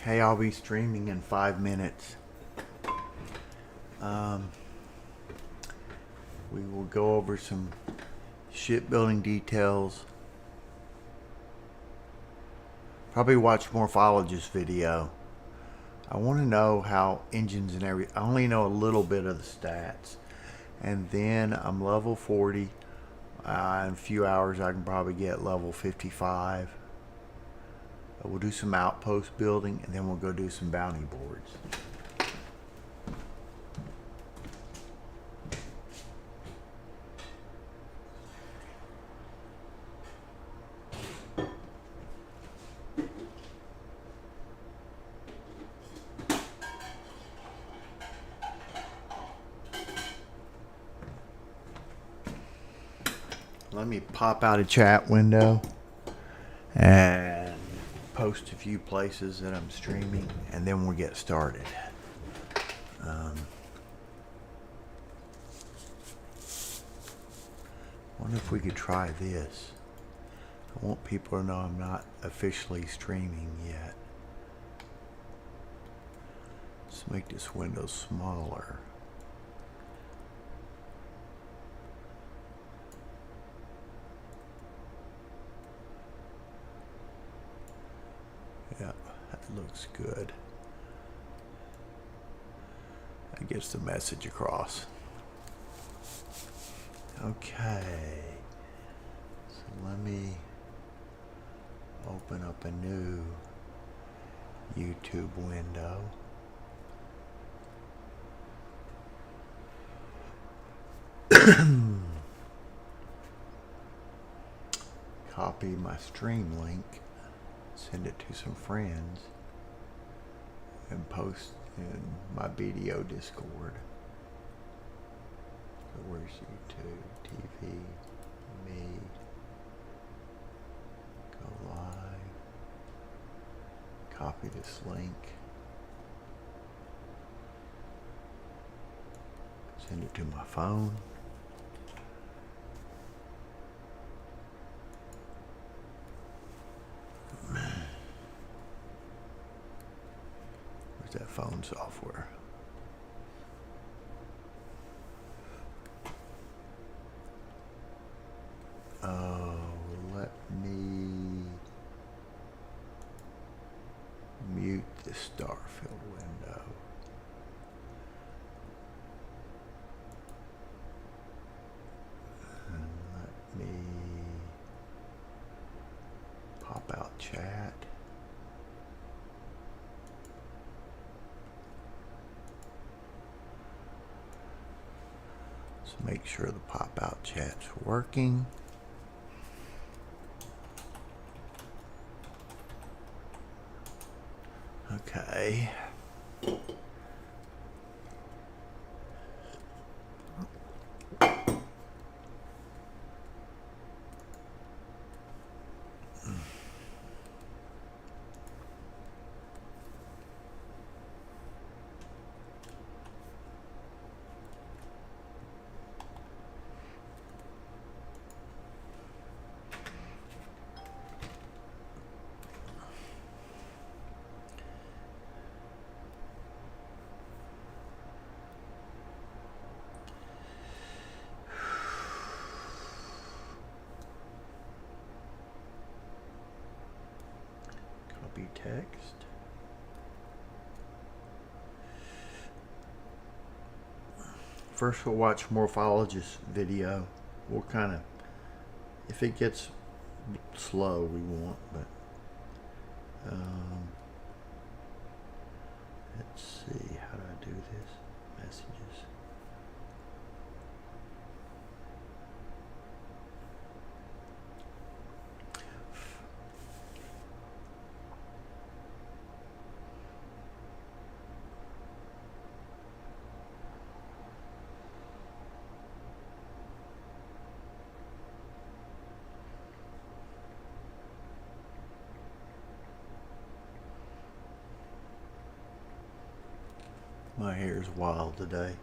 Okay, I'll be streaming in 5 minutes. We will go over some shipbuilding details. Probably watch Morphologist video. I want to know how engines and I only know a little bit of the stats. And then I'm level 40. In a few hours I can probably get level 55. We'll do some outpost building and then we'll go do some bounty boards. Let me pop out a chat window and post a few places that I'm streaming, and then we'll get started. Wonder if we could try this. I want people to know I'm not officially streaming yet. Let's make this window smaller. Yeah, that looks good. That gets the message across. Okay. So let me open up a new YouTube window. Copy my stream link. Send it to some friends and post in my BDO Discord. So where's YouTube, TV, me, go live, copy this link, send it to my phone. That phone software. Oh, let me mute the Starfield window. And let me pop out chat. Make sure the pop-out chat's working. Okay. Text. First we'll watch Morphologist video. We'll kind of, if it gets slow we won't, but let's see, how do I do this? Messages. My hair's wild today.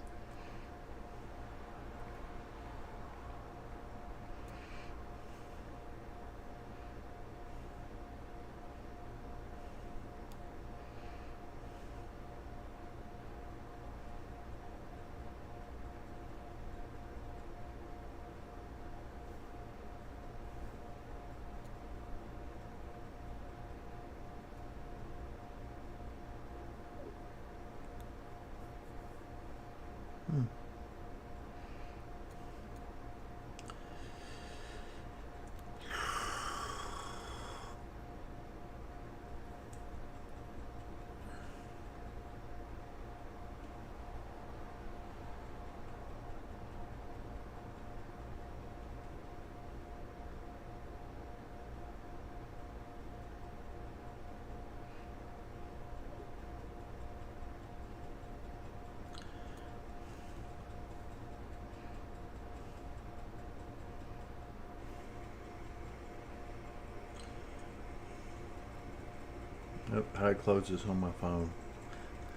Nope, how to close this on my phone.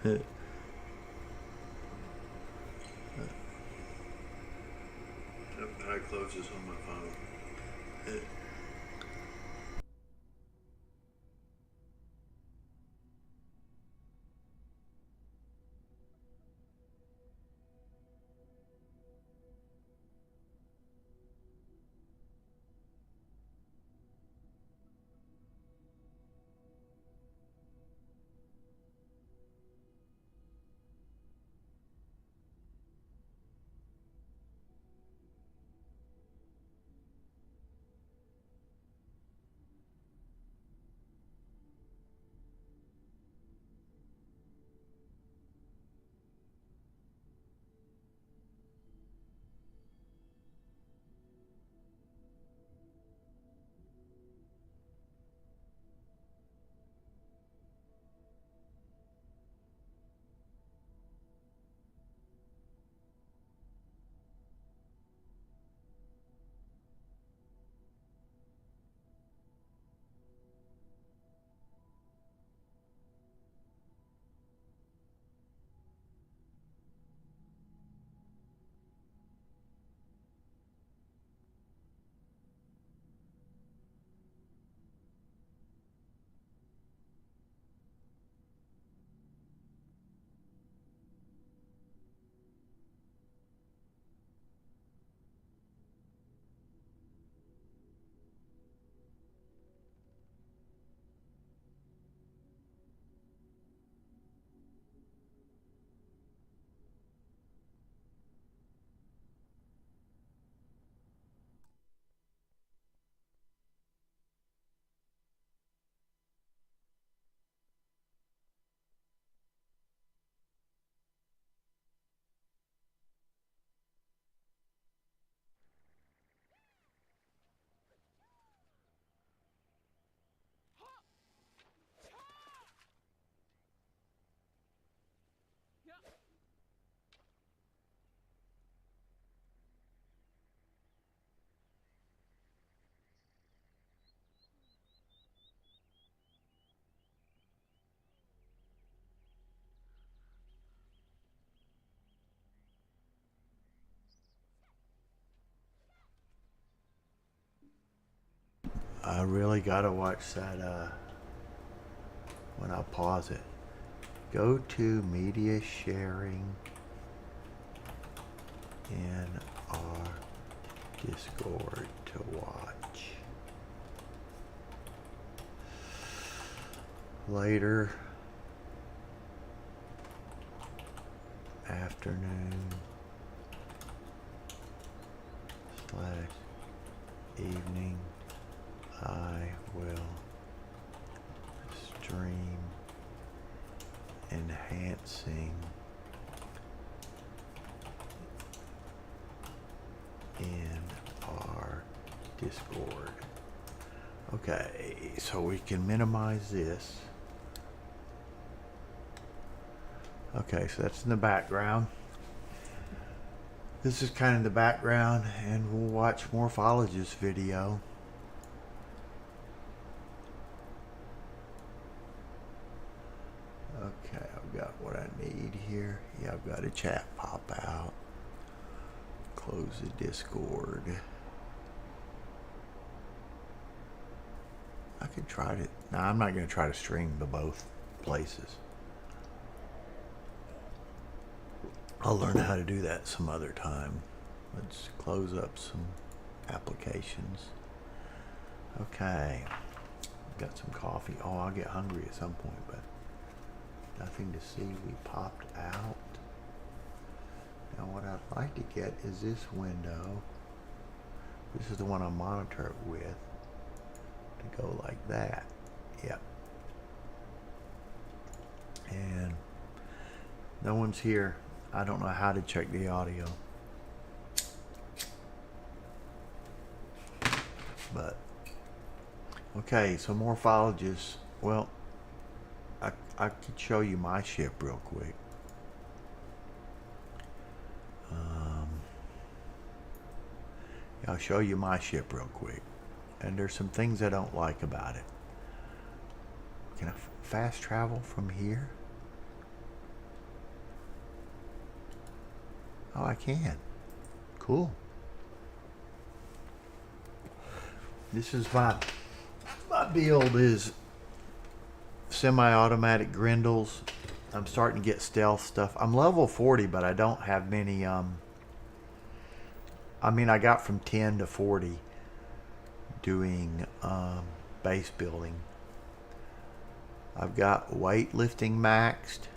Nope, how to close this on my phone. I really gotta watch that when I pause it. Go to media sharing in our Discord to watch. Later afternoon / evening I will stream enhancing in our Discord. Okay, so we can minimize this. Okay, so that's in the background. This is kind of the background, and we'll watch Morphologist video. Okay, I've got what I need here. Yeah, I've got a chat pop out. Close the Discord. I could try to. No, I'm not going to try to stream to both places. I'll learn how to do that some other time. Let's close up some applications. Okay. Got some coffee. Oh, I'll get hungry at some point, but nothing to see. We popped out. Now what I'd like to get is this window. This is the one I monitor it with. To go like that. Yep. And no one's here. I don't know how to check the audio. But okay, so Morphologists. Well, I could show you my ship real quick. I'll show you my ship real quick. And there's some things I don't like about it. Can I fast travel from here? Oh, I can. Cool. This is my build is semi-automatic grindles. I'm starting to get stealth stuff. I'm level 40, but I don't have many. I mean, I got from 10 to 40 doing base building. I've got weightlifting maxed,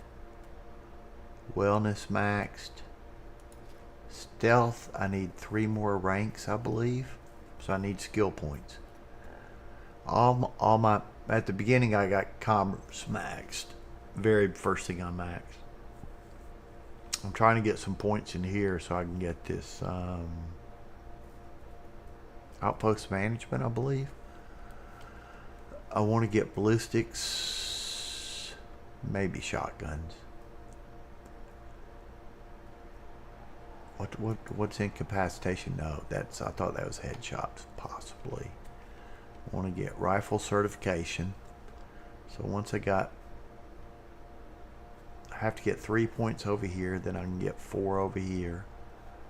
wellness maxed, stealth. I need 3 more ranks, I believe. So I need skill points. All my at the beginning I got commerce maxed. Very first thing I maxed. I'm trying to get some points in here so I can get this outpost management, I believe. I want to get ballistics, maybe shotguns. What's incapacitation? No, I thought that was headshots, possibly. I want to get rifle certification. So once I have to get 3 points over here, then I can get 4 over here,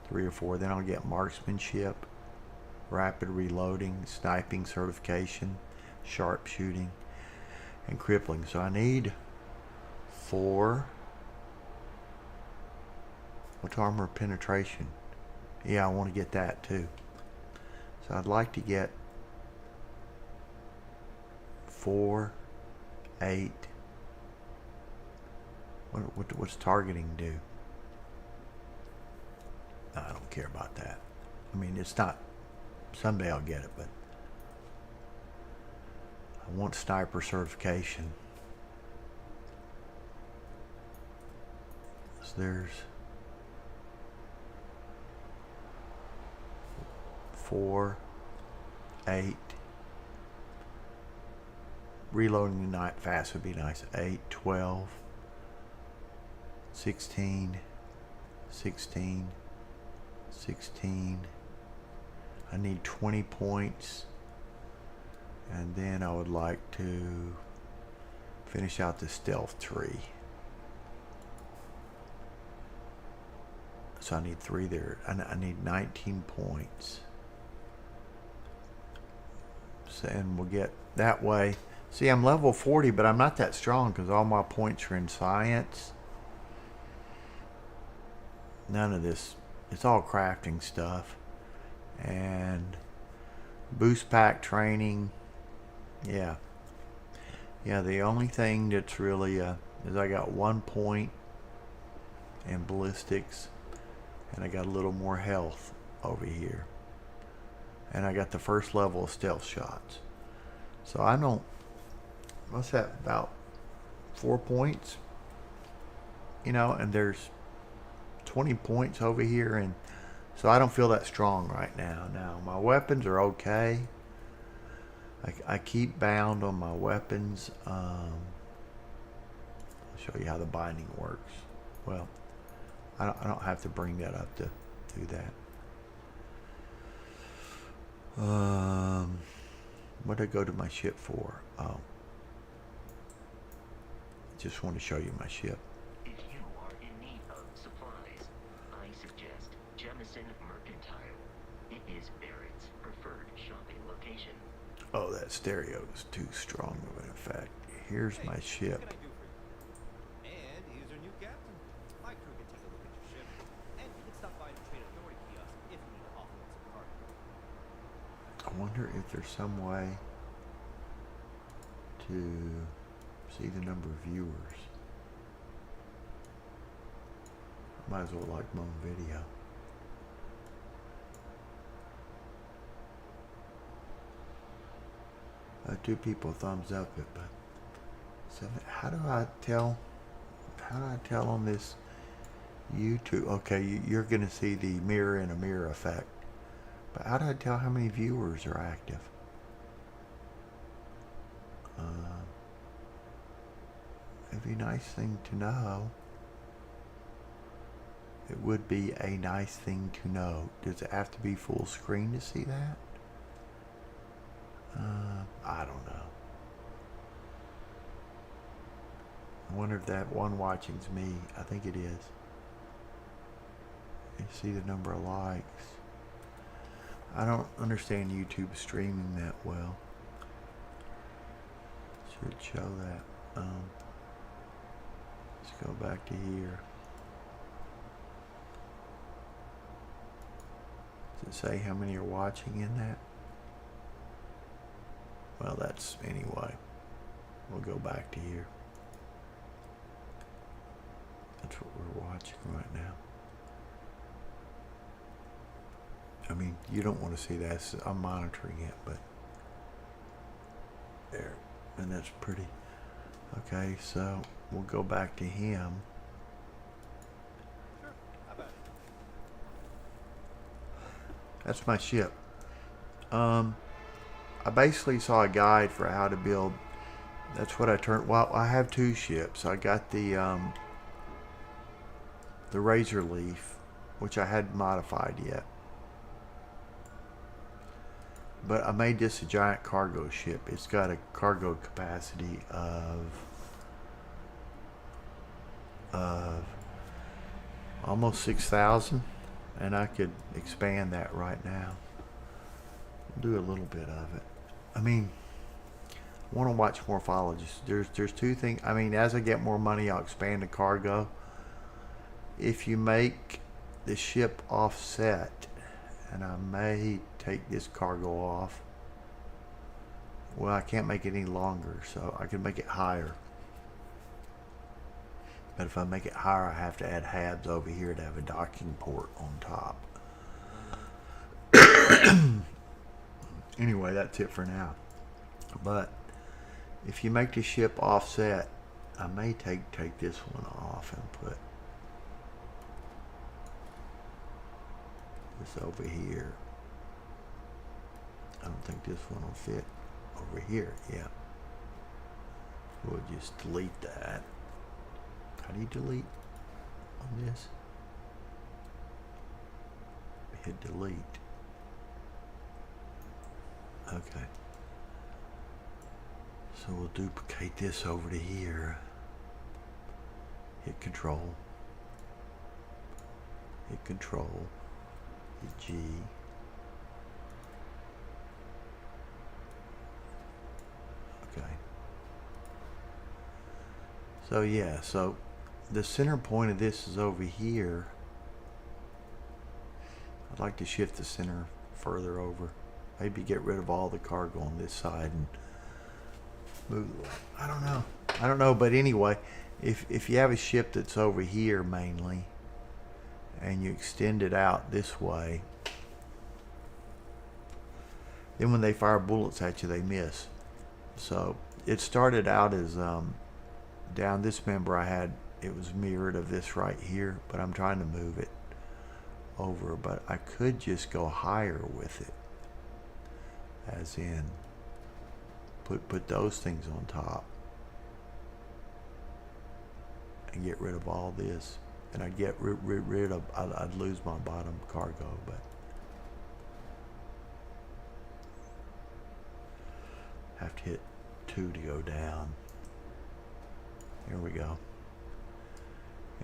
3 or 4. Then I'll get marksmanship, rapid reloading, sniping certification, sharpshooting, and crippling. So I need 4. What's armor penetration? Yeah, I want to get that too. So I'd like to get 4, 8. What's targeting do? No, I don't care about that. I mean, it's not. Someday I'll get it, but I want sniper certification. So there's 4, 8. Reloading the night fast would be nice. 8, 12, 16, 16, 16. I need 20 points. And then I would like to finish out the stealth tree. So I need 3 there. I need 19 points. So, and we'll get that way. See, I'm level 40, but I'm not that strong because all my points are in science. None of this. It's all crafting stuff. And boost pack training. Yeah. Yeah, the only thing that's really is I got 1 point in ballistics. And I got a little more health over here. And I got the first level of stealth shots. So I don't... What's that? About 4 points? You know, and there's 20 points over here. And so I don't feel that strong right now. Now, my weapons are okay. I keep bound on my weapons. I'll show you how the binding works. Well, I don't have to bring that up to do that. What did I go to my ship for? Oh. Just want to show you my ship. If you are in need of supplies, I suggest Jemison Mercantile. It is Barrett's preferred shopping location. Oh, that stereo is too strong of an effect. Here's my ship. What can I do for you? And here's our new captain. My crew can take a look at your ship, and you can stop by the Trade Authority kiosk if you need to offload some cargo. I wonder if there's some way to see the number of viewers. Might as well like my own video. Two people thumbs up it, but so how do I tell on this YouTube? Okay, you're gonna see the mirror in a mirror effect, but how do I tell how many viewers are active? It'd be a nice thing to know. It would be a nice thing to know. Does it have to be full screen to see that? I don't know. I wonder if that one watching's me. I think it is. You see the number of likes. I don't understand YouTube streaming that well. Should show that. Let's go back to here. Does it say how many are watching in that? Well, that's anyway. We'll go back to here. That's what we're watching right now. I mean, you don't want to see that. I'm monitoring it, but there. And that's pretty. Okay, so we'll go back to him. Sure. How about it? That's my ship. I basically saw a guide for how to build. That's what I turned. Well, I have two ships. I got the Razor Leaf, which I hadn't modified yet. But I made this a giant cargo ship. It's got a cargo capacity of almost 6,000, and I could expand that right now. Do a little bit of it. I mean, I want to watch Morphologists. There's two things. I mean, as I get more money, I'll expand the cargo. If you make the ship offset, and I may take this cargo off. Well, I can't make it any longer, so I can make it higher. But if I make it higher, I have to add halves over here to have a docking port on top. Anyway, that's it for now. But if you make the ship offset, I may take this one off and put this over here. I don't think this one will fit over here. Yeah. We'll just delete that. How do you delete on this? Hit delete. Okay. So we'll duplicate this over to here. Hit control. Hit control. Hit G. Okay. So yeah, so the center point of this is over here. I'd like to shift the center further over. Maybe get rid of all the cargo on this side and move. I don't know, but anyway, if you have a ship that's over here mainly and you extend it out this way, then when they fire bullets at you, they miss. So it started out as down this member I had, it was mirrored of this right here, but I'm trying to move it over, but I could just go higher with it, as in put those things on top and get rid of all this, and I'd get rid of, I'd lose my bottom cargo, but have to hit 2 to go down. Here we go.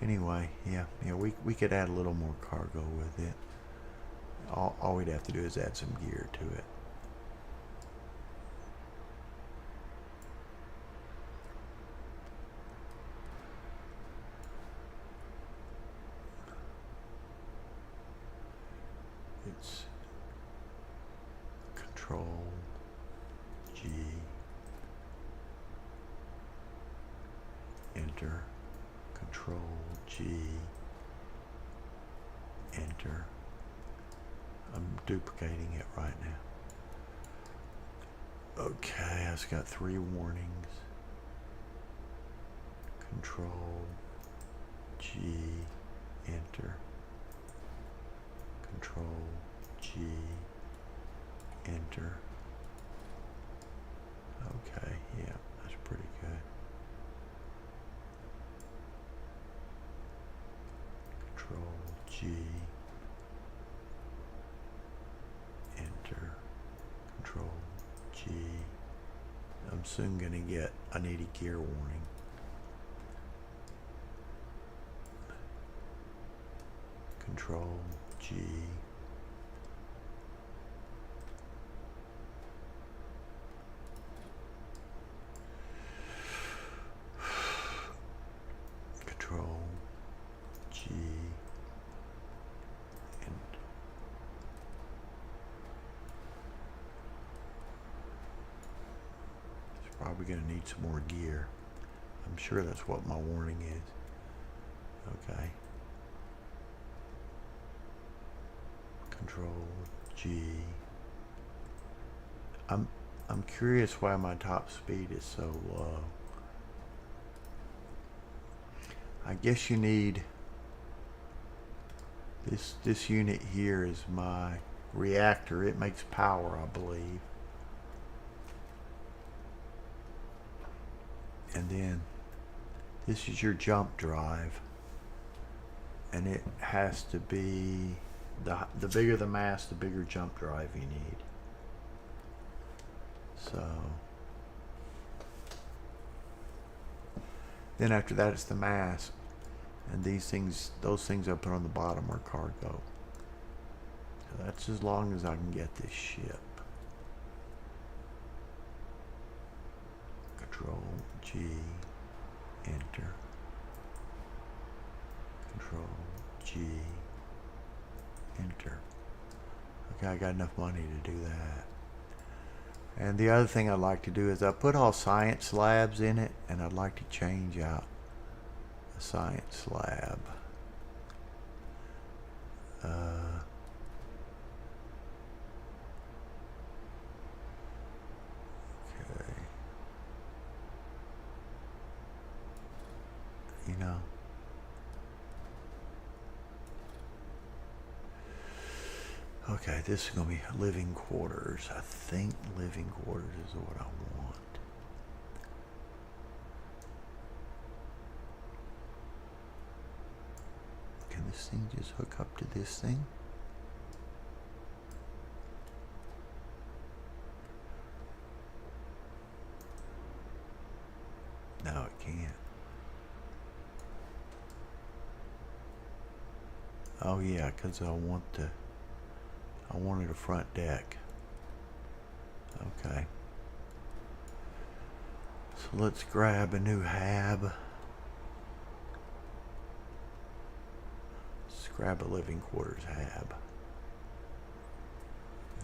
Anyway, yeah, we could add a little more cargo with it. All we'd have to do is add some gear to it. It's Control G, enter, Control G, enter. I'm duplicating it right now. Okay, I've got 3 warnings. Control G, enter. Control G, enter. Okay, yeah, that's pretty good. Control G, enter. Control G. I'm soon gonna get, I need a gear warning. Control G. Control G. And it's probably going to need some more gear. I'm sure that's what my warning is. Okay. Control G. I'm curious why my top speed is so low. I guess you need this unit here is my reactor. It makes power, I believe. And then this is your jump drive, and it has to be the bigger the mass, the bigger jump drive you need. So then after that it's the mass, and these things, those things I put on the bottom are cargo. So that's as long as I can get this ship. Control G, enter. Control G, enter. Okay, I got enough money to do that. And the other thing I'd like to do is I put all science labs in it, and I'd like to change out the science lab. Okay. You know. Okay, this is going to be living quarters. I think living quarters is what I want. Can this thing just hook up to this thing? No, it can't. Oh yeah, because I wanted a front deck. Okay. So let's grab a new hab. Let's grab a living quarters hab.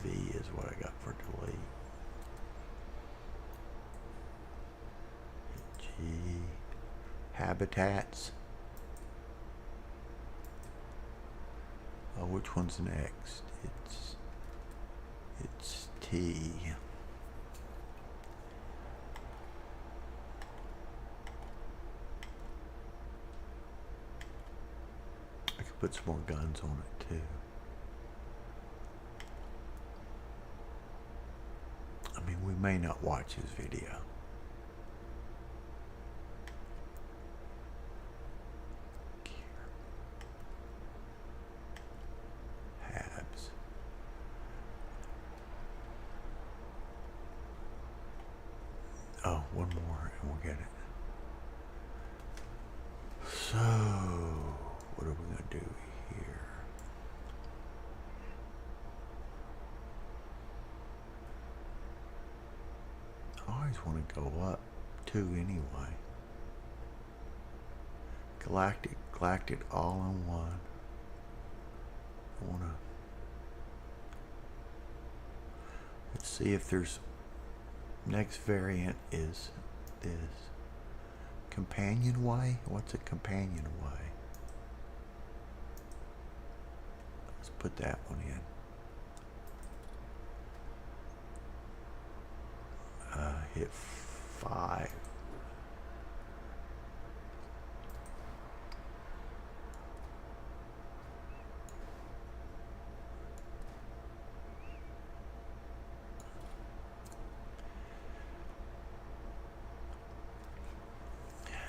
V is what I got for delete. G. Habitats. Oh, which one's next? It's T. I could put some more guns on it too. I mean, we may not watch his video. Oh, one more and we'll get it. So, what are we going to do here? I always want to go up too anyway. Galactic all in one. I want to... Let's see if there's... Next variant is this. Companionway? What's a companionway? Let's put that one in. Hit 5.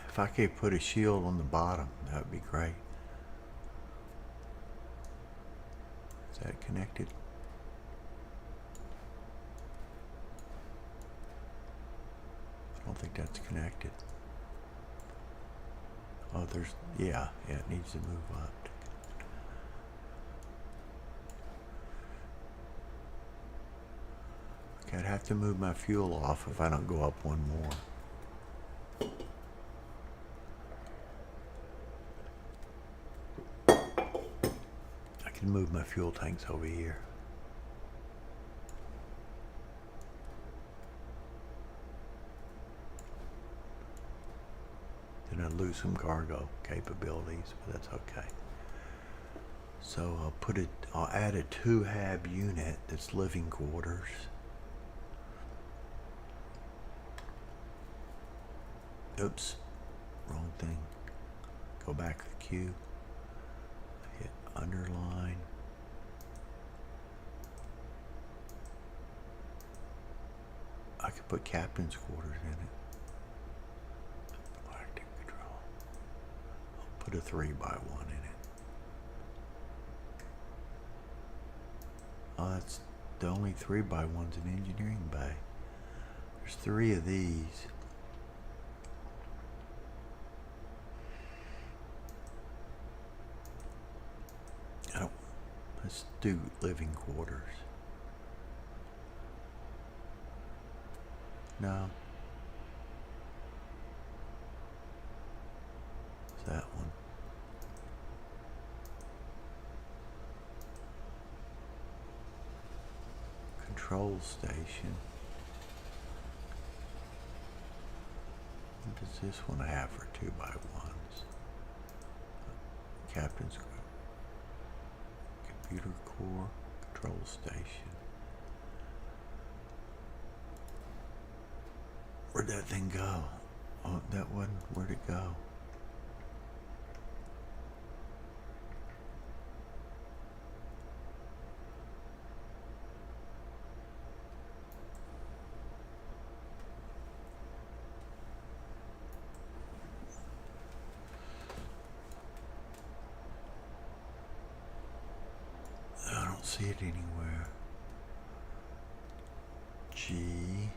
If I could put a shield on the bottom, that would be great. Is that connected? I don't think that's connected. Oh, there's, yeah, it needs to move up. Okay, I'd have to move my fuel off if I don't go up one more. I can move my fuel tanks over here. Then I lose some cargo capabilities, but that's okay. So I'll add a 2-hab unit that's living quarters. Oops, wrong thing. Go back to the queue. Hit underline. I could put captain's quarters in it. Active control. I'll put a 3x1 in it. Oh, that's the only 3x1s in engineering bay. There's 3 of these. Let's do living quarters. No. It's that one. Control station. What does this one have for 2x1s? Captain's computer core, control station. Where'd that thing go? Oh, that one, where'd it go? I don't see it anywhere. G.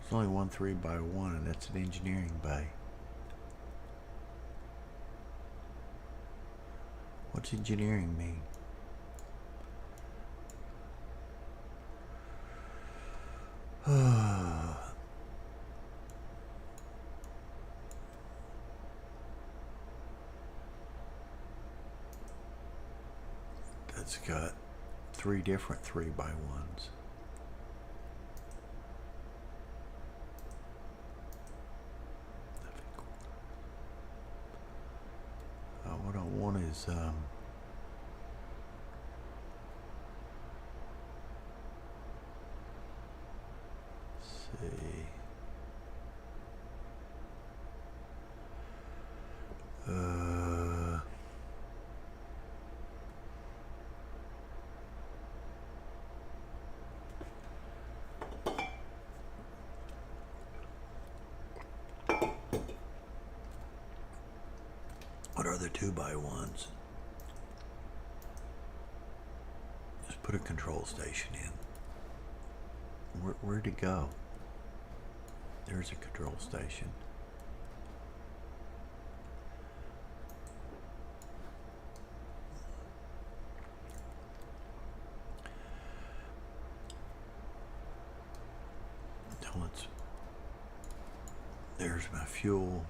There's only one 3x1, and that's an engineering bay. What's engineering mean? That's got 3 different 3x1s. What I want is let's see. What are the 2x1s? Just put a control station in. Where'd it go? There's a control station. Now there's my fuel.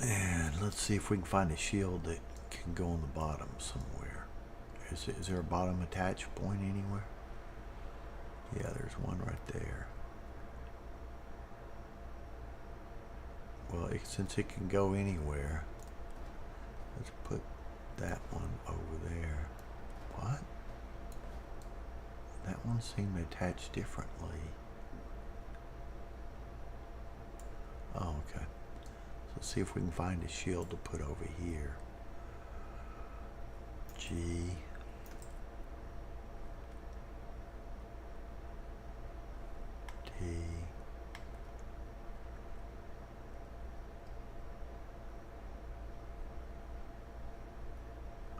And let's see if we can find a shield that can go on the bottom somewhere. Is there a bottom attach point anywhere? Yeah, there's one right there. Well, since it can go anywhere, let's put that one over there. What? That one seemed to attach differently. Oh, okay. Let's see if we can find a shield to put over here. G. T.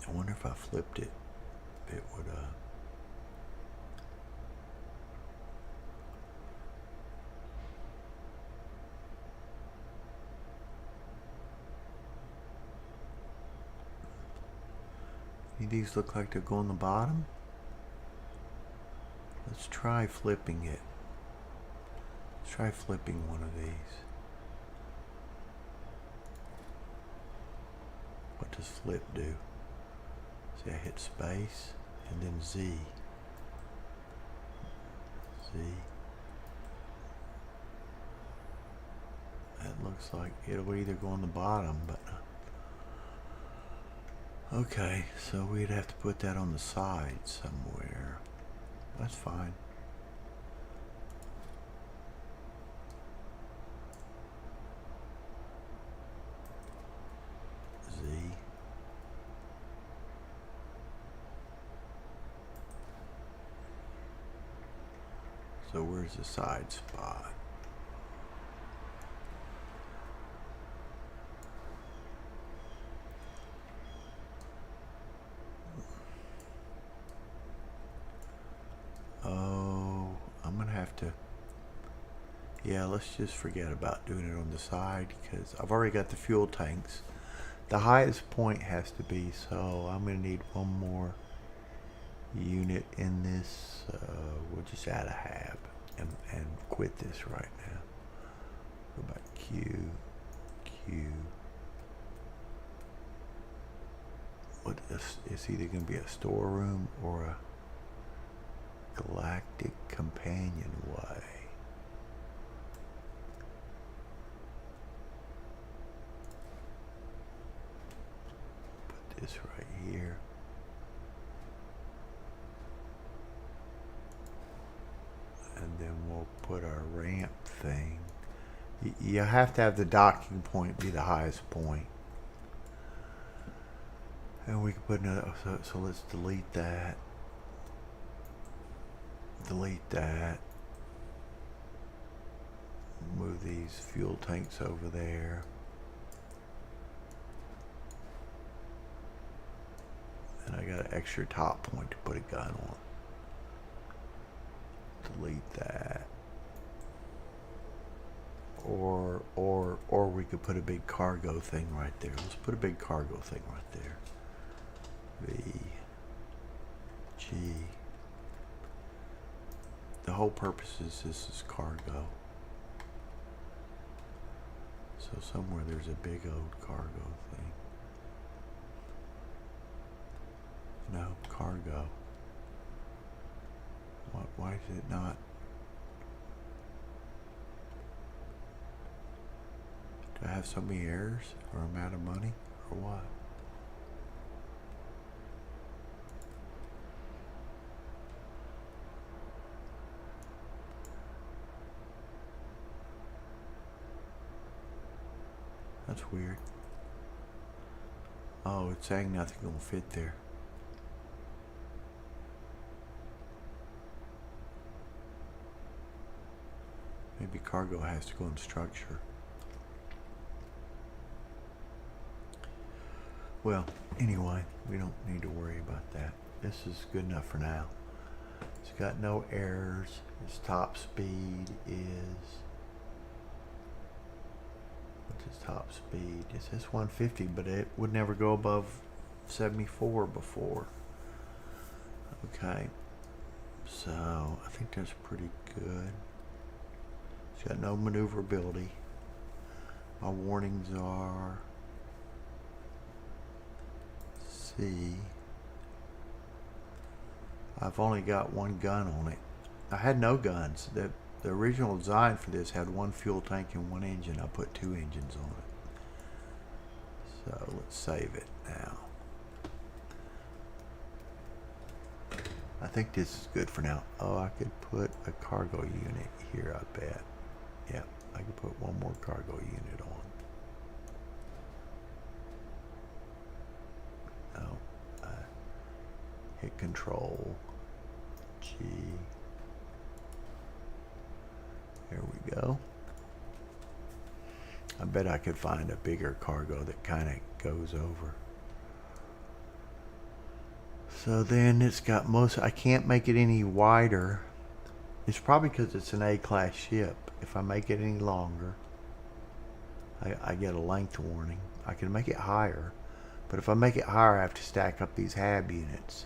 I wonder if I flipped it, it would, These look like they're going the bottom. Let's try flipping it. Let's try flipping one of these. What does flip do? See, I hit space and then Z. Z. That looks like it'll either go on the bottom, but okay, so we'd have to put that on the side somewhere. That's fine. Z. So where's the side spot? Oh, I'm gonna have to, yeah, let's just forget about doing it on the side because I've already got the fuel tanks. The highest point has to be, so I'm gonna need one more unit in this. We'll just add a hab and quit this right now. Go back Q. What is, it's either gonna be a storeroom or a galactic companionway. Put this right here. And then we'll put our ramp thing. You have to have the docking point be the highest point. And we can put another, so let's delete that. Delete that. Move these fuel tanks over there. And I got an extra top point to put a gun on. Delete that. Or we could put a big cargo thing right there. Let's put a big cargo thing right there. V. G. The whole purpose is this is cargo. So somewhere there's a big old cargo thing. No, cargo. Why is it not? Do I have so many errors? Or I'm out of money? Or what? That's weird. Oh, it's saying nothing gonna fit there. Maybe cargo has to go in structure. Well, anyway, we don't need to worry about that. This is good enough for now. It's got no errors. Its top speed is... What's its top speed? It says 150, but it would never go above 74 before. Okay. So, I think that's pretty good. It's got no maneuverability. My warnings are C. I've only got one gun on it. I had no guns. The original design for this had one fuel tank and one engine. I put two engines on it. So let's save it now. I think this is good for now. Oh, I could put a cargo unit here, I bet. Yeah, I could put one more cargo unit on. No, hit control, G. There we go. I bet I could find a bigger cargo that kind of goes over. So then it's got most, I can't make it any wider. It's probably because it's an A-class ship. If I make it any longer, I get a length warning. I can make it higher, but But if I make it higher, I have to stack up these hab units,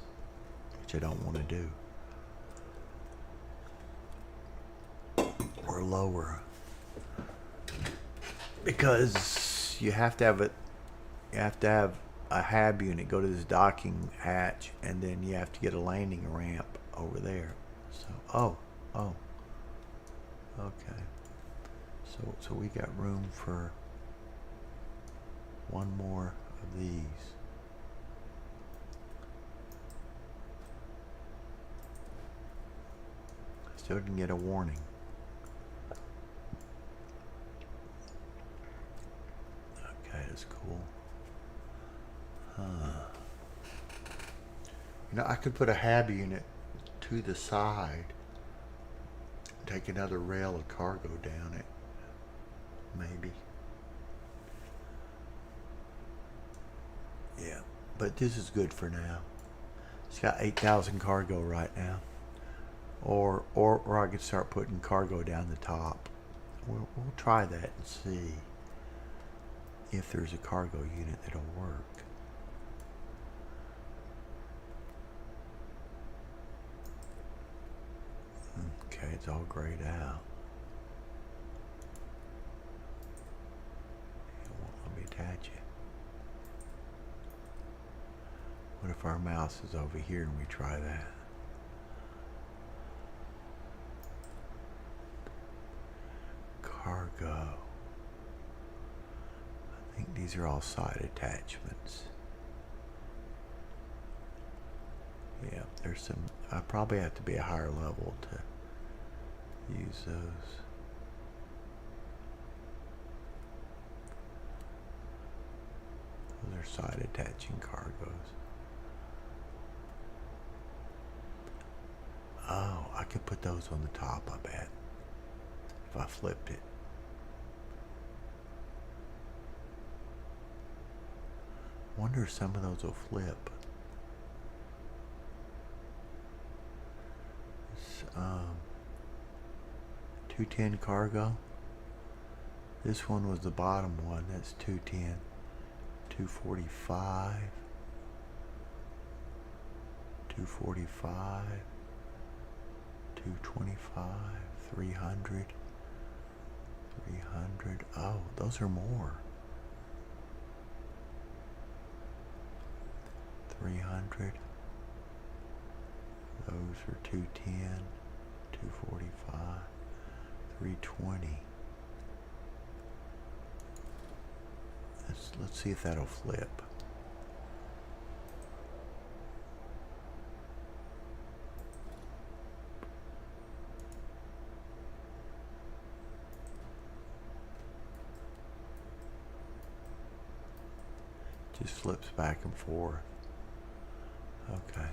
which I don't want to do. Or lower. Because you have to have a hab unit go to this docking hatch, and then you have to get a landing ramp over there. So, oh, okay. So we got room for one more of these. Still didn't get a warning. Okay, that's cool. You know, I could put a hab unit to the side, take another rail of cargo down it, maybe. Yeah, but this is good for now. It's got 8,000 cargo right now. Or I could start putting cargo down the top. We'll try that and see if there's a cargo unit that'll work. Okay, it's all grayed out. It won't let me attach it. What if our mouse is over here and we try that? Cargo. I think these are all side attachments. Yeah, there's some. I probably have to be a higher level to use those. Those are side attaching cargoes. Oh, I could put those on the top, I bet, if I flipped it. Wonder if some of those will flip. 210 cargo. This one was the bottom one. That's 210. 245. 245. 225. 300. 300. Oh, those are more. 300. Those are 210, 245, 320. Let's see if that'll flip. Just flips back and forth. Okay.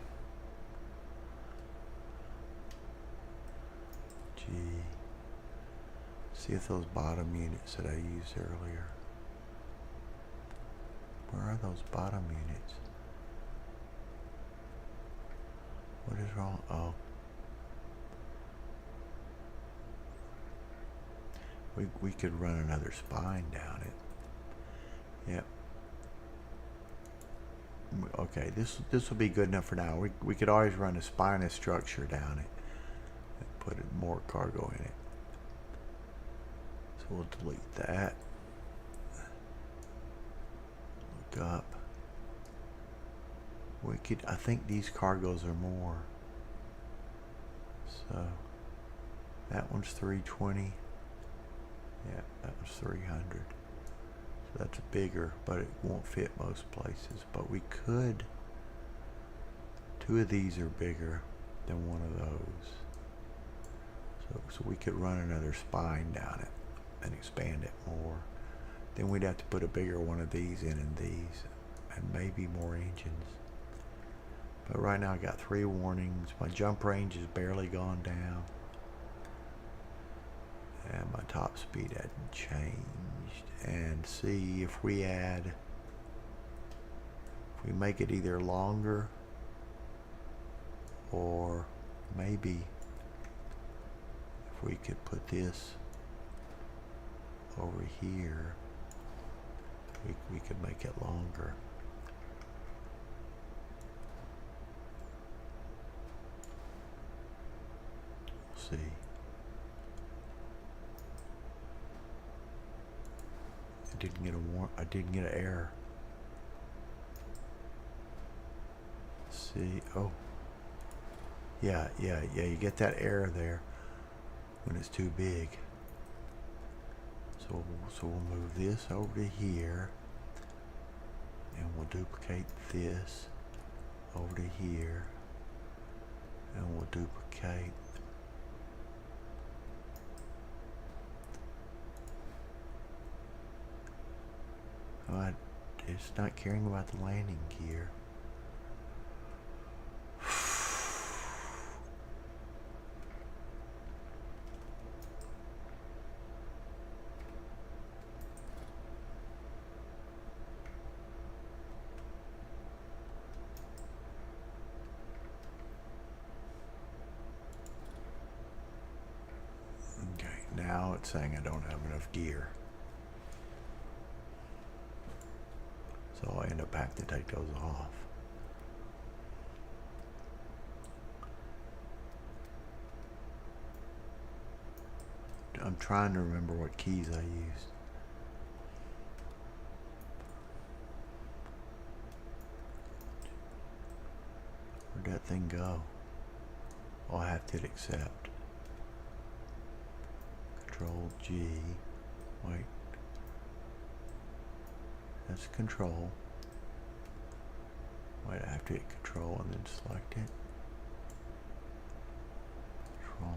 G. See if those bottom units that I used earlier. Where are those bottom units? What is wrong? Oh. We could run another spine down it. Yep. Okay, this will be good enough for now. We could always run a spinous structure down it and put more cargo in it. So we'll delete that. Look up. I think these cargoes are more. So that one's 320. Yeah, that was 300. So that's bigger, but it won't fit most places. But we could. Two of these are bigger than one of those. So we could run another spine down it and expand it more. Then we'd have to put a bigger one of these in and these, and maybe more engines. But right now I got 3 warnings. My jump range has barely gone down. And my top speed hadn't changed. And see if we make it either longer, or maybe if we could put this over here, we could make it longer. see. I didn't get an error. See, oh. Yeah, you get that error there when it's too big. So we'll move this over to here, and we'll duplicate this over to here, and we'll duplicate it's not caring about the landing gear. Okay, now it's saying I don't have enough gear. So I end up having to take those off. I'm trying to remember what keys I used. Where'd that thing go? Oh, I have to hit accept. Control G. Wait. That's control. Wait, I have to hit control and then select it. Control.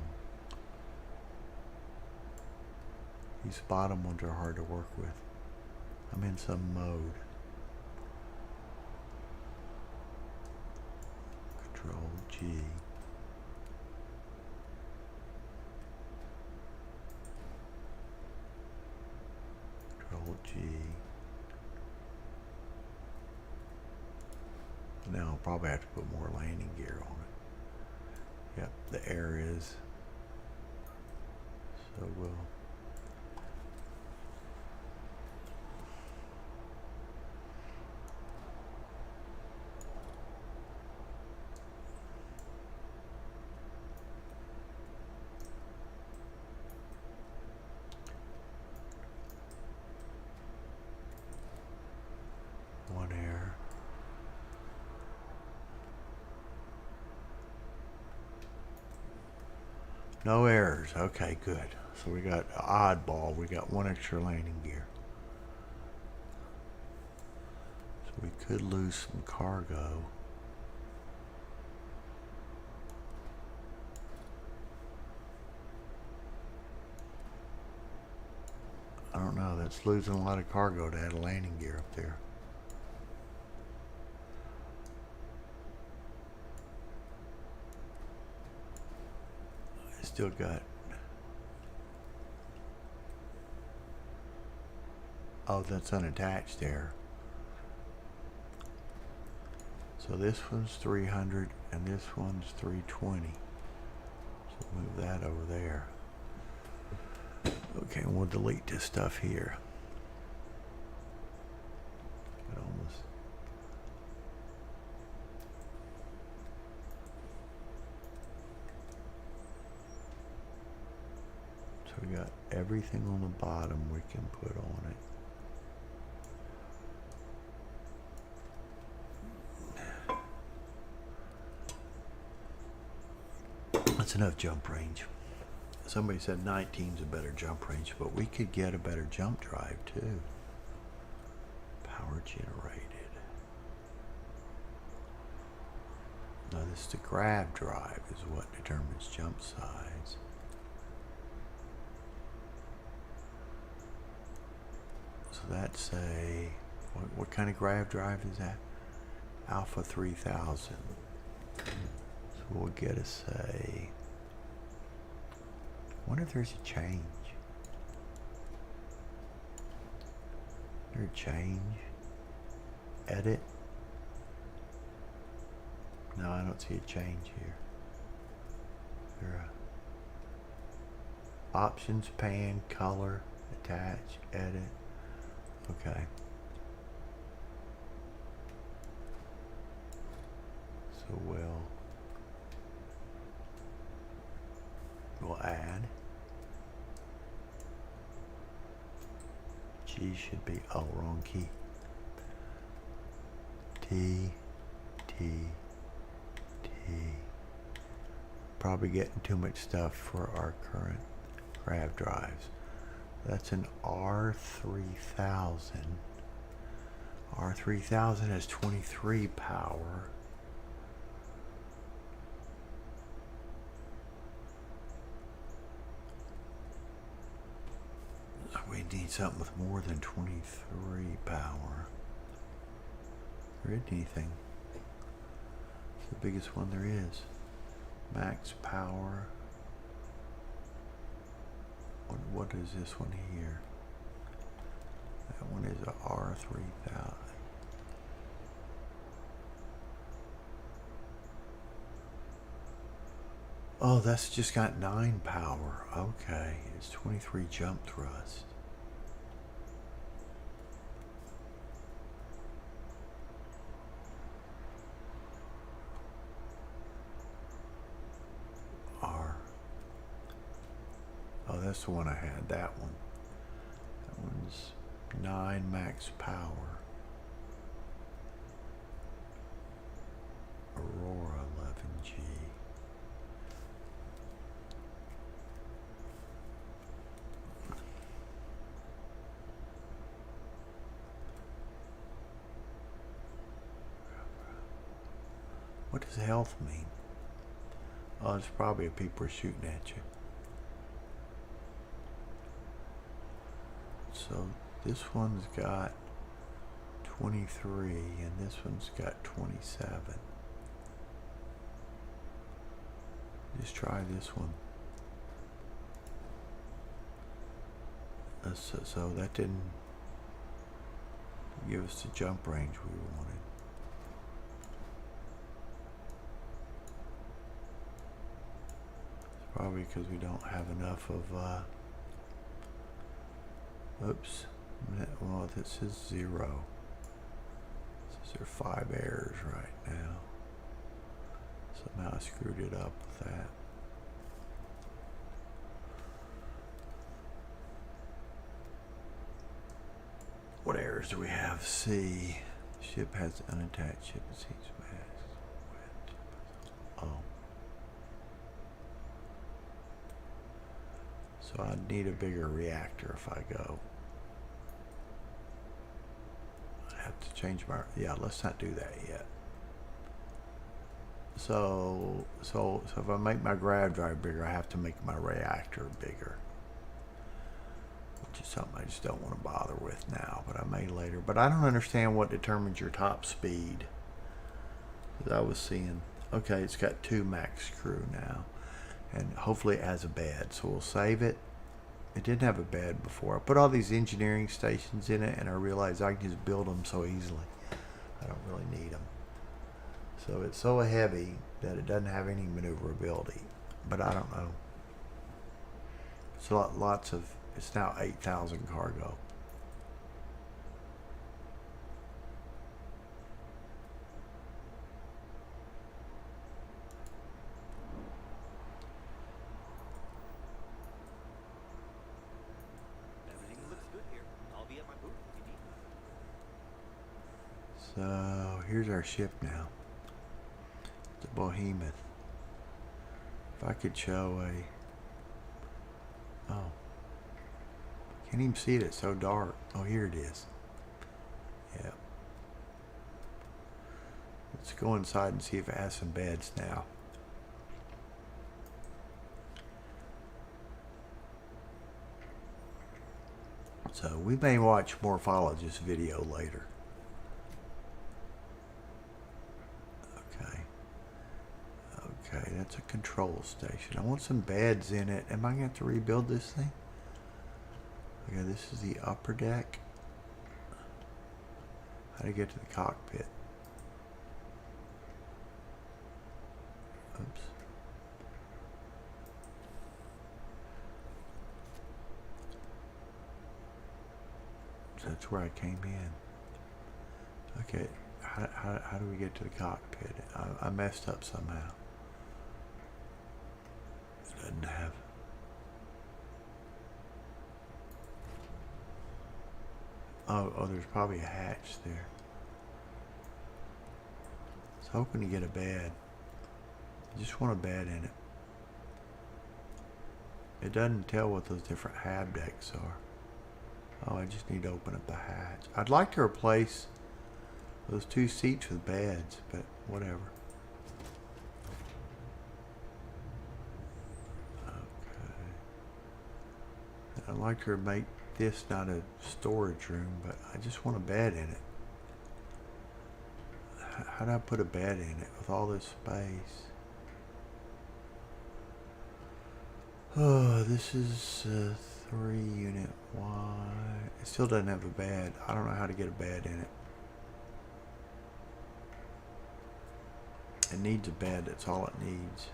These bottom ones are hard to work with. I'm in some mode. Control G. Control G. Now I'll probably have to put more landing gear on it. Yep, the air is. So we'll. One air. No errors. Okay, good. So we got oddball. We got one extra landing gear. So we could lose some cargo. I don't know. That's losing a lot of cargo to add a landing gear up there. Still got. Oh, that's unattached there. So this one's 300 and this one's 320. So move that over there. Okay, and we'll delete this stuff here. It almost. So we got everything on the bottom we can put on it. That's enough jump range. Somebody said 19's a better jump range, but we could get a better jump drive too. Power generated. Now this is the grab drive is what determines jump size. So that's a, what kind of grab drive is that? Alpha 3000. So we'll get us a, I wonder if there's a change. Is there a change? Edit? No, I don't see a change here. Is there a options, pan, color, attach, edit? Okay. So we'll We'll add. G should be, oh, wrong key. T, T, T. Probably getting too much stuff for our current grav drives. That's an R3000. R3000 has 23 power. So we need something with more than 23 power. There isn't anything. It's the biggest one there is. Max power. What is this one here? That one is a R3000. Oh, that's just got 9 power. Okay, it's 23 jump thrust. Oh, that's the one I had, that one. That one's 9 max power. Aurora 11G. What does health mean? Oh, it's probably if people are shooting at you. So this one's got 23 and this one's got 27. Just try this one. So that didn't give us the jump range we wanted. It's probably because we don't have enough of oops. Well, this is 0. This is there 5 errors right now. Somehow I screwed it up with that. What errors do we have? C. Ship has unattached ship and seats mask. Oh. So I need a bigger reactor if I go. I have to change my, yeah, let's not do that yet. So if I make my grav drive bigger, I have to make my reactor bigger. Which is something I just don't want to bother with now, but I may later. But I don't understand what determines your top speed. Because I was seeing, okay, it's got 2 max crew now. And hopefully it has a bed, so we'll save it. It didn't have a bed before. I put all these engineering stations in it, and I realized I can just build them so easily. I don't really need them. So it's so heavy that it doesn't have any maneuverability. But I don't know. So lots of, it's now 8,000 cargo. So here's our ship now. It's a behemoth. If I could show a, oh, can't even see it, it's so dark. Oh, here it is. Yeah. Let's go inside and see if it has some beds now. So we may watch Morphologist video later. Okay, that's a control station. I want some beds in it. Am I going to have to rebuild this thing? Okay, this is the upper deck. How do you get to the cockpit? Oops. So that's where I came in. Okay, how do we get to the cockpit? I messed up somehow. Doesn't have. Oh, there's probably a hatch there. I was hoping to get a bed. I just want a bed in it. It doesn't tell what those different hab decks are. Oh, I just need to open up the hatch. I'd like to replace those 2 seats with beds, but whatever. Okay. I'd like to make this not a storage room, but I just want a bed in it. How do I put a bed in it with all this space? Oh, this is a 3-unit wide. It still doesn't have a bed. I don't know how to get a bed in it. It needs a bed. That's all it needs.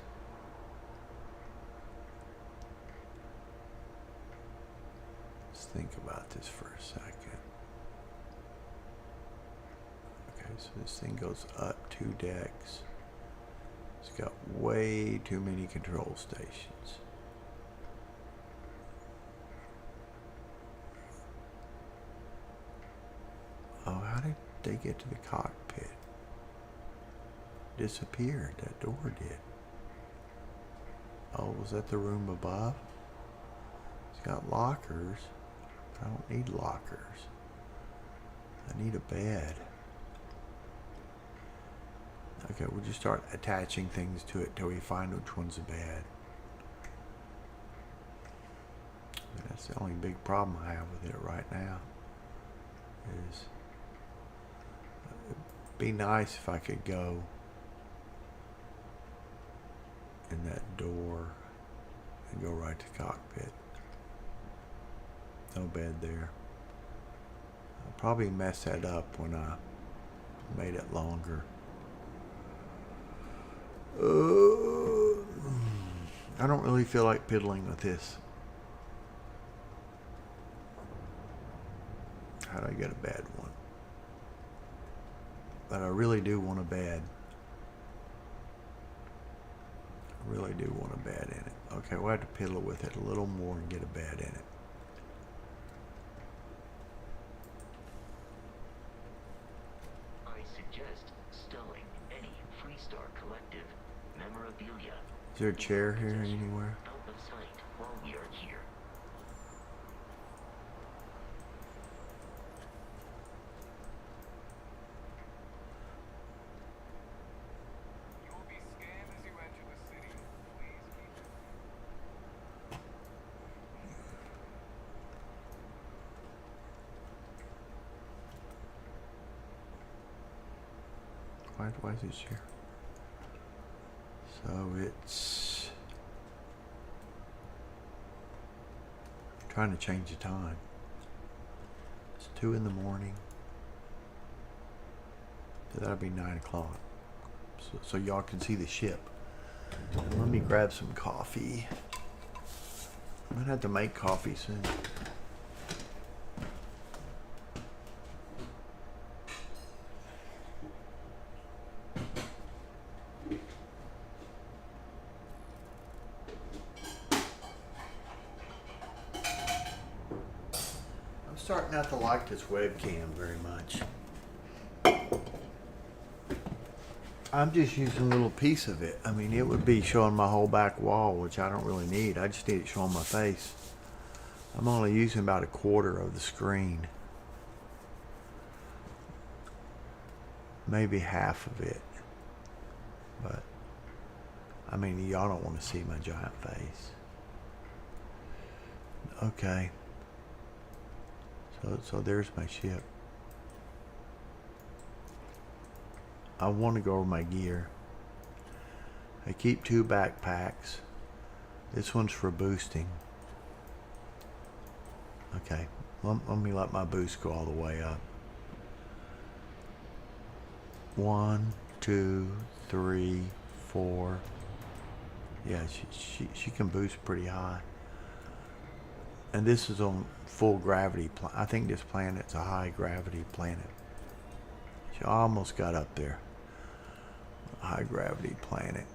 Let's think about this for a second. Okay, so this thing goes up 2 decks. It's got way too many control stations. Oh, how did they get to the cockpit? Disappeared. That door did. Oh, was that the room above? It's got lockers. I don't need lockers. I need a bed. Okay, we'll just start attaching things to it till we find which one's a bed. That's the only big problem I have with it right now. Is it'd be nice if I could go in that door and go right to cockpit. No bed there. I'll probably mess that up when I made it longer. I don't really feel like piddling with this. How do I get a bad one? But I really do want a bed. I really do want a bed in it. Okay, we'll have to piddle with it a little more and get a bed in it. I suggest stalling any Freestar Collective memorabilia. Is there a chair here anywhere? Out of sight while we are here. You will be scanned as you enter the city. Please keep it. Why is it here? So it's trying to change the time. It's 2 in the morning. So that'll be 9 o'clock. So y'all can see the ship. Let me grab some coffee. I'm gonna have to make coffee soon. I'm starting not to like this webcam very much. I'm just using a little piece of it. I mean, it would be showing my whole back wall, which I don't really need. I just need it showing my face. I'm only using about a quarter of the screen. Maybe half of it. But, I mean, y'all don't want to see my giant face. Okay. So there's my ship. I want to go over my gear. I keep 2 backpacks. This one's for boosting. Okay, let me let my boost go all the way up. 1, 2, 3, 4. Yeah, she can boost pretty high. And this is on full gravity. I think this planet's a high gravity planet. She almost got up there. A high gravity planet.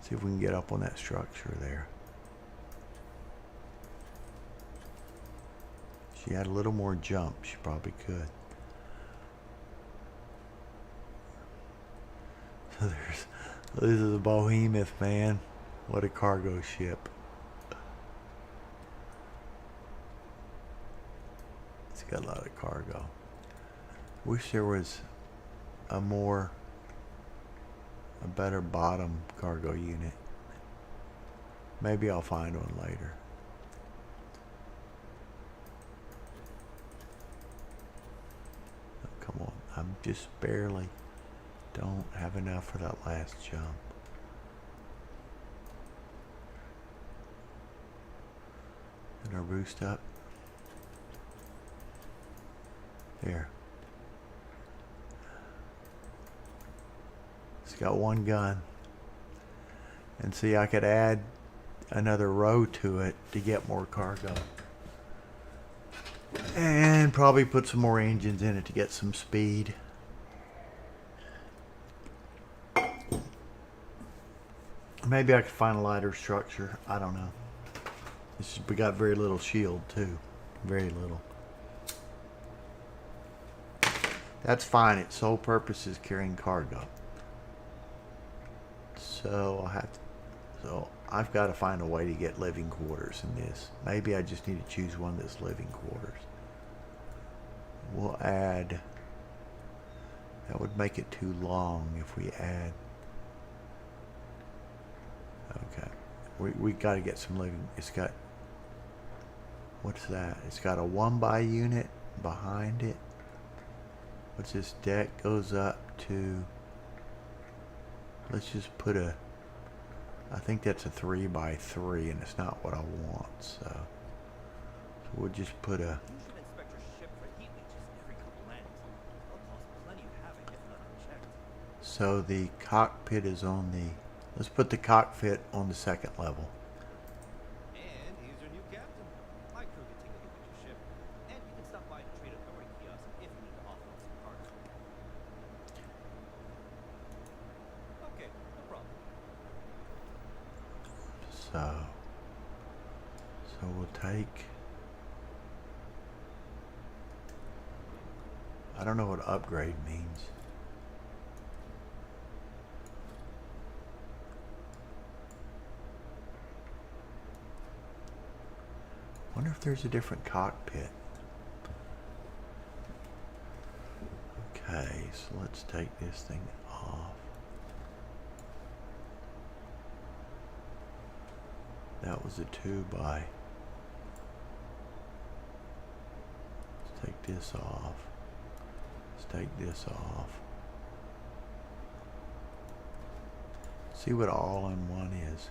See if we can get up on that structure there. She had a little more jump. She probably could. So this is a behemoth, man. What a cargo ship. It's got a lot of cargo. Wish there was a better bottom cargo unit. Maybe I'll find one later. Oh, come on, I'm just barely don't have enough for that last jump. And our boost up. There. It's got one gun. And see, I could add another row to it to get more cargo. And probably put some more engines in it to get some speed. Maybe I could find a lighter structure. I don't know. We got very little shield too. Very little. That's fine. Its sole purpose is carrying cargo. So I've got to find a way to get living quarters in this. Maybe I just need to choose one that's living quarters. We'll add. That would make it too long if we add. Okay. We got to get some living. It's got. What's that? It's got a 1x unit behind it. What's this? Deck goes up to. Let's just put a. I think that's a 3x3, and it's not what I want. So we'll just put a. You should inspect your ship for heat leeches every couple landings. They'll cause plenty of havoc if left unchecked. So the cockpit is on the. Let's put the cockpit on the second level. And here's your new captain. My crew can take a look at your ship, and you can stop by the trade authority kiosk if you need to offload some cargo. Okay, no problem. So we'll take. I don't know what upgrade means. Wonder if there's a different cockpit. Okay, so let's take this thing off. That was a 2x. Let's take this off. Let's take this off. See what all-in-one is.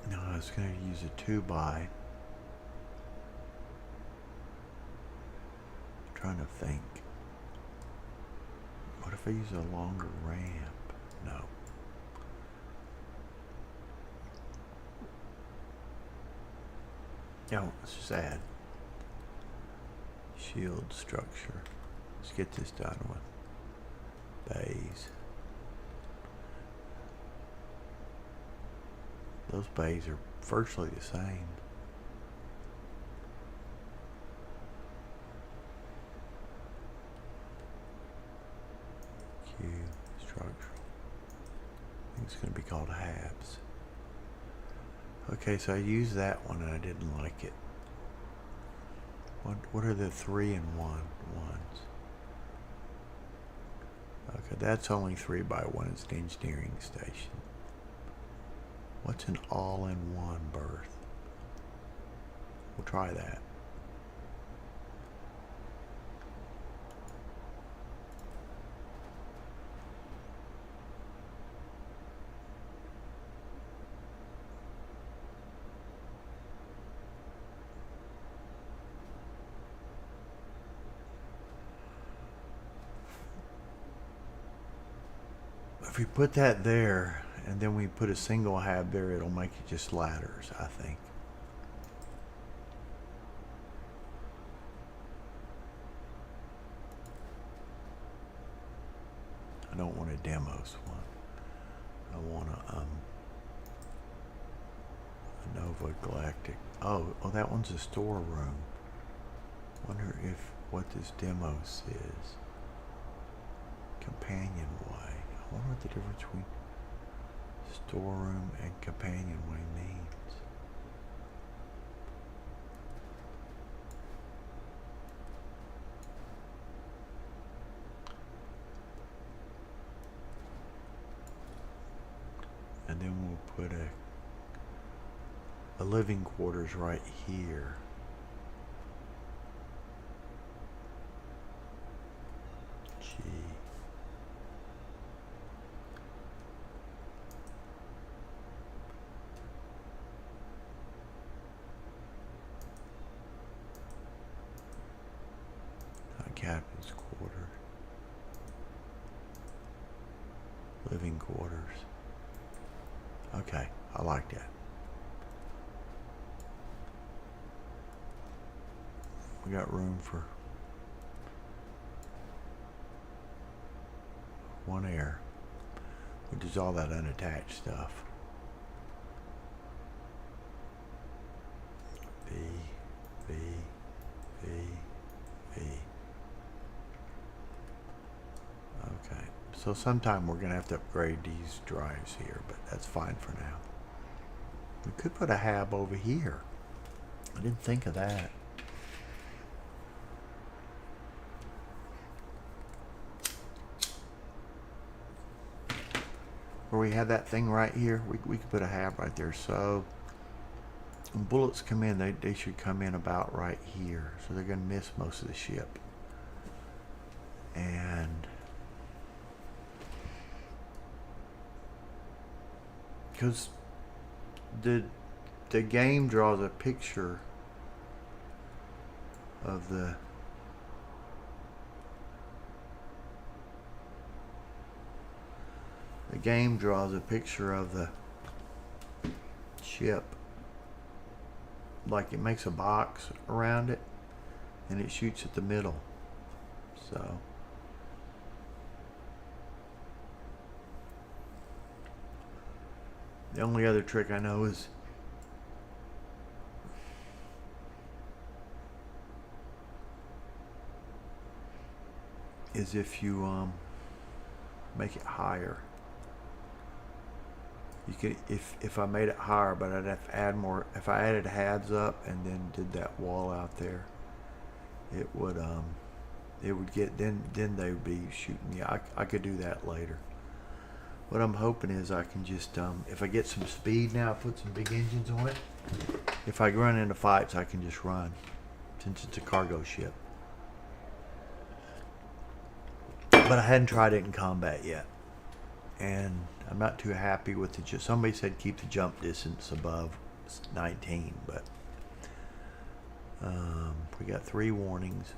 No, I was going to use a 2x. Trying to think. What if I use a longer ramp? No. No, let's just add shield structure. Let's get this done with bays. Those bays are virtually the same. Q structural. I think it's going to be called halves. Okay, so I used that one and I didn't like it. What are the 3-in-1 ones? Okay, that's only 3x1. It's an engineering station. What's an all-in-one berth? We'll try that. If we put that there, and then we put a single hab there, it'll make it just ladders, I think. I don't want a demos one. I want a Nova Galactic. Oh, that one's a storeroom. Wonder if what this demo says. Companionway. I wonder what the difference between storeroom and companionway means. And then we'll put a living quarters right here. Gee. Captain's quarters. Living quarters. Okay, I like that. We got room for one air, which is all that unattached stuff. V, V, V, V. Okay, so sometime we're going to have to upgrade these drives here, but that's fine for now. We could put a hab over here. I didn't think of that. Where we had that thing right here, we could put a hab right there. So when bullets come in, they should come in about right here. So they're going to miss most of the ship. And because the game draws a picture of the game draws a picture of the ship, like it makes a box around it and it shoots at the middle. So the only other trick I know is if you make it higher. You could, if I made it higher, but I'd have to add more. If I added halves up and then did that wall out there, it would get, then they would be shooting. Yeah, I could do that later. What I'm hoping is I can just, if I get some speed now, put some big engines on it. If I run into fights, I can just run, since it's a cargo ship. But I hadn't tried it in combat yet, and I'm not too happy with the. Somebody said keep the jump distance above 19, but we got 3 warnings.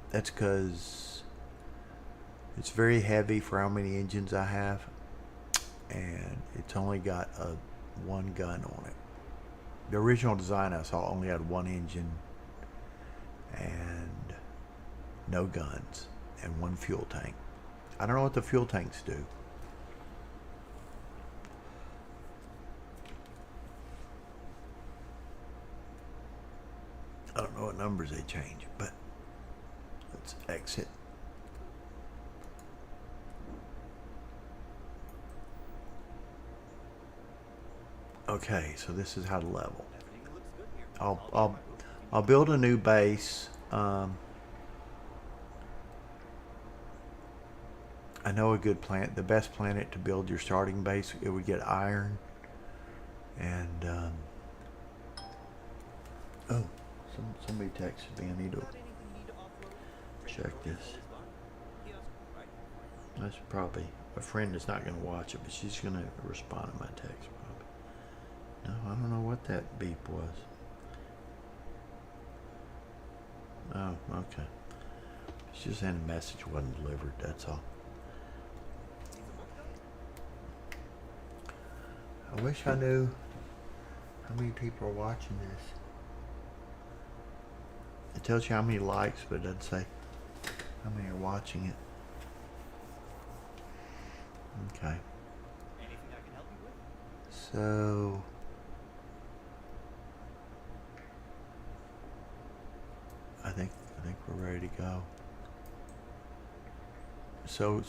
That's because it's very heavy for how many engines I have, and it's only got one gun on it. The original design I saw only had 1 engine and no guns and 1 fuel tank. I don't know what the fuel tanks do. I don't know what numbers they change, but let's exit. Okay, so this is how to level. I'll build a new base. I know a good planet, the best planet to build your starting base. It would get iron, and oh, somebody texted me. I need to check this. That's probably a friend is not going to watch it, but she's going to respond to my text probably. No, I don't know what that beep was. Oh, okay. She just saying a message wasn't delivered. That's all. I wish I knew how many people are watching this. It tells you how many likes, but it doesn't say how many are watching it. Okay. Anything I can help you with? So I think we're ready to go. So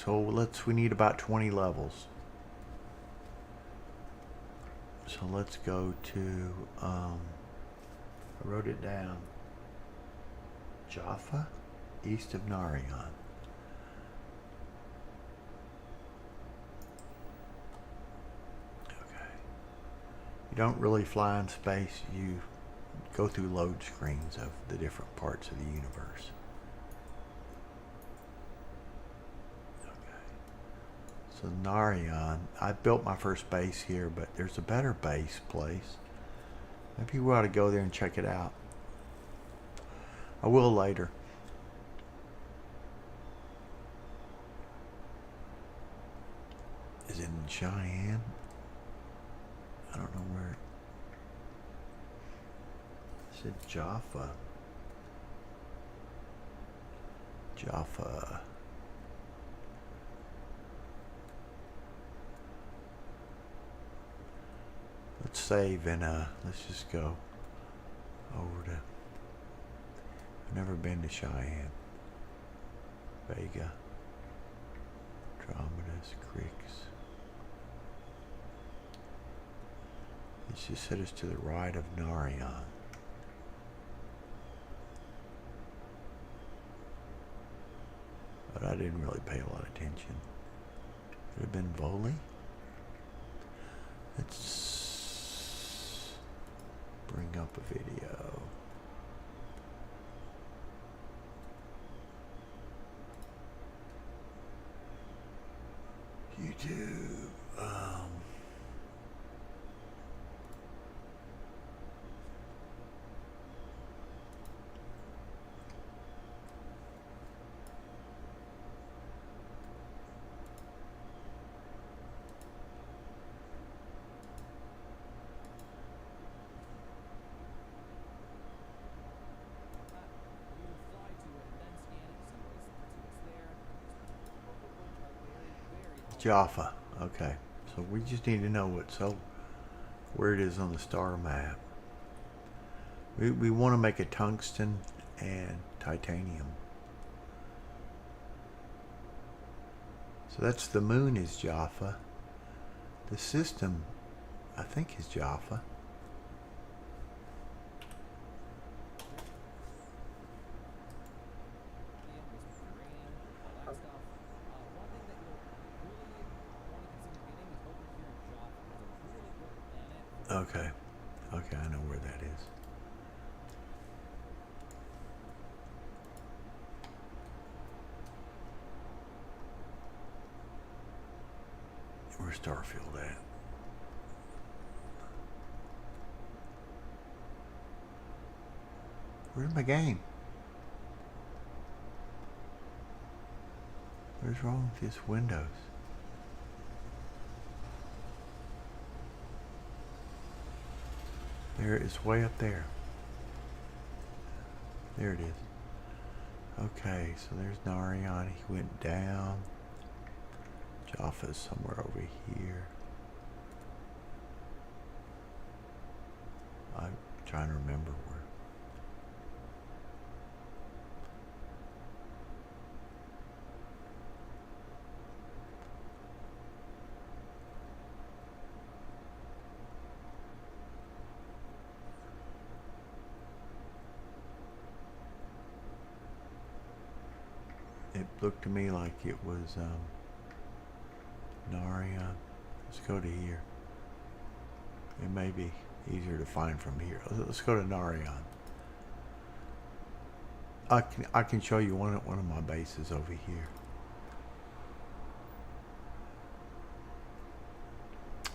we need about 20 levels. So let's go to I wrote it down. Jaffa, east of Narion. Okay. You don't really fly in space, you go through load screens of the different parts of the universe. Okay. So Narion, I built my first base here, but there's a better base place. Maybe we ought to go there and check it out. I will later. Is it in Cheyenne? I don't know where. It said Jaffa. Jaffa. Let's save and let's just go over to. I've never been to Cheyenne. Vega. Andromedas Creeks. It just said it's to the right of Narion. But I didn't really pay a lot of attention. Could have been Voli. Let's bring up a video. YouTube. Jaffa. Okay. So we just need to know where it is on the star map. We want to make a tungsten and titanium. So that's the moon is Jaffa. The system, I think, is Jaffa. Okay. Okay, I know where that is. Where's Starfield at? Where's my game? What's wrong with this Windows? There, it's way up there. There it is. Okay, so there's Narion. He went down. Jaffa's somewhere over here. I'm trying to remember where. It looked to me like it was Narion. Let's go to here. It may be easier to find from here. Let's go to Narion. I can show you one of my bases over here.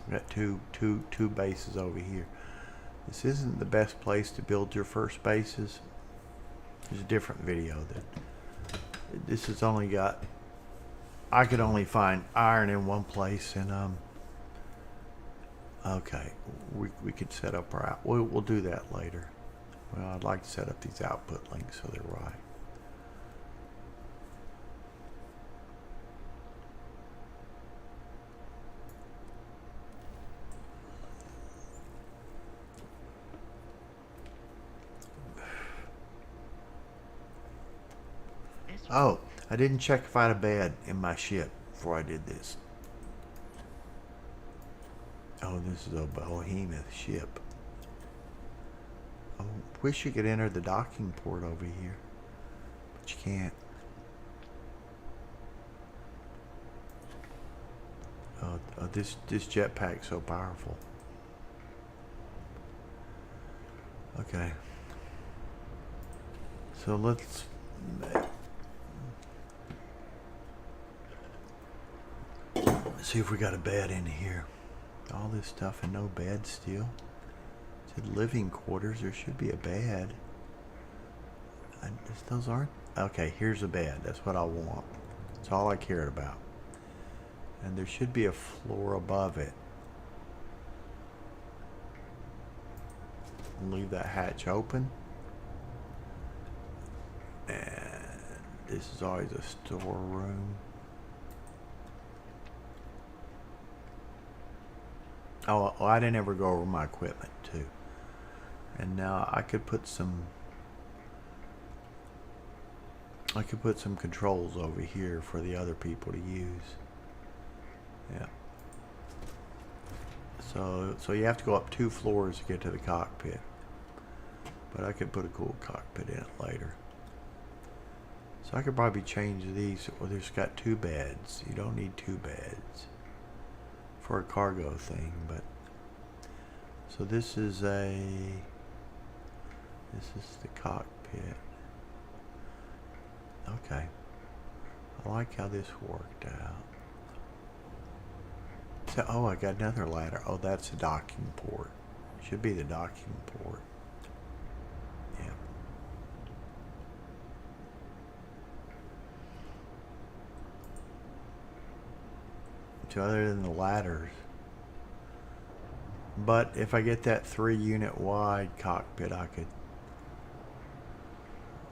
We got two bases over here. This isn't the best place to build your first bases. There's a different video that this has only got. I could only find iron in one place, and okay, we could set up our out. We'll do that later. Well, I'd like to set up these output links so they're right. Oh, I didn't check if I had a bed in my ship before I did this. Oh, this is a behemoth ship. Oh, wish you could enter the docking port over here, but you can't. This jetpack's so powerful. Okay. So let's see if we got a bed in here. All this stuff and no bed still. It said living quarters. There should be a bed. Those aren't. Okay, here's a bed. That's what I want. That's all I cared about. And there should be a floor above it. Leave that hatch open. And this is always a storeroom. Oh, I didn't ever go over my equipment too. And now I could put some controls over here for the other people to use. Yeah. So you have to go up 2 floors to get to the cockpit. But I could put a cool cockpit in it later. So I could probably change these. Well, there's got 2 beds. You don't need 2 beds for a cargo thing, but so this is the cockpit. Okay. I like how this worked out. So, oh, I got another ladder. Oh, that's a docking port. Should be the docking port. Yeah. So other than the ladders. But if I get that 3-unit wide cockpit, I could.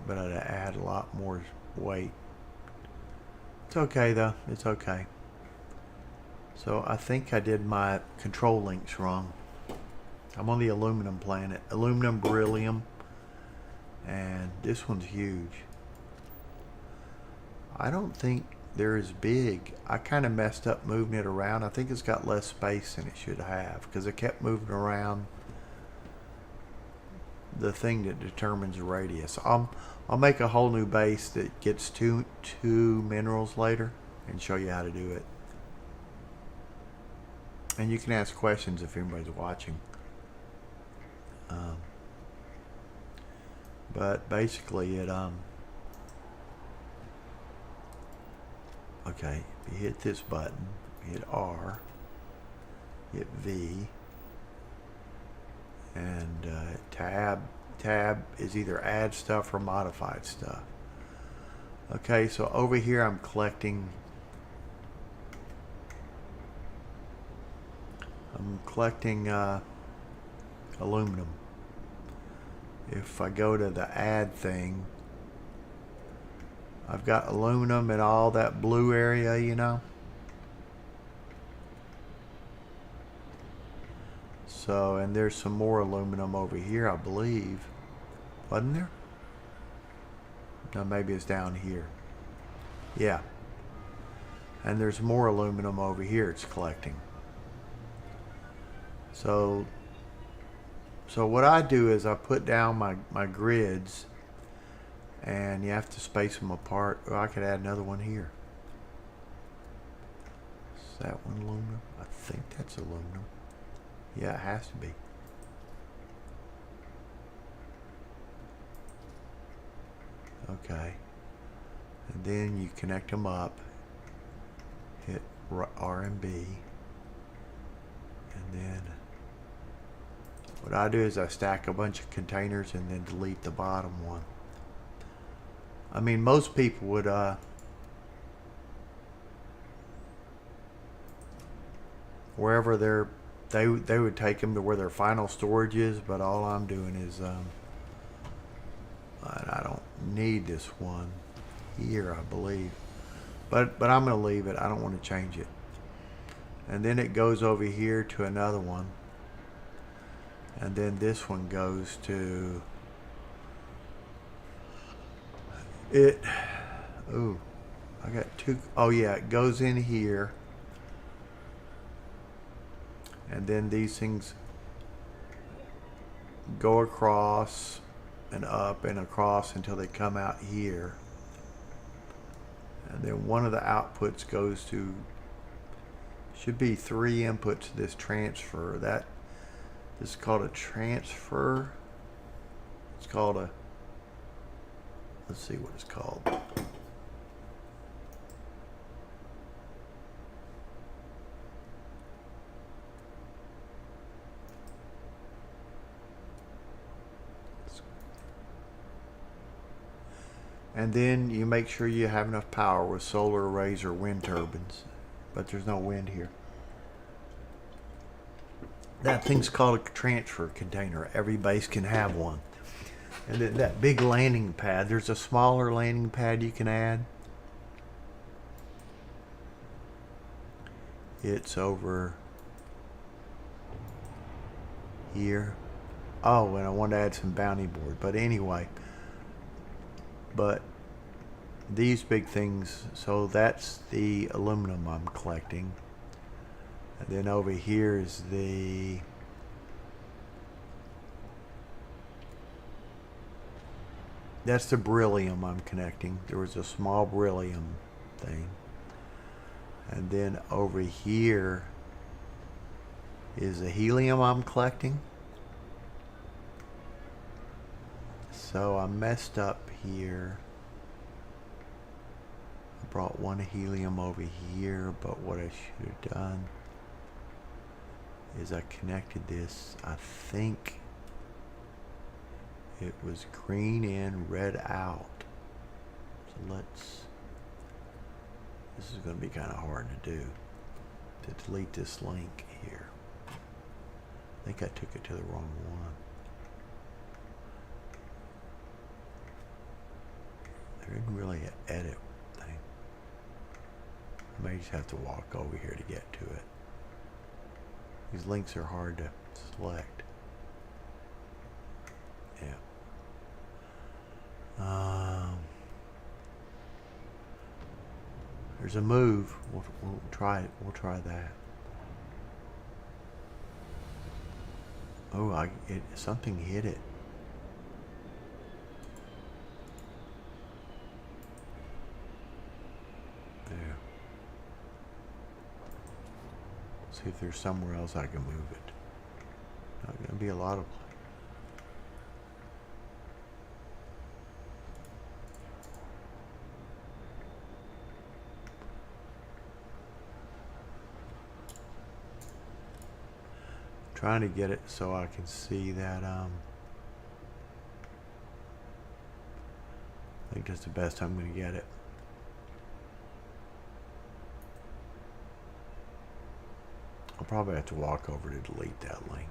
But I'd add a lot more weight. It's okay though. It's okay. So I think I did my control links wrong. I'm on the aluminum planet. Aluminum, beryllium. And this one's huge. I don't think they're as big. I kind of messed up moving it around. I think it's got less space than it should have because I kept moving around the thing that determines the radius. I'll make a whole new base that gets two minerals later and show you how to do it. And you can ask questions if anybody's watching. But basically it okay, you hit this button, hit R, hit V, and tab is either add stuff or modified stuff. Okay, so over here I'm collecting aluminum. If I go to the add thing, I've got aluminum in all that blue area, you know. So, and there's some more aluminum over here, I believe. Wasn't there? No, maybe it's down here. Yeah. And there's more aluminum over here it's collecting. So what I do is I put down my grids, and you have to space them apart. Or I could add another one here. Is that one aluminum? I think that's aluminum. Yeah, it has to be. Okay. And then you connect them up. Hit R and B. And then what I do is I stack a bunch of containers and then delete the bottom one. I mean, most people would wherever they would take them to where their final storage is, but all I'm doing is I don't need this one here, I believe, but I'm gonna leave it. I don't want to change it. And then it goes over here to another one, and then this one goes to it. Ooh, I got two. Oh yeah, it goes in here. And then these things go across and up and across until they come out here. And then one of the outputs goes to, should be 3 inputs to this transfer. This is called a transfer. It's called a, let's see what it's called. And then you make sure you have enough power with solar arrays or wind turbines. But there's no wind here. That thing's called a transfer container. Every base can have one. And then that big landing pad, there's a smaller landing pad you can add. It's over here. Oh, and I want to add some bounty board. But anyway. But these big things, so that's the aluminum I'm collecting. And then over here is that's the beryllium I'm connecting. There was a small beryllium thing. And then over here is the helium I'm collecting. So I messed up here. I brought one helium over here, but what I should have done is I connected this. I think it was green in, red out. So this is going to be kind of hard to do, to delete this link here. I think I took it to the wrong one. There isn't really an edit thing. I may just have to walk over here to get to it. These links are hard to select. Yeah. There's a move. We'll try it. We'll try that. Oh, something hit it. There. See if there's somewhere else I can move it. Not going to be a lot of. Trying to get it so I can see that. I think that's the best I'm going to get it. I'll probably have to walk over to delete that link.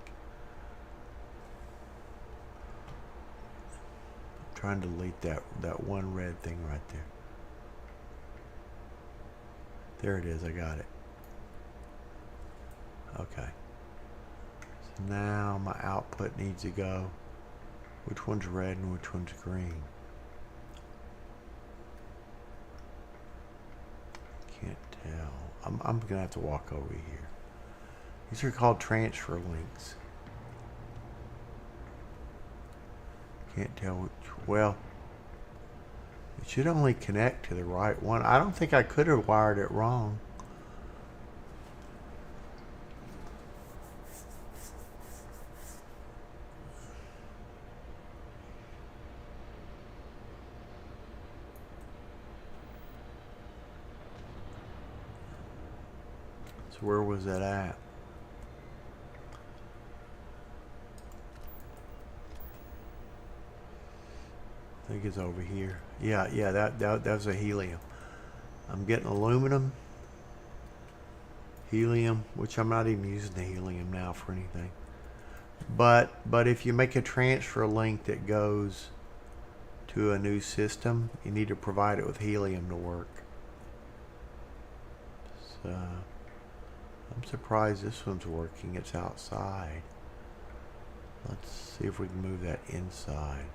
I'm trying to delete that one red thing right there. There it is. I got it. Okay. So now my output needs to go. Which one's red and which one's green? Can't tell. I'm gonna have to walk over here. These are called transfer links. Can't tell which. Well, it should only connect to the right one. I don't think I could have wired it wrong. So where was that at? I think it's over here. Yeah, that was a helium. I'm getting aluminum, helium, which I'm not even using the helium now for anything. But if you make a transfer link that goes to a new system, you need to provide it with helium to work. So I'm surprised this one's working. It's outside. Let's see if we can move that inside.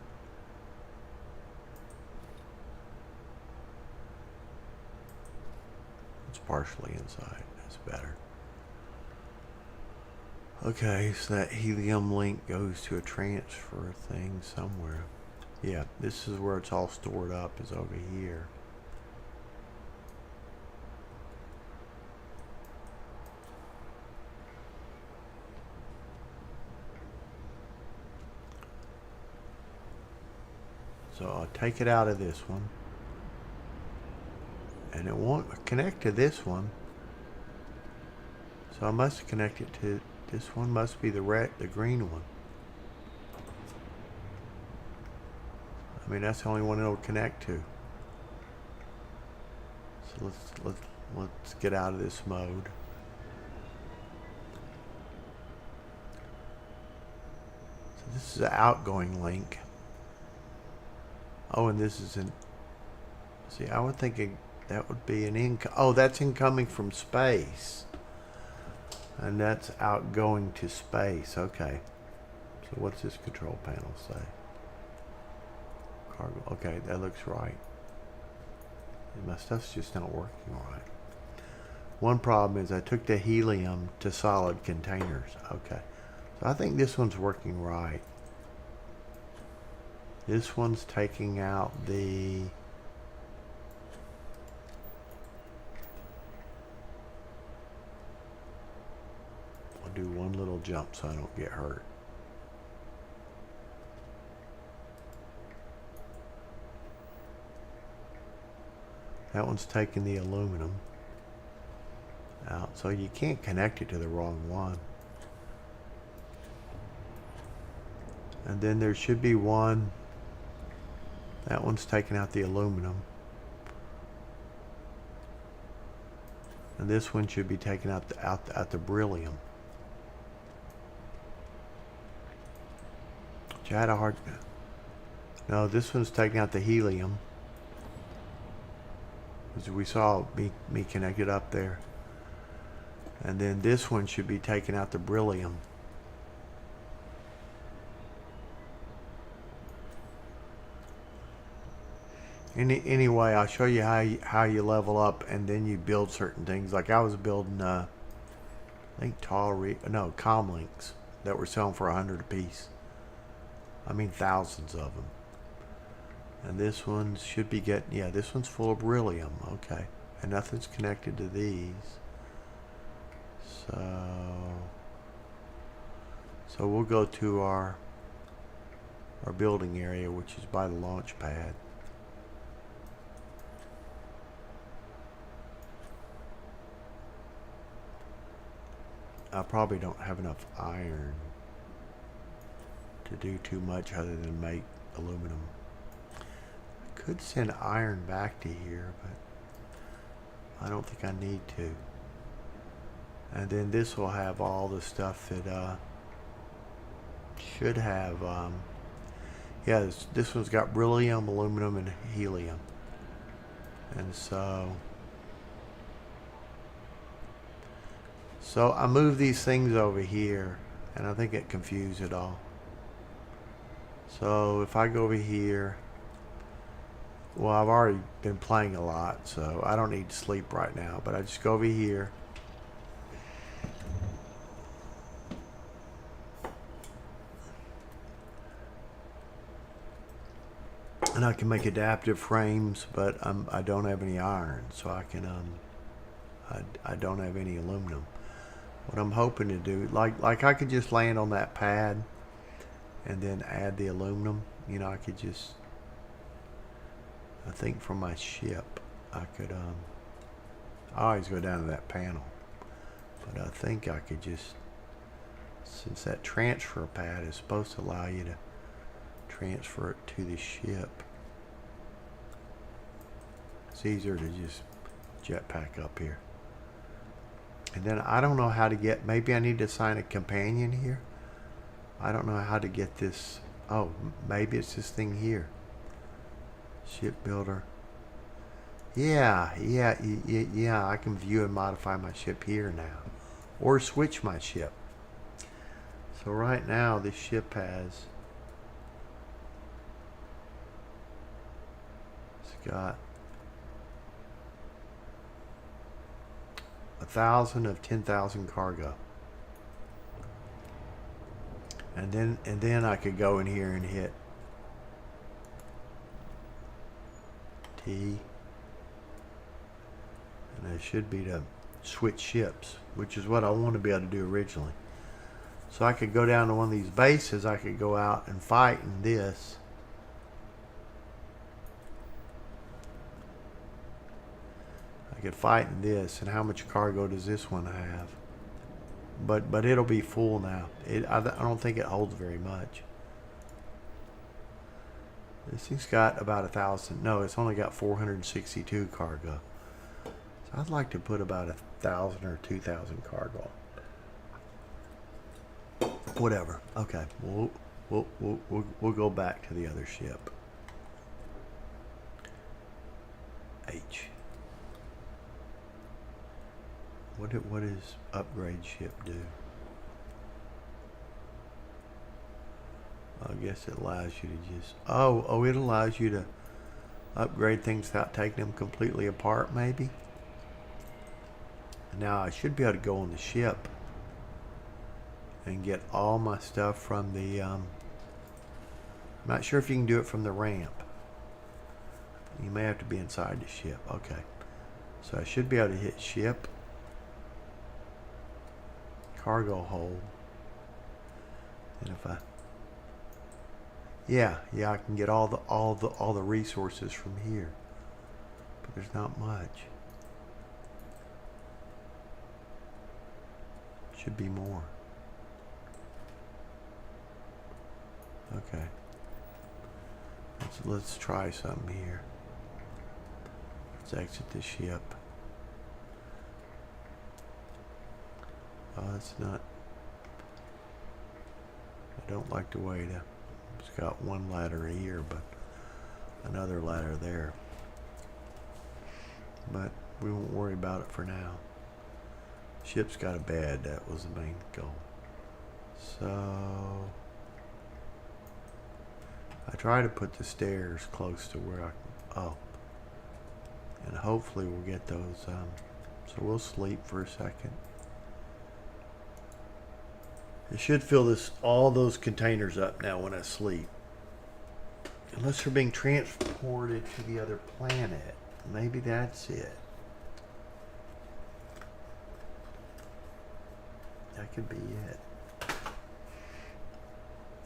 It's partially inside. That's better. Okay, so that helium link goes to a transfer thing somewhere. Yeah, this is where it's all stored up, is over here. So I'll take it out of this one. And it won't connect to this one. So I must connect it to this one. Must be the green one. I mean, that's the only one it'll connect to. So let's get out of this mode. So this is an outgoing link. Oh, and this is an. See, I would think that would be an income. Oh, that's incoming from space. And that's outgoing to space. Okay. So what's this control panel say? Cargo. Okay, that looks right. My stuff's just not working right. One problem is I took the helium to solid containers. Okay. So I think this one's working right. This one's taking out the... I'll do one little jump so I don't get hurt. That one's taking the aluminum out, so you can't connect it to the wrong one. And then there should be one. That one's taking out the aluminum. And this one should be taking out the beryllium. Which I had a hard... No, this one's taking out the helium. As we saw me connected up there. And then this one should be taking out the beryllium. Anyway, I'll show you how you level up, and then you build certain things. Like I was building, I think comlinks that were selling for 100 a piece. I mean thousands of them. And this one should be getting, yeah, this one's full of beryllium. Okay, and nothing's connected to these. So we'll go to our building area, which is by the launch pad. I probably don't have enough iron to do too much other than make aluminum. I could send iron back to here, but I don't think I need to. And then this will have all the stuff that should have, yeah, this one's got beryllium, aluminum, and helium. And so I moved these things over here, and I think it confused it all. So if I go over here, well, I've already been playing a lot, so I don't need to sleep right now, but I just go over here. And I can make adaptive frames, but I don't have any iron, so I can I don't have any aluminum. What I'm hoping to do, like I could just land on that pad and then add the aluminum. You know, I could just, I think for my ship, I could I always go down to that panel, but I think I could just, since that transfer pad is supposed to allow you to transfer it to the ship, it's easier to just jetpack up here. And then I don't know how to get, maybe I need to assign a companion here. I don't know how to get this. Oh, maybe it's this thing here. Ship builder. Yeah, I can view and modify my ship here now. Or switch my ship. So right now this ship has, it's got 1,000 of 10,000 cargo. And then I could go in here and hit T. And it should be to switch ships, which is what I want to be able to do originally. So I could go down to one of these bases, I could go out and fight in this. I could fight in this, and how much cargo does this one have? But it'll be full now. I don't think it holds very much. This thing's got about 1,000. No, it's only got 462 cargo. So I'd like to put about 1,000 or 2,000 cargo. Whatever. Okay. We'll go back to the other ship. H. What does upgrade ship do? I guess it allows you to just... Oh, it allows you to upgrade things without taking them completely apart, maybe? Now, I should be able to go on the ship and get all my stuff from the... I'm not sure if you can do it from the ramp. You may have to be inside the ship. Okay. So I should be able to hit ship. Cargo hold. And if I... Yeah, I can get all the resources from here. But there's not much. Should be more. Okay. Let's try something here. Let's exit the ship. Oh, that's not... I don't like the way to... It's got one ladder here, but another ladder there. But we won't worry about it for now. Ship's got a bed. That was the main goal. So... I try to put the stairs close to where I can... Oh. And hopefully we'll get those... so we'll sleep for a second. It should fill all those containers up now when I sleep. Unless they're being transported to the other planet. Maybe that's it. That could be it.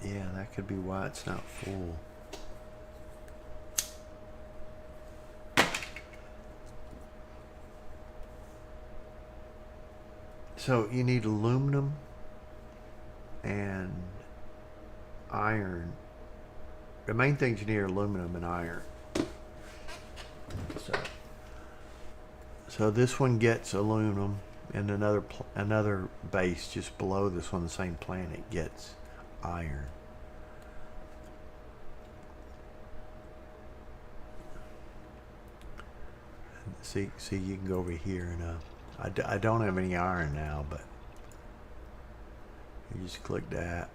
Yeah, that could be why it's not full. So you need aluminum and iron. The main things you need are aluminum and iron. So this one gets aluminum, and another base just below this on the same planet gets iron. See, you can go over here and I don't have any iron now, but you just click that,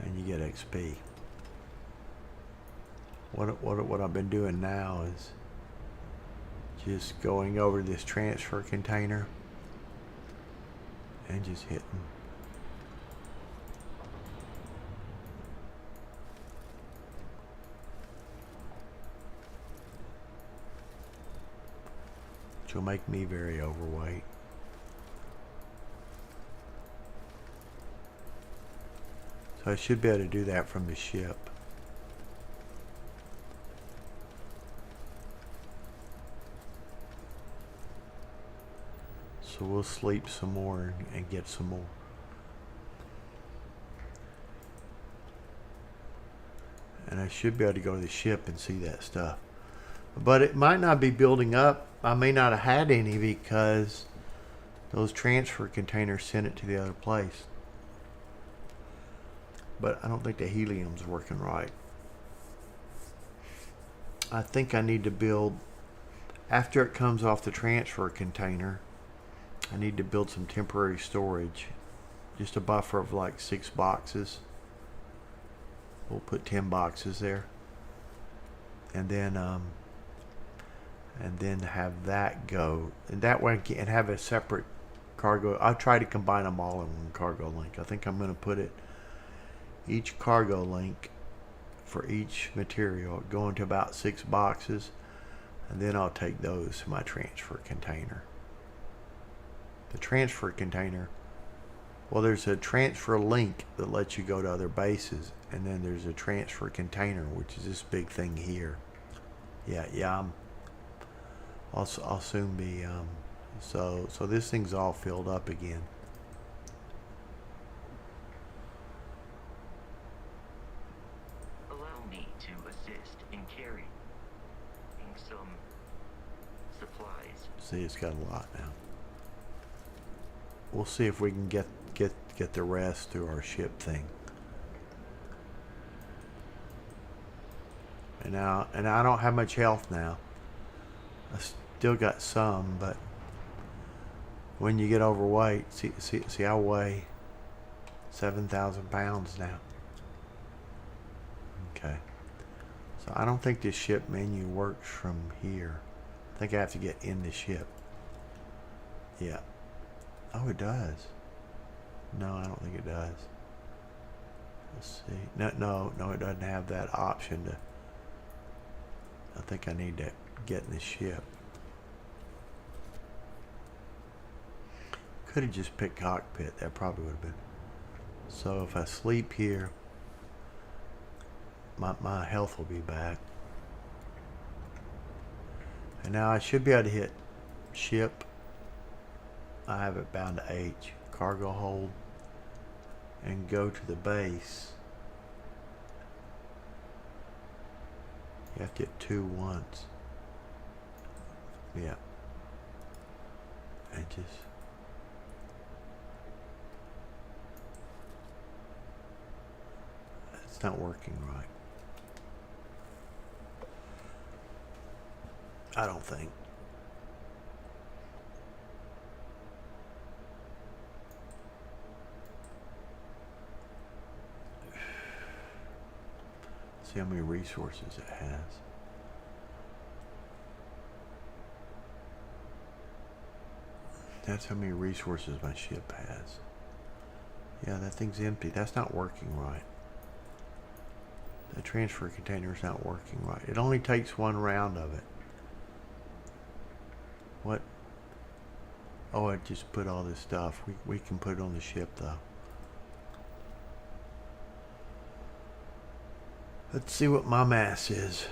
and you get XP. What I've been doing now is just going over this transfer container and just hitting. Which will make me very overweight. So I should be able to do that from the ship. So we'll sleep some more and get some more. And I should be able to go to the ship and see that stuff. But it might not be building up. I may not have had any because those transfer containers sent it to the other place. But I don't think the helium's working right. I think I need to build, after it comes off the transfer container, I need to build some temporary storage. Just a buffer of like 6 boxes. We'll put 10 boxes there. And then and then have that go, and that way and have a separate cargo. I'll try to combine them all in one cargo link. I think I'm going to put it each cargo link for each material go into about 6 boxes, and then I'll take those to my transfer container. The transfer container, well, there's a transfer link that lets you go to other bases, and then there's a transfer container, which is this big thing here. I'll soon be so this thing's all filled up again. Allow me to assist in carrying some supplies. See, it's got a lot now. We'll see if we can get the rest through our ship thing. And I don't have much health now. I still got some, but when you get overweight, see I weigh 7,000 pounds now. Okay. So I don't think this ship menu works from here. I think I have to get in the ship. Yeah. Oh, it does. No, I don't think it does. Let's see. No, it doesn't have that option to. I think I need to get in the ship. Could have just picked cockpit. That probably would have been. So if I sleep here, my health will be back. And now I should be able to hit ship. I have it bound to H. Cargo hold. And go to the base. You have to hit 2 once. Yeah. And just. It's not working right. I don't think. See how many resources it has. That's how many resources my ship has. Yeah, that thing's empty. That's not working right. The transfer container's not working right. It only takes 1 round of it. What? Oh, I just put all this stuff. We can put it on the ship though. Let's see what my mass is.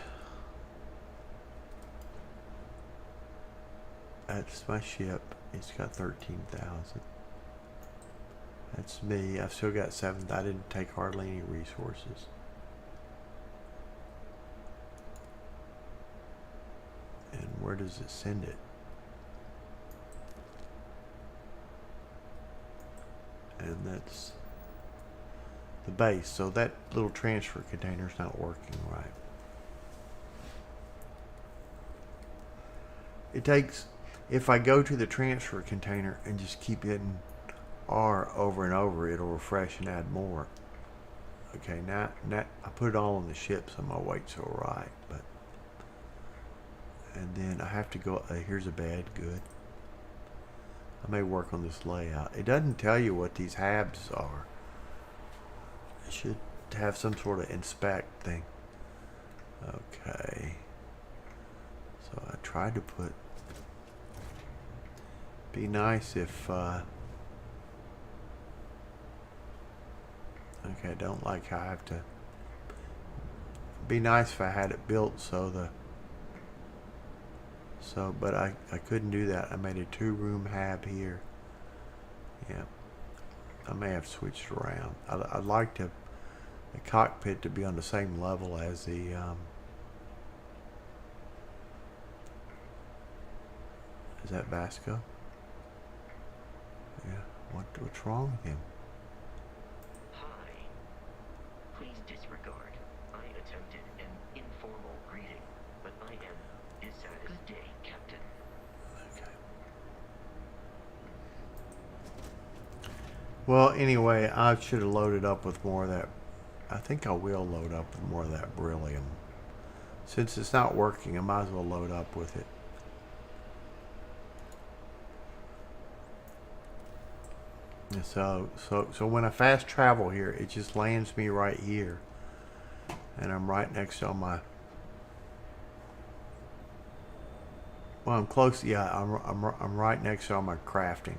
That's my ship. It's got 13,000. That's me. I've still got 7. I didn't take hardly any resources. And where does it send it? And that's the base. So that little transfer container is not working right. It takes, if I go to the transfer container and just keep hitting R over and over, it'll refresh and add more. Okay, now I put it all on the ship, so my weight's all right. But and then I have to go. Here's a bed. Good. I may work on this layout. It doesn't tell you what these habs are. It should have some sort of inspect thing. Okay. So I tried to put. Be nice if. Okay, I don't like how I have to. Be nice if I had it built so the. So, but I couldn't do that. I made a 2-room hab here. Yeah. I may have switched around. I'd like the cockpit to be on the same level as the is that Vasco? Yeah. What's wrong with him? Hi. Please disregard. I attempted an informal greeting, but I am dissatisfied. Good day, Captain. Okay. Well, anyway, I should have loaded up with more of that. I think I will load up with more of that beryllium. Since it's not working, I might as well load up with it. And so when I fast travel here, it just lands me right here, and I'm right next to all my. Well, I'm close. Yeah, I'm right next to all my crafting.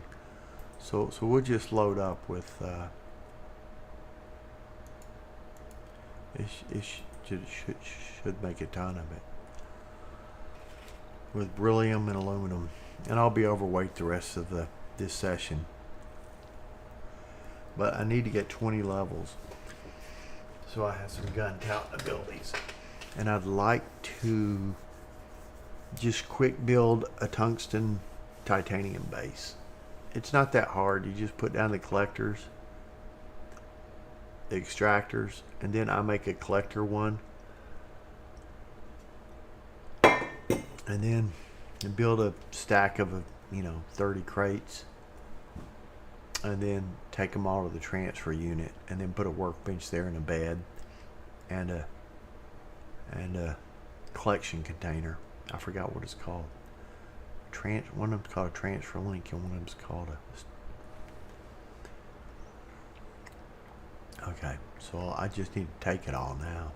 So we'll just load up with. It should make a ton of it with beryllium and aluminum, and I'll be overweight the rest of this session. But I need to get 20 levels, so I have some gun talent abilities, and I'd like to just quick build a tungsten titanium base. It's not that hard. You just put down the collectors, the extractors, and then I make a collector one, and then build a stack of 30 crates, and then take them all to the transfer unit, and then put a workbench there and a bed and a collection container. I forgot what it's called. One of them's called a transfer link, and one of them's called a. Okay, so I just need to take it all now.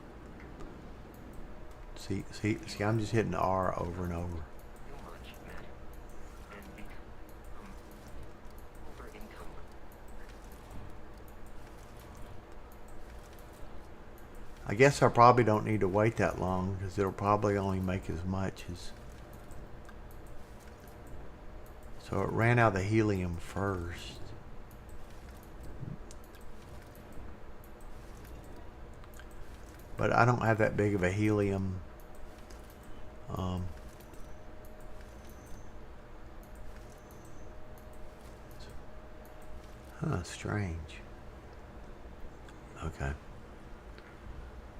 See, I'm just hitting R over and over. Too much, Matt. And become over encumbered. I guess I probably don't need to wait that long, because it'll probably only make as much as. So it ran out of the helium first. But I don't have that big of a helium. Strange. Okay.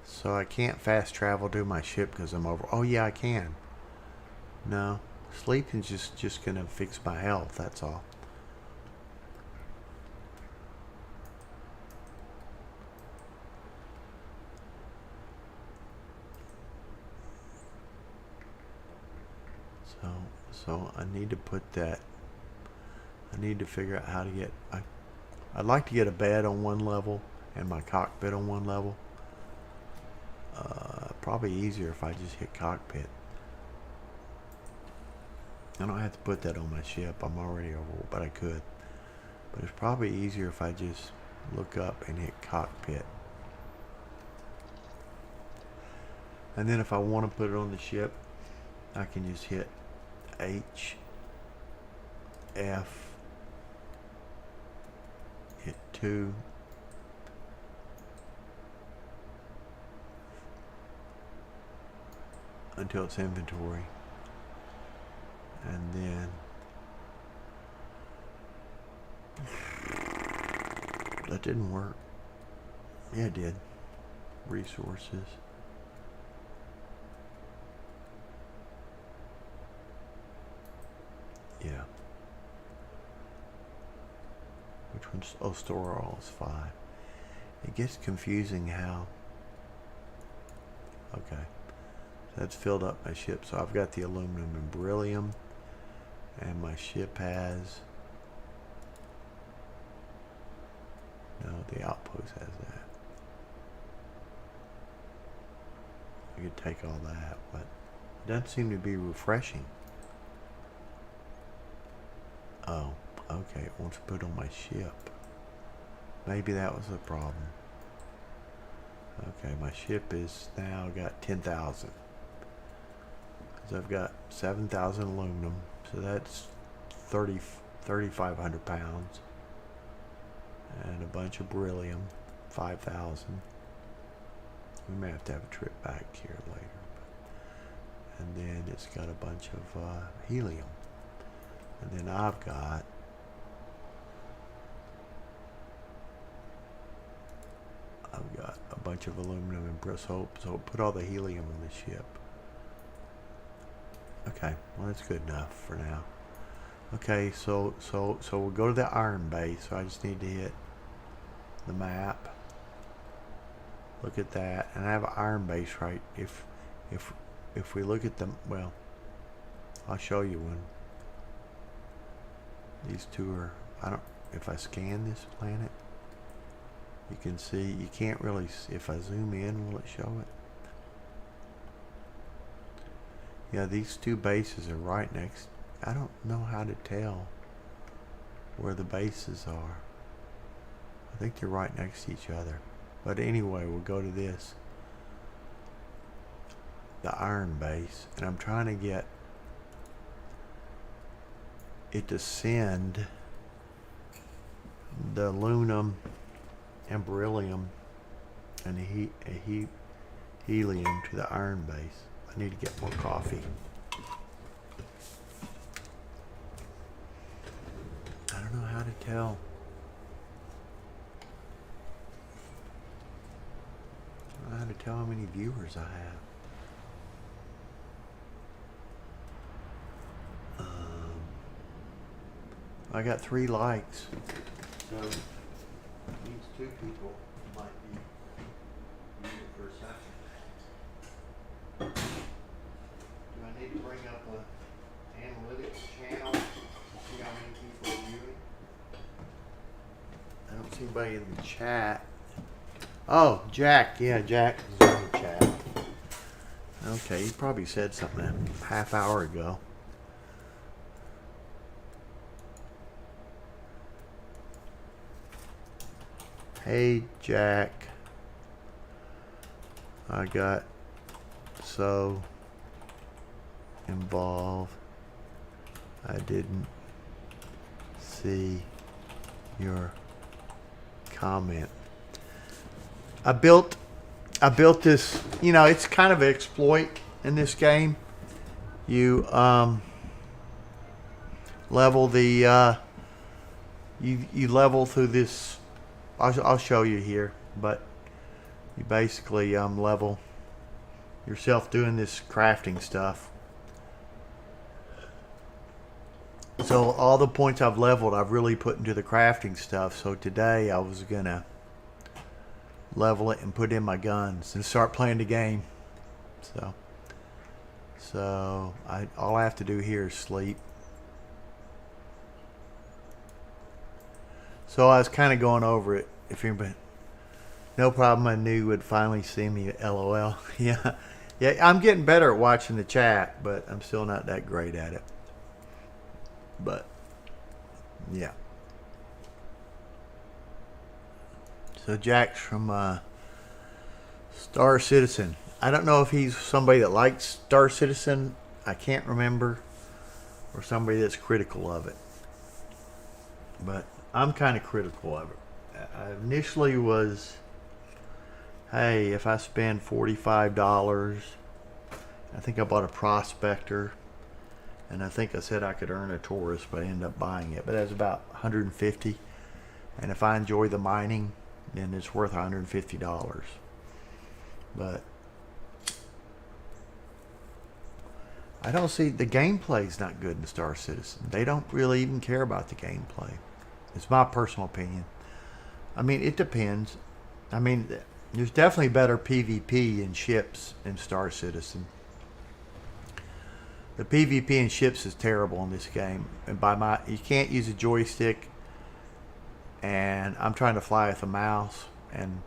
So I can't fast travel to my ship because I'm over. Oh yeah, I can. No, sleeping's just gonna fix my health. That's all. So I need to put that. I need to figure out how to get. I'd like to get a bed on one level and my cockpit on one level. Probably easier if I just hit cockpit. I don't have to put that on my ship. I'm already over, but I could. But it's probably easier if I just look up and hit cockpit. And then if I want to put it on the ship, I can just hit H, F, hit 2, until it's inventory, and then that didn't work. Yeah, it did. Resources. Yeah. Which one's, oh, store all is 5. It gets confusing how. Okay. That's filled up my ship. So I've got the aluminum and beryllium, and my ship has. No, the outpost has that. I could take all that, but it doesn't seem to be refreshing. Oh, okay. It wants to put on my ship. Maybe that was the problem. Okay, my ship is now got 10,000. Because I've got 7,000 aluminum, so that's 3,500 pounds. And a bunch of beryllium, 5,000. We may have to have a trip back here later. And then it's got a bunch of helium. And then I've got a bunch of aluminum and beryllium. So put all the helium in the ship. Okay, well that's good enough for now. Okay, so we'll go to the iron base. So I just need to hit the map. Look at that, and I have an iron base right. If we look at them, well, I'll show you one. These two are. if I scan this planet, you can see, you can't really, if I zoom in, will it show it? Yeah, these two bases are right next. I don't know how to tell where the bases are. I think they're right next to each other. But anyway, we'll go to this. The iron base. And I'm trying to get it to send the aluminum and beryllium and helium to the iron base. I need to get more coffee. I don't know how to tell. I don't know how to tell how many viewers I have. I got 3 likes. So these 2 people might be viewing for a second. Do I need to bring up a analytics channel to see how many people are viewing? I don't see anybody in the chat. Oh, Jack. Yeah, Jack is in the chat. Okay, he probably said something a half hour ago. Hey, Jack. I got so involved I didn't see your comment. I built this, you know, it's kind of an exploit in this game. You level the you level through this. I'll show you here, but you basically level yourself doing this crafting stuff. So all the points I've leveled, I've really put into the crafting stuff. So today I was gonna level it and put in my guns and start playing the game. So all I have to do here is sleep. So I was kind of going over it. If anybody, no problem. I knew you would finally see me. LOL. Yeah. I'm getting better at watching the chat, but I'm still not that great at it. But yeah. So Jack's from Star Citizen. I don't know if he's somebody that likes Star Citizen. I can't remember, or somebody that's critical of it. But I'm kind of critical of it. I initially was, hey, if I spend $45, I think I bought a Prospector, and I think I said I could earn a Taurus, but I ended up buying it. But that's about $150, and if I enjoy the mining, then it's worth $150. But I don't see, the gameplay's not good in Star Citizen. They don't really even care about the gameplay. It's my personal opinion. I mean, it depends. I mean, there's definitely better PvP in ships in Star Citizen. The PvP in ships is terrible in this game. And you can't use a joystick. And I'm trying to fly with a mouse. And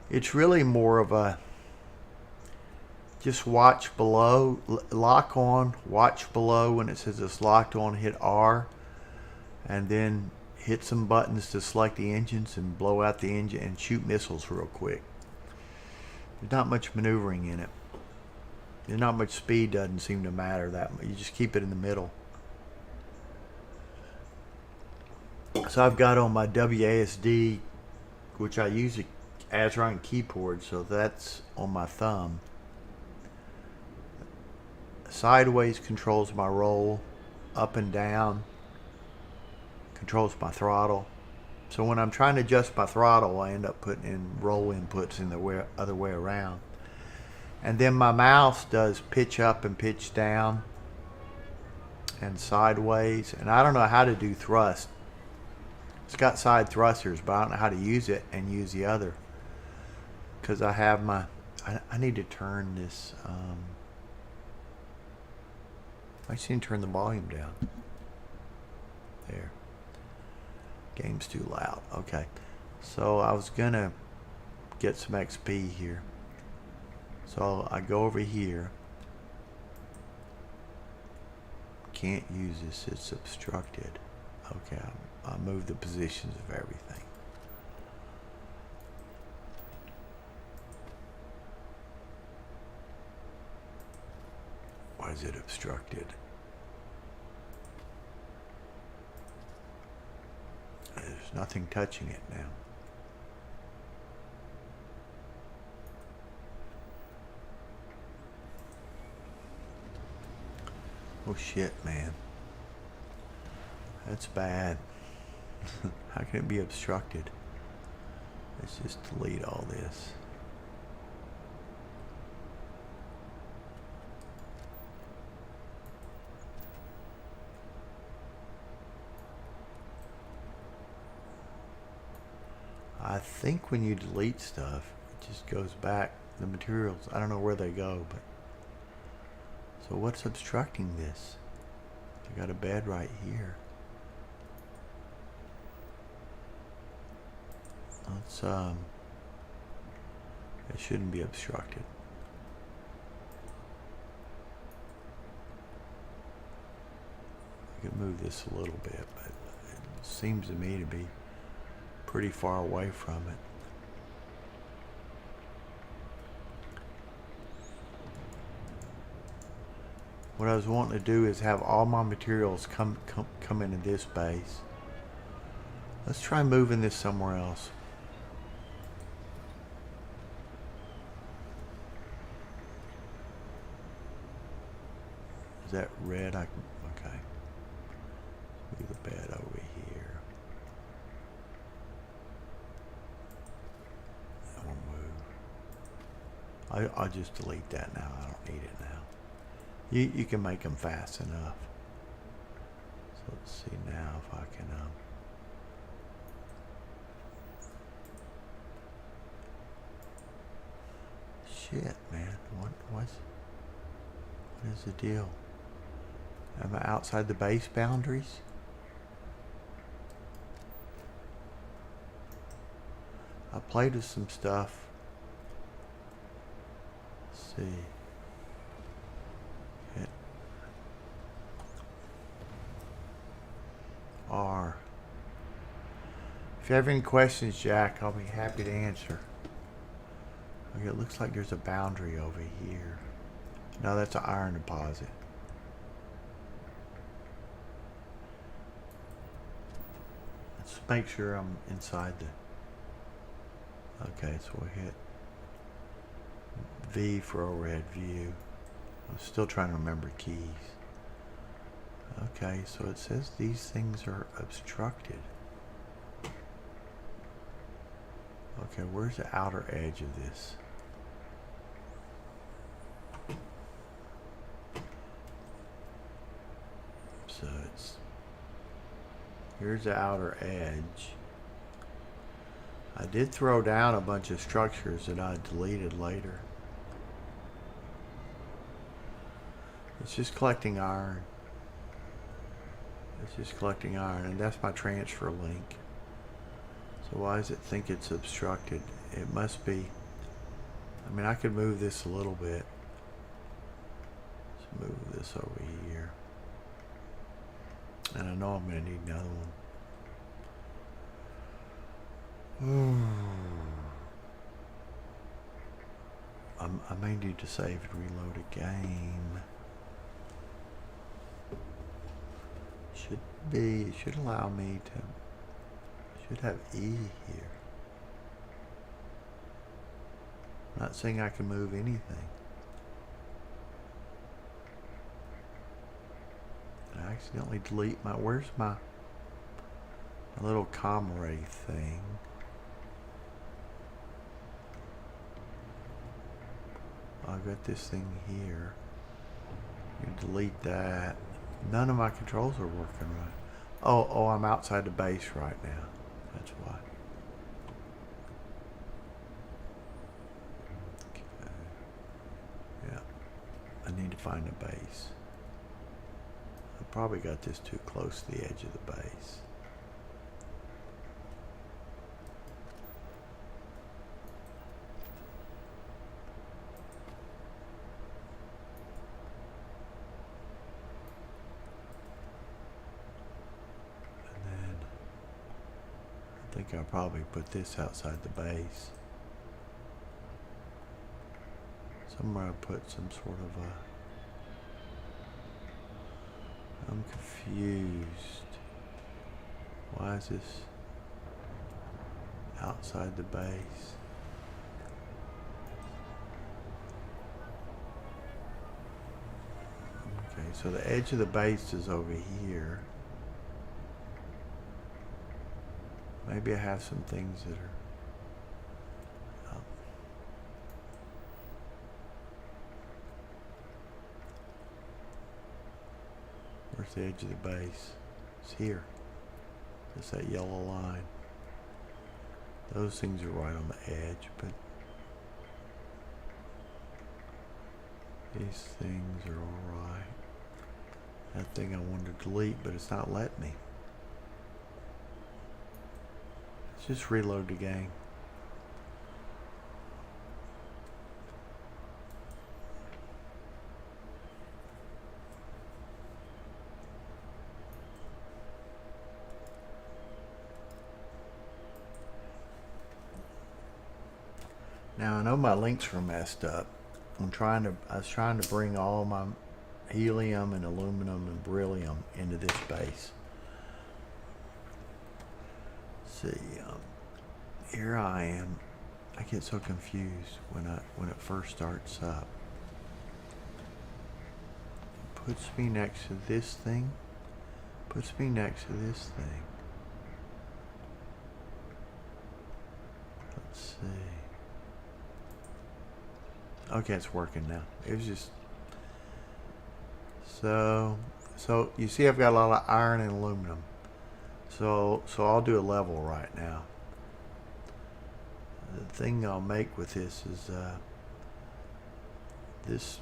it's really more of a just watch below, lock on, watch below. When it says it's locked on, hit R. And then hit some buttons to select the engines and blow out the engine and shoot missiles real quick. There's not much maneuvering in it. There's not much speed, doesn't seem to matter that much. You just keep it in the middle. So I've got on my WASD, which I use as on keyboard, so that's on my thumb. Sideways controls my roll, up and down controls my throttle. So when I'm trying to adjust my throttle, I end up putting in roll inputs in the other way around. And then my mouse does pitch up and pitch down and sideways. And I don't know how to do thrust. It's got side thrusters, but I don't know how to use it and use the other. Because I have my, I need to turn this, I just need to turn the volume down. There. Game's too loud. Okay. So I was gonna get some XP here. So I go over here. Can't use this, it's obstructed. Okay, I'll move the positions of everything. Why is it obstructed? There's nothing touching it now. Oh shit, man. That's bad. How can it be obstructed? Let's just delete all this. I think when you delete stuff, it just goes back. The materials, I don't know where they go, but... So what's obstructing this? I got a bed right here. Let's, it shouldn't be obstructed. I can move this a little bit, but it seems to me to be pretty far away from it. What I was wanting to do is have all my materials come into this base. Let's try moving this somewhere else. Is that red? Okay. Move the bed over here. That won't move. I'll just delete that now. I don't need it now. You can make them fast enough. So let's see now if I can shit, man. What is the deal? Am I outside the base boundaries? I played with some stuff. Let's see. Hit R. If you have any questions, Jack, I'll be happy to answer. Okay, it looks like there's a boundary over here. No, that's an iron deposit. Let's make sure I'm inside the... Okay, so we'll hit V for overhead view. I'm still trying to remember keys. Okay, so it says these things are obstructed. Okay, where's the outer edge of this? So it's... Here's the outer edge. I did throw down a bunch of structures that I deleted later. It's just collecting iron. It's just collecting iron, and that's my transfer link. So why does it think it's obstructed? It must be... I mean, I could move this a little bit. Let's move this over here. And I know I'm going to need another one. I may need to save and reload a game. It should allow me to... Should have E here. I'm not saying I can move anything. I accidentally delete my... Where's my little comrade thing? I've got this thing here. You delete that. None of my controls are working right. Oh, I'm outside the base right now. That's why. Okay. Yeah. I need to find a base. I probably got this too close to the edge of the base. think I'll probably put this outside the base. Somewhere I'll put some sort of a... I'm confused. Why is this outside the base? Okay, so the edge of the base is over here. Maybe I have some things that are... Where's the edge of the base? It's here. It's that yellow line. Those things are right on the edge, but these things are alright. That thing I wanted to delete, but it's not letting me. Let's just reload the game. Now I know my links are messed up. I was trying to bring all my helium and aluminum and beryllium into this base. See, here I am. I get so confused when it first starts up. It puts me next to this thing. Puts me next to this thing. Let's see. Okay, it's working now. It was just so you see I've got a lot of iron and aluminum. So I'll do a level right now. The thing I'll make with this is this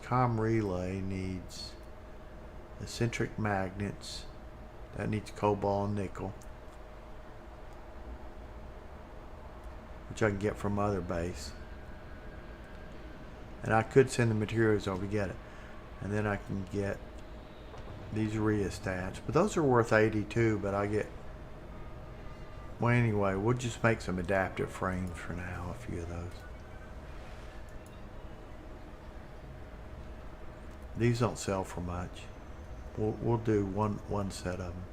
comm relay needs eccentric magnets. That needs cobalt and nickel, which I can get from other base. And I could send the materials over to get it. And then I can get these rheostats. But those are worth 82, but I get... Well, anyway, we'll just make some adaptive frames for now, a few of those. These don't sell for much. We'll do one set of them.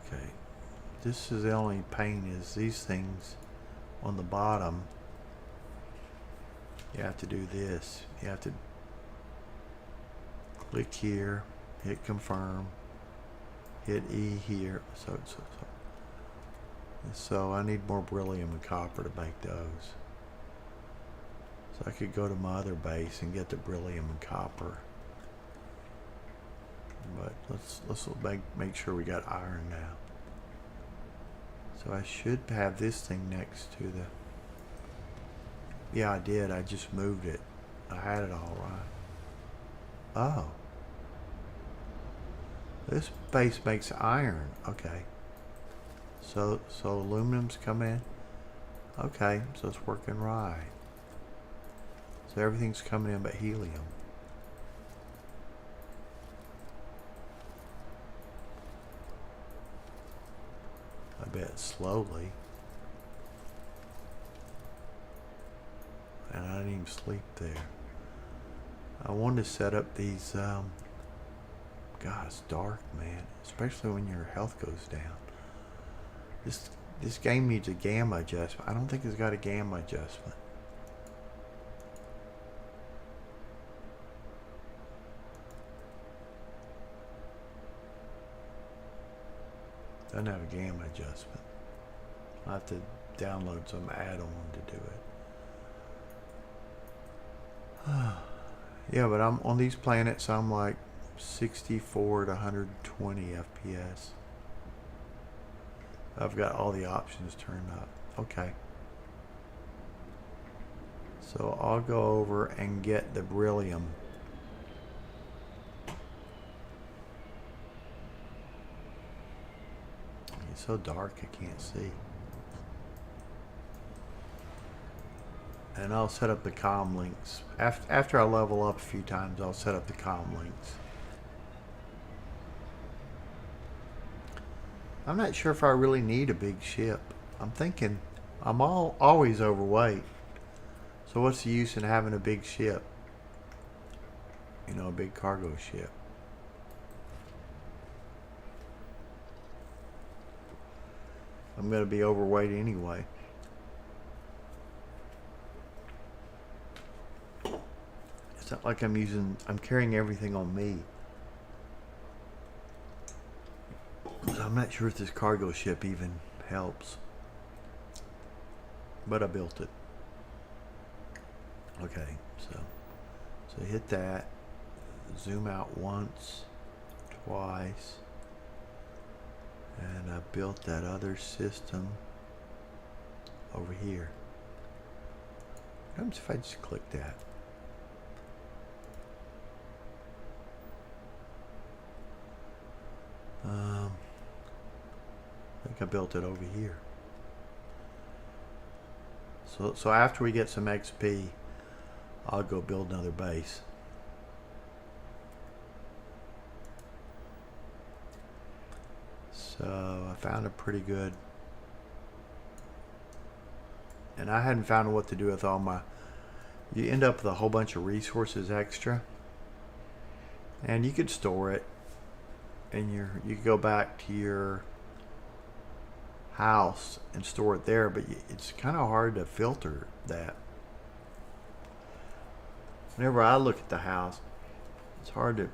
Okay, this is the only pain is these things on the bottom. You have to do this. You have to click here, hit confirm, hit E here. So I need more beryllium and copper to make those. So I could go to my other base and get the beryllium and copper. But let's make sure we got iron now. So I should have this thing next to the... Yeah, I did. I just moved it. I had it all right. Oh. This base makes iron. Okay. So aluminum's coming in. Okay, so it's working right. So everything's coming in but helium. I bet slowly. And I didn't even sleep there. I wanted to set up these, God, it's dark, man. Especially when your health goes down. This game needs a gamma adjustment. I don't think it's got a gamma adjustment. Doesn't have a gamma adjustment. I'll have to download some add-on to do it. Yeah, but I'm on these planets. I'm like 64 to 120 FPS. I've got all the options turned up. Okay. So I'll go over and get the beryllium. It's so dark I can't see. And I'll set up the comm links. After I level up a few times, I'll set up the comm links. I'm not sure if I really need a big ship. I'm thinking I'm always overweight. So what's the use in having a big ship? You know, a big cargo ship. I'm going to be overweight anyway. It's not like I'm carrying everything on me. So I'm not sure if this cargo ship even helps. But I built it. Okay, so hit that. Zoom out once, twice. And I built that other system over here. What happens if I just click that? I think I built it over here. So after we get some XP, I'll go build another base. So I found a pretty good, and I hadn't found what to do with all my, you end up with a whole bunch of resources extra, and you could store it, and you could go back to your house and store it there, but it's kind of hard to filter that. Whenever I look at the house, it's hard to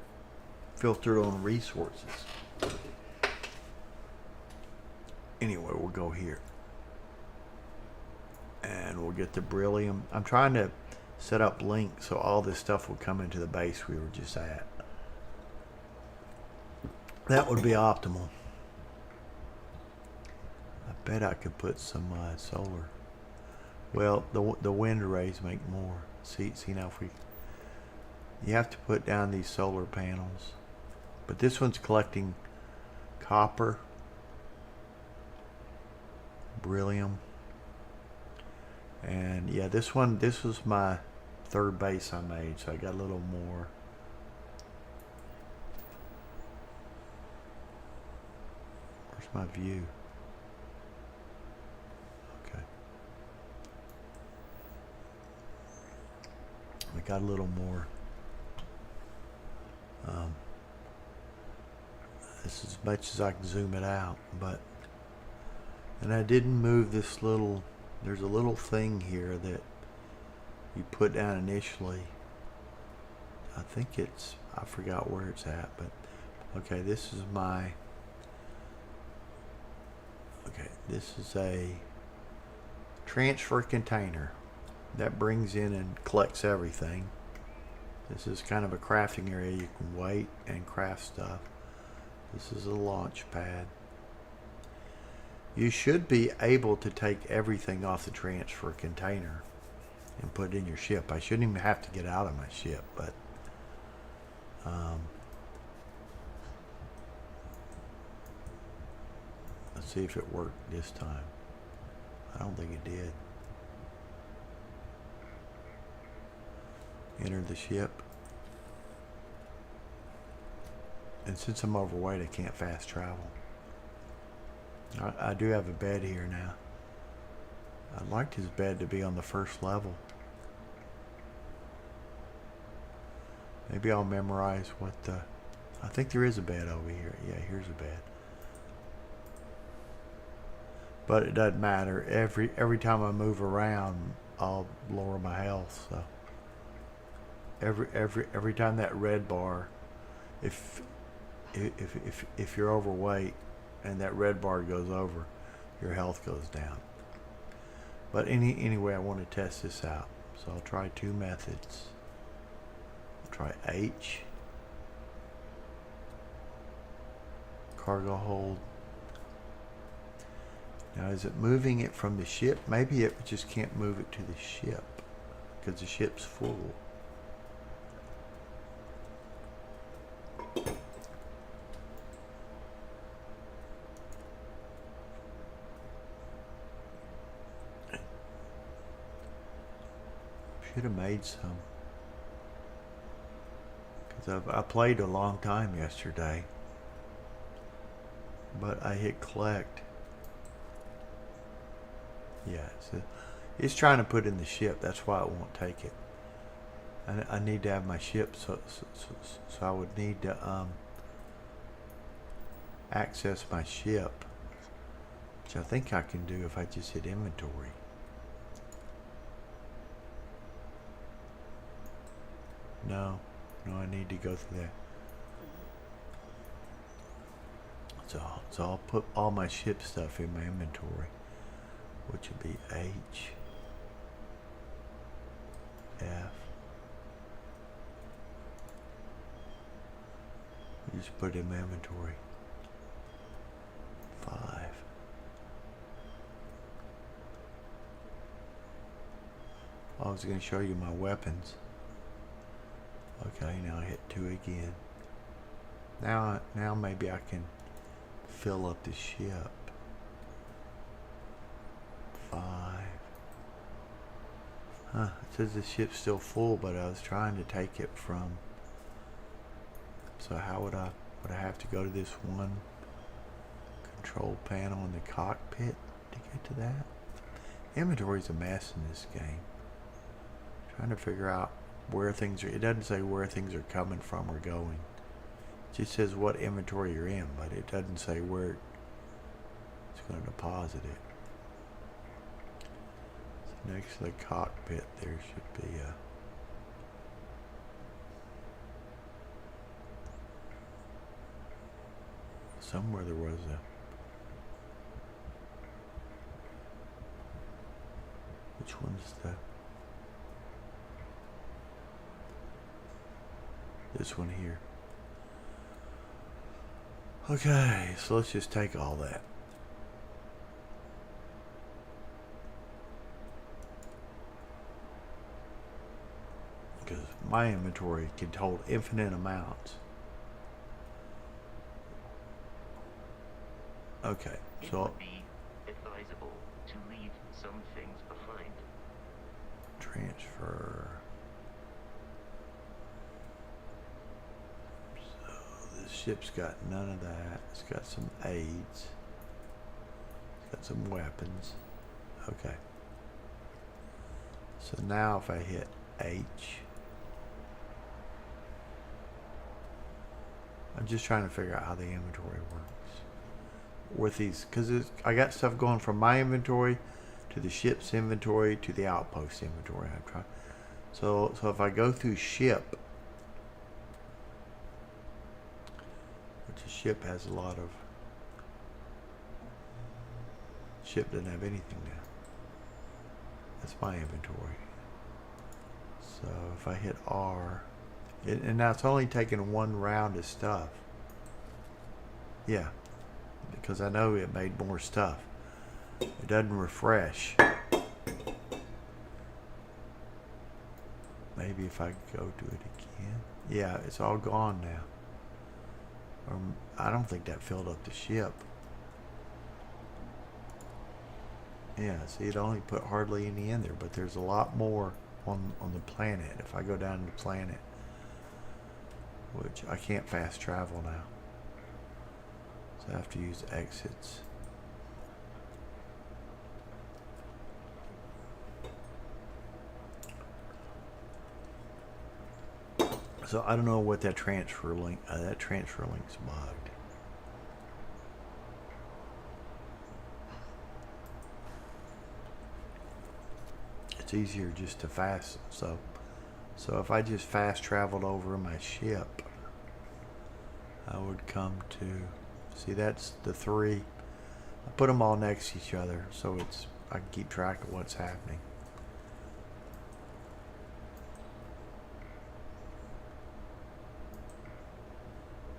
filter on resources. Anyway, we'll go here. And we'll get the beryllium. I'm trying to set up links so all this stuff will come into the base we were just at. That would be optimal. I bet I could put some solar. Well, the wind arrays make more. See now if we... You have to put down these solar panels. But this one's collecting copper, beryllium, and yeah, this was my third base I made, so I got a little more. Where's my view? Okay, I got a little more. This is as much as I can zoom it out, but, and I didn't move this little, there's a little thing here that you put down initially. I think it's, I forgot where it's at, but okay, this is my, okay, this is a transfer container that brings in and collects everything. This is kind of a crafting area. You can wait and craft stuff. This is a launch pad. You should be able to take everything off the transfer container and put it in your ship. I shouldn't even have to get out of my ship, but let's see if it worked this time. I don't think it did. Enter the ship. And since I'm overweight, I can't fast travel. I do have a bed here now. I'd like his bed to be on the first level. Maybe I'll memorize what the... I think there is a bed over here. Yeah, here's a bed. But it doesn't matter. Every time I move around, I'll lower my health. So every time that red bar, if you're overweight and that red bar goes over, your health goes down. But anyway, I want to test this out, so I'll try two methods. I'll try H, cargo hold. Now, is it moving it from the ship? Maybe it just can't move it to the ship because the ship's full. could have made some. Because I played a long time yesterday. But I hit collect. Yeah, it's trying to put in the ship. That's why it won't take it. I need to have my ship, so I would need to access my ship, which I think I can do if I just hit inventory. No, I need to go through that. So I'll put all my ship stuff in my inventory, which would be H, F. Just put it in my inventory. 5. I was going to show you my weapons. Okay, now I hit 2 again. Now maybe I can fill up the ship. 5. Huh, it says the ship's still full, but I was trying to take it from. So how would I have to go to this one control panel in the cockpit to get to that? Inventory's a mess in this game. Trying to figure out where things are. It doesn't say where things are coming from or going. It just says what inventory you're in, but it doesn't say where it's going to deposit it. So next to the cockpit there should be a somewhere there was a. Which one's the? This one here. Okay, so let's just take all that. Because my inventory can hold infinite amounts. Okay, It so would be advisable to leave some things behind. transfer. So this ship's got none of that. It's got some aids. It's got some weapons. Okay. So now if I hit H, I'm just trying to figure out how the inventory works with these, because I got stuff going from my inventory to the ship's inventory to the outpost inventory. I'm trying. So if I go through ship, which the ship has a lot of. Ship doesn't have anything now. That's my inventory. So if I hit R, and now it's only taking one round of stuff. Yeah, because I know it made more stuff. It doesn't refresh. Maybe if I go to it again. Yeah, it's all gone now. I don't think that filled up the ship. Yeah, see, it only put hardly any in there, but there's a lot more on the planet. If I go down to the planet, which I can't fast travel now, so I have to use exits. So I don't know what that transfer link. That transfer link's bugged. It's easier just to fast. So if I just fast traveled over my ship, I would come to. See, that's the 3. I put them all next to each other, so I can keep track of what's happening.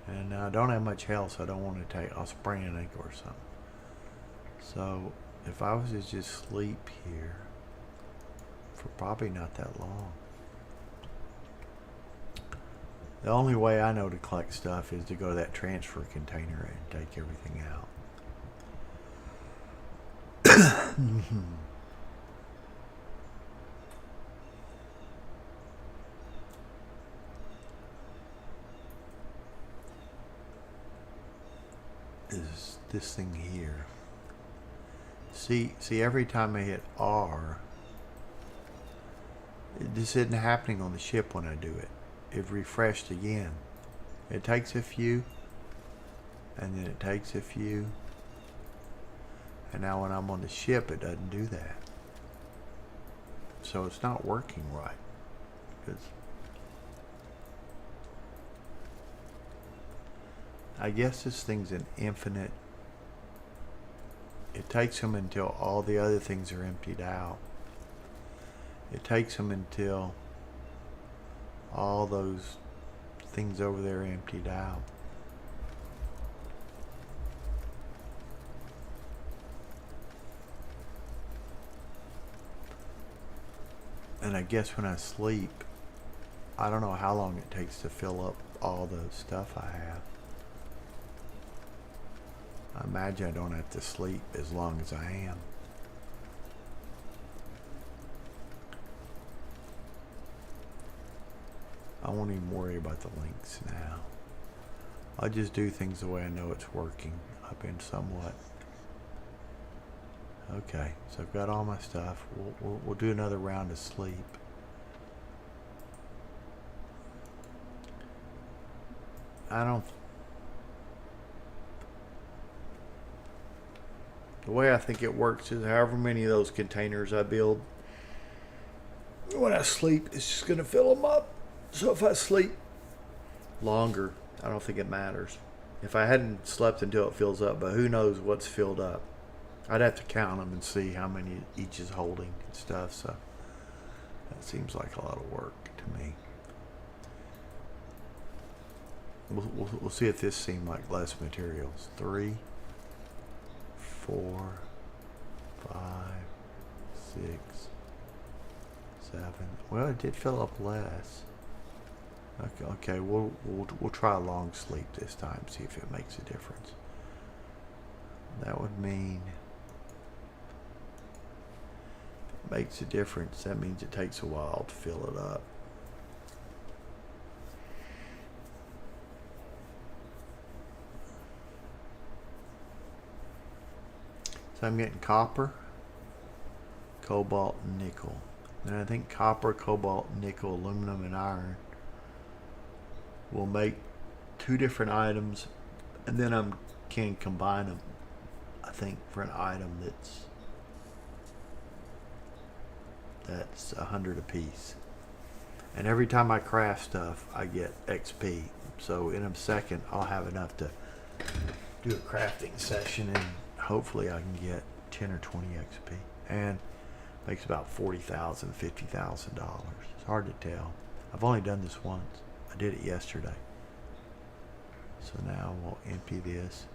And I don't have much health, so I don't want to take. I'll sprain an ankle or something. So if I was to just sleep here for probably not that long. The only way I know to collect stuff is to go to that transfer container and take everything out. is this thing here. See, every time I hit R, this isn't happening on the ship when I do it. It refreshed again. It takes a few, and then it takes a few, and now when I'm on the ship, it doesn't do that. So it's not working right. Because I guess this thing's an infinite. It takes them until all the other things are emptied out. It takes them until all those things over there are emptied out. And I guess when I sleep, I don't know how long it takes to fill up all the stuff I have. I imagine I don't have to sleep as long as I am. I won't even worry about the links now. I'll just do things the way I know it's working. I've been somewhat. Okay, so I've got all my stuff. We'll do another round of sleep. The way I think it works is however many of those containers I build, when I sleep, it's just going to fill them up. So if I sleep longer, I don't think it matters. If I hadn't slept until it fills up, but who knows what's filled up. I'd have to count them and see how many each is holding and stuff. So that seems like a lot of work to me. We'll see if this seemed like less materials. 3, 4, 5, 6, 7. Well, it did fill up less. Okay, we'll try a long sleep this time. See if it makes a difference. That would mean if it makes a difference. That means it takes a while to fill it up. So I'm getting copper, cobalt, and nickel. And I think copper, cobalt, nickel, aluminum, and iron will make 2 different items, and then I can combine them, I think, for an item that's 100 apiece. And every time I craft stuff, I get XP. So in a second, I'll have enough to do a crafting session, and hopefully I can get 10 or 20 XP. And makes about $40,000, $50,000. It's hard to tell. I've only done this once. I did it yesterday. So now we'll empty this.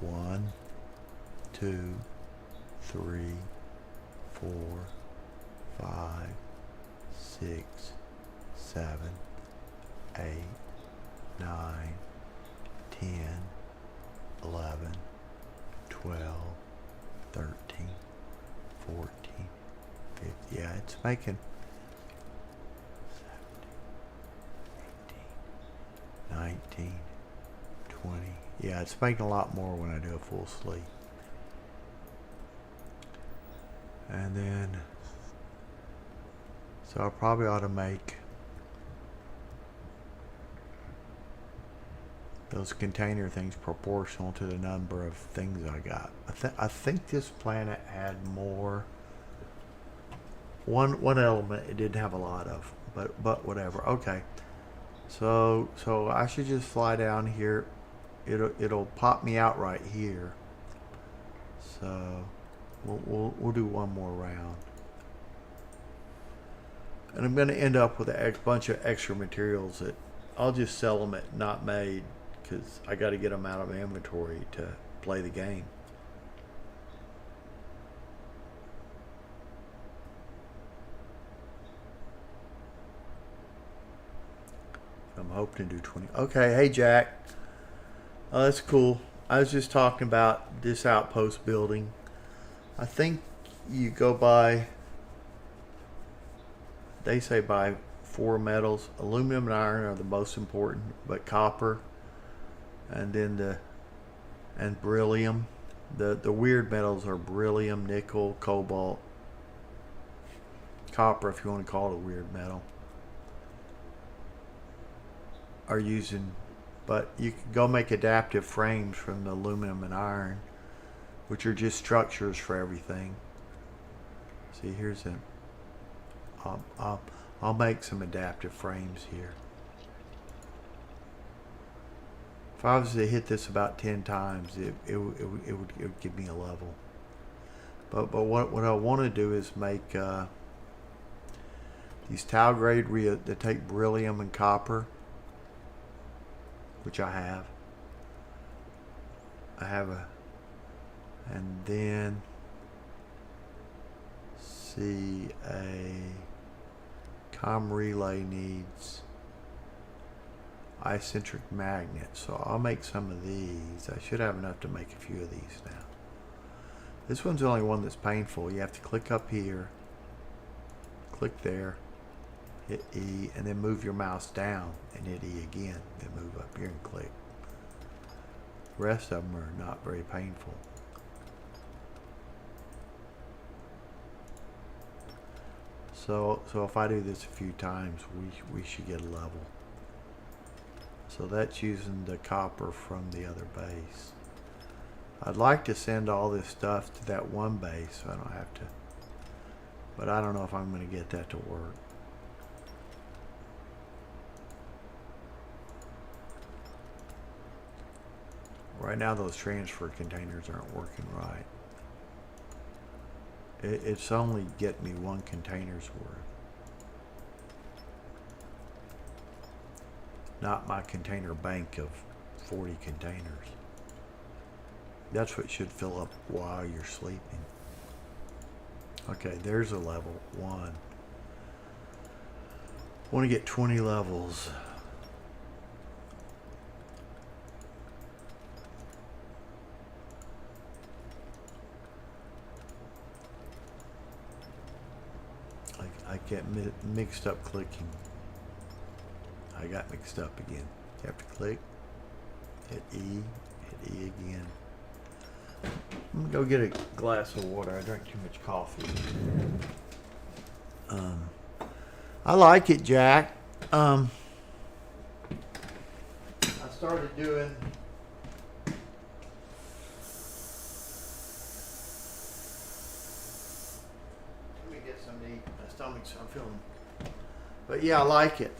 1, 2, 3, 4, 5, 6, 7, 8, 9, 10, 11, 12, 13, 14, 15. Yeah, it's making 17, 18, 19, 20. Yeah, it's making a lot more when I do a full sleep. And then, so I probably ought to make those container things proportional to the number of things I got. I think this planet had more. One element it didn't have a lot of, but whatever. Okay, so I should just fly down here. It'll pop me out right here. So we'll do one more round, and I'm going to end up with a bunch of extra materials that I'll just sell them at not made, because I got to get them out of inventory to play the game. I'm hoping to do 20. Okay, hey Jack. Oh, that's cool. I was just talking about this outpost building. I think you go by, they say by 4 metals. Aluminum and iron are the most important, but copper, and then beryllium. The weird metals are beryllium, nickel, cobalt, copper, if you want to call it a weird metal, are using, but you can go make adaptive frames from the aluminum and iron, which are just structures for everything. See, here's a, I'll make some adaptive frames here. If I was to hit this about 10 times, it would give me a level. But what I want to do is make these tau grade that take beryllium and copper, which I have. And then see a comm relay needs icentric magnet, so I'll make some of these. I should have enough to make a few of these now. This one's the only one that's painful. You have to click up here, click there, hit E, and then move your mouse down and hit E again, then move up here and click. The rest of them are not very painful. So if I do this a few times, we should get a level. So that's using the copper from the other base. I'd like to send all this stuff to that one base so I don't have to, but I don't know if I'm going to get that to work. Right now those transfer containers aren't working right. It's only getting me one container's worth. Not my container bank of 40 containers. That's what should fill up while you're sleeping. Okay, there's a level 1. I want to get 20 levels. I get mixed up clicking. I got mixed up again. You have to click, hit E again. I'm gonna go get a glass of water. I drank too much coffee. I like it, Jack. I started doing some to eat. My stomach's, I'm feeling, but yeah, I like it.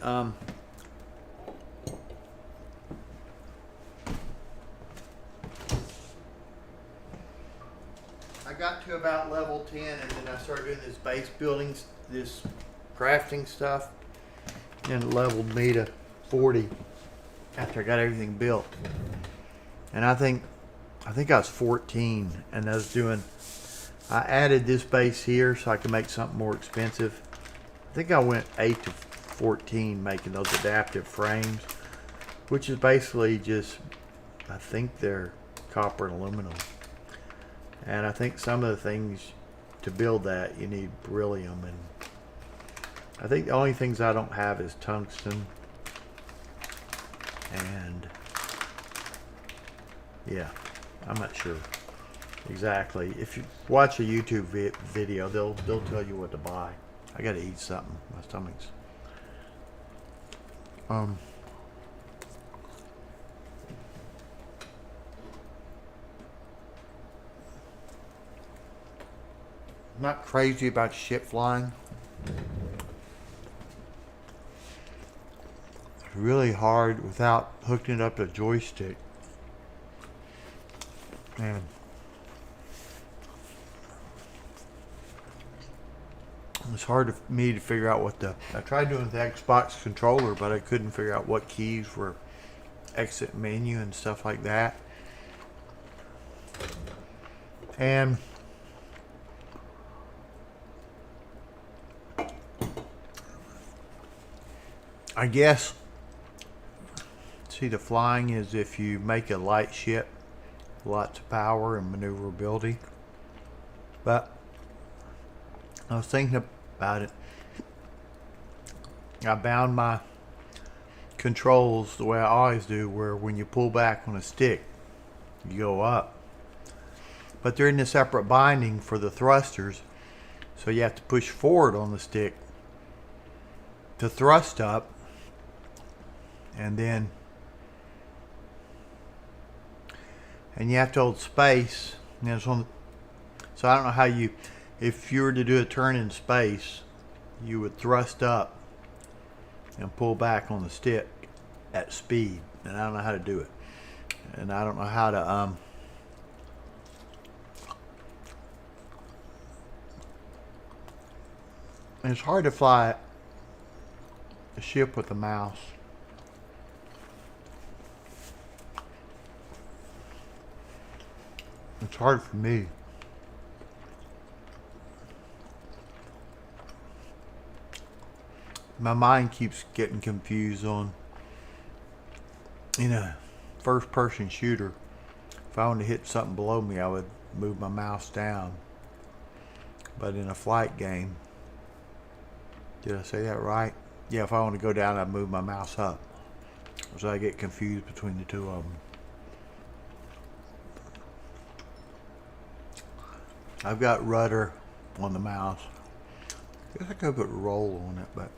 I got to about level 10, and then I started doing this base building, this crafting stuff, and it leveled me to 40 after I got everything built. And I think I was 14, and I added this base here so I could make something more expensive. I think I went 8 to 14 making those adaptive frames, which is basically just, I think they're copper and aluminum. And I think some of the things to build that, you need beryllium, and I think the only things I don't have is tungsten, and yeah, I'm not sure exactly. If you watch a YouTube video, they'll tell you what to buy. I gotta eat something. My stomach's I'm not crazy about ship flying. It's really hard without hooking it up to a joystick. Man. It's hard for me to figure out I tried doing the Xbox controller, but I couldn't figure out what keys were exit menu and stuff like that. And I guess, see, the flying is if you make a light ship, lots of power and maneuverability. But I was thinking about it. I bound my controls the way I always do, where when you pull back on a stick, you go up. But they're in a separate binding for the thrusters, so you have to push forward on the stick to thrust up, and you have to hold space. And it's on, so I don't know how you, if you were to do a turn in space, you would thrust up and pull back on the stick at speed, and I don't know how to do it, and I don't know how to and it's hard to fly a ship with a mouse. It's hard for me. My mind keeps getting confused on, in a first person shooter, if I wanted to hit something below me, I would move my mouse down. But in a flight game, did I say that right? Yeah, if I want to go down, I'd move my mouse up. So I get confused between the two of them. I've got rudder on the mouse. I guess I could put roll on it, but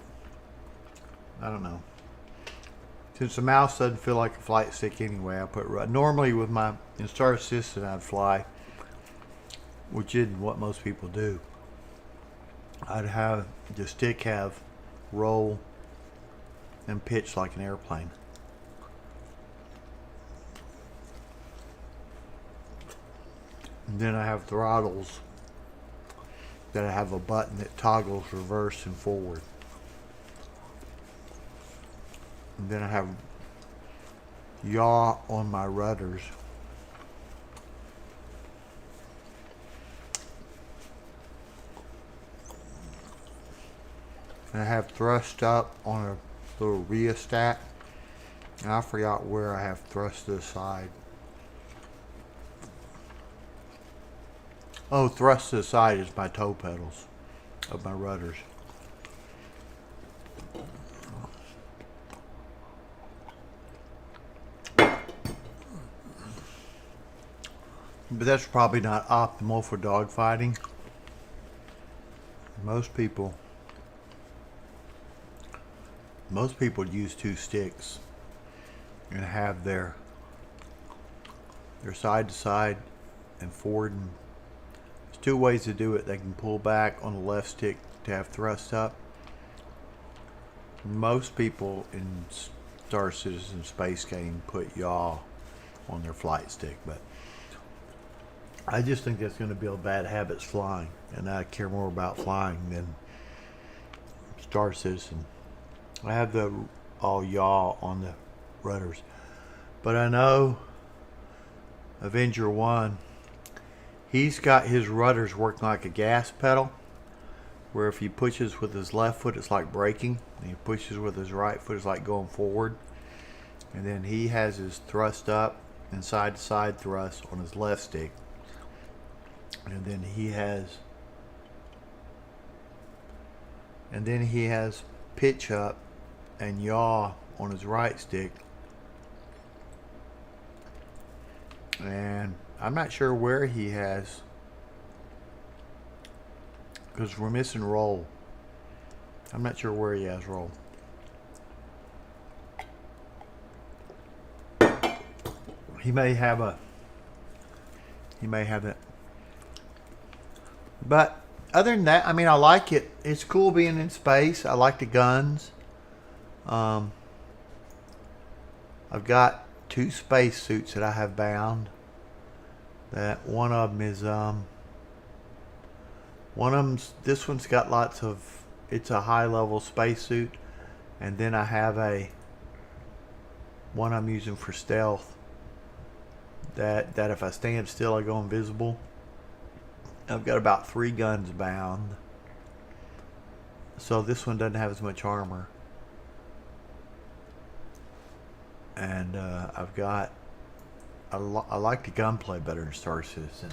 I don't know. Since the mouse doesn't feel like a flight stick anyway, I put rudder. Normally with my in Star Citizen I'd fly, which isn't what most people do. I'd have the stick have roll and pitch like an airplane. And then I have throttles that I have a button that toggles reverse and forward. And then I have yaw on my rudders. And I have thrust up on a little rheostat. And I forgot where I have thrust to the side. Oh, thrust to the side is my toe pedals of my rudders. But that's probably not optimal for dogfighting. Most people use two sticks and have their side to side and forward. And there's two ways to do it. They can pull back on the left stick to have thrust up. Most people in Star Citizen Space Game put yaw on their flight stick, but I just think that's going to build bad habits flying, and I care more about flying than Star Citizen. I have the all yaw on the rudders, but I know Avenger 1, he's got his rudders working like a gas pedal, where if he pushes with his left foot it's like braking, and he pushes with his right foot it's like going forward. And then he has his thrust up and side to side thrust on his left stick. And then he has pitch up and yaw on his right stick. And I'm not sure where he has, because we're missing roll. I'm not sure where he has roll. He may have it. But other than that, I mean, I like it. It's cool being in space. I like the guns. I've got 2 space suits that I have bound. That one of them is this one's got lots of, it's a high level space suit, and then I have one I'm using for stealth. That if I stand still I go invisible. I've got about 3 guns bound, so this one doesn't have as much armor. And I like the gunplay better than Star Citizen.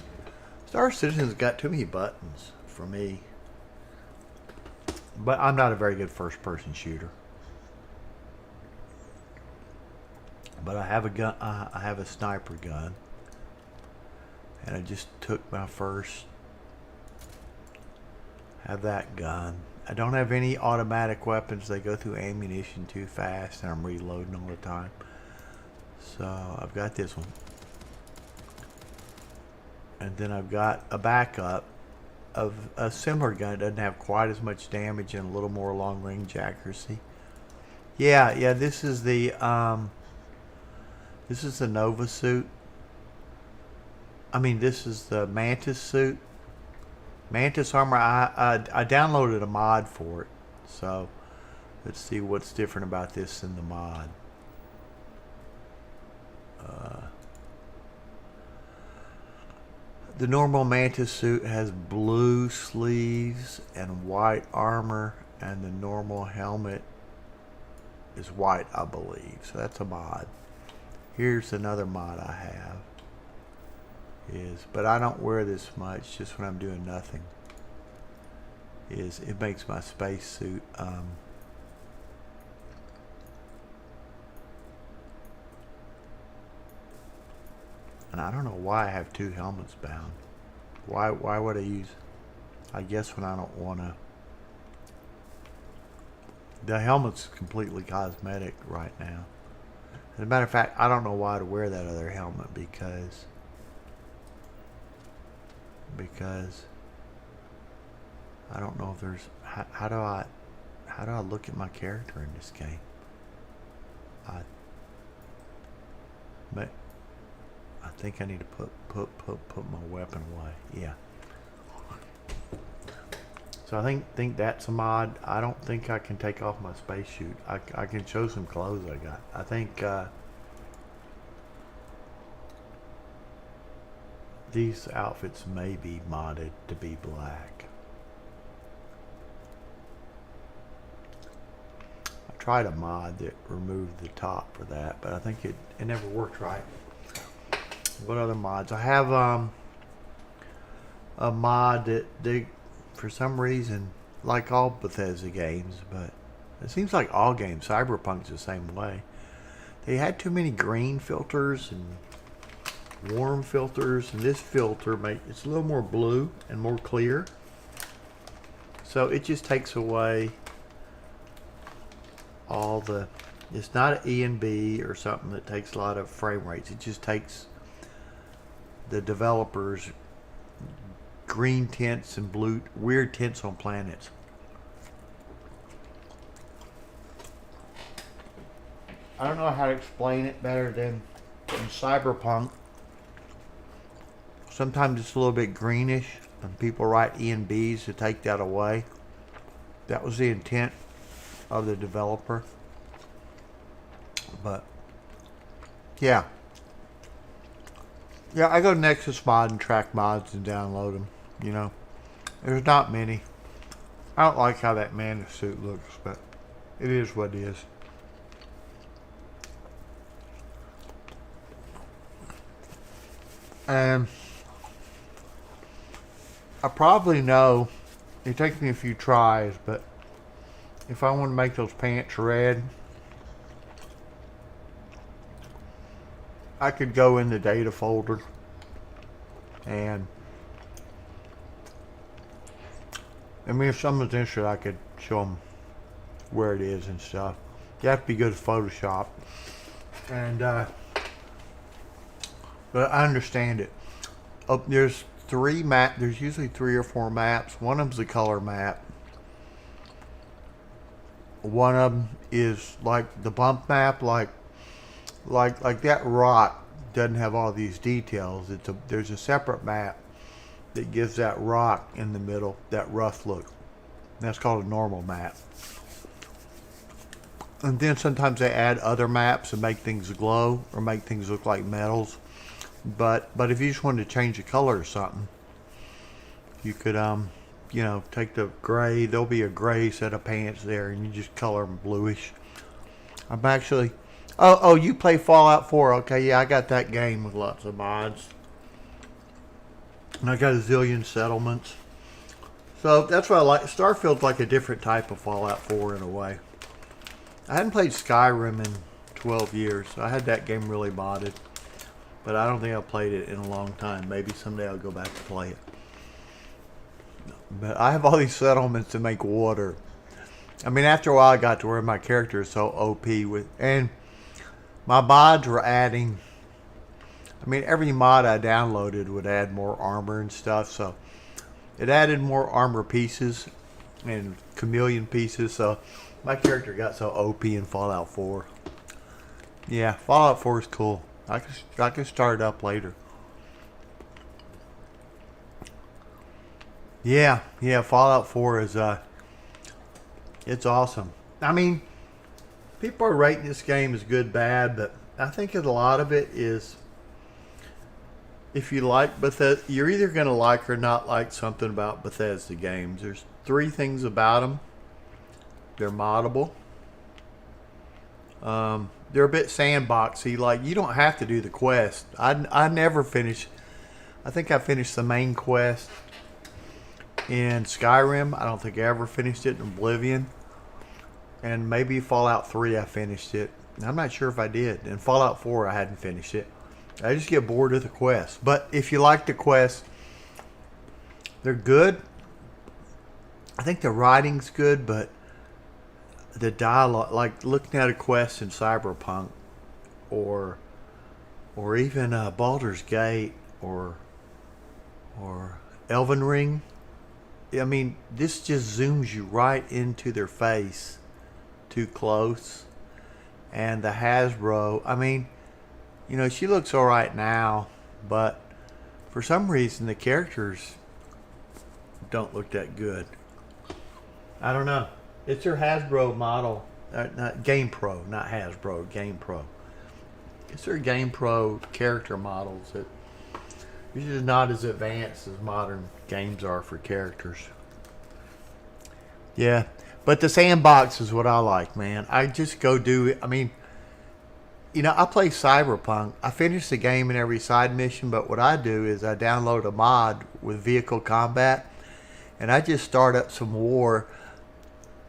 Star Citizen's got too many buttons for me, but I'm not a very good first person shooter. But I have a gun. I have a sniper gun, and I just took my first. Have that gun. I don't have any automatic weapons. They go through ammunition too fast, and I'm reloading all the time. So I've got this one, and then I've got a backup of a similar gun. It doesn't have quite as much damage and a little more long range accuracy. Yeah. This is the Nova suit. I mean, this is the Mantis suit. Mantis armor. I downloaded a mod for it, so let's see what's different about this than the mod. The normal Mantis suit has blue sleeves and white armor, and the normal helmet is white, I believe. So that's a mod. Here's another mod I have. But I don't wear this much, just when I'm doing nothing. It makes my spacesuit and I don't know why I have two helmets bound. Why would I use? I guess when I don't want to. The helmet's completely cosmetic right now. As a matter of fact, I don't know why to wear that other helmet because I don't know if there's how do I look at my character in this game? I think I need to put my weapon away. Yeah. So I think that's a mod. I don't think I can take off my spacesuit. I can show some clothes I got. I think these outfits may be modded to be black. I tried a mod that removed the top for that, but I think it never worked right. What other mods? I have a mod that they, for some reason, like all Bethesda games, but it seems like all games, Cyberpunk's the same way. They had too many green filters and warm filters, and this filter it's a little more blue and more clear. So it just takes away all the. It's not an E and B or something that takes a lot of frame rates. It just takes the developers' green tints and blue weird tints on planets. I don't know how to explain it better than in Cyberpunk. Sometimes it's a little bit greenish and people write E and B's to take that away. That was the intent of the developer. But yeah, I go to Nexus Mod and track mods and download them. You know, there's not many. I don't like how that Mantis suit looks, but it is what it is. And I probably know it takes me a few tries, but if I want to make those pants red, I could go in the data folder and I mean, if someone's interested, I could show them where it is and stuff. You have to be good at Photoshop, and but I understand it. There's There's usually 3 or 4 maps. One of them's a color map. One of them is like the bump map, like that rock doesn't have all these details. There's a separate map that gives that rock in the middle that rough look. That's called a normal map. And then sometimes they add other maps and make things glow or make things look like metals. But if you just wanted to change the color or something, you could take the gray. There'll be a gray set of pants there, and you just color them bluish. I'm actually. Oh, you play Fallout 4? Okay, yeah, I got that game with lots of mods. And I got a zillion settlements. So that's what I like. Starfield's like a different type of Fallout 4 in a way. I hadn't played Skyrim in 12 years. I had that game really modded, but I don't think I've played it in a long time. Maybe someday I'll go back to play it. But I have all these settlements to make water. I mean, after a while, I got to where my character is so OP with, and my mods were adding. I mean, every mod I downloaded would add more armor and stuff, so it added more armor pieces and chameleon pieces. So my character got so OP in Fallout 4. Yeah, Fallout 4 is cool. I can start it up later. Yeah, Fallout 4 is it's awesome. I mean, people are rating this game as good, bad, but I think a lot of it is, if you like Bethesda, you're either going to like or not like something about Bethesda games. There's 3 things about them. They're moddable. They're a bit sandboxy. Like, you don't have to do the quest. I never finished. I think I finished the main quest in Skyrim. I don't think I ever finished it in Oblivion. And maybe Fallout 3 I finished it. I'm not sure if I did. In Fallout 4 I hadn't finished it. I just get bored with the quest. But if you like the quest, they're good. I think the writing's good, but the dialogue, like looking at a quest in Cyberpunk or even Baldur's Gate or Elven Ring, I mean, this just zooms you right into their face too close. And the Hasbro, I mean, you know, she looks alright now, but for some reason the characters don't look that good. I don't know. It's their Hasbro model, not GamePro, not Hasbro, GamePro. It's their GamePro character models that are just not as advanced as modern games are for characters. Yeah, but the sandbox is what I like, man. I just go do it. I mean, you know, I play Cyberpunk. I finish the game in every side mission, but what I do is I download a mod with vehicle combat, and I just start up some war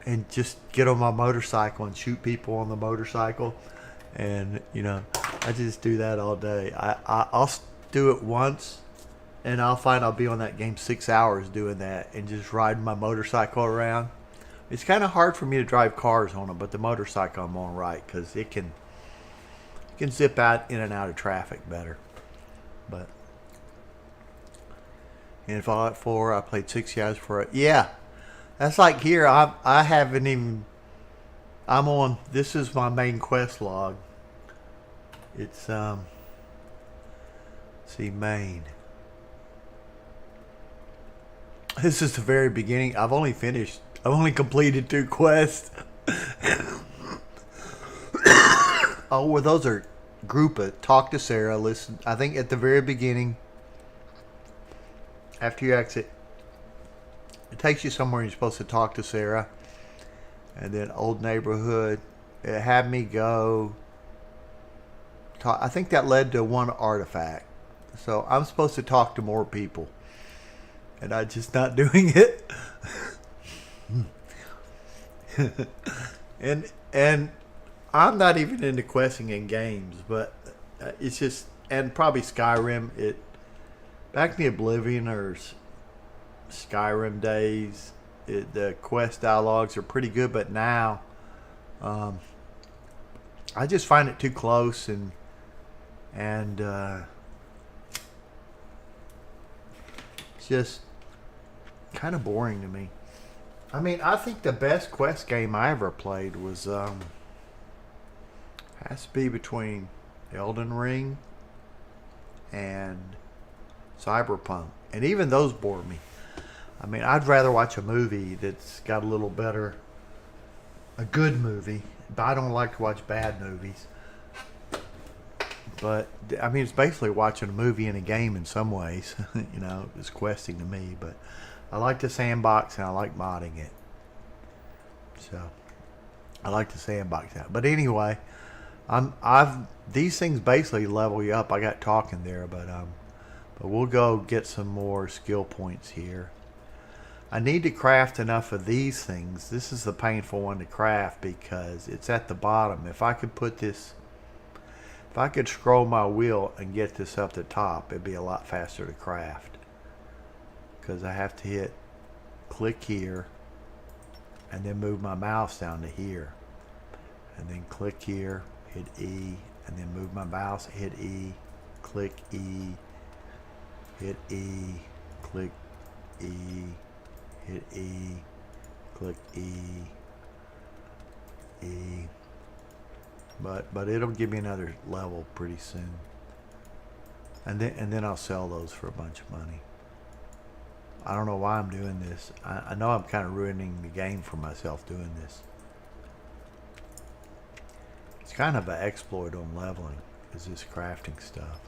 and just get on my motorcycle and shoot people on the motorcycle. And, you know, I just do that all day. I'll do it once, and I'll find I'll be on that game 6 hours doing that and just riding my motorcycle around. It's kind of hard for me to drive cars on it, but the motorcycle I'm on right, because it can zip out in and out of traffic better. But in Fallout 4, I played 60 hours for it. Yeah, that's like here. I haven't even. I'm on. This is my main quest log. It's see, main. This is the very beginning. I've only completed 2 quests. Oh, well, those are group of talk to Sarah. Listen, I think at the very beginning, after you exit, it takes you somewhere you're supposed to talk to Sarah. And then old neighborhood. It had me go. I think that led to 1 artifact. So I'm supposed to talk to more people. And I'm just not doing it. and I'm not even into questing in games, but it's just, and probably Skyrim, back in the Oblivion or Skyrim days, the quest dialogues are pretty good, but now I just find it too close and it's just kind of boring to me. I mean, I think the best quest game I ever played was has to be between Elden Ring and Cyberpunk, and even those bore me. I mean, I'd rather watch a movie that's got a little better, a good movie, but I don't like to watch bad movies. But I mean, it's basically watching a movie and a game in some ways. You know, it's questing to me, but I like the sandbox and I like modding it. So I like the sandbox out. But anyway, these things basically level you up. I got talking there, but we'll go get some more skill points here. I need to craft enough of these things. This is the painful one to craft because it's at the bottom. If I could put this If I could scroll my wheel and get this up the top, it'd be a lot faster to craft. Because I have to hit click here and then move my mouse down to here. And then click here, hit E, and then move my mouse, hit E, click E, hit E, click E, hit E, click E, E. But it'll give me another level pretty soon. And then I'll sell those for a bunch of money. I don't know why I'm doing this. I know I'm kind of ruining the game for myself doing this. It's kind of an exploit on leveling, is this crafting stuff.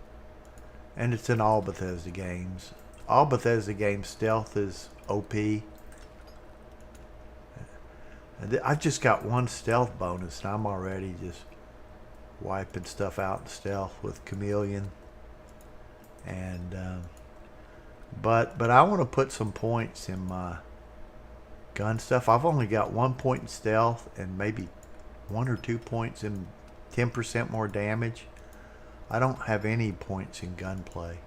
And it's in all Bethesda games. All Bethesda games, stealth is OP. I've just got one stealth bonus, and I'm already just wiping stuff out in stealth with Chameleon. And but I want to put some points in my gun stuff. I've only got 1 point in stealth and maybe 1 or 2 points in 10% more damage. I don't have any points in gunplay.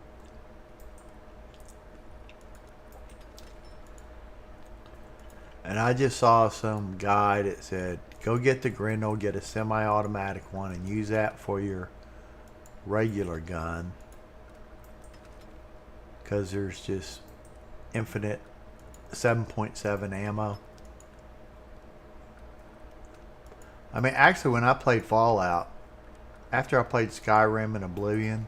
And I just saw some guy that said, go get the Grendel, get a semi-automatic one, and use that for your regular gun. Because there's just infinite 7.7 ammo. I mean, actually, when I played Fallout, after I played Skyrim and Oblivion,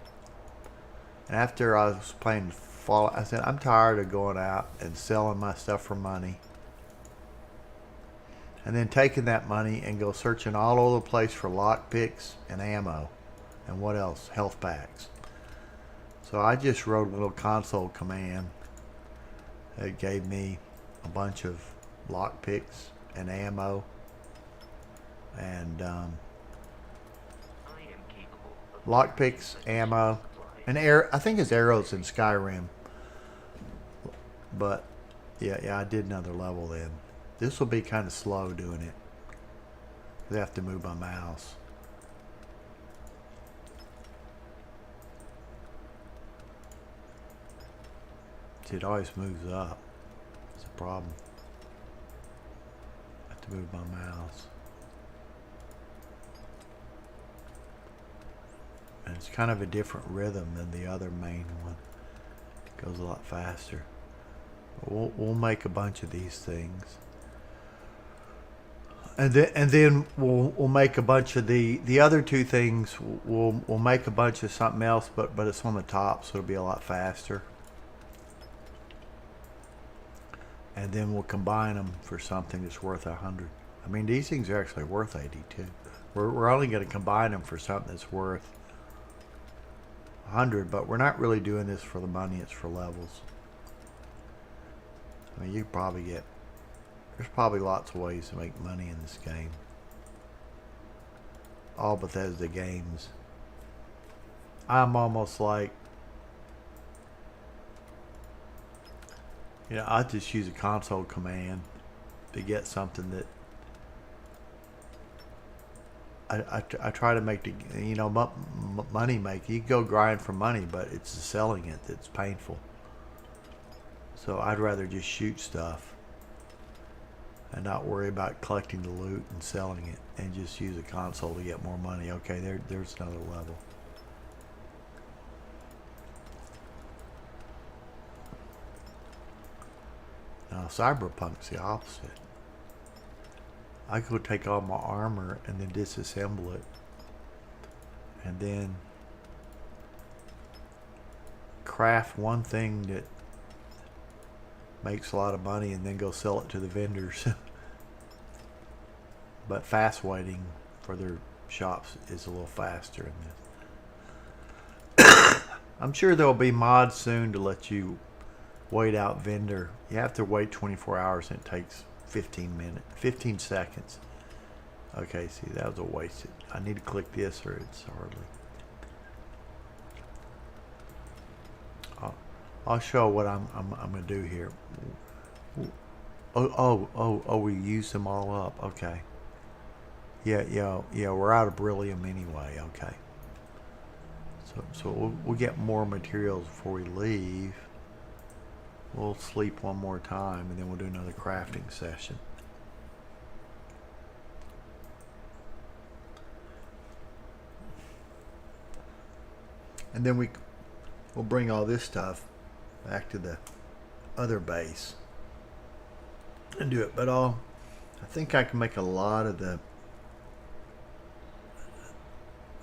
and after I was playing Fallout, I said, I'm tired of going out and selling my stuff for money. And then taking that money and go searching all over the place for lockpicks and ammo. And what else? Health packs. So I just wrote a little console command that gave me a bunch of lockpicks and ammo. And lockpicks, ammo, and I think it's arrows in Skyrim. But yeah, I did another level then. This will be kind of slow doing it. I have to move my mouse. It always moves up. It's a problem. I have to move my mouse. And it's kind of a different rhythm than the other main one. It goes a lot faster. We'll make a bunch of these things. And then we'll make a bunch of the other two things. We'll make a bunch of something else, but it's on the top, so it'll be a lot faster. And then we'll combine them for something that's worth 100. I mean, these things are actually worth 82. We're only going to combine them for something that's worth 100, but we're not really doing this for the money. It's for levels. I mean, you probably get. There's probably lots of ways to make money in this game. All Bethesda games. I'm almost like, you know, I just use a console command to get something that I try to make the, you know, money make. You can go grind for money, but it's the selling it that's painful. So I'd rather just shoot stuff and not worry about collecting the loot and selling it, and just use a console to get more money. Okay, there's another level. Now Cyberpunk's the opposite. I could take all my armor and then disassemble it, and then craft one thing that makes a lot of money and then go sell it to the vendors. But fast waiting for their shops is a little faster in this. I'm sure there'll be mods soon to let you wait out vendor. You have to wait 24 hours and it takes 15 seconds. Okay, see, that was a waste. I need to click this or it's hardly. I'll show what I'm gonna do here. Oh, we used them all up. Okay. Yeah, we're out of beryllium anyway. Okay. So we'll get more materials before we leave. We'll sleep one more time and then we'll do another crafting session. And then we'll bring all this stuff back to the other base and do it. But I think I can make a lot of the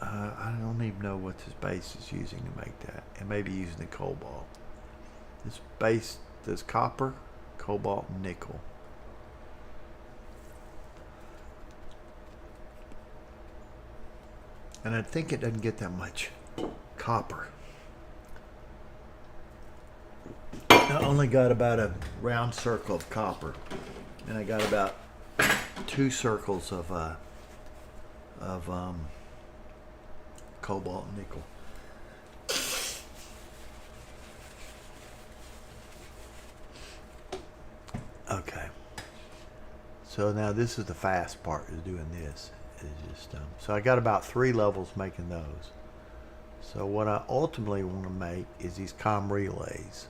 I don't even know what this base is using to make that. It may be using the cobalt. This base does copper, cobalt, and nickel. And I think it doesn't get that much copper. I only got about a round circle of copper, and I got about 2 circles of cobalt and nickel. Okay. So now this is the fast part, is doing this. Is just so I got about 3 levels making those. So what I ultimately want to make is these comm relays.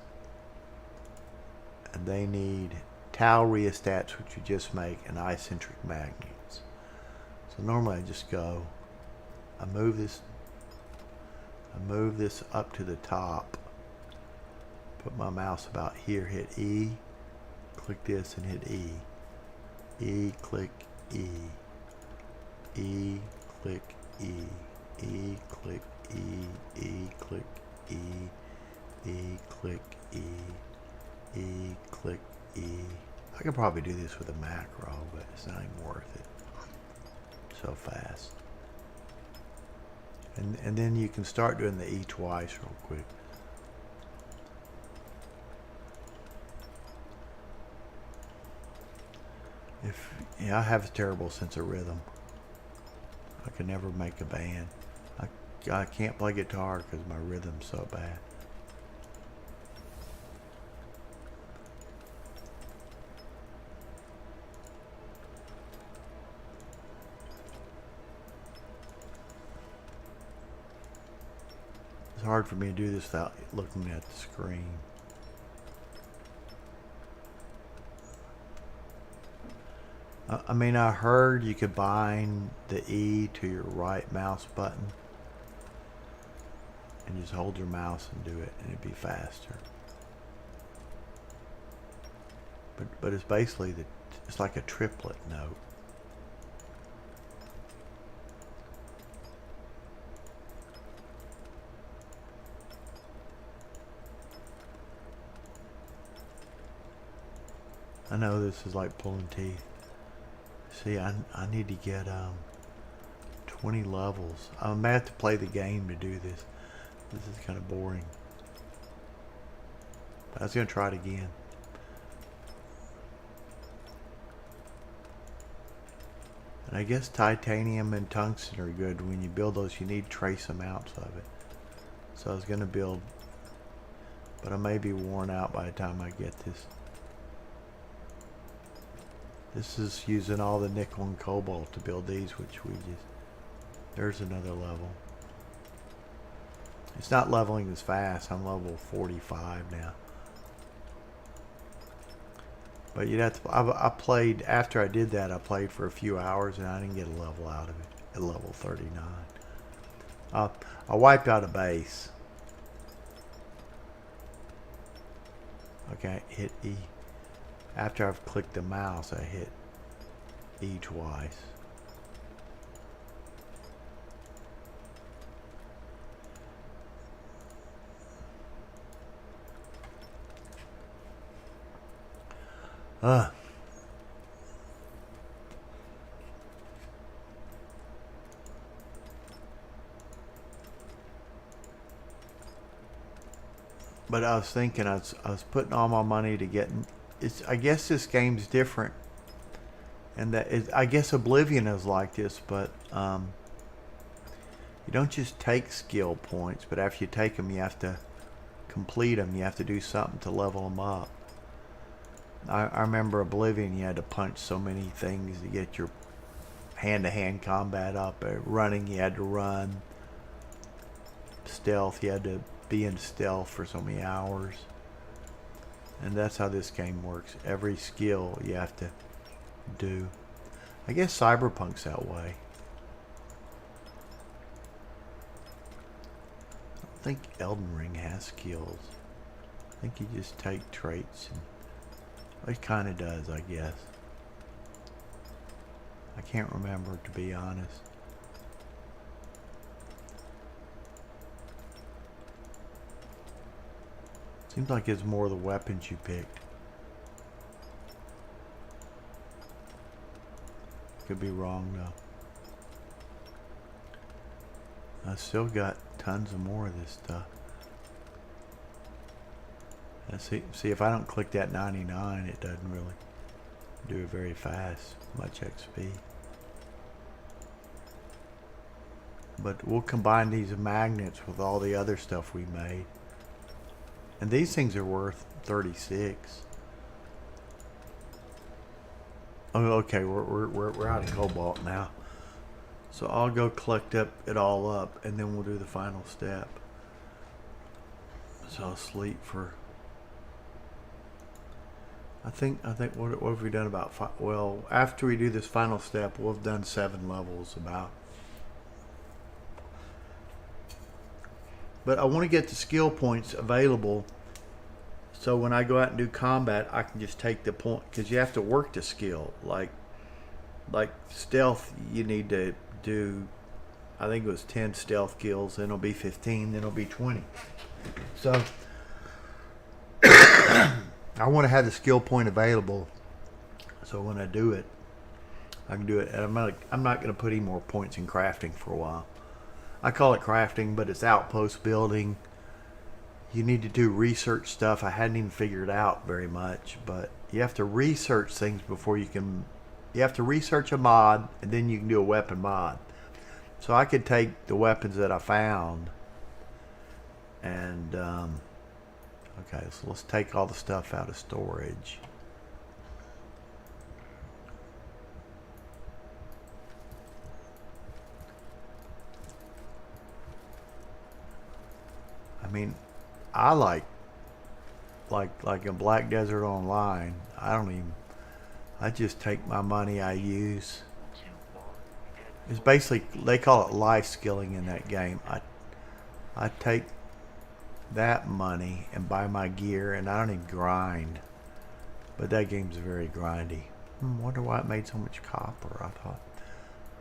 And they need tau rheostats, which you just make, and eye-centric magnets. So normally I just go, I move this up to the top, put my mouse about here, hit E, click this and hit E. E, click E. E, click E. E, click E. E, click E. E, click E. E, click E. I could probably do this with a macro, but it's not even worth it. So fast. And then you can start doing the E twice real quick. I have a terrible sense of rhythm. I can never make a band. I can't play guitar because my rhythm's so bad. It's hard for me to do this without looking at the screen. I mean, I heard you could bind the E to your right mouse button and just hold your mouse and do it, and it'd be faster. But it's basically it's like a triplet note. I know this is like pulling teeth. See, I need to get 20 levels. I may have to play the game to do this. This is kind of boring. But I was going to try it again. And I guess titanium and tungsten are good. When you build those, you need trace amounts of it. So I was going to build, but I may be worn out by the time I get this. This is using all the nickel and cobalt to build these, which we just... There's another level. It's not leveling as fast. I'm level 45 now. But you'd have to... I played... After I did that, I played for a few hours and I didn't get a level out of it at level 39. I wiped out a base. Okay, hit E. After I've clicked the mouse, I hit E twice. But I was thinking, I was putting all my money to getting... I guess this game's different, and I guess Oblivion is like this, but you don't just take skill points, but after you take them, you have to complete them. You have to do something to level them up. I remember Oblivion, you had to punch so many things to get your hand-to-hand combat up. Running, you had to run. stealth. You had to be in stealth for so many hours. And that's how this game works. Every skill you have to do. I guess Cyberpunk's that way. I don't think Elden Ring has skills. I think you just take traits and it kind of does, I guess. I can't remember, to be honest. Seems like it's more the weapons you picked. Could be wrong though. I still got tons of more of this stuff. Let's see if I don't click that 99, it doesn't really do it very fast. Much XP. But we'll combine these magnets with all the other stuff we made. And these things are worth 36. Oh, okay, we're out of cobalt now. So I'll go collect it all up, and then we'll do the final step. So I'll sleep for. I think what have we done about five? Well, after we do this final step, we'll have done 7 levels about. But I want to get the skill points available, so when I go out and do combat, I can just take the point, because you have to work the skill. Like stealth, you need to do, I think it was 10 stealth kills, then it'll be 15, then it'll be 20. So I want to have the skill point available, so when I do it, I can do it. And I'm not going to put any more points in crafting for a while. I call it crafting, but it's outpost building. You need to do research stuff. I hadn't even figured out very much, but you have to research things before you can. You have to research a mod, and then you can do a weapon mod. So I could take the weapons that I found, and okay, so let's take all the stuff out of storage. I mean, I like in Black Desert Online, I just take my money I use. It's basically, they call it life skilling in that game. I take that money and buy my gear, and I don't even grind. But that game's very grindy. Wonder why it made so much copper. I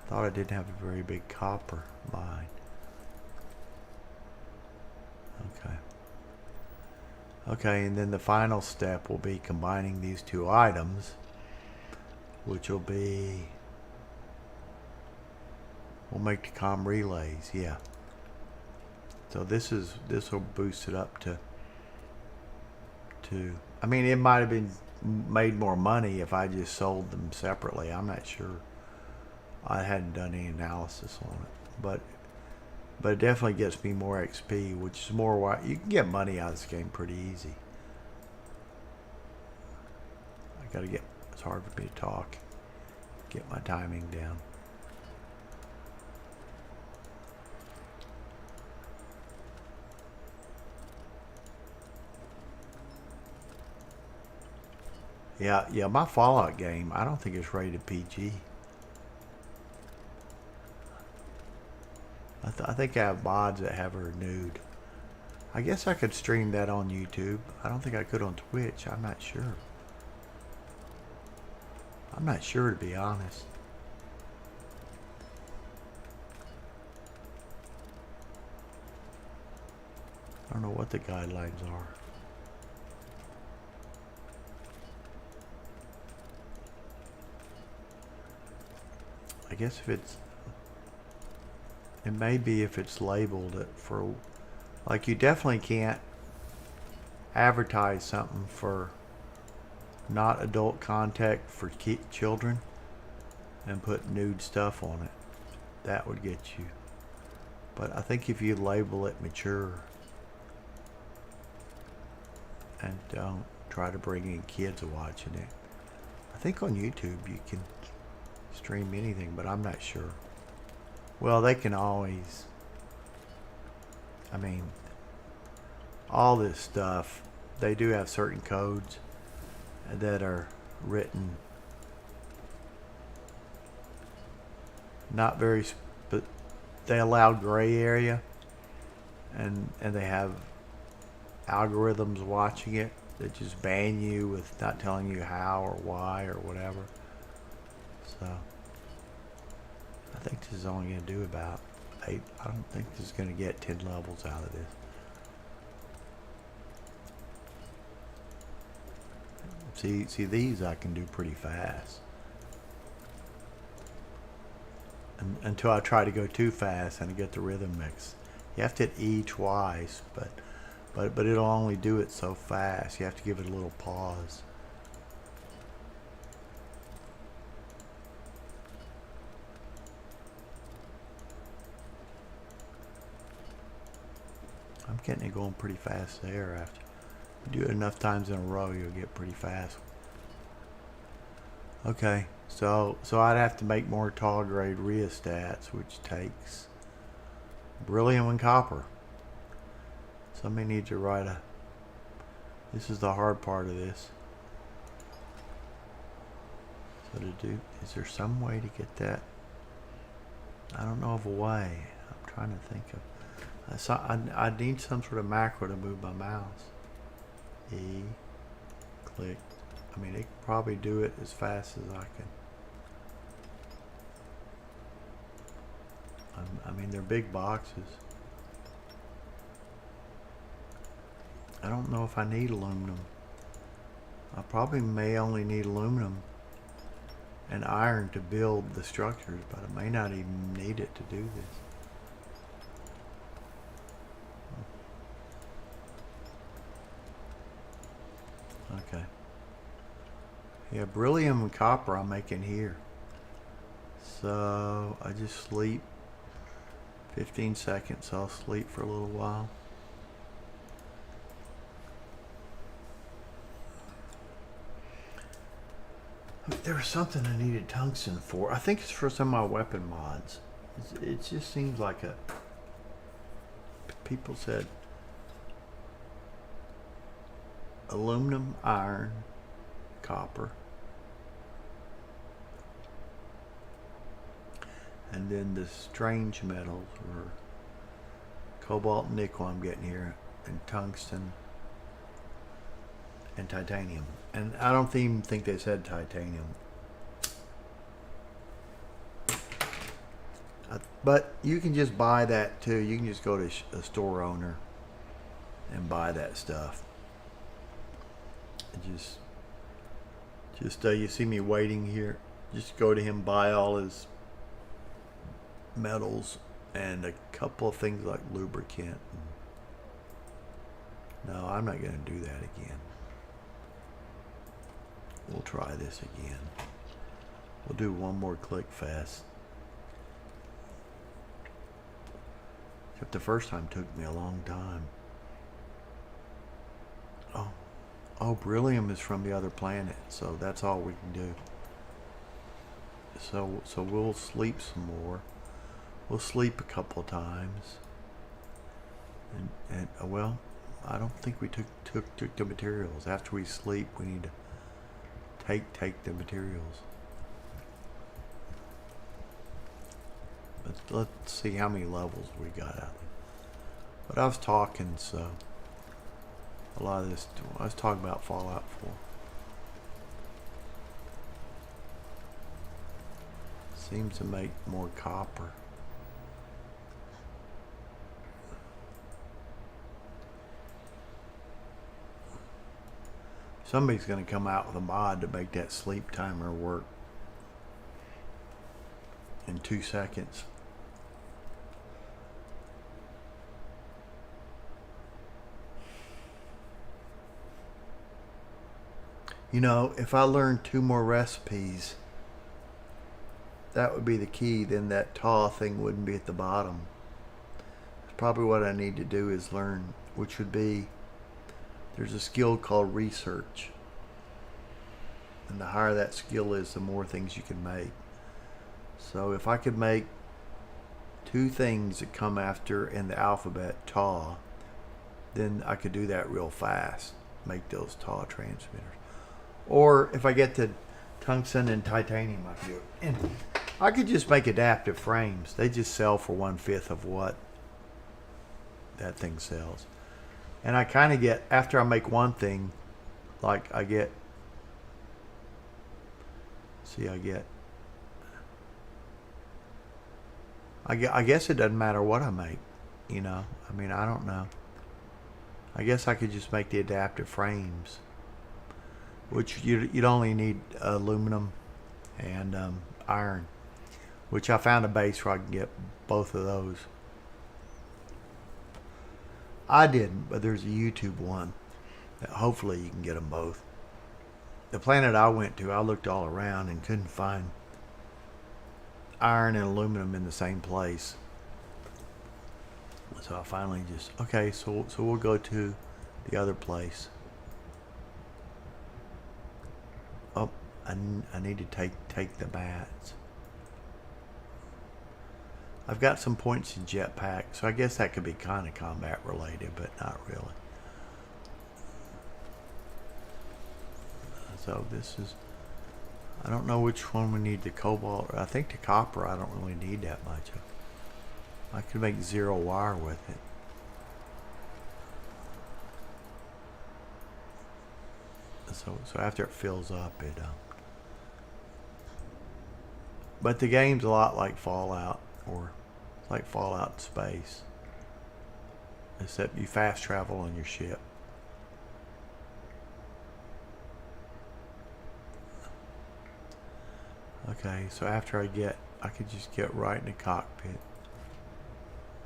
thought I didn't have a very big copper mine. Okay, and then the final step will be combining these 2 items, which will be, we'll make the comm relays, yeah. So this will boost it up to, I mean, it might have been made more money if I just sold them separately. I'm not sure. I hadn't done any analysis on it, but it definitely gets me more XP, which is more why you can get money out of this game pretty easy. It's hard for me to talk. Get my timing down. Yeah, my Fallout game, I don't think it's rated PG. I think I have mods that have her nude. I guess I could stream that on YouTube. I don't think I could on Twitch. I'm not sure. I'm not sure, to be honest. I don't know what the guidelines are. I guess if it's, it may be if it's labeled it for, like, you definitely can't advertise something for not adult content for children and put nude stuff on it. That would get you. But I think if you label it mature and don't try to bring in kids watching it, I think on YouTube you can stream anything, but I'm not sure. Well, they can always I mean, all this stuff, they do have certain codes that are written not very, but they allow gray area, and they have algorithms watching it that just ban you with not telling you how or why or whatever. So I think this is only going to do about 8. I don't think this is going to get 10 levels out of this. See these I can do pretty fast. Until I try to go too fast and I get the rhythm mix. You have to hit E twice, but it'll only do it so fast. You have to give it a little pause. I'm getting it going pretty fast there. After you do it enough times in a row, you'll get pretty fast. Okay, so I'd have to make more tall grade rheostats, which takes beryllium and copper. Somebody needs to write a. This is the hard part of this. So to do, is there some way to get that? I don't know of a way. I'm trying to think of. I need some sort of macro to move my mouse. E, click. I mean, it can probably do it as fast as I can. I mean, they're big boxes. I don't know if I need aluminum. I probably may only need aluminum and iron to build the structures, but I may not even need it to do this. Okay. Yeah, beryllium and copper I'm making here. So I just sleep 15 seconds. I'll sleep for a little while. There was something I needed tungsten for. I think it's for some of my weapon mods. It just seems like a. People said aluminum, iron, copper, and then the strange metals were cobalt and nickel I'm getting here, and tungsten and titanium. And I don't even think they said titanium. But you can just buy that too. You can just go to a store owner and buy that stuff. And just you see me waiting here. Just go to him, buy all his metals and a couple of things like lubricant. No, I'm not going to do that again. We'll try this again. We'll do one more click fest. Except the first time took me a long time. Oh, beryllium is from the other planet, so that's all we can do. So we'll sleep some more. We'll sleep a couple of times. And well, I don't think we took the materials. After we sleep, we need to take the materials. Let's see how many levels we got out of it. But I was talking, so a lot of this, I was talking about Fallout 4. Seems to make more copper. Somebody's going to come out with a mod to make that sleep timer work in 2 seconds. You know, if I learned 2 more recipes, that would be the key. Then that tar thing wouldn't be at the bottom. That's probably what I need to do is learn, which would be, there's a skill called research. And the higher that skill is, the more things you can make. So if I could make two things that come after in the alphabet TA, then I could do that real fast. Make those TA transmitters. Or if I get to tungsten and titanium, I could do it. And I could just make adaptive frames. They just sell for 1/5 of what that thing sells. And I kind of get, after I make one thing, like I get, I guess it doesn't matter what I make, you know. I mean, I don't know. I guess I could just make the adaptive frames, which you'd only need aluminum and iron, which I found a base where I can get both of those. I didn't, but there's a YouTube one that hopefully you can get them both. The planet I went to, I looked all around and couldn't find iron and aluminum in the same place. So I finally just, okay, so we'll go to the other place. Oh, I need to take the mats. I've got some points in jetpack, so I guess that could be kind of combat related, but not really. So this is, I don't know which one we need, the cobalt. I think the copper I don't really need that much of. I could make 0 wire with it. So after it fills up, it but the game's a lot like Fallout, or like Fallout in space, except you fast travel on your ship. Okay, so after I could just get right in the cockpit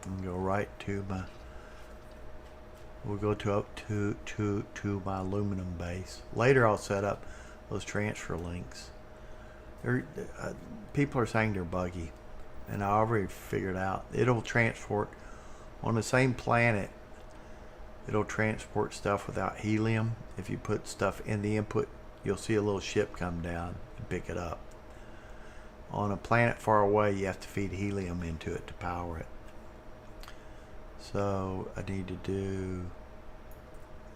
and go right to my, we'll go to my aluminum base. Later I'll set up those transfer links. People are saying they're buggy, and I already figured out it'll transport on the same planet. It'll transport stuff without helium. If you put stuff in the input, you'll see a little ship come down and pick it up. On a planet far away, you have to feed helium into it to power it. So I need to do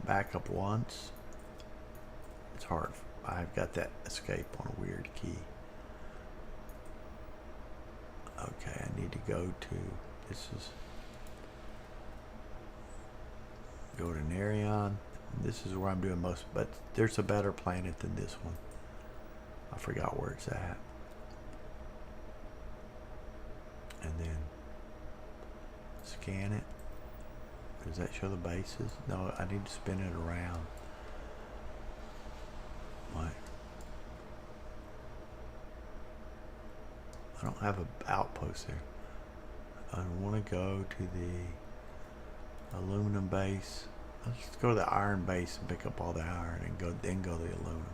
backup once. It's hard. I've got that escape on a weird key. Okay, I need to go to Nerion. This is where I'm doing most, but there's a better planet than this one. I forgot where it's at. And then scan it. Does that show the bases? No, I need to spin it around. What? I don't have an outpost there. I want to go to the aluminum base. Let's go to the iron base and pick up all the iron and then go to the aluminum.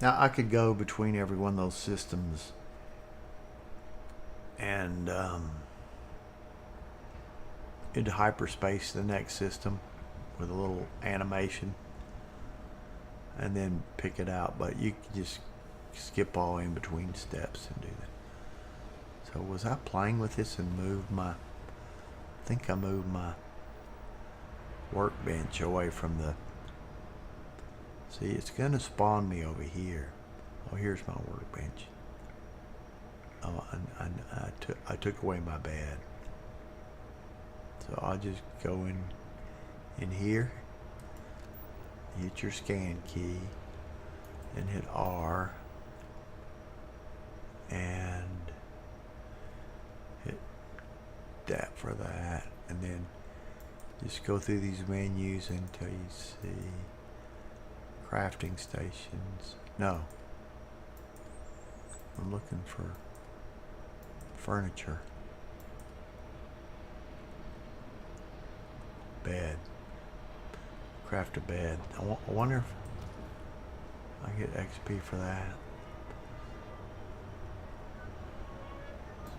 Now I could go between every one of those systems and into hyperspace, the next system, with a little animation, and then pick it out. But you can just skip all in between steps and do that. So was I playing with this and moved my, I think I moved my workbench away from the, see, it's going to spawn me over here. Oh, here's my workbench. Oh, I took away my bed. So I'll just go in here, hit your scan key, and hit R, and hit that for that, and then just go through these menus until you see crafting stations. No, I'm looking for furniture. Bed. Craft a bed. I wonder if I get XP for that.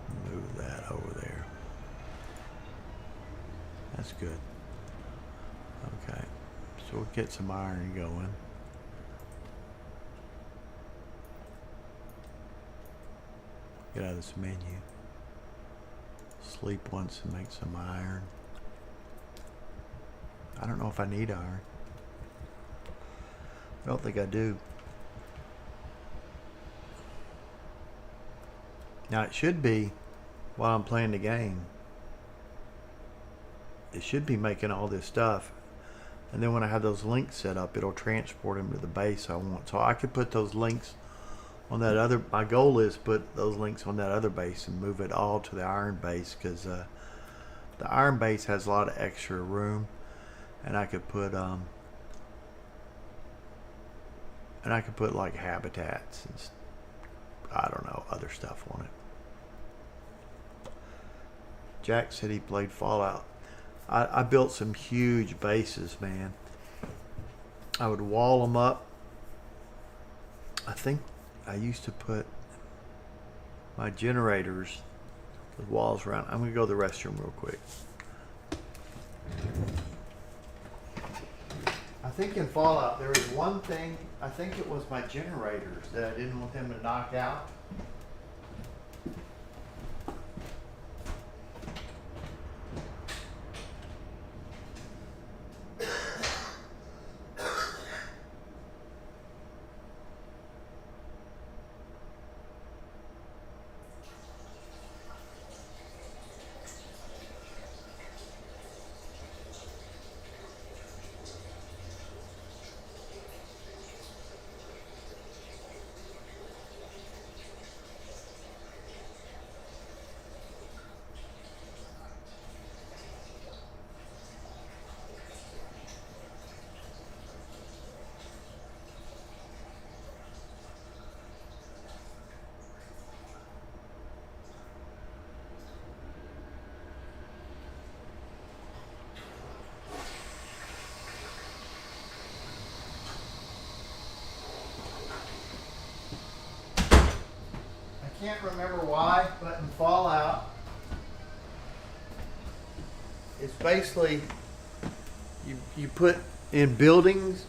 Let's move that over there. That's good. Okay. So we'll get some iron going. Get out of this menu. Sleep once and make some iron. I don't know if I need iron. I don't think I do. Now it should be, while I'm playing the game, it should be making all this stuff. And then when I have those links set up, it'll transport them to the base I want. So I could put those links on that other, my goal is put those links on that other base and move it all to the iron base, because the iron base has a lot of extra room, and I could put like habitats and I don't know, other stuff on it. Jack said he played Fallout. I built some huge bases, man. I would wall them up. I think I used to put my generators, the walls around. I'm going to go to the restroom real quick. I think in Fallout there was one thing, I think it was my generators that I didn't want them to knock out. I can't remember why, but in Fallout, it's basically you put in buildings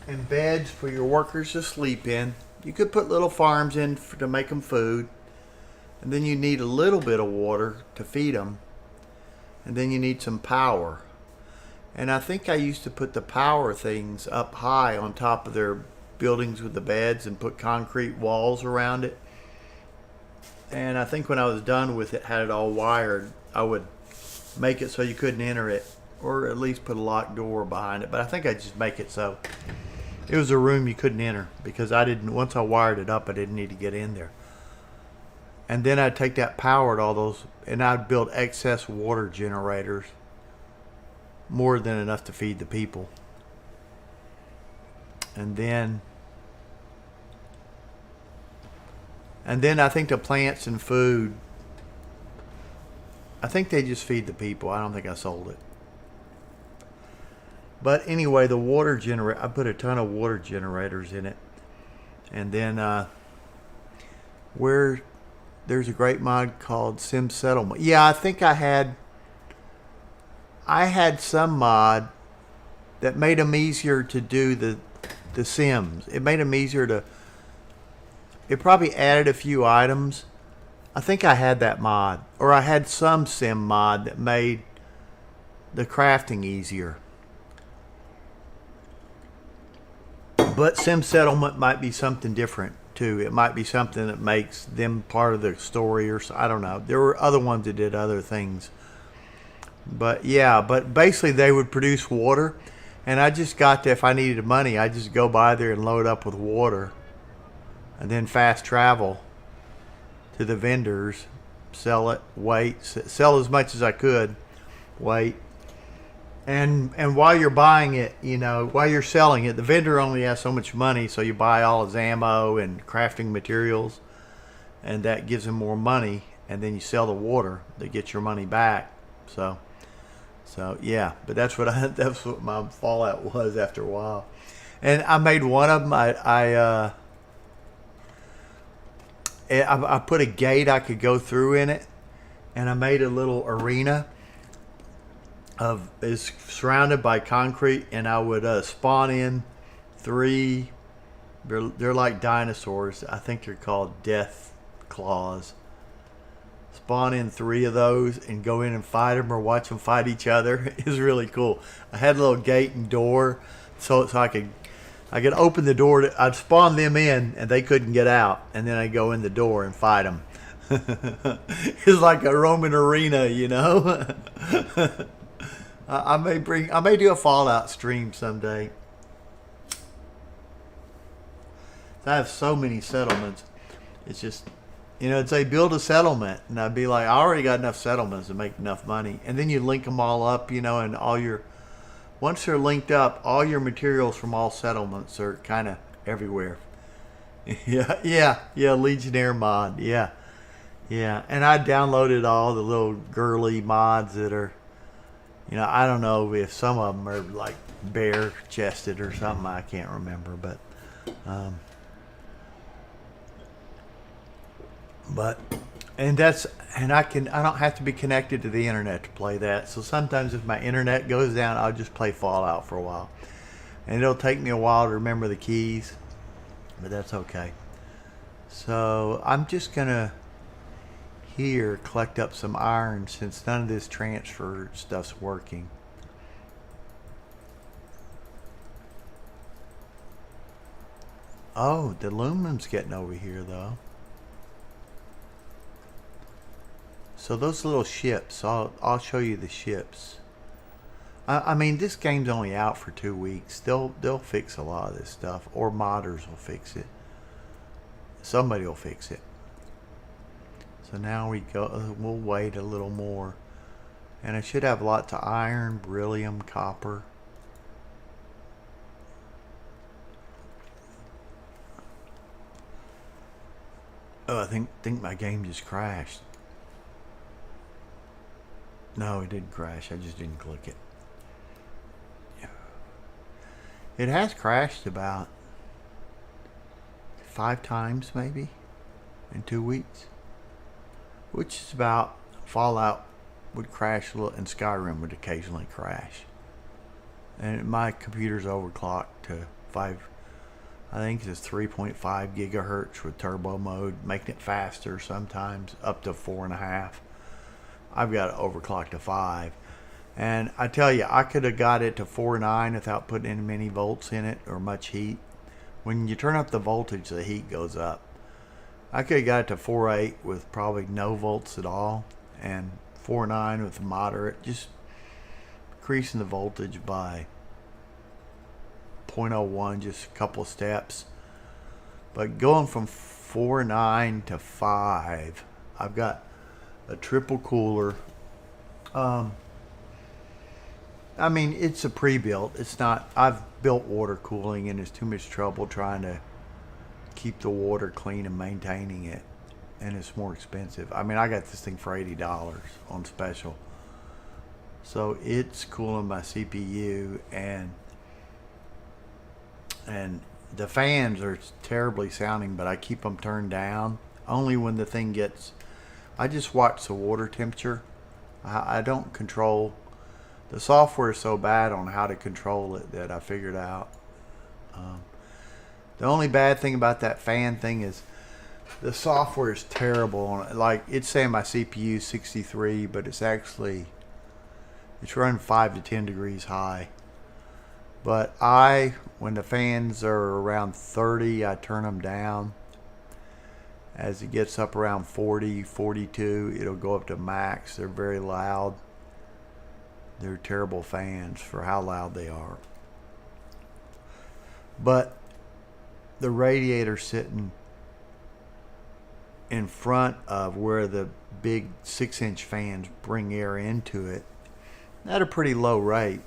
and beds for your workers to sleep in. You could put little farms in to make them food, and then you need a little bit of water to feed them, and then you need some power. And I think I used to put the power things up high on top of their buildings with the beds and put concrete walls around it. And I think when I was done with it, had it all wired, I would make it so you couldn't enter it, or at least put a locked door behind it. But I think I'd just make it so it was a room you couldn't enter, because I didn't, once I wired it up, I didn't need to get in there. And then I'd take that power to all those, and I'd build excess water generators, more than enough to feed the people. And then I think the plants and food, I think they just feed the people. I don't think I sold it. But anyway, the water generator, I put a ton of water generators in it. And then where there's a great mod called Sim Settlement. Yeah, I think I had some mod that made them easier to do the Sims. It made them easier to, it probably added a few items. I think I had that mod, or I had some sim mod that made the crafting easier. But Sim Settlement might be something different too. It might be something that makes them part of the story, or I don't know. There were other ones that did other things. But yeah, but basically they would produce water, and I just got to, if I needed money, I just go by there and load up with water, and then fast travel to the vendors, sell it, wait, sell as much as I could, wait. And while you're buying it, you know, while you're selling it, the vendor only has so much money, so you buy all his ammo and crafting materials, and that gives him more money, and then you sell the water to get your money back. So yeah, but that's what my Fallout was after a while. And I made one of them. I put a gate I could go through in it, and I made a little arena. is surrounded by concrete, and I would spawn in 3. They're like dinosaurs. I think they're called death claws. Spawn in 3 of those and go in and fight them or watch them fight each other. It's really cool. I had a little gate and door, so I could open the door. I'd spawn them in and they couldn't get out, and then I'd go in the door and fight them. It's like a Roman arena, you know. I may do a Fallout stream someday. I have so many settlements. It's just, you know, it'd say build a settlement, and I'd be like, I already got enough settlements to make enough money. And then you link them all up, you know, and once they're linked up, all your materials from all settlements are kind of everywhere. Yeah, Legionnaire mod, yeah. And I downloaded all the little girly mods that are, you know, I don't know if some of them are like bare chested or something. I can't remember, but I don't have to be connected to the internet to play that. So sometimes if my internet goes down, I'll just play Fallout for a while, and it'll take me a while to remember the keys, but that's okay. So I'm just gonna collect up some iron, since none of this transfer stuff's working. Oh, the aluminum's getting over here though. So those little ships, I'll show you the ships. I mean, this game's only out for 2 weeks. They'll fix a lot of this stuff, or modders will fix it. Somebody will fix it. So now we'll wait a little more, and I should have lots of iron, beryllium, copper. Oh, I think my game just crashed. No, it didn't crash. I just didn't click it. It has crashed about 5 times maybe in 2 weeks, which is about Fallout would crash a little, and Skyrim would occasionally crash. And my computer's overclocked to 5. I think it's 3.5 gigahertz with turbo mode, making it faster sometimes, up to 4.5. I've got it overclocked to 5. And I tell you, I could have got it to 4.9 without putting in many volts in it or much heat. When you turn up the voltage, the heat goes up. I could have got it to 4.8 with probably no volts at all, and 4.9 with moderate, just increasing the voltage by 0.01, just a couple of steps. But going from 4.9 to 5, I've got a triple cooler. I mean, it's a pre-built. It's not. I've built water cooling, and it's too much trouble trying to keep the water clean and maintaining it, and it's more expensive. I mean, I got this thing for $80 on special, so it's cooling my CPU, and the fans are terribly sounding, but I keep them turned down only when the thing gets. I just watch the water temperature. I don't control. The software is so bad on how to control it that I figured out. The only bad thing about that fan thing is the software is terrible on it. Like, it's saying my CPU is 63, but it's running 5 to 10 degrees high. But when the fans are around 30, I turn them down. As it gets up around 40, 42, it'll go up to max. They're very loud. They're terrible fans for how loud they are. But the radiator sitting in front of where the big 6-inch fans bring air into it at a pretty low rate.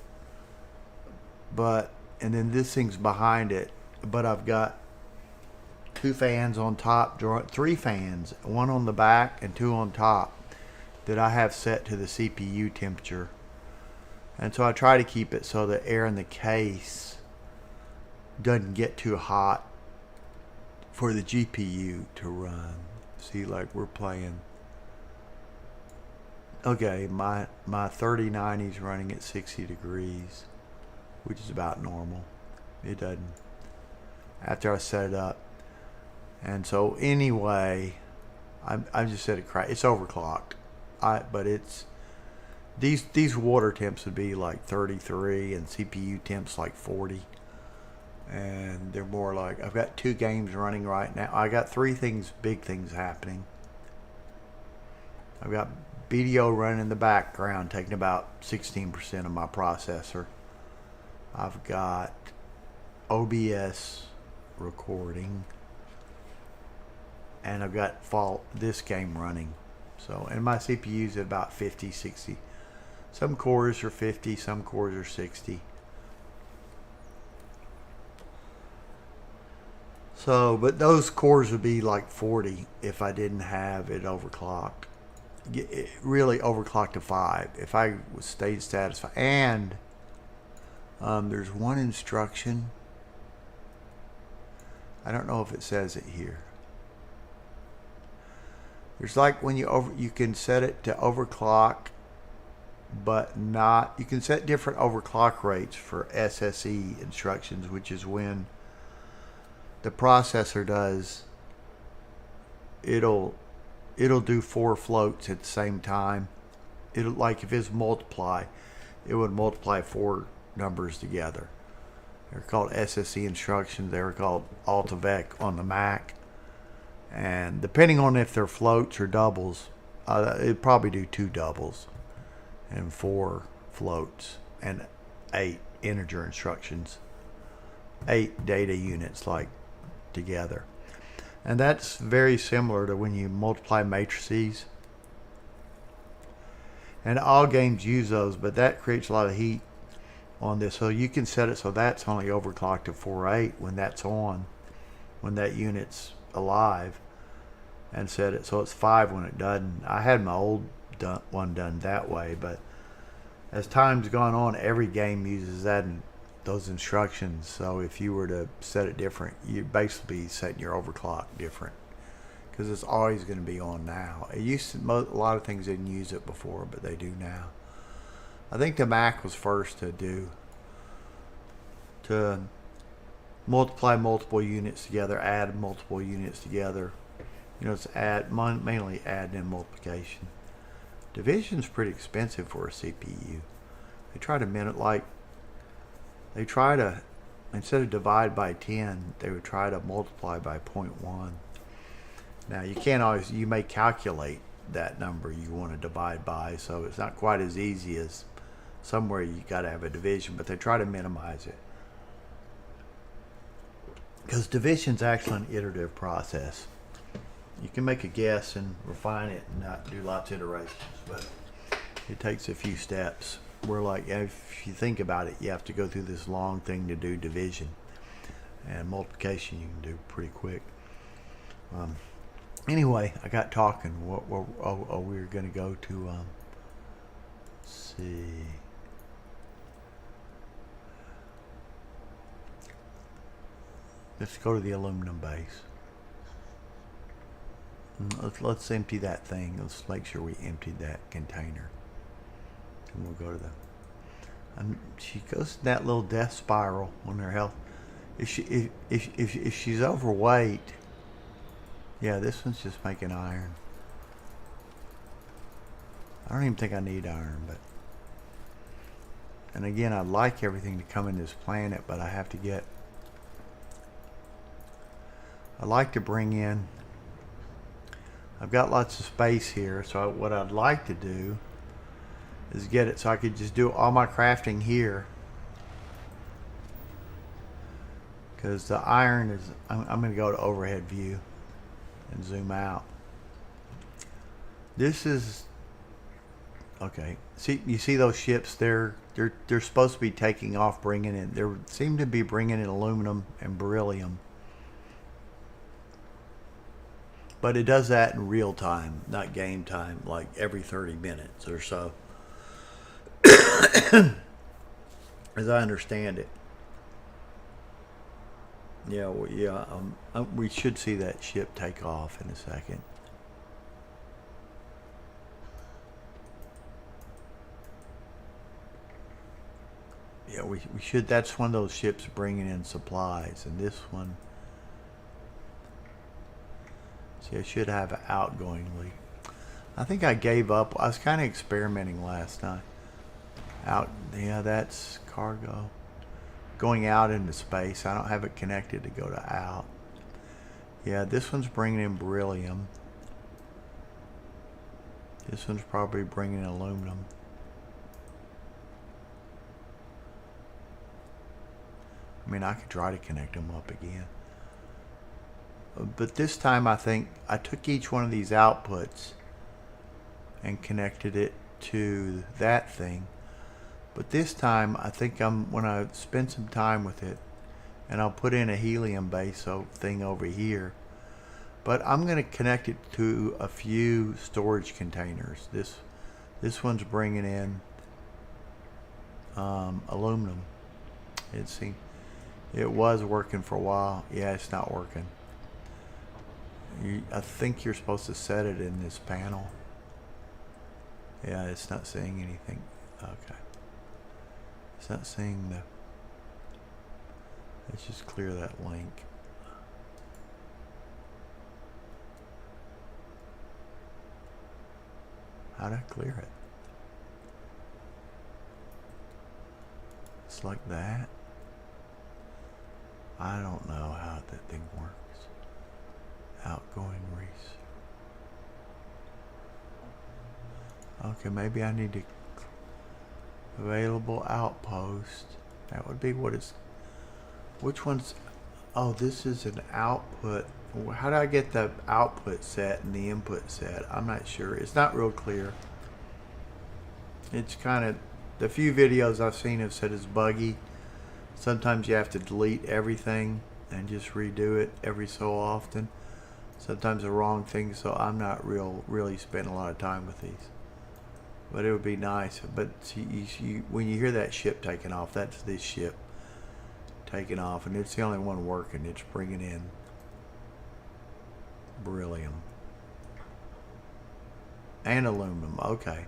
And then this thing's behind it. But I've got 2 fans on top, 3 fans, 1 on the back and 2 on top, that I have set to the CPU temperature. And so I try to keep it so the air in the case doesn't get too hot for the GPU to run. See, like we're playing Okay, my 3090 is running at 60 degrees, which is about normal. It doesn't, after I set it up. And so anyway, I just said it's overclocked. But it's these water temps would be like 33 and CPU temps like 40. And they're more like, I've got 2 games running right now. I got 3 big things happening. I've got BDO running in the background, taking about 16% of my processor. I've got OBS recording, and I've got this game running. So, and my CPU's at about 50, 60. Some cores are 50, some cores are 60. So, but those cores would be like 40 if I didn't have it overclocked. It really overclocked to 5 if I stayed satisfied. And there's one instruction. I don't know if it says it here. There's like when you can set it to overclock, but not. You can set different overclock rates for SSE instructions, which is when the processor does. It'll do 4 floats at the same time. It'll, like if it's multiply, it would multiply 4 numbers together. They're called SSE instructions. They're called AltaVec on the Mac. And depending on if they're floats or doubles, it'd probably do 2 doubles and 4 floats and 8 integer instructions. 8 data units like together. And that's very similar to when you multiply matrices. And all games use those, but that creates a lot of heat on this. So you can set it so that's only overclocked to 4.8 when that's on, when that unit's alive, and set it so it's 5 when it doesn't. I had my old one done that way, but as time's gone on, every game uses those instructions. So if you were to set it different, you'd basically be setting your overclock different, because it's always going to be on now. It used to, a lot of things didn't use it before, but they do now. I think the Mac was first to multiply multiple units together, add multiple units together. You know, it's mainly add and multiplication. Division's pretty expensive for a CPU. They try to instead of divide by 10, they would try to multiply by 0.1. Now you can't always, you may calculate that number you want to divide by, so it's not quite as easy as somewhere you got to have a division, but they try to minimize it. Because division's actually an iterative process. You can make a guess and refine it and not do lots of iterations, but it takes a few steps. We're like, if you think about it, you have to go through this long thing to do division, and multiplication you can do pretty quick. Anyway, I got talking. We were going to go to, let's see. Let's go to the aluminum base. Let's empty that thing. Let's make sure we emptied that container. And we'll go to the. She goes to that little death spiral on her health. If she's overweight, yeah, this one's just making iron. I don't even think I need iron, but. And again, I'd like everything to come in this planet, but I have to get. I like to bring in. I've got lots of space here, so what I'd like to do is get it so I could just do all my crafting here, because the iron is, I'm going to go to overhead view and zoom out. This is okay. See, you see those ships? They're supposed to be taking off, bringing in. They seem to be bringing in aluminum and beryllium. But it does that in real time, not game time, like every 30 minutes or so. As I understand it. Yeah, we should see that ship take off in a second. Yeah, we should. That's one of those ships bringing in supplies, and this one. See, I should have an outgoing leak. I think I gave up. I was kind of experimenting last night. Yeah, that's cargo. Going out into space. I don't have it connected to go to out. Yeah, this one's bringing in beryllium. This one's probably bringing in aluminum. I mean, I could try to connect them up again. But this time I think I took each one of these outputs and connected it to that thing. But this time I think when I spend some time with it, and I'll put in a helium base thing over here. But I'm going to connect it to a few storage containers. This one's bringing in aluminum. It was working for a while. Yeah, it's not working. I think you're supposed to set it in this panel. Yeah, it's not saying anything. Okay. It's not saying the... Let's just clear that link. How'd I clear it? It's like that. I don't know how that thing works. Outgoing reese. Okay, maybe I need to available outpost. That would be what it's. Which one's? Oh, this is an output. How do I get the output set and the input set? I'm not sure. It's not real clear. It's kind of, the few videos I've seen have said it's buggy. Sometimes you have to delete everything and just redo it every so often. Sometimes the wrong thing, so I'm not really spending a lot of time with these. But it would be nice. But see, when you hear that ship taking off, that's this ship taking off, and it's the only one working. It's bringing in beryllium and aluminum. Okay.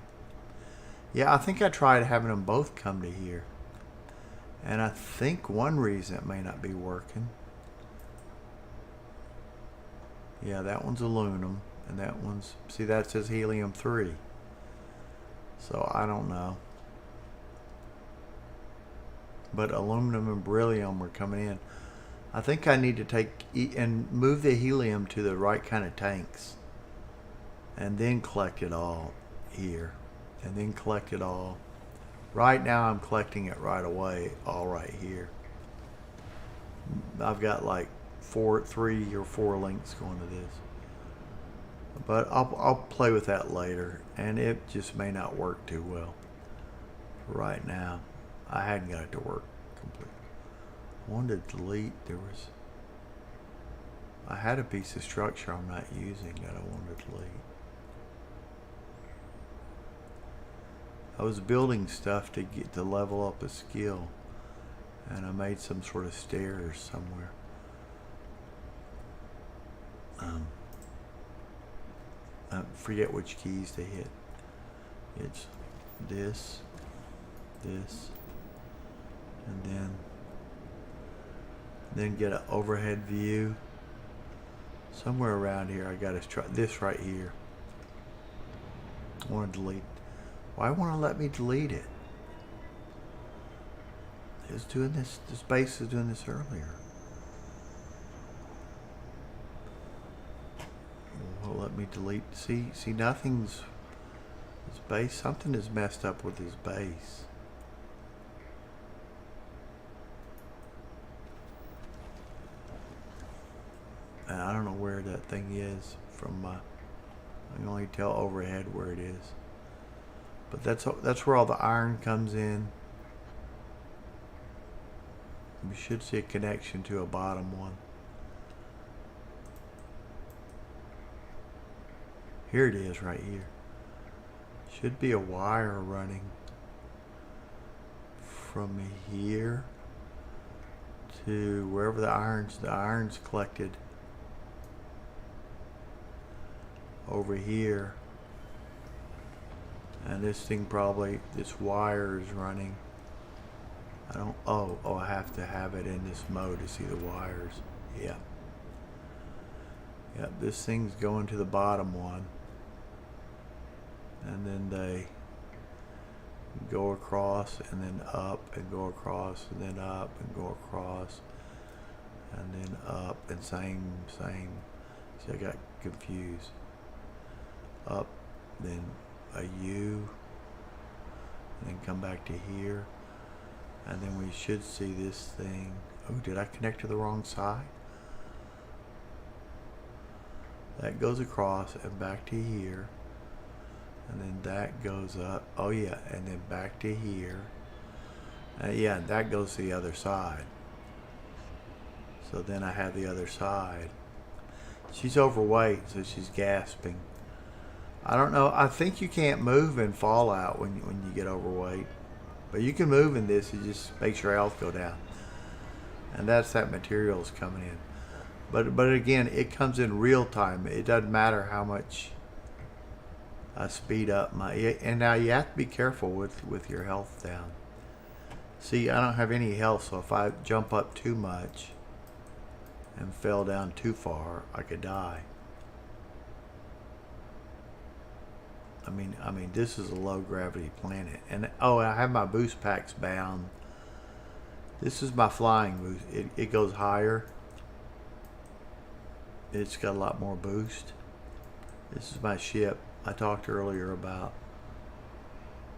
Yeah, I think I tried having them both come to here, and I think one reason it may not be working. Yeah, that one's aluminum, and that one's, see, that says helium-3. So I don't know. But aluminum and beryllium are coming in. I think I need to take and move the helium to the right kind of tanks, and then collect it all here, and then collect it all. Right now I'm collecting it right away, all right here. I've got like 3 or 4 links going to this, but I'll play with that later, and it just may not work too well. Right now, I hadn't got it to work completely. I wanted to delete. I had a piece of structure I'm not using that I wanted to delete. I was building stuff to get to level up a skill, and I made some sort of stairs somewhere. I forget which keys to hit. It's this, and then get an overhead view. Somewhere around here, I got to try this right here. I want to delete. Why won't it let me delete it? It's doing this. The space is doing this earlier. Will let me delete. See, nothing's. His base. Something is messed up with his base. And I don't know where that thing is from my. I can only tell overhead where it is. But that's where all the iron comes in. We should see a connection to a bottom one. Here it is right here. Should be a wire running from here to wherever the iron's collected over here. And this thing probably, this wire is running. I don't, oh, I have to have it in this mode to see the wires. Yeah. Yep, this thing's going to the bottom one. And then they go across and then up and go across and then up and go across and then up and same. See, I got confused. Up, then a U, and then come back to here. And then we should see this thing. Oh, did I connect to the wrong side? That goes across and back to here. And then that goes up. Oh yeah, and then back to here. Yeah, and that goes to the other side. So then I have the other side. She's overweight, so she's gasping. I don't know. I think you can't move in Fallout when you get overweight. But you can move in this. It just makes your health go down. And that's that materials coming in. But again, it comes in real time. It doesn't matter how much I speed up my... And now you have to be careful with your health down. See, I don't have any health, so if I jump up too much and fell down too far, I could die. I mean, this is a low gravity planet, and oh, I have my boost packs bound. This is my flying boost. It goes higher. It's got a lot more boost. This is my ship. I talked earlier about.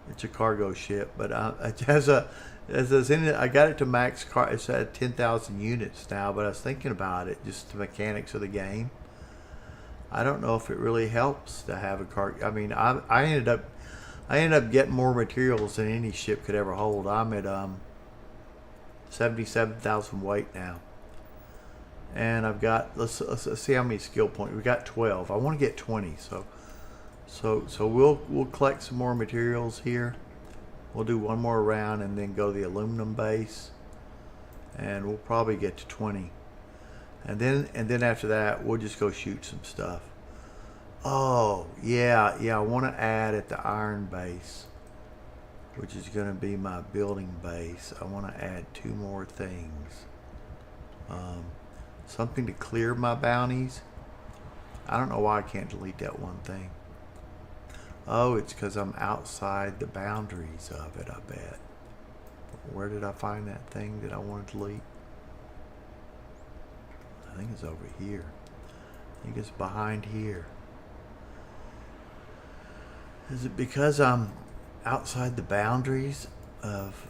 It's a cargo ship, but it has a. I got it to max car. It's at 10,000 units now, but I was thinking about it, just the mechanics of the game. I don't know if it really helps to have a car. I mean, I ended up getting more materials than any ship could ever hold. I'm at 77,000 weight now, and I've got let's see how many skill points we got. 12. I want to get 20. So we'll collect some more materials here. We'll do one more round and then go to the aluminum base, and we'll probably get to 20. And then after that, we'll just go shoot some stuff. Oh, yeah, I want to add at the iron base, which is going to be my building base. I want to add 2 more things. Something to clear my bounties. I don't know why I can't delete that one thing. Oh, it's because I'm outside the boundaries of it, I bet. Where did I find that thing that I want to delete? I think it's over here. I think it's behind here. Is it because I'm outside the boundaries of...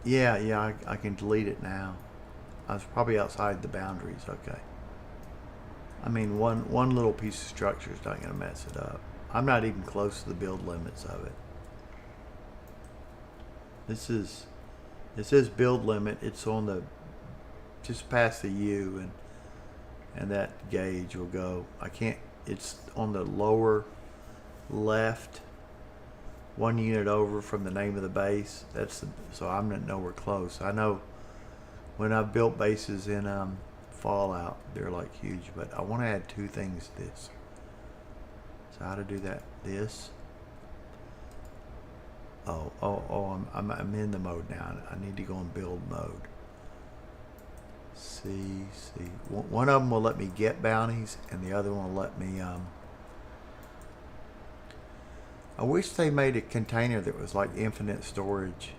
Yeah, I can delete it now. I was probably outside the boundaries, okay. I mean, one little piece of structure is not going to mess it up. I'm not even close to the build limits of it. It says build limit. It's on the just past the U, and that gauge will go. I can't. It's on the lower left, 1 unit over from the name of the base. So I'm not nowhere close. I know when I've built bases in Fallout, they're like huge. But I want to add 2 things to this. So how to do that? This. I'm in the mode now. I need to go in build mode. See. One of them will let me get bounties, and the other one will let me. I wish they made a container that was like infinite storage.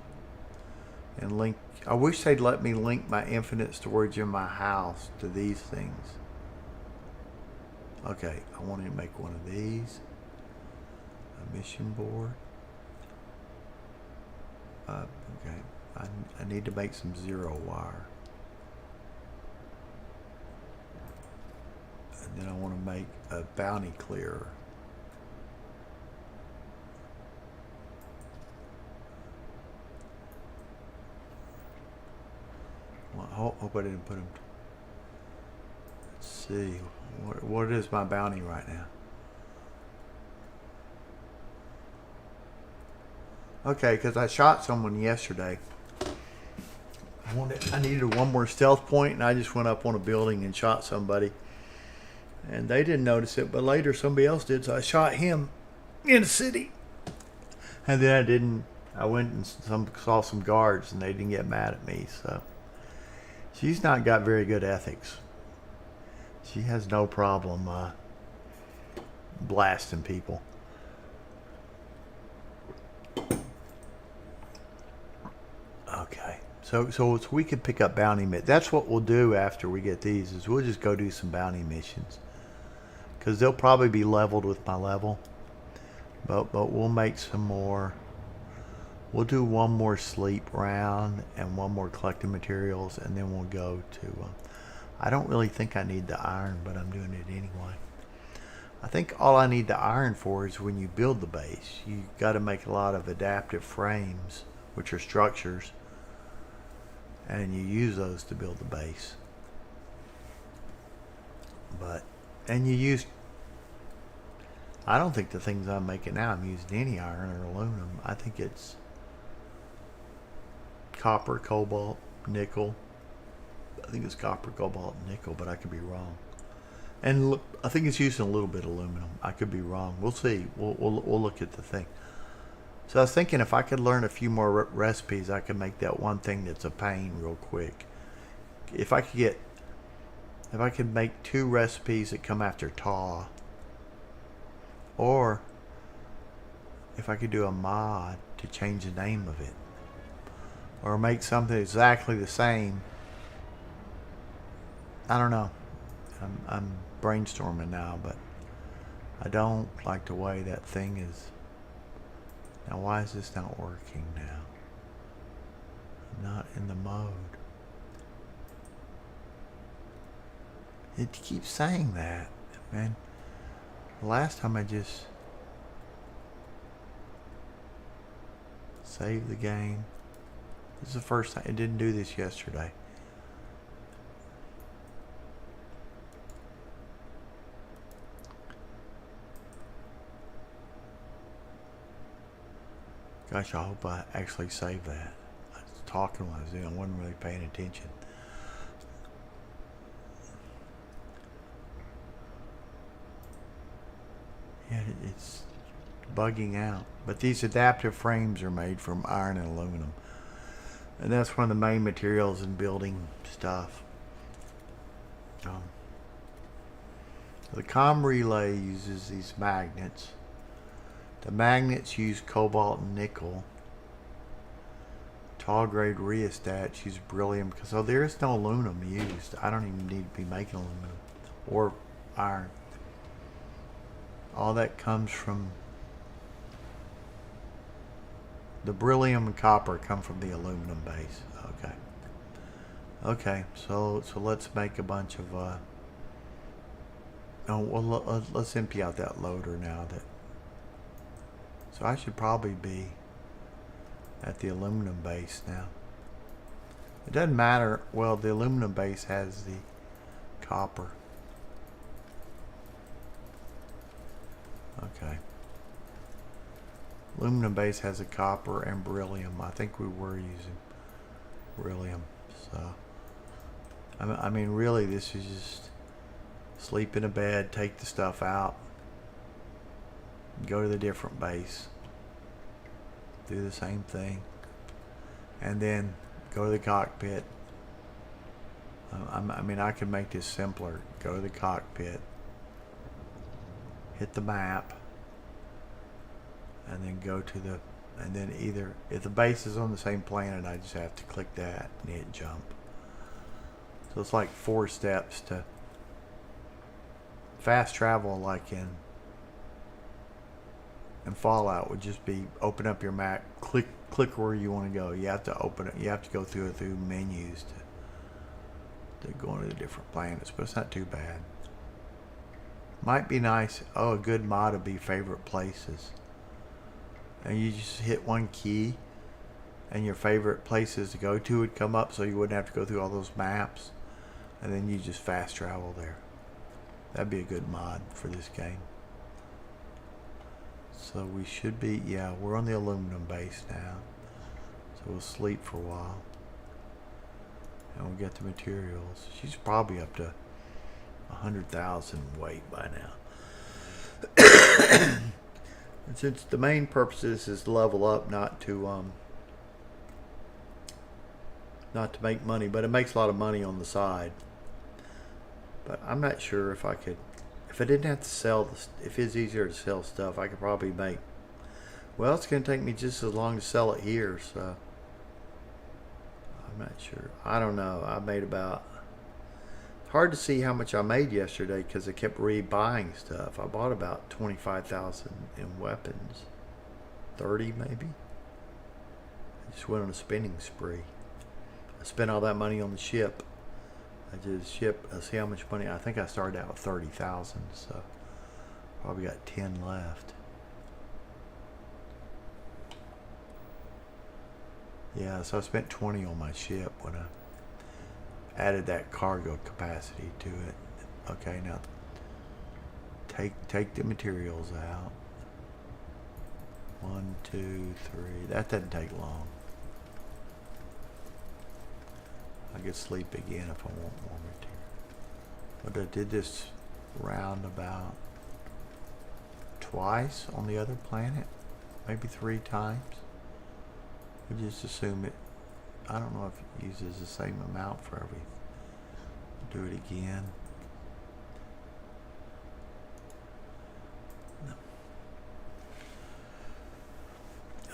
And link. I wish they'd let me link my infinite storage in my house to these things. Okay, I want to make one of these. A mission board. Okay, I need to make some 0 wire. And then I want to make a bounty clearer. Well, I hope I didn't put them. Let's see. What is my bounty right now? Okay, because I shot someone yesterday. I needed one more stealth point, and I just went up on a building and shot somebody. And they didn't notice it, but later somebody else did, so I shot him in the city. And then I went and saw some guards and they didn't get mad at me. So she's not got very good ethics. She has no problem blasting people. Okay. So we could pick up bounty missions. That's what we'll do after we get these, is we'll just go do some bounty missions. Because they'll probably be leveled with my level. But we'll make some more. We'll do one more sleep round and one more collecting materials, and then we'll go to... I don't really think I need the iron, but I'm doing it anyway. I think all I need the iron for is when you build the base. You got to make a lot of adaptive frames, which are structures, and you use those to build the base. And you use... I don't think the things I'm making now I'm using any iron or aluminum. I think it's copper, cobalt, nickel. I think it's copper, cobalt, and nickel, but I could be wrong. And look, I think it's using a little bit of aluminum. I could be wrong. We'll see. We'll look at the thing. So I was thinking if I could learn a few more recipes, I could make that one thing that's a pain real quick. If I could make 2 recipes that come after tar, or if I could do a mod to change the name of it, or make something exactly the same. I don't know. I'm brainstorming now, but I don't like the way that thing is. Now, why is this not working now? I'm not in the mode. It keeps saying that, man. The last time I just saved the game. This is the first time. It didn't do this yesterday. Gosh, I hope I actually saved that. I was talking when I was doing it. I wasn't really paying attention. Yeah, it's bugging out. But these adaptive frames are made from iron and aluminum. And that's one of the main materials in building stuff. The comm relay uses these magnets. The magnets use cobalt and nickel. Tall grade rheostats use beryllium. So there is no aluminum used. I don't even need to be making aluminum or iron. All that comes from the beryllium and copper come from the aluminum base. Okay, so let's make a bunch of let's empty out that loader now. So I should probably be at the aluminum base now. It doesn't matter. Well, the aluminum base has the copper. Okay. Aluminum base has a copper and beryllium. I think we were using beryllium. So, I mean, really, this is just sleep in a bed, take the stuff out, go to the different base, do the same thing, and then go to the cockpit. I mean, I can make this simpler. Go to the cockpit, hit the map, and then go to the, and then either, if the base is on the same planet, I just have to click that and hit jump. So it's like 4 steps to fast travel, like in Fallout would just be open up your map, click where you want to go. You have to open it. You have to go through menus to go into the different planets, but it's not too bad. Might be nice. Oh, a good mod would be favorite places. And you just hit one key, and your favorite places to go to would come up, so you wouldn't have to go through all those maps, and then you just fast travel there. That'd be a good mod for this game. So we should be, yeah, we're on the aluminum base now. So we'll sleep for a while. And we'll get the materials. She's probably up to 100,000 weight by now. And since the main purpose of this is to level up, not to make money, but it makes a lot of money on the side. But I'm not sure if I could, if I didn't have to sell, if it's easier to sell stuff, I could probably make, well, it's going to take me just as long to sell it here, so I'm not sure. I don't know. I made about, it's hard to see how much I made yesterday because I kept rebuying stuff. I bought about 25,000 in weapons, 30 maybe. I just went on a spending spree. I spent all that money on the ship. I just shipped. Let's see how much money. I think I started out with 30,000, so probably got 10 left. Yeah, so I spent 20 on my ship when I added that cargo capacity to it. Okay, now take the materials out. 1, 2, 3. That doesn't take long. I could sleep again if I want more material. But I did this roundabout twice on the other planet, maybe 3 times. We just assume it. I don't know if it uses the same amount for every. Do it again.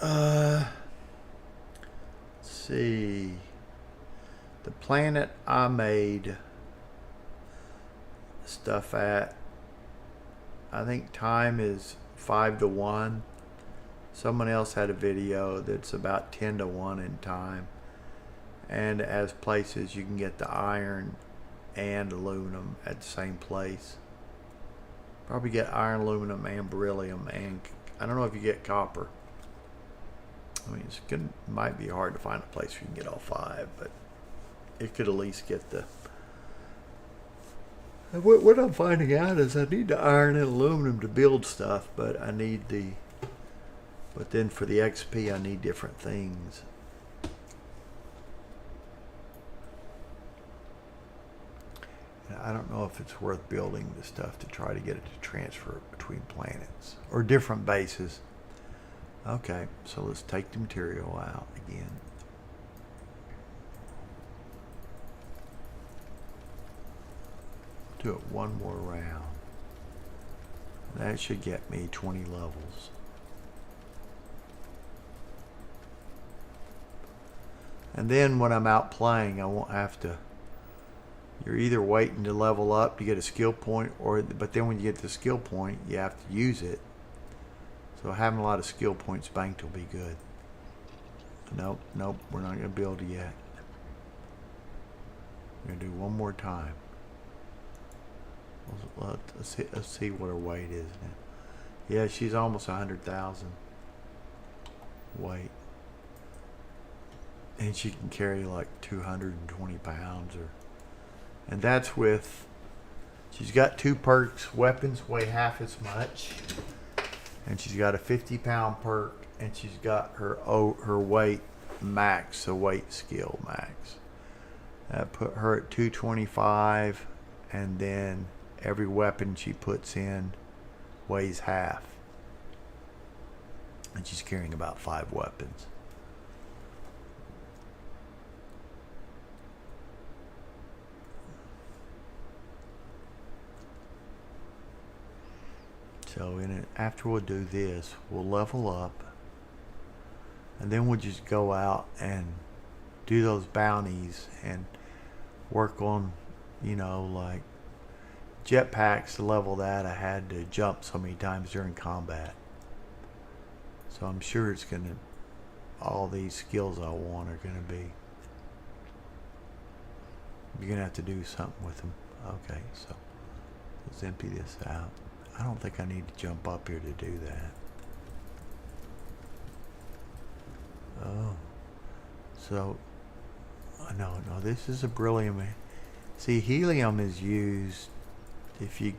Let's see. The planet I made stuff at, I think time is 5 to 1. Someone else had a video that's about 10 to 1 in time. And as places you can get the iron and aluminum at the same place. Probably get iron, aluminum, and beryllium, and I don't know if you get copper. I mean, might be hard to find a place where you can get all 5, but it could at least get the. What I'm finding out is I need the iron and aluminum to build stuff, but I need the. But then for the XP, I need different things. And I don't know if it's worth building the stuff to try to get it to transfer between planets or different bases. Okay, so let's take the material out again. Do it one more round. That should get me 20 levels. And then when I'm out playing, I won't have to. You're either waiting to level up to get a skill point, but then when you get the skill point, you have to use it. So having a lot of skill points banked will be good. Nope, we're not going to build it yet. We're going to do one more time. Let's see what her weight is now. Yeah, she's almost 100,000 weight. And she can carry like 220 pounds and that's with, she's got 2 perks. Weapons weigh half as much. And she's got a 50-pound perk, and she's got her weight max, so weight skill max. That put her at 225, and then every weapon she puts in weighs half. And she's carrying about 5 weapons. So after we'll do this, we'll level up, and then we'll just go out and do those bounties and work on, like jetpacks. To level that, I had to jump so many times during combat. So I'm sure it's gonna, all these skills I want are gonna be, you're gonna have to do something with them. Okay, so let's empty this out. I don't think I need to jump up here to do that. Oh. So, no, this is a beryllium. See, helium is used if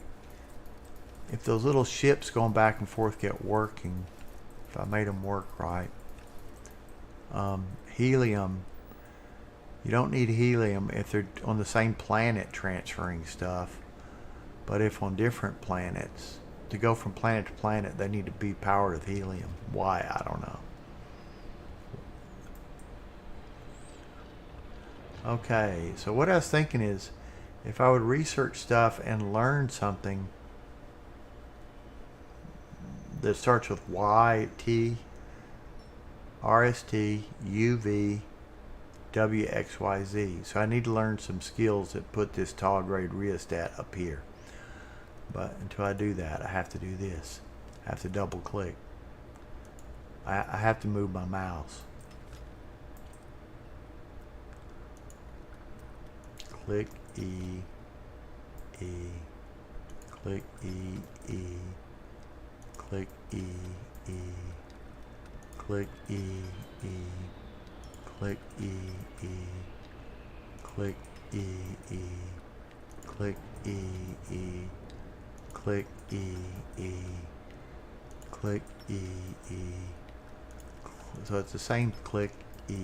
those little ships going back and forth get working, if I made them work right. Helium, you don't need helium if they're on the same planet transferring stuff. But if on different planets, to go from planet to planet, they need to be powered with helium. Why? I don't know. Okay, so what I was thinking is, if I would research stuff and learn something that starts with Y, T, RST, UV, WXYZ. So I need to learn some skills that put this tall grade rheostat up here. But until I do that, I have to do this. I have to double click. I have to move my mouse. Click E, E, click E, E, click E, E, click E, E, click E, E, click E, E, click E, E, click E, E, click E, E. So it's the same click E,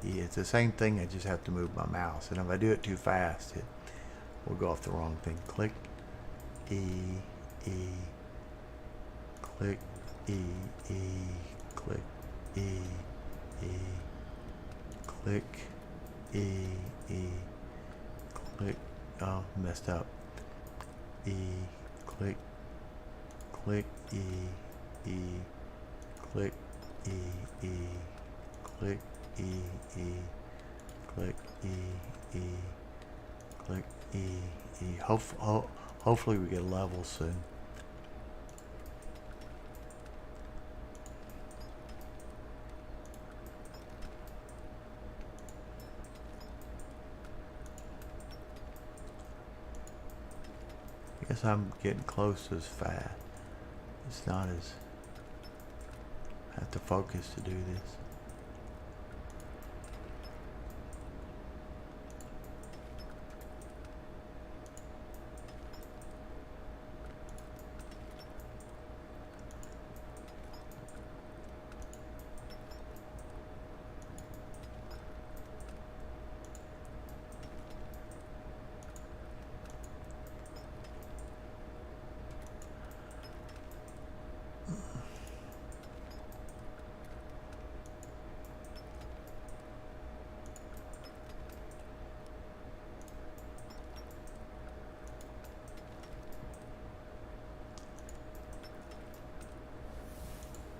E. It's the same thing, I just have to move my mouse. And if I do it too fast, it will go off the wrong thing. Click E, E, click E, E, click E, E, click E, E, click, oh, messed up. E, click, click E, E, click E, E, click E, E, click E, E, click E, E. Hopefully we get a level soon. I guess I'm getting close as fast. It's not as... I have to focus to do this.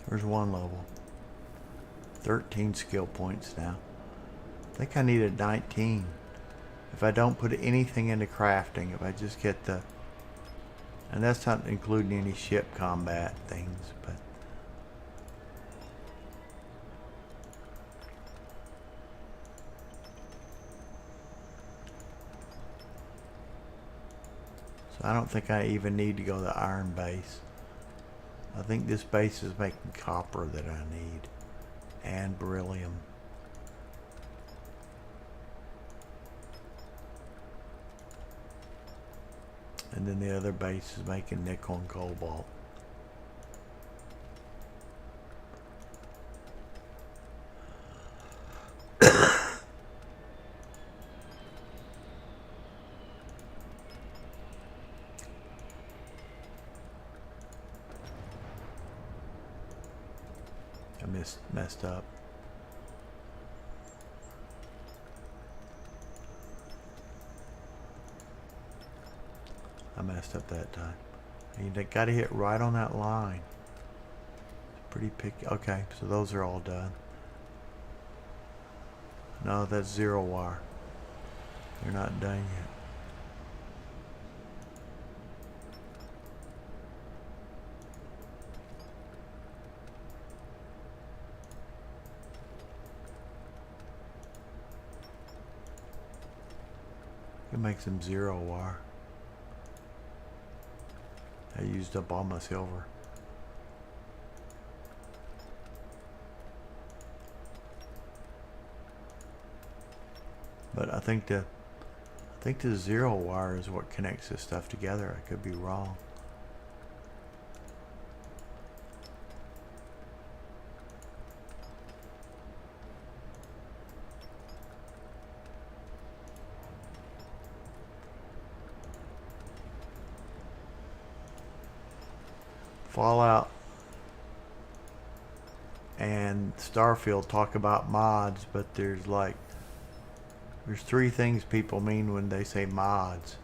There's one level. 13 skill points now. I think I needed 19. If I don't put anything into crafting, if I just get the... And that's not including any ship combat things, but... So I don't think I even need to go to the iron base. I think this base is making copper that I need. And beryllium. And then the other base is making nickel and cobalt. I messed up. I messed up that time. You got to hit right on that line. It's pretty picky. Okay, so those are all done. No, that's 0 wire. They're not done yet. It makes them 0 wire. I used up all my silver. But I think the 0 wire is what connects this stuff together. I could be wrong. Fallout and Starfield talk about mods, but there's three things people mean when they say mods.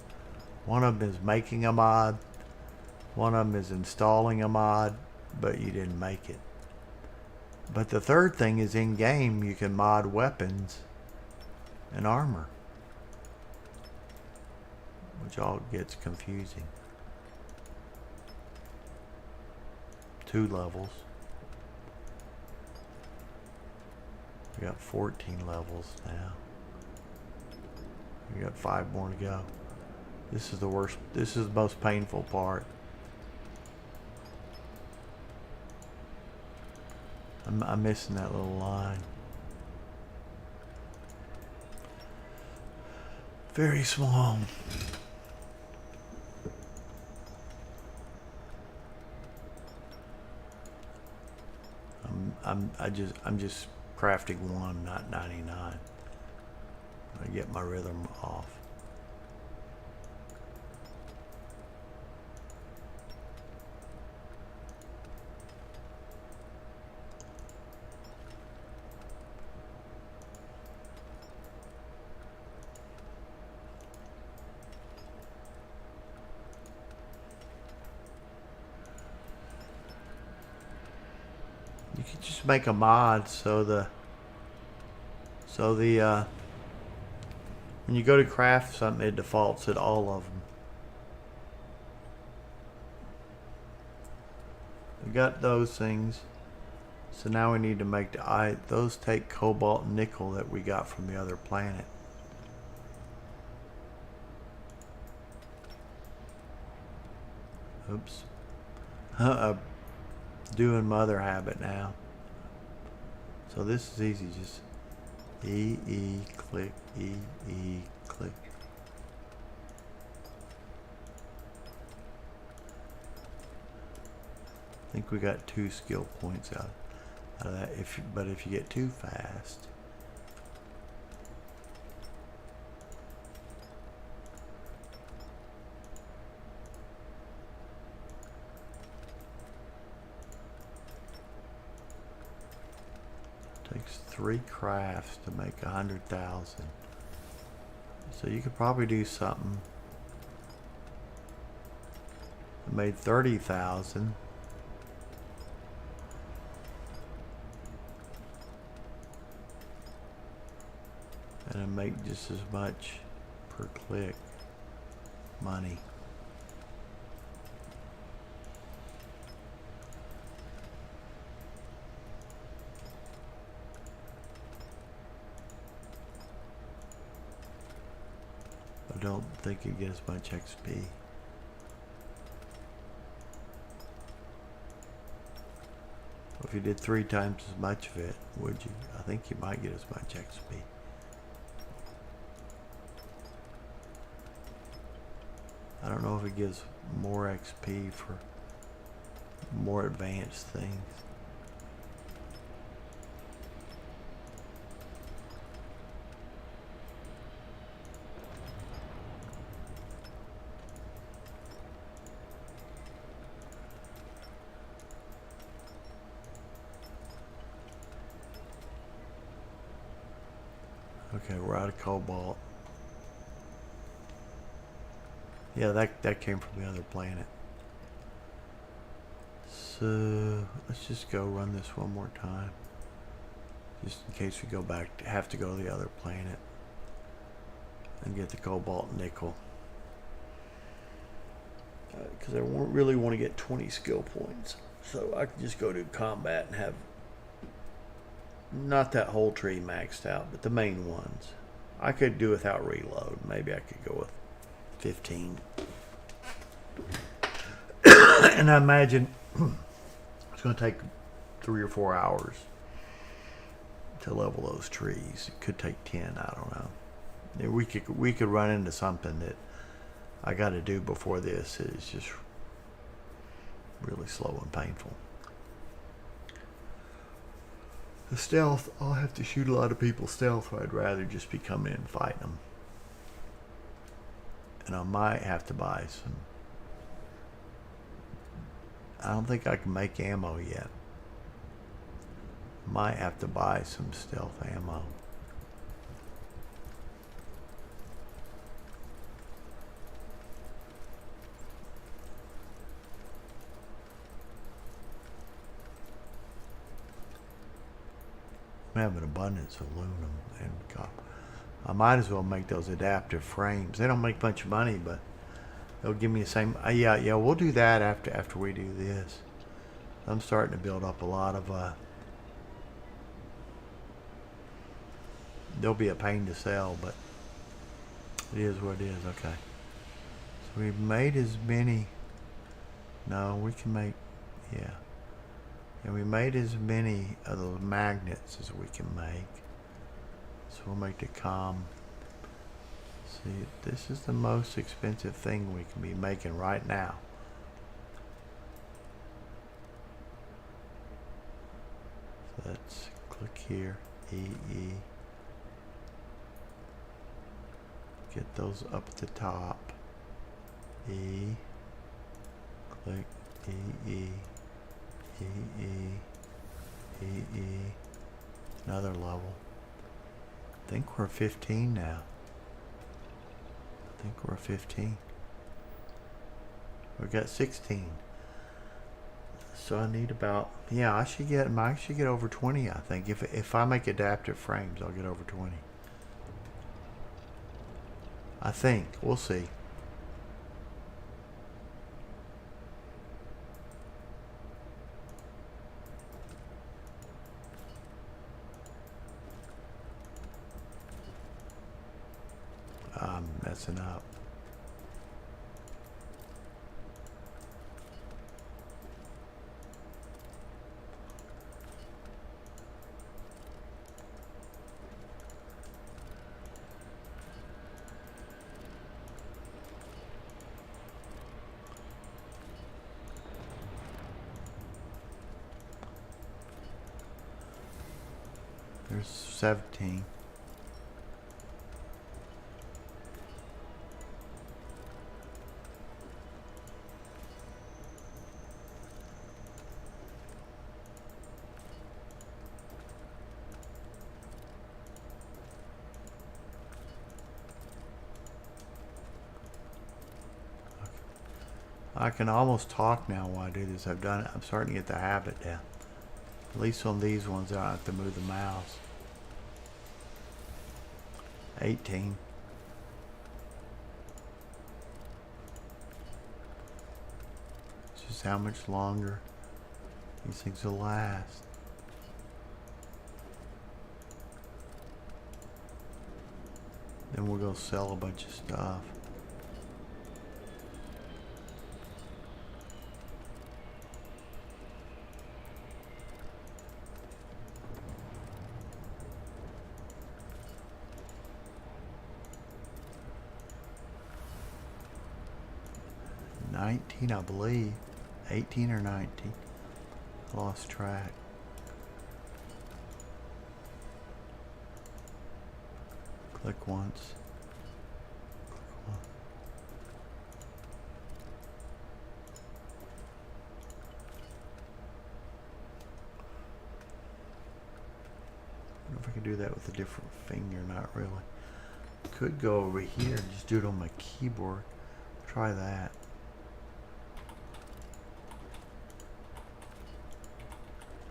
One of them is making a mod, one of them is installing a mod, but you didn't make it. But the third thing is in game you can mod weapons and armor, which all gets confusing. 2 levels. We got 14 levels now. We got 5 more to go. This is the worst. This is the most painful part. I'm missing that little line. Very small. I'm just crafting 1, not 99. I get my rhythm off. You could just make a mod so the when you go to craft something, it defaults at all of them. We got those things, so now we need to make those take cobalt and nickel that we got from the other planet. Oops. Doing my other habit now. So this is easy, just E, click, E, click. I think we got 2 skill points out of that. But if you get too fast, takes 3 crafts to make 100,000. So you could probably do something that made 30,000. And it make just as much per click money. I don't think you get as much XP. If you did 3 times as much of it, would you? I think you might get as much XP. I don't know if it gives more XP for more advanced things. Okay, we're out of cobalt. Yeah, that came from the other planet. So let's just go run this one more time, just in case we go back, have to go to the other planet and get the cobalt and nickel. Because I really want to get 20 skill points, so I can just go to combat and have not that whole tree maxed out, but the main ones. I could do without reload. Maybe I could go with 15. And I imagine it's going to take 3 or 4 hours to level those trees. It could take 10. I don't know. We could run into something that I got to do before this. It's just really slow and painful. The stealth, I'll have to shoot a lot of people stealth, or I'd rather just be coming in and fighting them. And I might have to buy some I don't think I can make ammo yet. Might have to buy some stealth ammo. I have an abundance of aluminum and copper. I might as well make those adaptive frames. They don't make much money, but they'll give me the same. Yeah, we'll do that after we do this. I'm starting to build up a lot of. They'll be a pain to sell, but it is what it is. Okay. So we've made as many. No, we can make. Yeah. And we made as many of those magnets as we can make. So we'll make the com. See, this is the most expensive thing we can be making right now. So let's click here, EE. Get those up at the top. E. Click EE. EE. Another level. I think we're 15 now. I think we're 15. We got 16. So I need about, yeah, I should get over 20, I think. If I make adaptive frames, I'll get over 20. I think. We'll see. I'm messing up. There's 17. I can almost talk now while I do this. I've done it. I'm starting to get the habit now. At least on these ones, I don't have to move the mouse. 18. It's just how much longer these things will last. Then we'll go sell a bunch of stuff. I believe 18 or 19. Lost track. Click once. Click once. I don't know if I can do that with a different finger. Not really. Could go over here and just do it on my keyboard. Try that.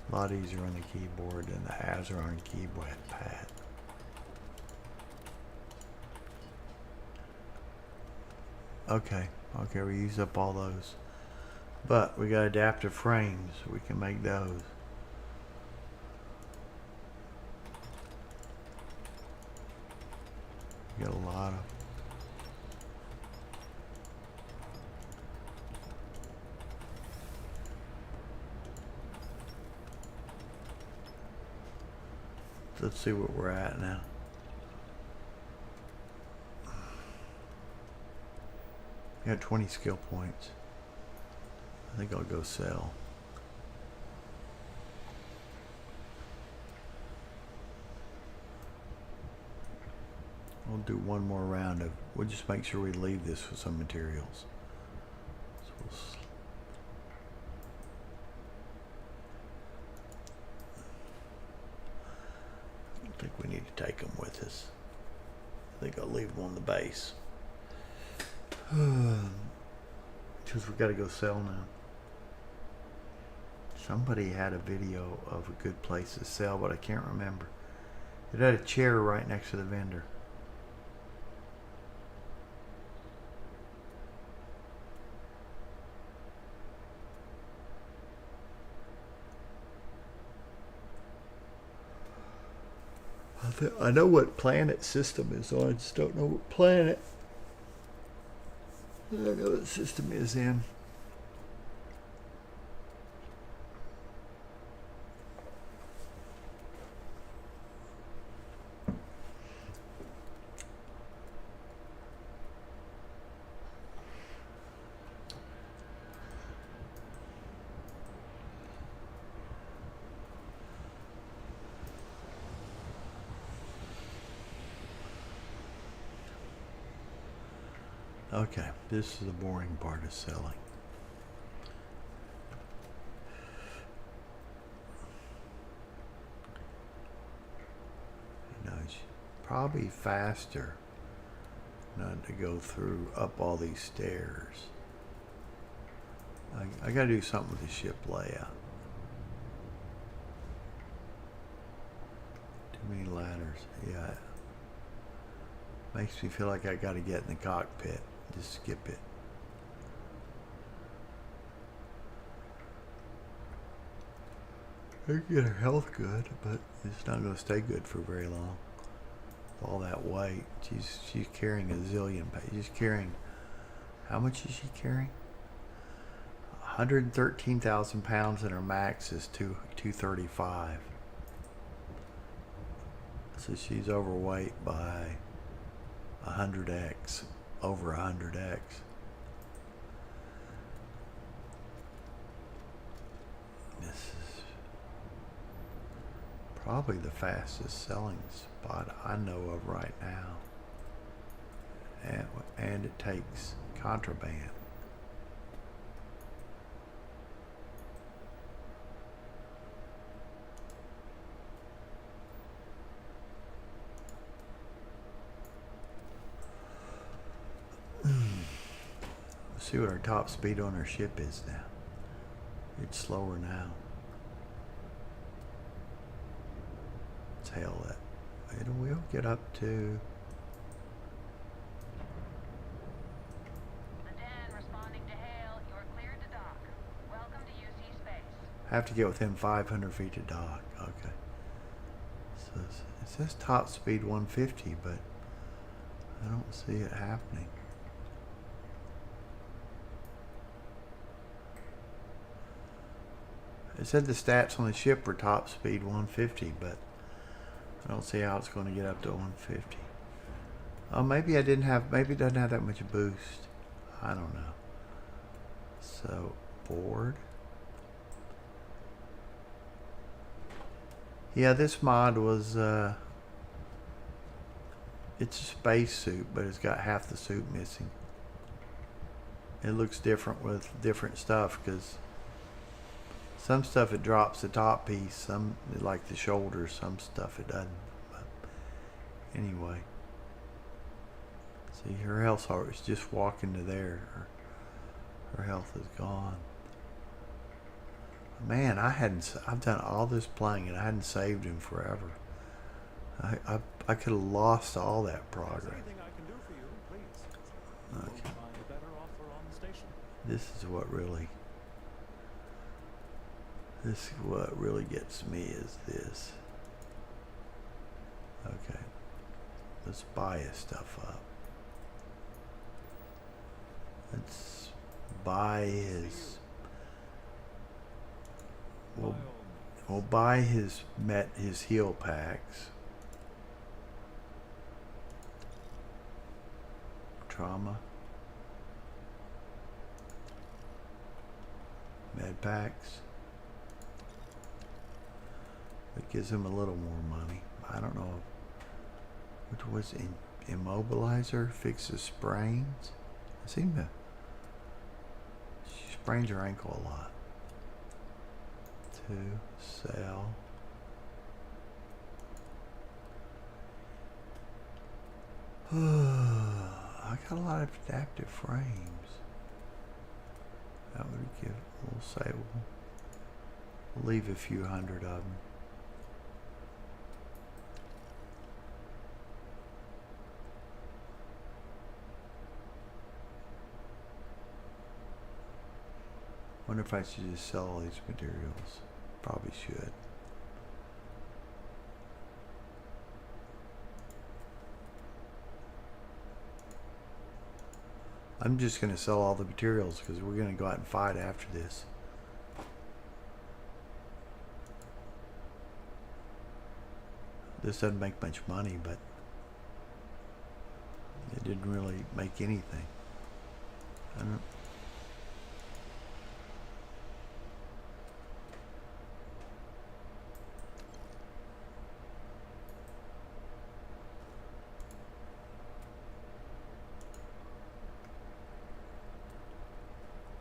A lot easier on the keyboard than the halves are on keyboard pad. Okay, we use up all those. But we got adaptive frames, so we can make those. We got a lot of. Let's see what we're at now. We got 20 skill points. I think I'll go sell. We'll do one more round of, we'll just make sure we leave this with some materials. So think we need to take them with us. I think I'll leave them on the base. Because we got to go sell now. Somebody had a video of a good place to sell, but I can't remember. It had a chair right next to the vendor. I know what planet system is on. I just don't know what planet. I know what system is in. Okay, this is the boring part of selling. You know, it's probably faster not to go through up all these stairs. I gotta do something with the ship layout. Too many ladders. Yeah. Makes me feel like I gotta get in the cockpit. Just skip it. I get her health good, but it's not going to stay good for very long. With all that weight, she's carrying a zillion. She's carrying. How much is she carrying? 113,000 pounds, and her max is 235. So she's overweight by 100x. Over 100x. This is probably the fastest selling spot I know of right now. And it takes contraband. See what our top speed on our ship is now. It's slower now. Let's hail it. It will get up to. The Den responding to hail. You're cleared to dock. Welcome to UC space. Have to get within 500 feet to dock. Okay. So it says top speed 150, but I don't see it happening. It said the stats on the ship were top speed 150, but I don't see how it's going to get up to 150. Oh, maybe maybe it doesn't have that much boost. I don't know. So, board. Yeah, this mod was, it's a space suit, but it's got half the suit missing. It looks different with different stuff, because some stuff it drops the top piece, some like the shoulders, some stuff it doesn't. But anyway, see, her health is just walking to there. Her health is gone. Man, I've done all this playing and I hadn't saved him forever. I could have lost all that progress. Anything I can do for you, please. Okay. You'll find a better offer on the station. This is what really gets me is this. Okay. Let's buy his stuff up. Let's buy his. We'll buy his heal packs. Trauma. Med packs. It gives him a little more money. I don't know. Which was immobilizer fixes sprains. I seem to. She sprains her ankle a lot. To sell. I got a lot of adaptive frames. That would give, we'll say, we'll leave a few hundred of them. Wonder if I should just sell all these materials. Probably should. I'm just going to sell all the materials because we're going to go out and fight after this. This doesn't make much money, but it didn't really make anything. I don't.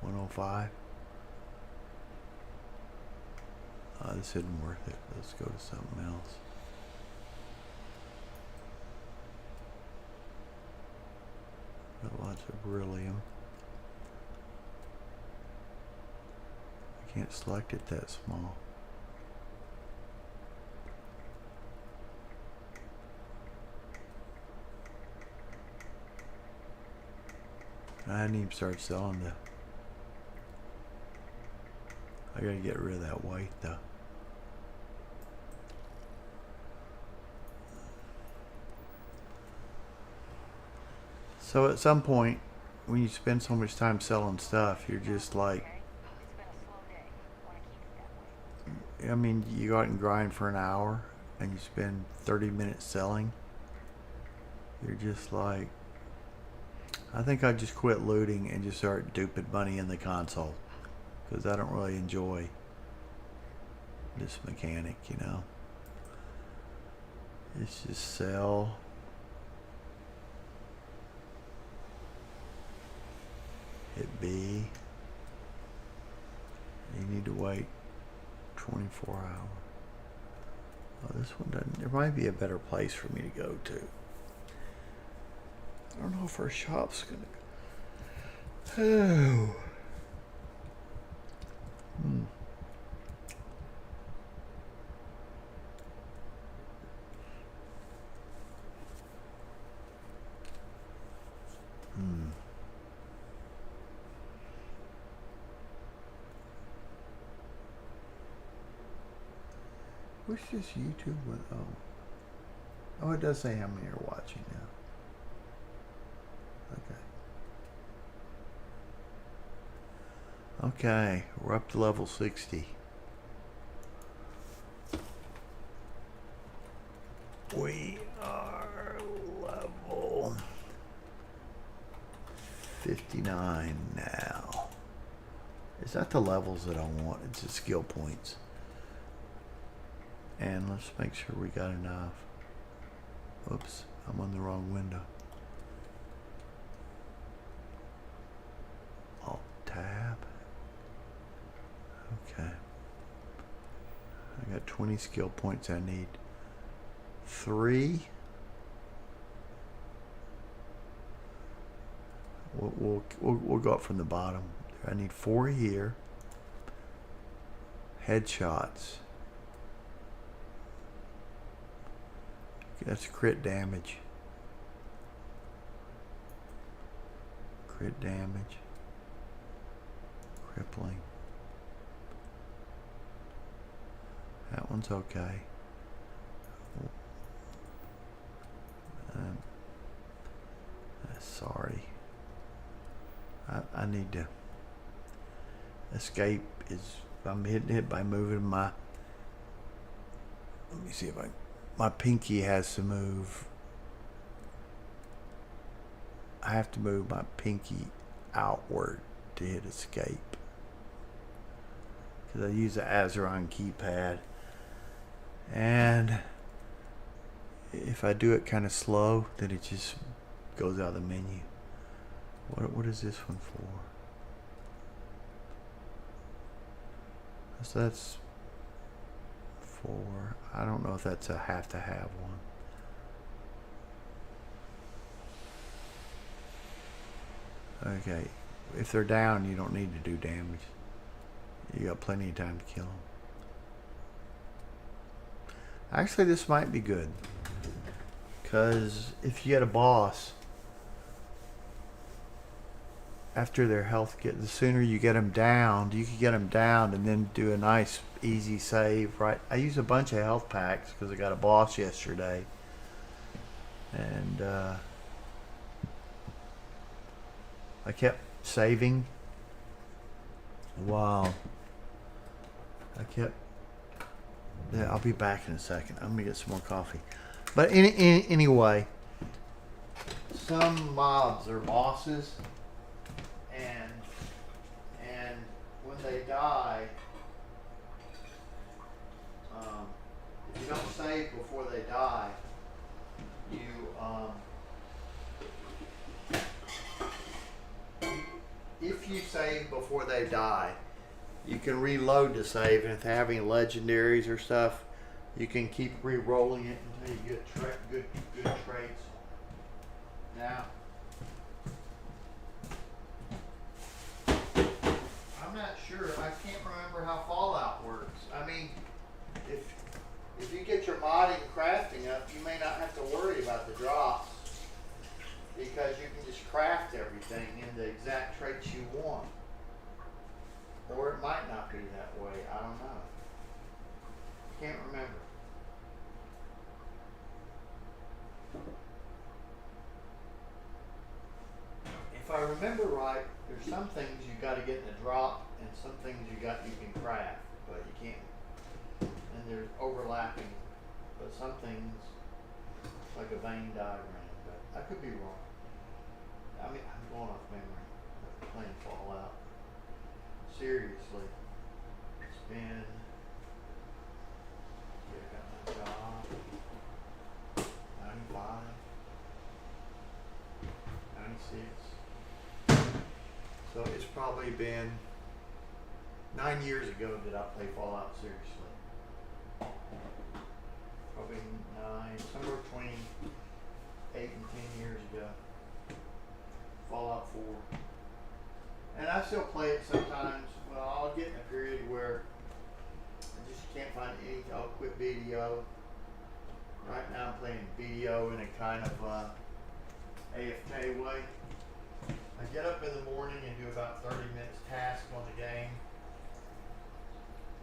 $105. This isn't worth it. Let's go to something else. Got lots of beryllium. I can't select it that small. I didn't even start selling the. I gotta get rid of that white though. So at some point, when you spend so much time selling stuff, you're just like, Okay. It's been a slow day. Want to keep it that way. I mean, you go out and grind for an hour and you spend 30 minutes selling. You're just like, I think I'd just quit looting and just start duping money in the console. Because I don't really enjoy this mechanic, you know. It's just sell. Hit B. You need to wait 24 hours. Oh, this one doesn't. There might be a better place for me to go to. I don't know if our shop's gonna. Oh. What's this YouTube one? Oh, it does say how many are watching now. Okay. Okay, we're up to level 60. We are level 59 now. Is that the levels that I want? It's the skill points. And let's make sure we got enough. Oops, I'm on the wrong window. Alt tab. Okay. I got 20 skill points. I need 3. We'll go up from the bottom. I need 4 here. Headshots. That's crit damage. Crit damage. Crippling. That one's okay. Sorry. I need to escape. I'm hitting it by moving my. Let me see if my pinky has to move. I have to move my pinky outward to hit escape. Because I use the Azeron keypad. And if I do it kind of slow, then it just goes out of the menu. What is this one for? So that's 4. I don't know if that's a have to have one. Okay. If they're down, you don't need to do damage. You got plenty of time to kill them. Actually, this might be good. Because if you get a boss, after their health the sooner you get them down, you can get them down and then do a nice easy save, right? I used a bunch of health packs because I got a boss yesterday. And I kept saving. Wow. Yeah, I'll be back in a second. I'm gonna get some more coffee. But anyway, some mobs are bosses, and when they die, if you don't save before they die, if you save before they die, you can reload the save, and if they're having legendaries or stuff, you can keep re-rolling it until you get good traits. Now, I'm not sure. I can't remember how Fallout works. I mean, if you get your modding and crafting up, you may not have to worry about the drops because you can just craft everything in the exact traits you want. Or it might not be that way. I don't know. Can't remember. If I remember right, there's some things you got to get in a drop, and some things you can craft, but you can't. And there's overlapping, but some things like a vein diagram. But I could be wrong. I mean, I'm going off memory. Playing Fallout. Seriously, it's been. Yeah, I got my job. 95. 96. So it's probably been 9 years ago that I played Fallout seriously. Probably 9, somewhere between 8 and 10 years ago. Fallout 4. And I still play it sometimes. Well, I'll get in a period where I just can't find anything. I'll quit video. Right now I'm playing video in a kind of AFK way. I get up in the morning and do about 30 minutes task on the game.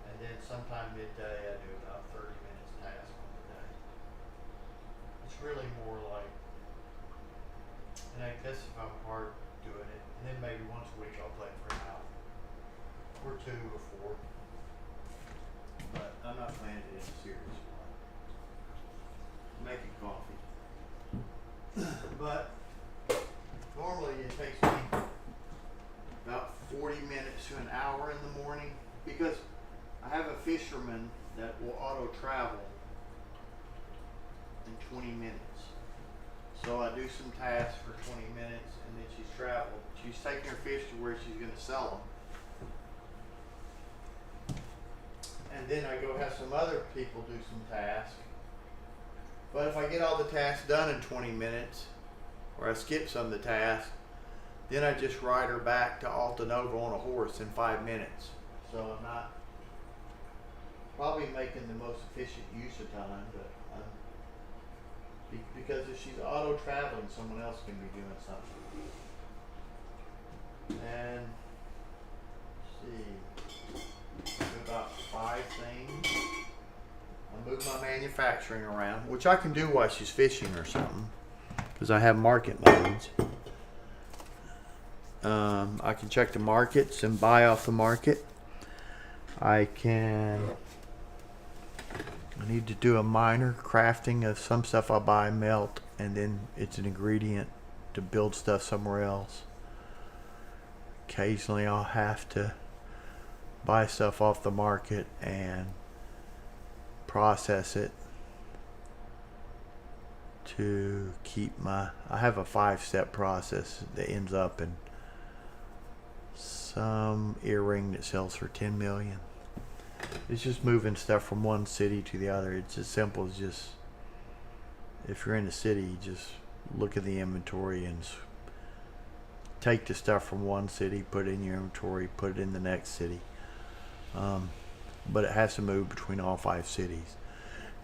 And then sometime midday I do about 30 minutes task on the day. It's really more like, and I guess if I'm hard doing it, and then maybe once a week I'll play for an hour. Or 2 or 4. But I'm not playing it in a serious way. Making coffee. But normally it takes me about 40 minutes to an hour in the morning because I have a fisherman that will auto travel in 20 minutes. So I do some tasks for 20 minutes and then she's traveled. She's taking her fish to where she's going to sell them. And then I go have some other people do some tasks. But if I get all the tasks done in 20 minutes, or I skip some of the tasks, then I just ride her back to Altanova on a horse in 5 minutes. So I'm not probably making the most efficient use of time, but because if she's auto traveling, someone else can be doing something. And let's see, do about 5 things. I move my manufacturing around, which I can do while she's fishing or something, because I have market modes. I can check the markets and buy off the market. I need to do a minor crafting of some stuff I buy, melt, and then it's an ingredient to build stuff somewhere else. Occasionally I'll have to buy stuff off the market and process it to keep I have a 5-step process that ends up in some earring that sells for 10 million. It's just moving stuff from one city to the other. It's as simple as just, if you're in the city, you just look at the inventory and take the stuff from one city, put it in your inventory, put it in the next city. But it has to move between all 5 cities.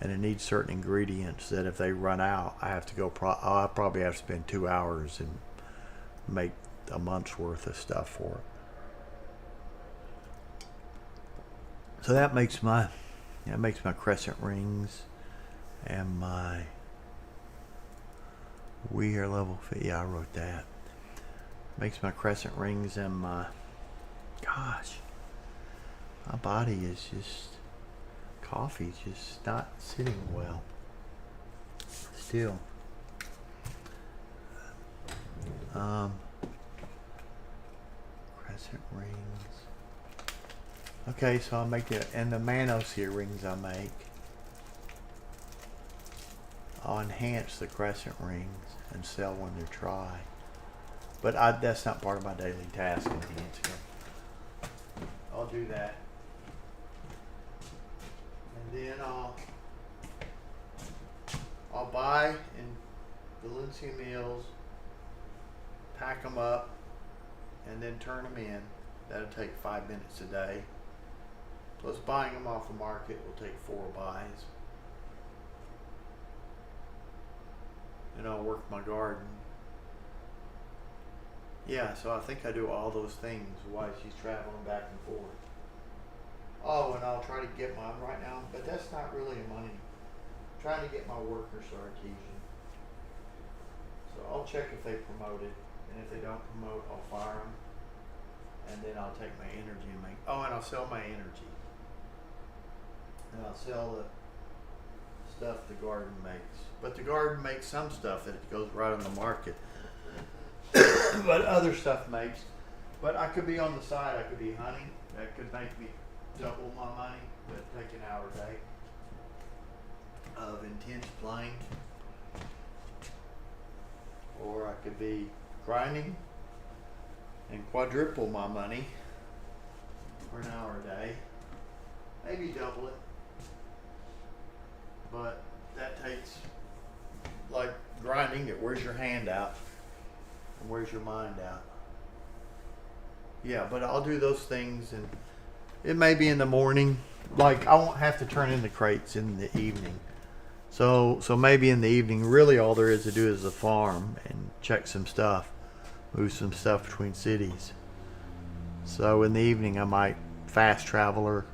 And it needs certain ingredients that if they run out, I have to go. I probably have to spend 2 hours and make a month's worth of stuff for it. So that makes my crescent rings and my we are level. Yeah, I wrote that. Makes my crescent rings and my gosh, my body is just. Coffee's just not sitting well. Still. Crescent rings. Okay, so I'll make it, and the manosphere rings I make, I'll enhance the crescent rings and sell when they're dry. But that's not part of my daily task, enhancing them. I'll do that. And then I'll buy in Valencia Mills, pack them up, and then turn them in. That'll take 5 minutes a day. Plus buying them off the market will take 4 buys. Then I'll work my garden. Yeah, so I think I do all those things while she's traveling back and forth. Oh, and I'll try to get mine right now, but that's not really money. I'm trying to get my workers artesian. So I'll check if they promote it, and if they don't promote, I'll fire them. And then I'll take my energy and make, and I'll sell my energy. And I'll sell the stuff the garden makes. But the garden makes some stuff that it goes right on the market. But other stuff makes. But I could be on the side, I could be hunting. That could make me double my money, but take an hour a day of intense playing. Or I could be grinding and quadruple my money for an hour a day. Maybe double it. But that takes, like grinding, it wears your hand out and wears your mind out. Yeah, but I'll do those things, and it may be in the morning. Like I won't have to turn in the crates in the evening. So maybe in the evening, really all there is to do is the farm and check some stuff, move some stuff between cities. So in the evening I might fast traveler,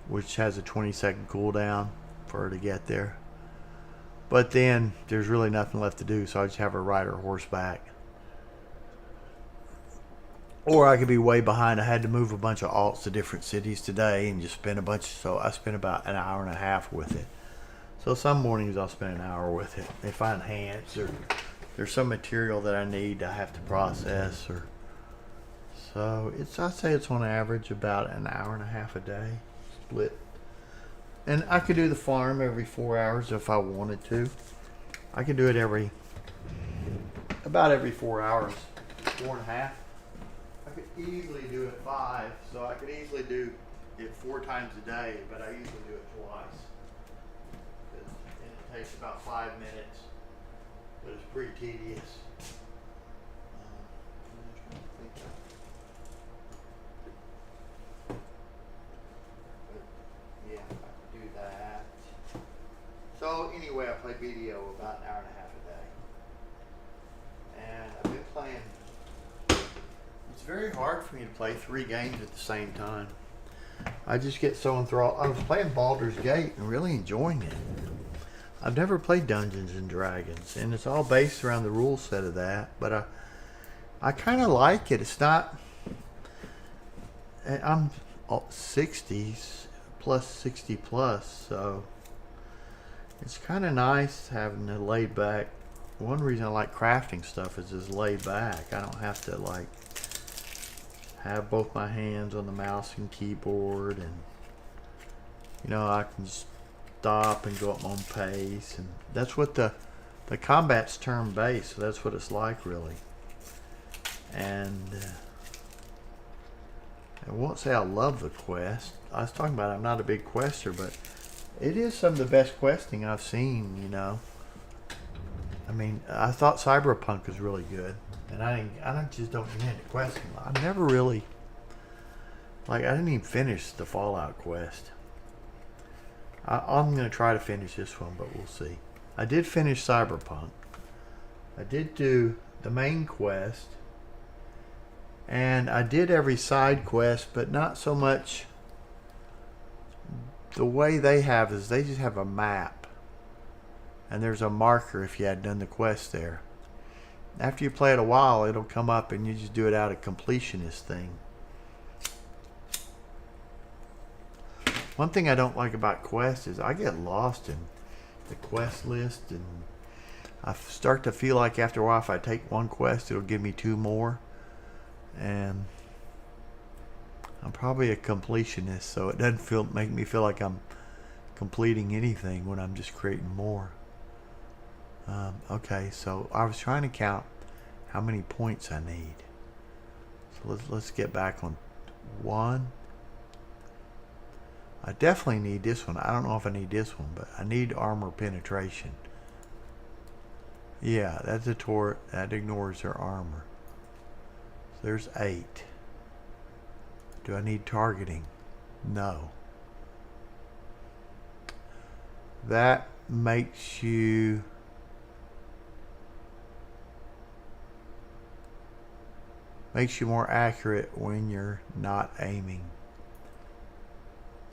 which has a 20-second cooldown for her to get there. But then there's really nothing left to do, so I just have her ride her horseback. Or I could be way behind. I had to move a bunch of alts to different cities today and just spend a bunch. So I spent about an hour and a half with it. So some mornings I'll spend an hour with it. If I enhance or there's some material that I need I have to process, or so I'd say it's on average about an hour and a half a day split. And I could do the farm every 4 hours if I wanted to. I could do it about every 4 hours, 4.5. I could easily do it 5, so I could easily do it 4 times a day, but I usually do it twice. And it takes about 5 minutes, but it's pretty tedious. Yeah, I could do that. So anyway, I play video about an hour and a half a day. And I've been playing. It's very hard for me to play 3 games at the same time. I just get so enthralled. I was playing Baldur's Gate and really enjoying it. I've never played Dungeons and Dragons, and it's all based around the rule set of that. But I kind of like it. It's not. I'm 60s plus 60 plus, so it's kind of nice having a laid back. One reason I like crafting stuff is it's laid back. I don't have to like have both my hands on the mouse and keyboard, and I can stop and go at my own pace, and that's what the combat's turn based, so that's what it's like really. And I won't say I love the quest. I was talking about I'm not a big quester, but it is some of the best questing I've seen. I mean, I thought Cyberpunk was really good. And just don't get into questing. I never really, like, I didn't even finish the Fallout quest. I'm going to try to finish this one, but we'll see. I did finish Cyberpunk. I did do the main quest. And I did every side quest, but not so much. The way they have is they just have a map. And there's a marker if you had done the quest there. After you play it a while, it'll come up and you just do it out of completionist thing. One thing I don't like about quests is I get lost in the quest list, and I start to feel like after a while if I take one quest it'll give me 2 more, and I'm probably a completionist, so it doesn't make me feel like I'm completing anything when I'm just creating more. Okay, so I was trying to count how many points I need. So let's get back on 1. I definitely need this one. I don't know if I need this one, but I need armor penetration. Yeah, that's a turret. That ignores their armor. So there's 8. Do I need targeting? No. That makes you... more accurate when you're not aiming.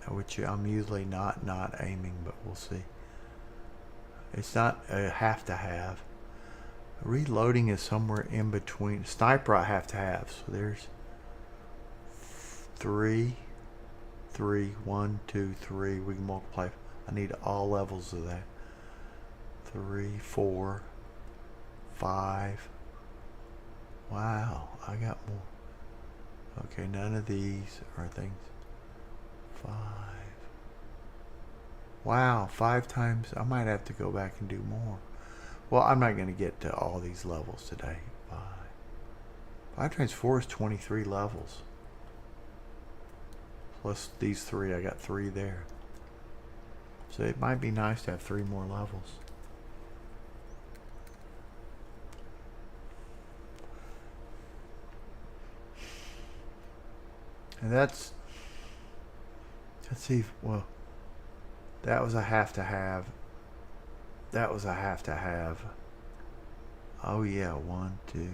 Which I'm usually not aiming, but we'll see. It's not a have to have. Reloading is somewhere in between. Sniper I have to have. So there's 3. 1, 2, 3. We can multiply. I need all levels of that. 3, 4, 5. Wow, I got more. Okay, none of these are things. 5. Wow, 5 times. I might have to go back and do more. Well, I'm not going to get to all these levels today. 5 times 4 is 23 levels. Plus these 3. I got 3 there. So it might be nice to have 3 more levels. And that's... Let's see. Well, that was a have to have. That was a have to have. Oh yeah, 1, 2.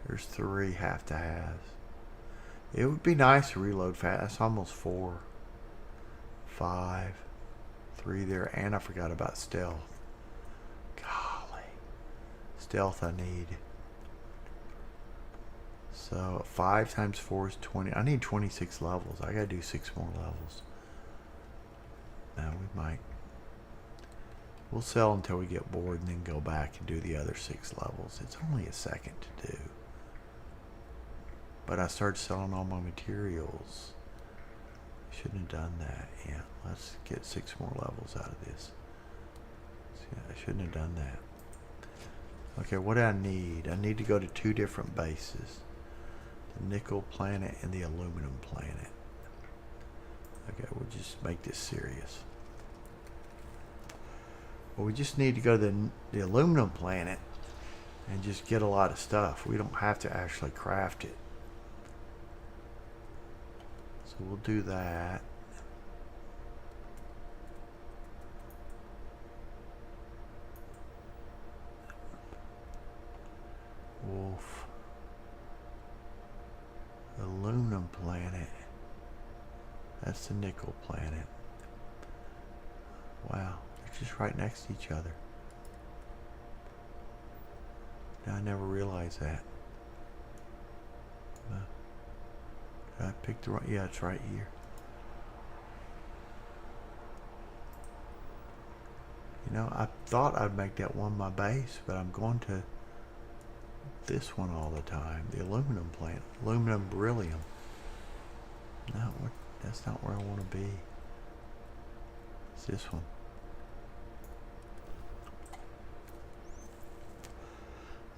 There's 3 have to haves. It would be nice to reload fast. That's almost 4. 5. 3 there, and I forgot about stealth. Golly, stealth I need. So 5 times 4 is 20. I need 26 levels. I gotta do 6 more levels. Now we might. We'll sell until we get bored and then go back and do the other 6 levels. It's only a second to do. But I started selling all my materials. Shouldn't have done that. Yeah, let's get 6 more levels out of this. See, I shouldn't have done that. Okay, what do I need? I need to go to 2 different bases. The nickel planet and the aluminum planet. Okay, we'll just make this serious. Well, we just need to go to the aluminum planet and just get a lot of stuff. We don't have to actually craft it. So we'll do that. Wolf. Aluminum planet. That's the nickel planet. Wow, they're just right next to each other. Now I never realized that. Did I pick the right? Yeah, it's right here. You know, I thought I'd make that one my base, but I'm going to this one all the time. The aluminum plant. Aluminum beryllium. No, that's not where I want to be. It's this one.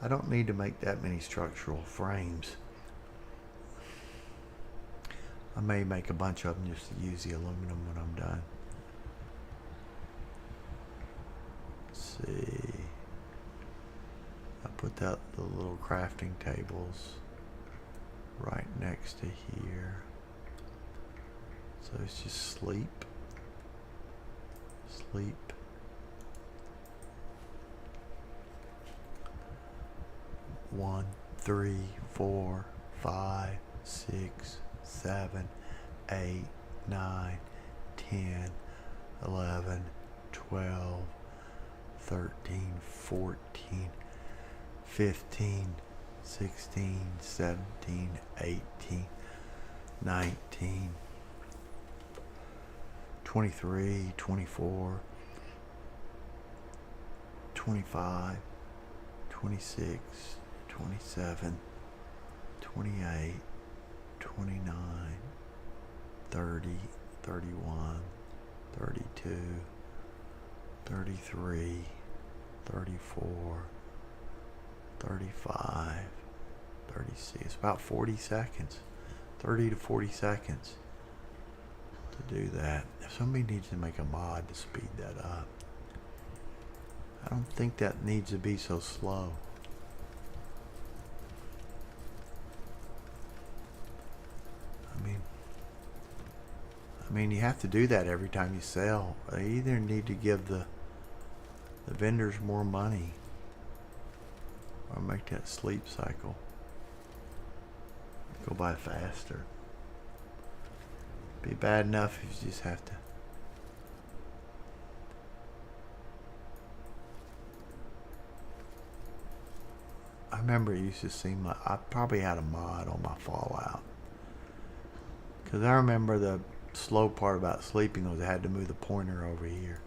I don't need to make that many structural frames. I may make a bunch of them just to use the aluminum when I'm done. Let's see. I put put the little crafting tables right next to here. So it's just sleep. Sleep. One, 3, 4, 5, 6, 7, 8, 9, 10, 11, 12, 13, 14, 15, 16, 17, 18, 19, 23, 24, 25, 26, 27, 28, 29, 30, 31, 32, 33, 34, 35, 36, about 40 seconds, 30 to 40 seconds to do that. If somebody needs to make a mod to speed that up, I don't think that needs to be so slow. I mean, you have to do that every time you sell. They either need to give the vendors more money or make that sleep cycle go by faster. Be bad enough if you just have to. I remember it used to seem like I probably had a mod on my Fallout, because I remember the slow part about sleeping was I had to move the pointer over here.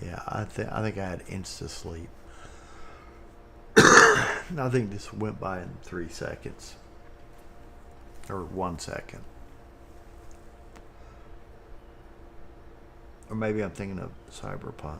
Yeah, I think I had insta sleep. I think this went by in 3 seconds or 1 second, or maybe I'm thinking of Cyberpunk.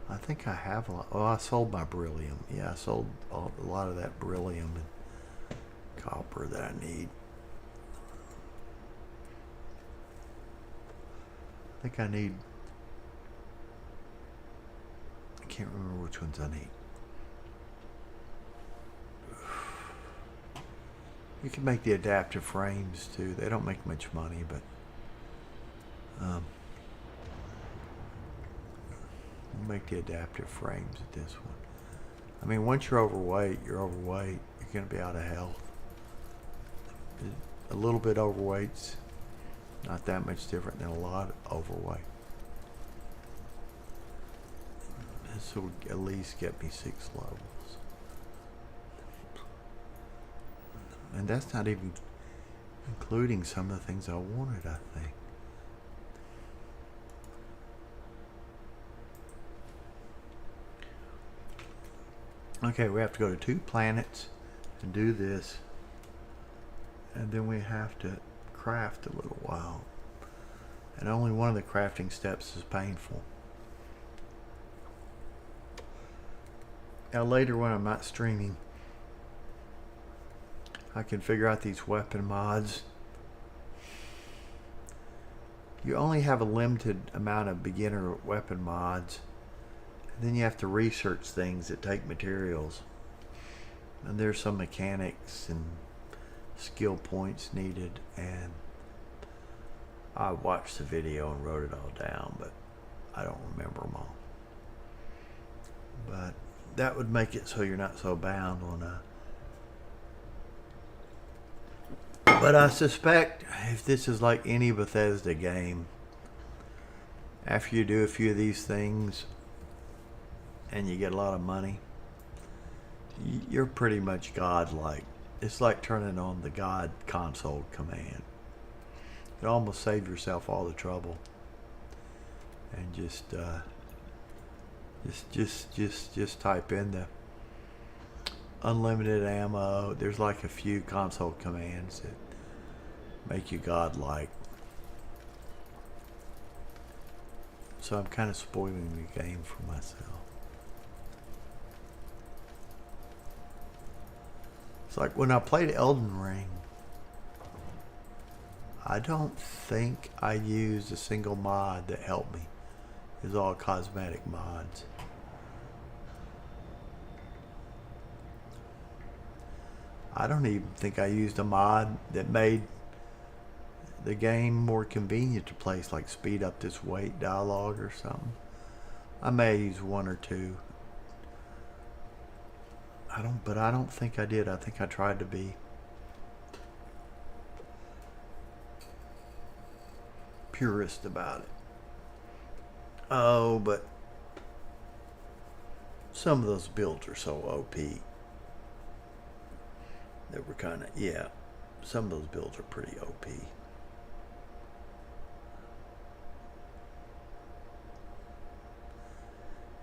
I think I have a lot. Oh, I sold my beryllium. Yeah, I sold a lot of that beryllium and copper that I need. I think I need. I can't remember which ones I need. You can make the adaptive frames too. They don't make much money, but make the adaptive frames at this one. I mean, once you're overweight, you're overweight. You're going to be out of health. A little bit overweight's not that much different than a lot overweight. This will at least get me 6 levels. And that's not even including some of the things I wanted, I think. Okay, we have to go to 2 planets and do this, and then we have to craft a little while, and only one of the crafting steps is painful. Now later, when I'm not streaming, I can figure out these weapon mods. You only have a limited amount of beginner weapon mods. Then you have to research things that take materials, and there's some mechanics and skill points needed, and I watched the video and wrote it all down, but I don't remember them all. But that would make it so you're not so bound on a. But I suspect if this is like any Bethesda game, after you do a few of these things and you get a lot of money, you're pretty much godlike. It's like turning on the God console command. You almost save yourself all the trouble and just type in the unlimited ammo. There's like a few console commands that make you godlike. so I'm kind of spoiling the game for myself. It's like when I played Elden Ring, I don't think I used a single mod that helped me. It was all cosmetic mods. I don't even think I used a mod that made the game more convenient to play, like speed up this wait dialogue or something. I may use one or two. But I don't think I did. I think I tried to be purist about it. Oh, but some of those builds are so OP. That were kind of, yeah, some of those builds are pretty OP.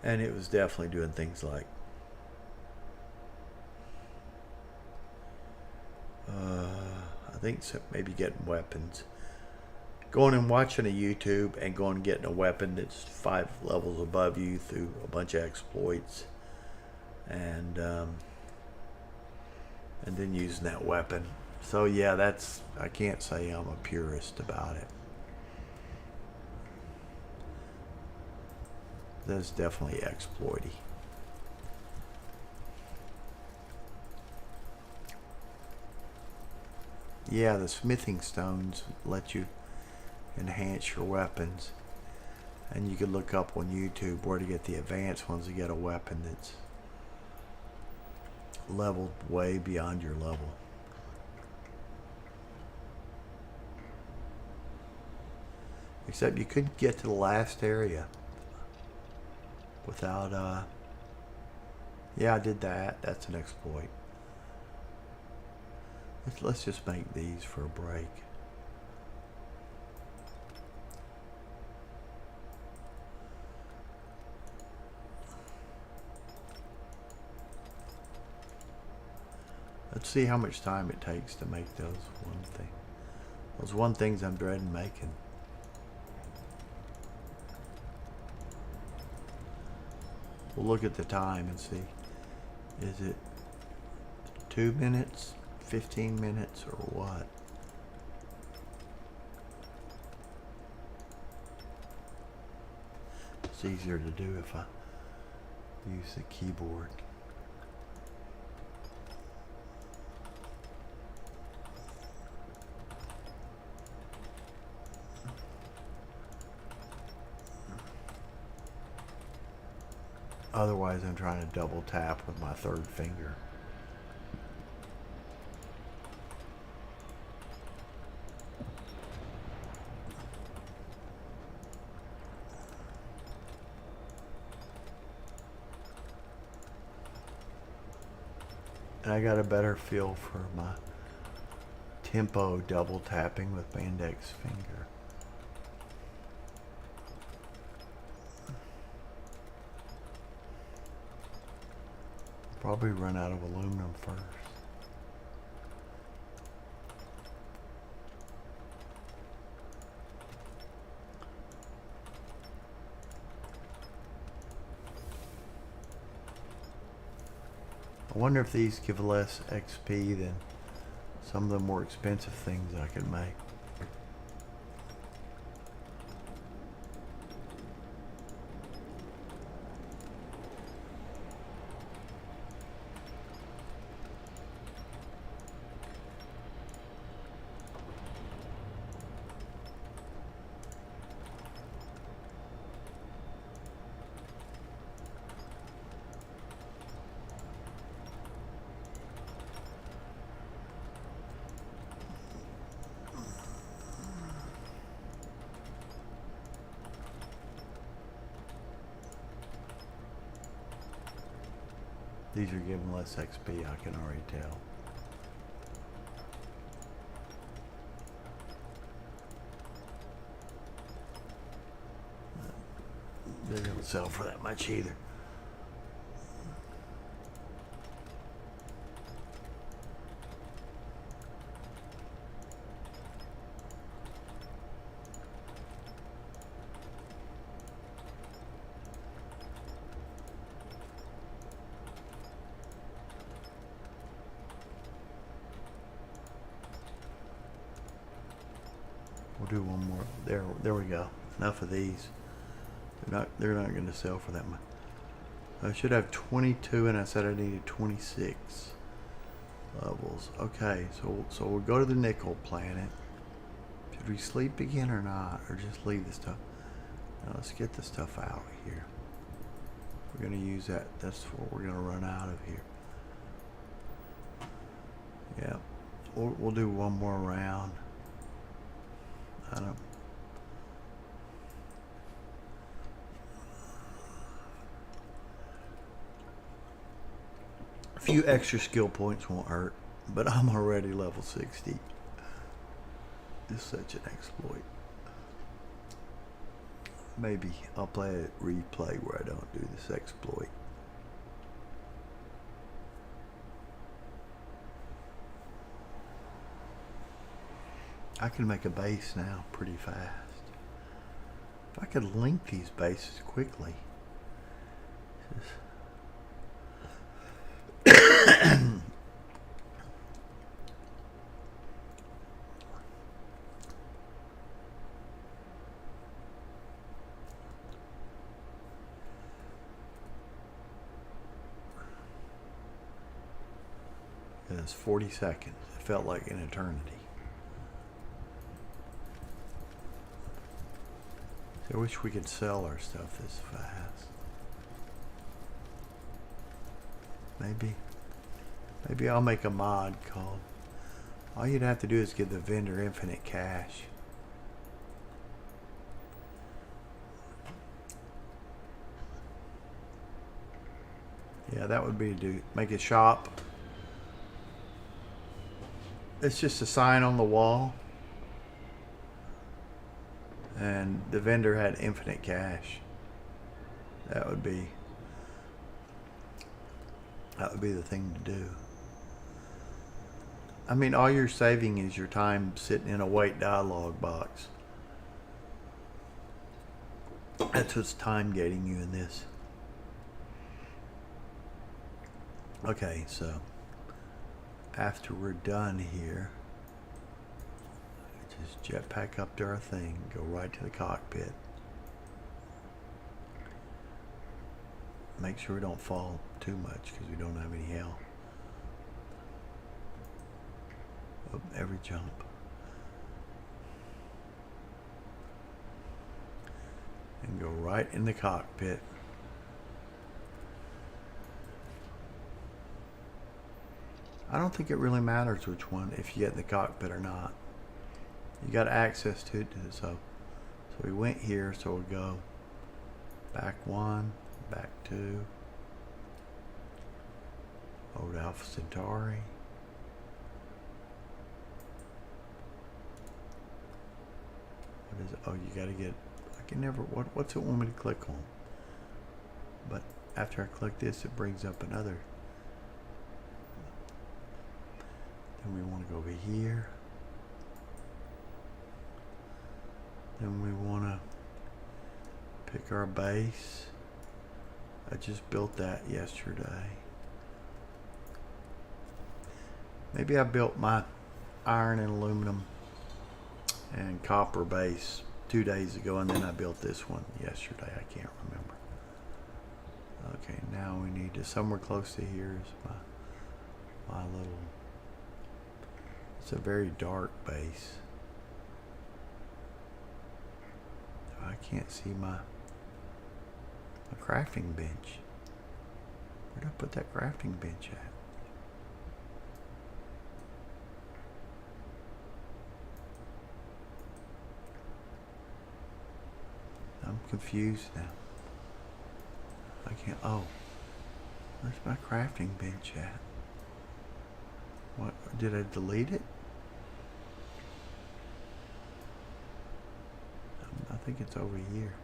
And it was definitely doing things like I think maybe getting weapons, going and watching a YouTube and going and getting a weapon that's 5 levels above you through a bunch of exploits, and then using that weapon. So yeah, that's, I can't say I'm a purist about it. That's definitely exploity. Yeah, the smithing stones let you enhance your weapons, and you could look up on YouTube where to get the advanced ones to get a weapon that's leveled way beyond your level. Except you couldn't get to the last area without yeah, I did that. That's an exploit. Let's just make these for a break. Let's see how much time it takes to make those one things I'm dreading making. We'll look at the time and see. Is it 2 minutes, 15 minutes, or what? It's easier to do if I use the keyboard. Otherwise, I'm trying to double tap with my third finger. And I got a better feel for my tempo double tapping with my index finger. Probably run out of aluminum first. I wonder if these give less XP than some of the more expensive things I could make. These are giving less XP, I can already tell. They don't sell for that much either. We'll do one more. There we go. Enough of these. They're not going to sell for that much. I should have 22, and I said I needed 26 levels. Okay, so we'll go to the nickel planet. Should we sleep again or not, or just leave the stuff? Now let's get the stuff out of here. We're going to use that. That's what we're going to run out of here. Yeah, we'll do one more round. I don't. A few extra skill points won't hurt, but I'm already level 60. It's such an exploit. Maybe I'll play a replay where I don't do this exploit. I can make a base now pretty fast. If I could link these bases quickly. It was 40 seconds. It felt like an eternity. I wish we could sell our stuff this fast. Maybe I'll make a mod called, all you'd have to do is give the vendor infinite cash. Yeah, that would be to make a shop. It's just a sign on the wall. And the vendor had infinite cash. That would be the thing to do. I mean, all you're saving is your time sitting in a wait dialog box. That's what's time gating you in this. Okay, so after we're done here, just jetpack up to our thing, go right to the cockpit. Make sure we don't fall too much because we don't have any health. Up every jump. And go right in the cockpit. I don't think it really matters which one, if you get in the cockpit or not. You got access to it, so we went here, so we'll go back 1, back 2, over to Alpha Centauri. What is it? Oh, you gotta get, I can never, what's it want me to click on? But after I click this, it brings up another. Then we want to go over here. Then we want to pick our base. I just built that yesterday. Maybe I built my iron and aluminum and copper base 2 days ago, and then I built this one yesterday. I can't remember. Okay, now we need to, somewhere close to here is my little, it's a very dark base. I can't see my crafting bench. Where did I put that crafting bench at? I'm confused now. I can't, oh. Where's my crafting bench at? What, did I delete it? I think it's over here.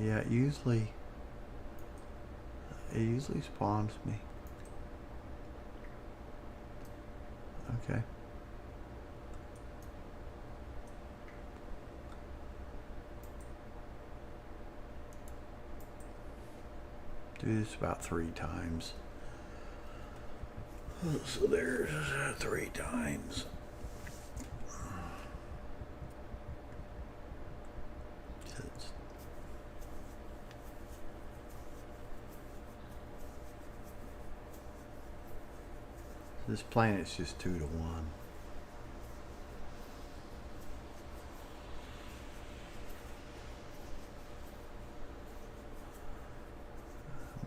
Yeah, it usually spawns me. Okay. Do this about 3 times. So there's 3 times. This planet's just 2 to 1.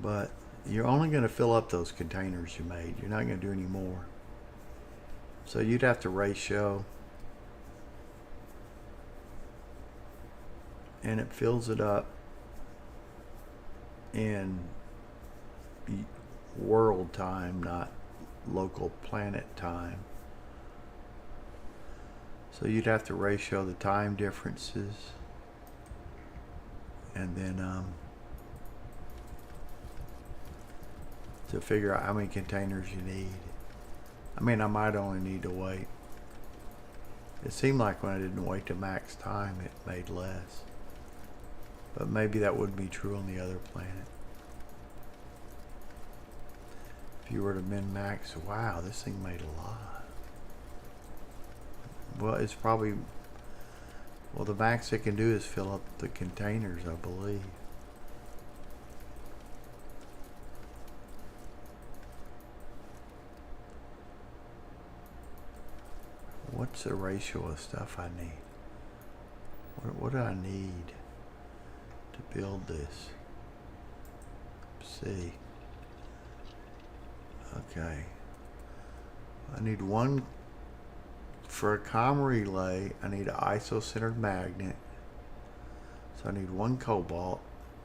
But you're only going to fill up those containers you made. You're not going to do any more. So you'd have to ratio. And it fills it up in world time, not local planet time. So you'd have to ratio the time differences, and then to figure out how many containers you need. I mean, I might only need to wait. It seemed like when I didn't wait to max time, it made less. But maybe that wouldn't be true on the other planet. If you were to min-max, wow, this thing made a lot. Well, it's probably, well, the max it can do is fill up the containers, I believe. What's the ratio of stuff I need? What do I need to build this? Let's see. Okay. I need one for a comm relay. I need an iso-centered magnet. So I need one cobalt,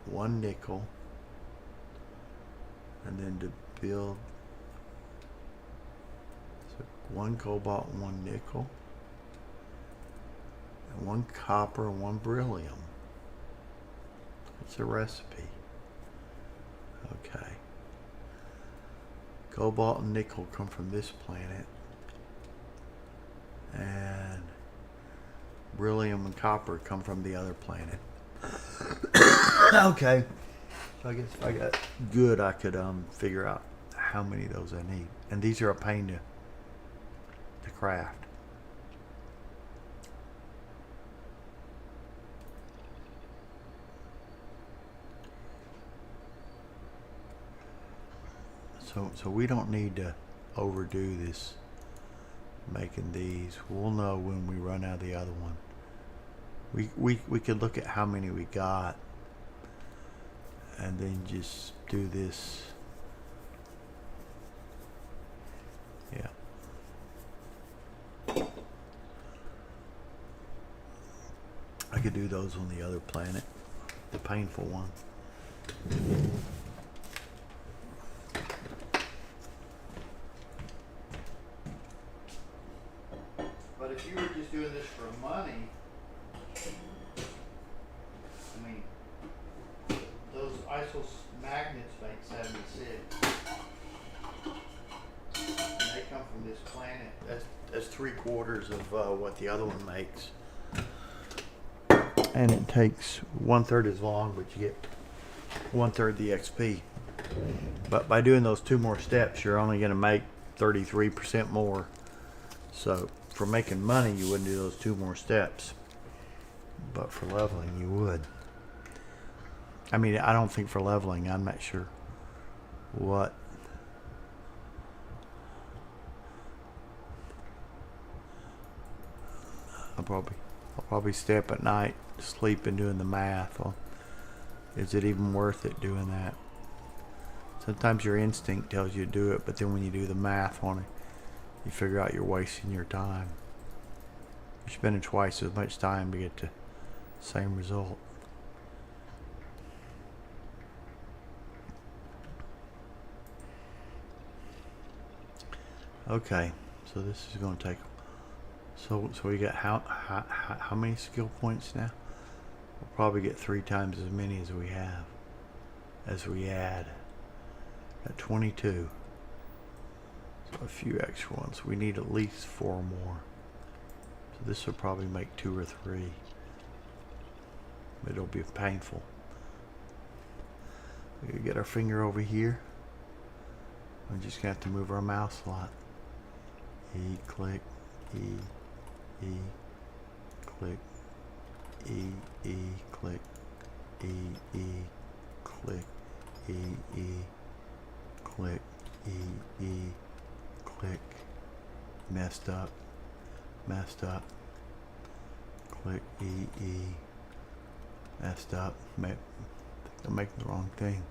one nickel, and then to build, so one cobalt and one nickel, and one copper and one beryllium. It's a recipe. Okay. Cobalt and nickel come from this planet, and beryllium and copper come from the other planet. Okay. So I guess if I got good, I could figure out how many of those I need. And these are a pain to craft. So we don't need to overdo this making these. We'll know when we run out of the other one. We could look at how many we got and then just do this. Yeah. I could do those on the other planet, the painful one. But if you were just doing this for money, I mean, those ISO magnets make 76. And they come from this planet. That's 3/4 of what the other one makes. And it takes 1/3 as long, but you get 1/3 the XP. But by doing those 2 more steps, you're only going to make 33% more. So for making money, you wouldn't do those 2 more steps. But for leveling, you would. I mean, I don't think for leveling, I'm not sure what. I'll probably stay up at night, sleeping, doing the math. Well, is it even worth it doing that? Sometimes your instinct tells you to do it, but then when you do the math on it, you figure out you're wasting your time. You're spending twice as much time to get the same result. Okay, so this is going to take. So we got how many skill points now? We'll probably get 3 times as many as we have, as we add. At 22. So a few extra ones. We need at least 4 more. So this will probably make 2 or 3. But it'll be painful. We get our finger over here. We're just gonna have to move our mouse a lot. E, click, E, click, E, click, E, click, E, click, E, click, messed up. Click E. Messed up. I'm making the wrong thing.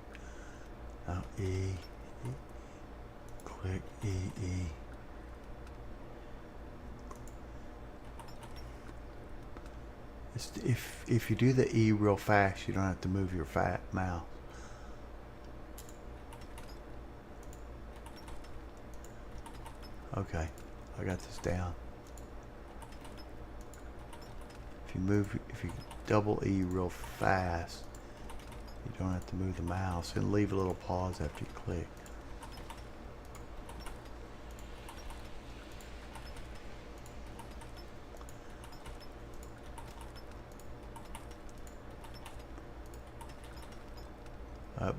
Now E. Click E. If you do the E real fast, you don't have to move your fat mouse. Okay, I got this down. If you double E real fast, you don't have to move the mouse, and leave a little pause after you click.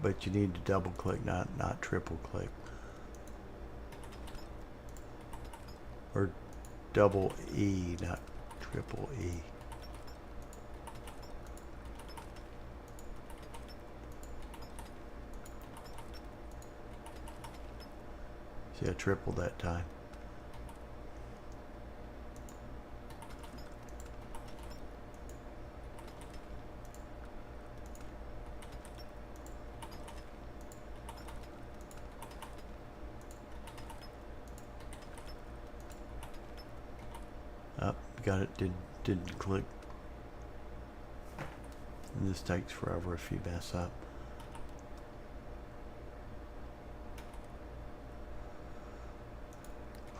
But you need to double click, not triple click. Or double E, not triple E. See, I tripled that time. Got it. Didn't click. And this takes forever if you mess up.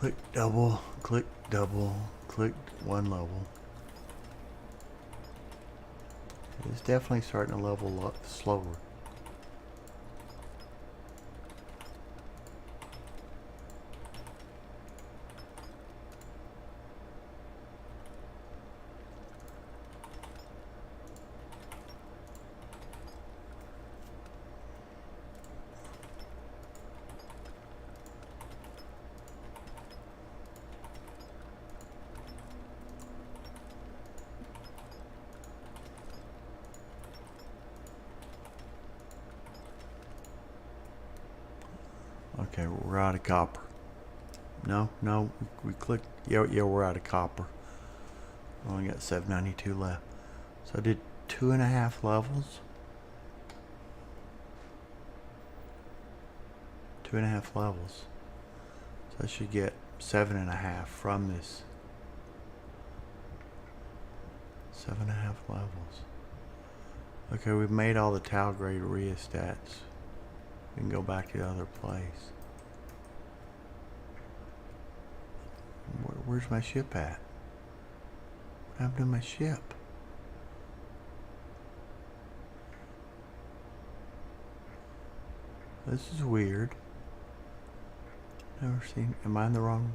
Click double, click one level. It's definitely starting to level up slower. Okay, we're out of copper. No, we clicked. Yeah, we're out of copper. Only got 792 left. So I did 2.5 levels. 2.5 levels. So I should get 7.5 from this. 7.5 levels. Okay, we've made all the tau grade rheostats. We can go back to the other place. Where's my ship at? What happened to my ship? This is weird. Never seen. Am I in the wrong?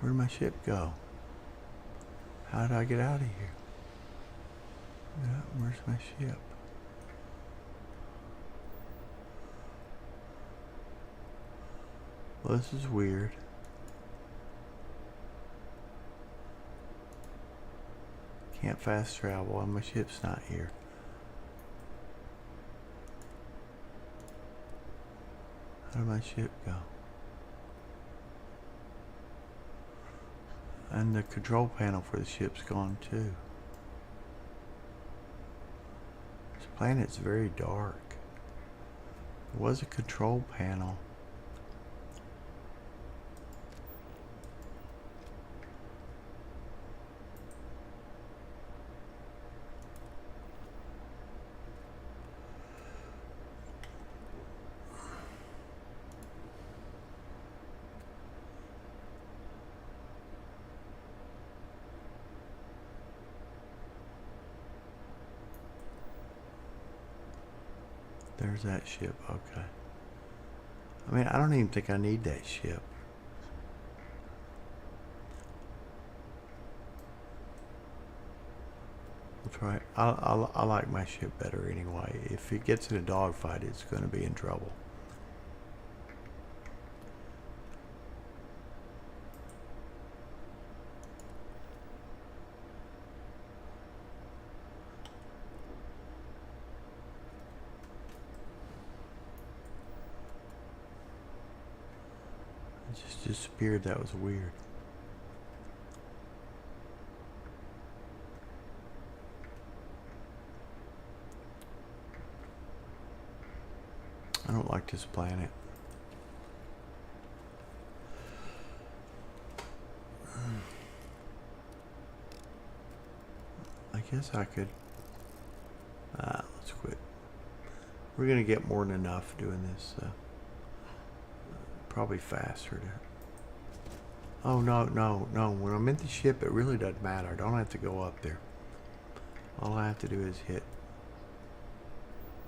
Where'd my ship go? How did I get out of here? Where's my ship? Well, this is weird. Can't fast travel and my ship's not here. How did my ship go? And the control panel for the ship's gone too. This planet's very dark. There was a control panel. There's that ship, okay. I mean, I don't even think I need that ship. We'll try. I like my ship better anyway. If it gets in a dogfight, it's going to be in trouble. It just disappeared. That was weird. I don't like this planet. I guess I could. Let's quit. We're gonna get more than enough doing this. Probably faster to. Oh no. When I'm in the ship, it really doesn't matter. I don't have to go up there. All I have to do is hit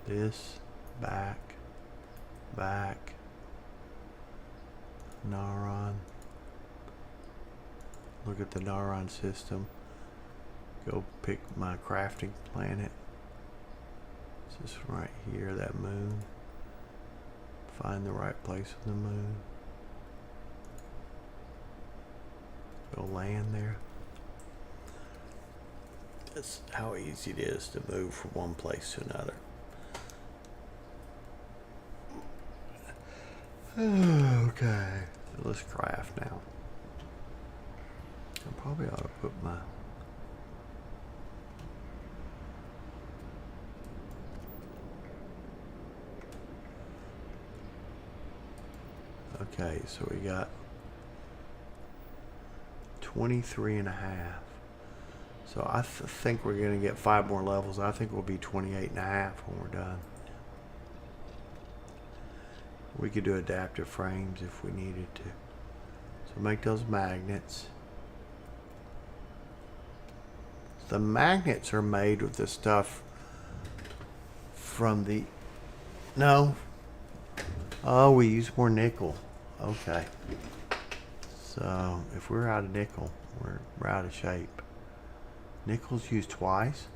this, back, Naron. Look at the Naron system. Go pick my crafting planet. It's just right here, that moon. Find the right place on the moon. Go land there. That's how easy it is to move from one place to another. Okay, so let's craft now. I probably ought to put my okay, so we got 23 and a half. So I think we're going to get 5 more levels. I think we'll be 28 and a half when we're done. We could do adaptive frames if we needed to. So make those magnets. The magnets are made with the stuff from the... No. Oh, we use more nickel. Okay. So if we're out of nickel, we're out of shape. Nickel's used twice.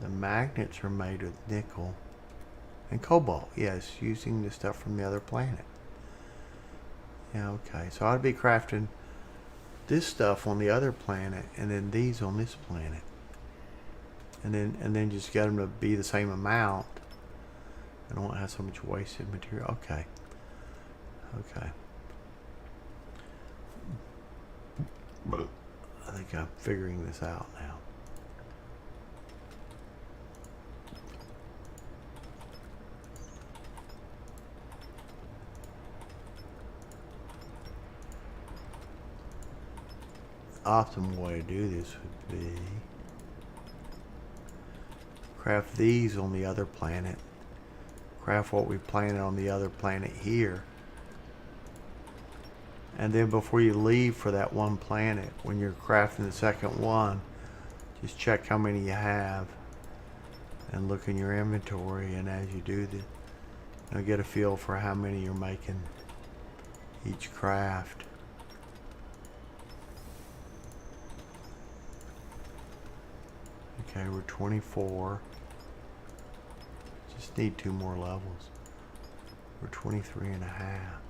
The magnets are made with nickel and cobalt. Yes, using the stuff from the other planet. Yeah, okay. So I'd be crafting this stuff on the other planet and then these on this planet. And then just get them to be the same amount. I don't have so much wasted material. Okay. Okay. I think I'm figuring this out now. Optimal way to do this would be craft these on the other planet. Craft what we planted on the other planet here. And then before you leave for that one planet, when you're crafting the second one, just check how many you have and look in your inventory, and as you do this, you'll get a feel for how many you're making each craft. Okay, we're 24. Just need 2 more levels. We're 23 and a half.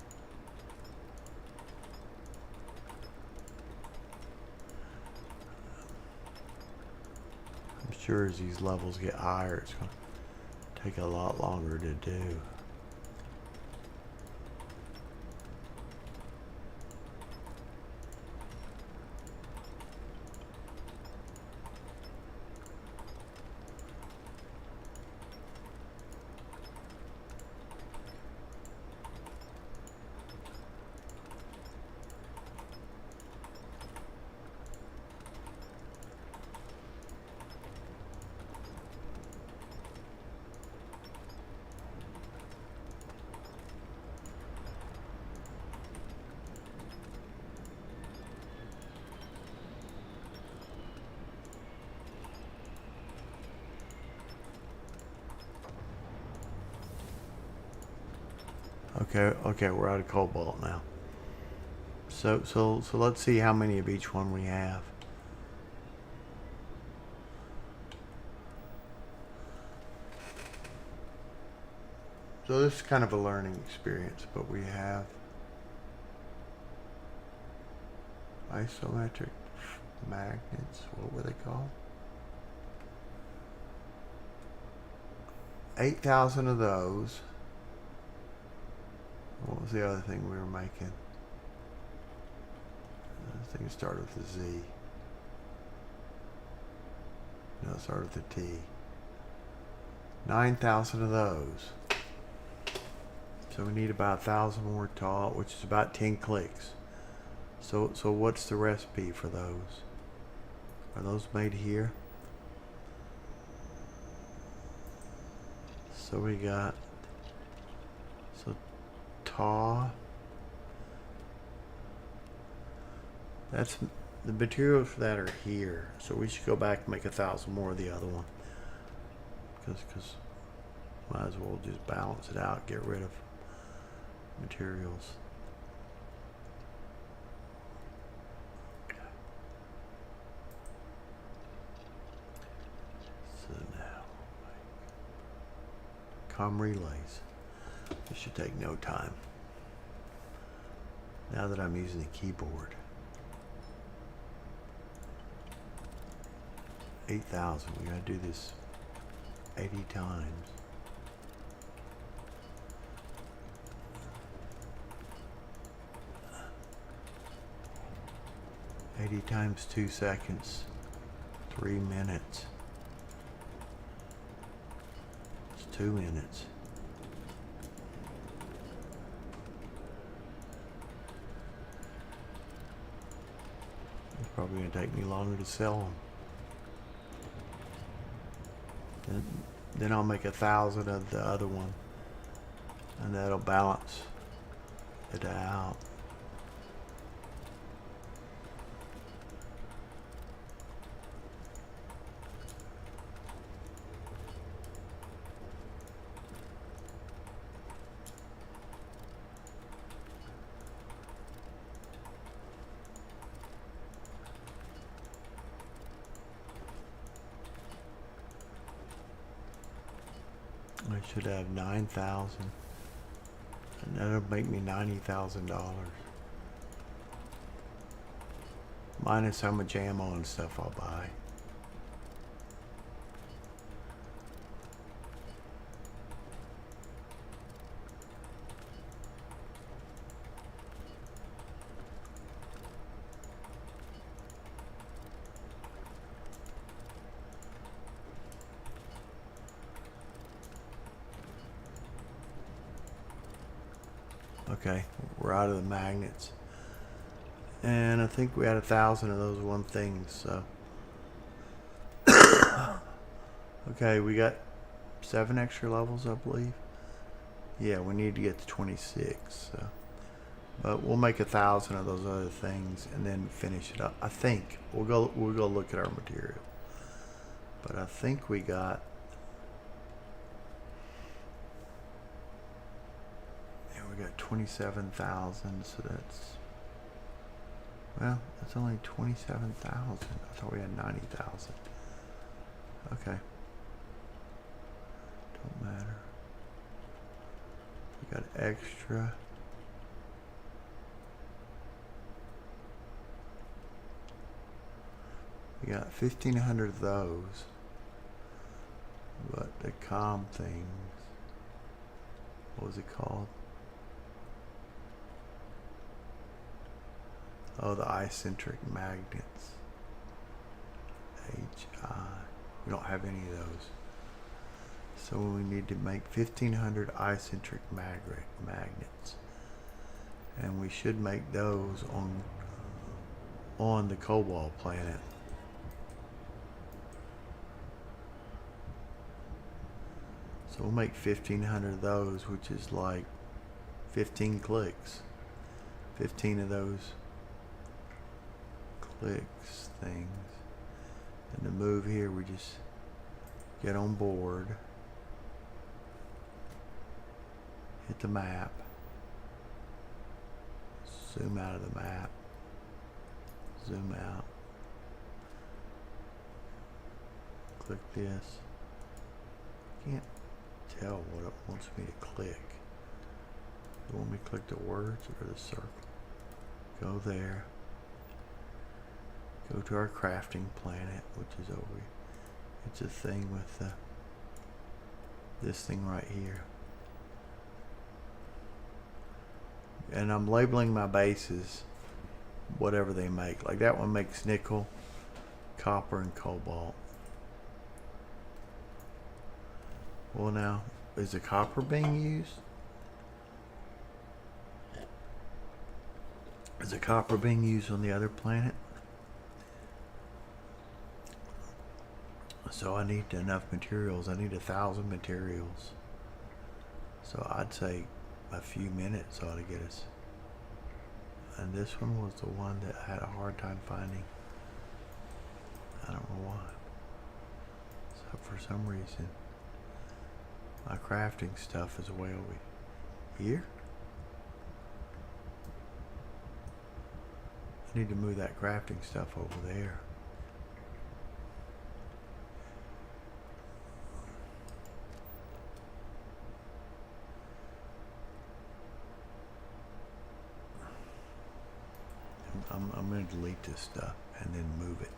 I'm sure as these levels get higher, it's going to take a lot longer to do. Okay, we're out of cobalt now. So let's see how many of each one we have. So this is kind of a learning experience, but we have isometric magnets. What were they called? 8,000 of those. What was the other thing we were making? I think it started with a Z. No, it started with a T. 9,000 of those. So we need about 1,000 more tall, which is about 10 clicks. So what's the recipe for those? Are those made here? So we got, so taw. That's, the materials for that are here. So we should go back and make 1,000 more of the other one. Because might as well just balance it out, get rid of materials. So now, comm relays. This should take no time. Now that I'm using the keyboard. 8,000. We gotta do this 80 times. $80 times 2 seconds, 3 minutes. It's 2 minutes. It's probably gonna take me longer to sell them. Then I'll make 1,000 of the other one, and that'll balance it out. I should have 9,000, and that'll make me $90,000. Minus how much ammo and stuff I'll buy. Okay, we're out of the magnets. And I think we had 1,000 of those one things, so. Okay, we got 7 extra levels, I believe. Yeah, we need to get to 26, so. But we'll make 1,000 of those other things and then finish it up. I think we'll go look at our material. But I think we got, we got 27,000, so that's, well, that's only 27,000. I thought we had 90,000. Okay. Don't matter. We got extra. We got 1,500 of those. But the comm things, what was it called? Oh, the eccentric magnets. HI. We don't have any of those. So we need to make 1,500 eccentric magnets. And we should make those on the Cobalt planet. So we'll make 1,500 of those, which is like 15 clicks. 15 of those clicks things. And to move here, we just get on board, hit the map, zoom out of the map, zoom out, click this. Can't tell what it wants me to click. You want me to click the words or the circle? Go there. Go to our crafting planet, which is over here. It's a thing with this thing right here. And I'm labeling my bases whatever they make. Like that one makes nickel, copper, and cobalt. Well, now, is the copper being used? Is the copper being used on the other planet? So I need enough materials. I need 1,000 materials. So I'd say a few minutes ought to get us. And this one was the one that I had a hard time finding. I don't know why. So for some reason, my crafting stuff is way over here. I need to move that crafting stuff over there. I'm going to delete this stuff and then move it.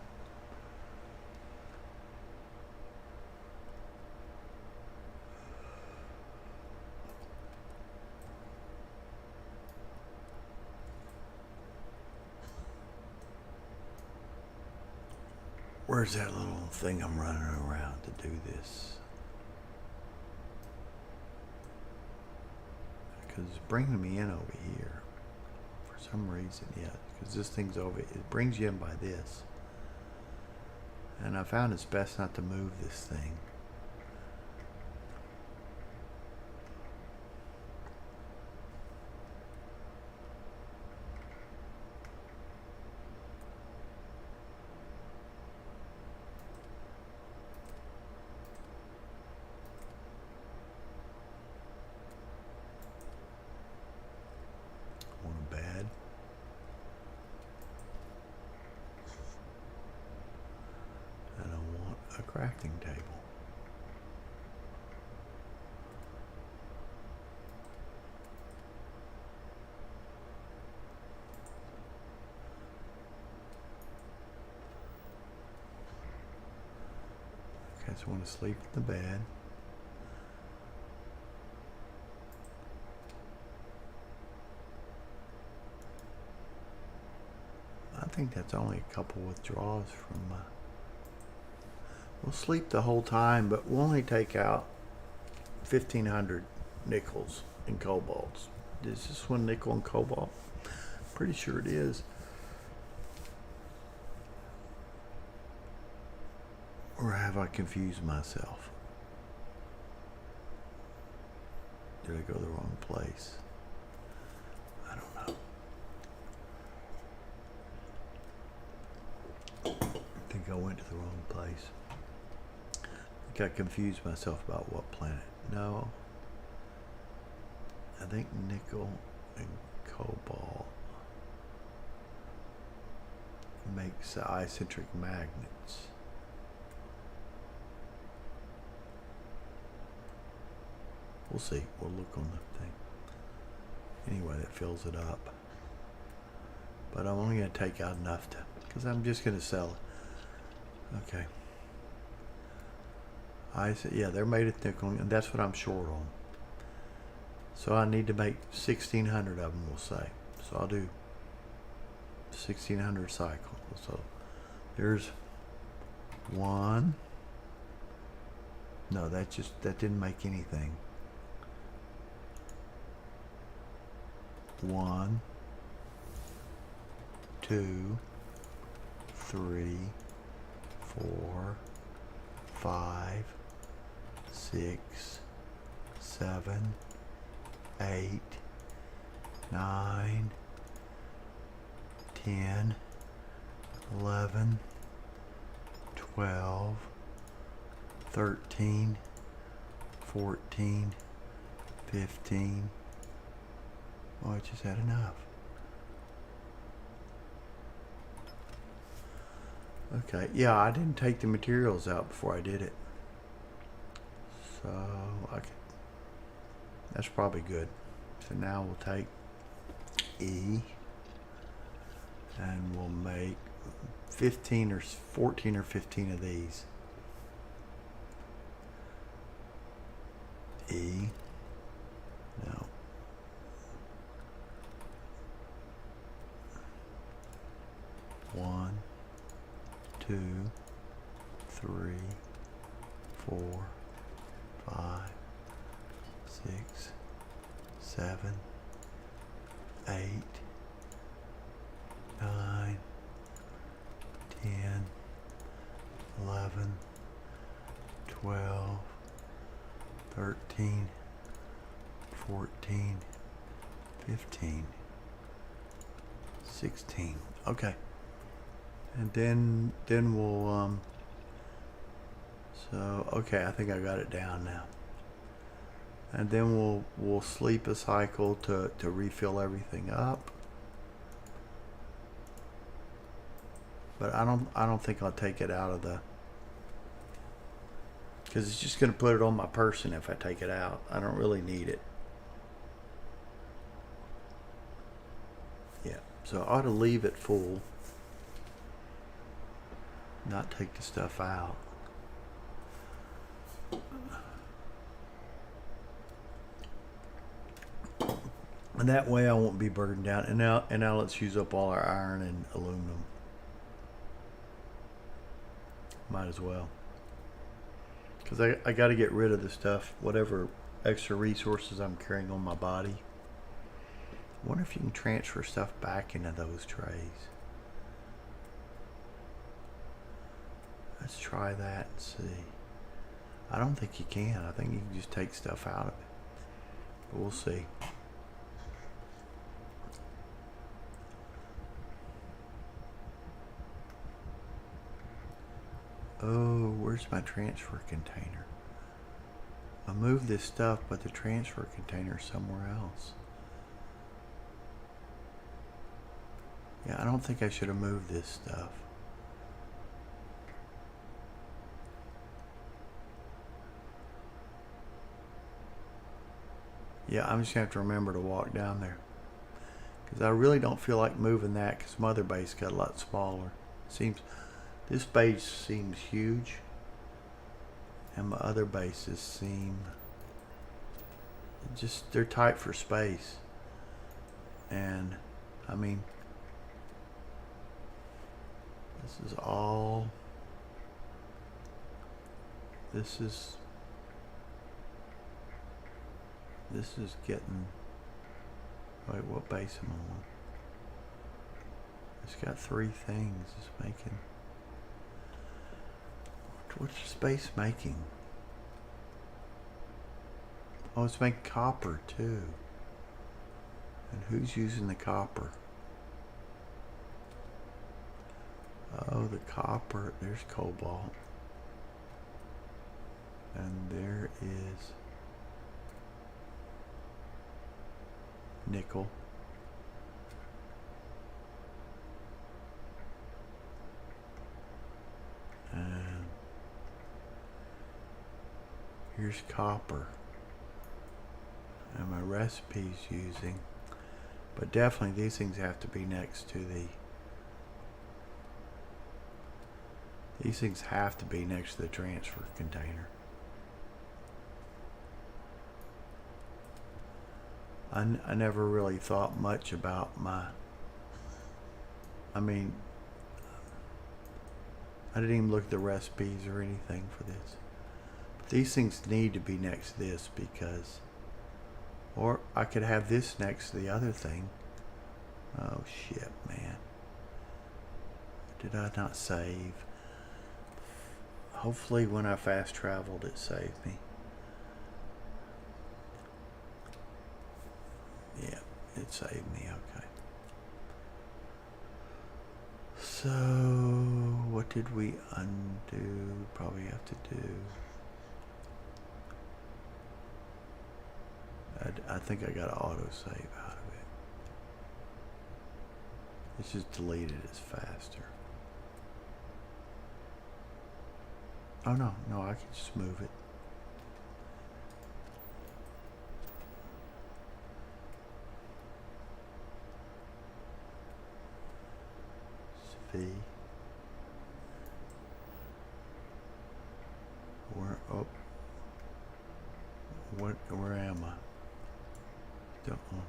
Where's that little thing I'm running around to do this? Because it's bringing me in over here. For some reason, yeah. Because this thing's over, it brings you in by this. And I found it's best not to move this thing. Crafting table. Okay, so I want to sleep in the bed. I think that's only a couple withdrawals from we'll sleep the whole time, but we'll only take out 1,500 nickels and cobalts. Is this one nickel and cobalt? Pretty sure it is. Or have I confused myself? Did I go to the wrong place? I don't know. I think I went to the wrong place. I confused myself about what planet. No. I think nickel and cobalt makes the eccentric magnets. We'll see. We'll look on the thing. Anyway, that fills it up. But I'm only going to take out enough to, because I'm just going to sell it. Okay. I said, yeah, they're made of nickel, and that's what I'm short on. So I need to make 1,600 of them, we'll say. So I'll do 1,600 cycles. So there's one. No, that didn't make anything. 1, 2, 3, 4, 5, 6, 7, 8, 9, 10, 11, 12, 13, 14, 15. Oh, I just had enough. Okay, yeah, I didn't take the materials out before I did it. So, that's probably good. So now we'll take E and we'll make 15 or 14 or 15 of these. E. No. 4, 5, 6, 7, 8, 9, 10, 11, 12, 13, 14, 15, 16. Okay. And then we'll so okay, I think I got it down now. And then we'll sleep a cycle to refill everything up. But I don't think I'll take it out of the, because it's just going to put it on my person if I take it out. I don't really need it. Yeah, so I ought to leave it full, not take the stuff out. And that way I won't be burdened down. And now let's use up all our iron and aluminum. Might as well. Because I got to get rid of the stuff, whatever extra resources I'm carrying on my body. I wonder if you can transfer stuff back into those trays. Let's try that and see. I don't think you can. I think you can just take stuff out of it. But we'll see. Oh, where's my transfer container? I moved this stuff, but the transfer container's somewhere else. Yeah, I don't think I should have moved this stuff. Yeah, I'm just going to have to remember to walk down there. Because I really don't feel like moving that, because my other base got a lot smaller. This base seems huge, and my other bases seem just, they're tight for space. And I mean, this is all, this is getting, wait, what base am I on? It's got 3 things. It's making, what's the space making? Oh, it's making copper too. And who's using the copper? Oh, the copper, there's cobalt. And there is nickel. And here's copper. And my recipe's using. But definitely these things have to be next to the, these things have to be next to the transfer container. I never really thought much about my, I mean, I didn't even look at the recipes or anything for this. But these things need to be next to this because, or I could have this next to the other thing. Oh shit, man. Did I not save? Hopefully when I fast traveled it saved me. Yeah, it saved me, okay. So, what did we undo? Probably have to do. I think I got to autosave out of it. Let's just delete it as faster. Oh no, I can just move it. V. Where, oh, where am I? Don't want.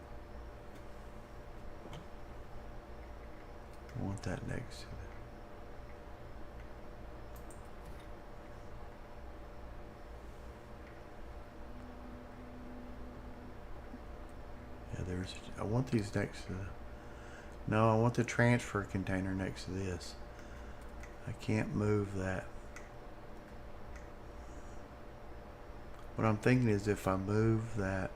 I want that next to it. there's. I want these next to. No, I want the transfer container next to this. I can't move that. What I'm thinking is if I move that,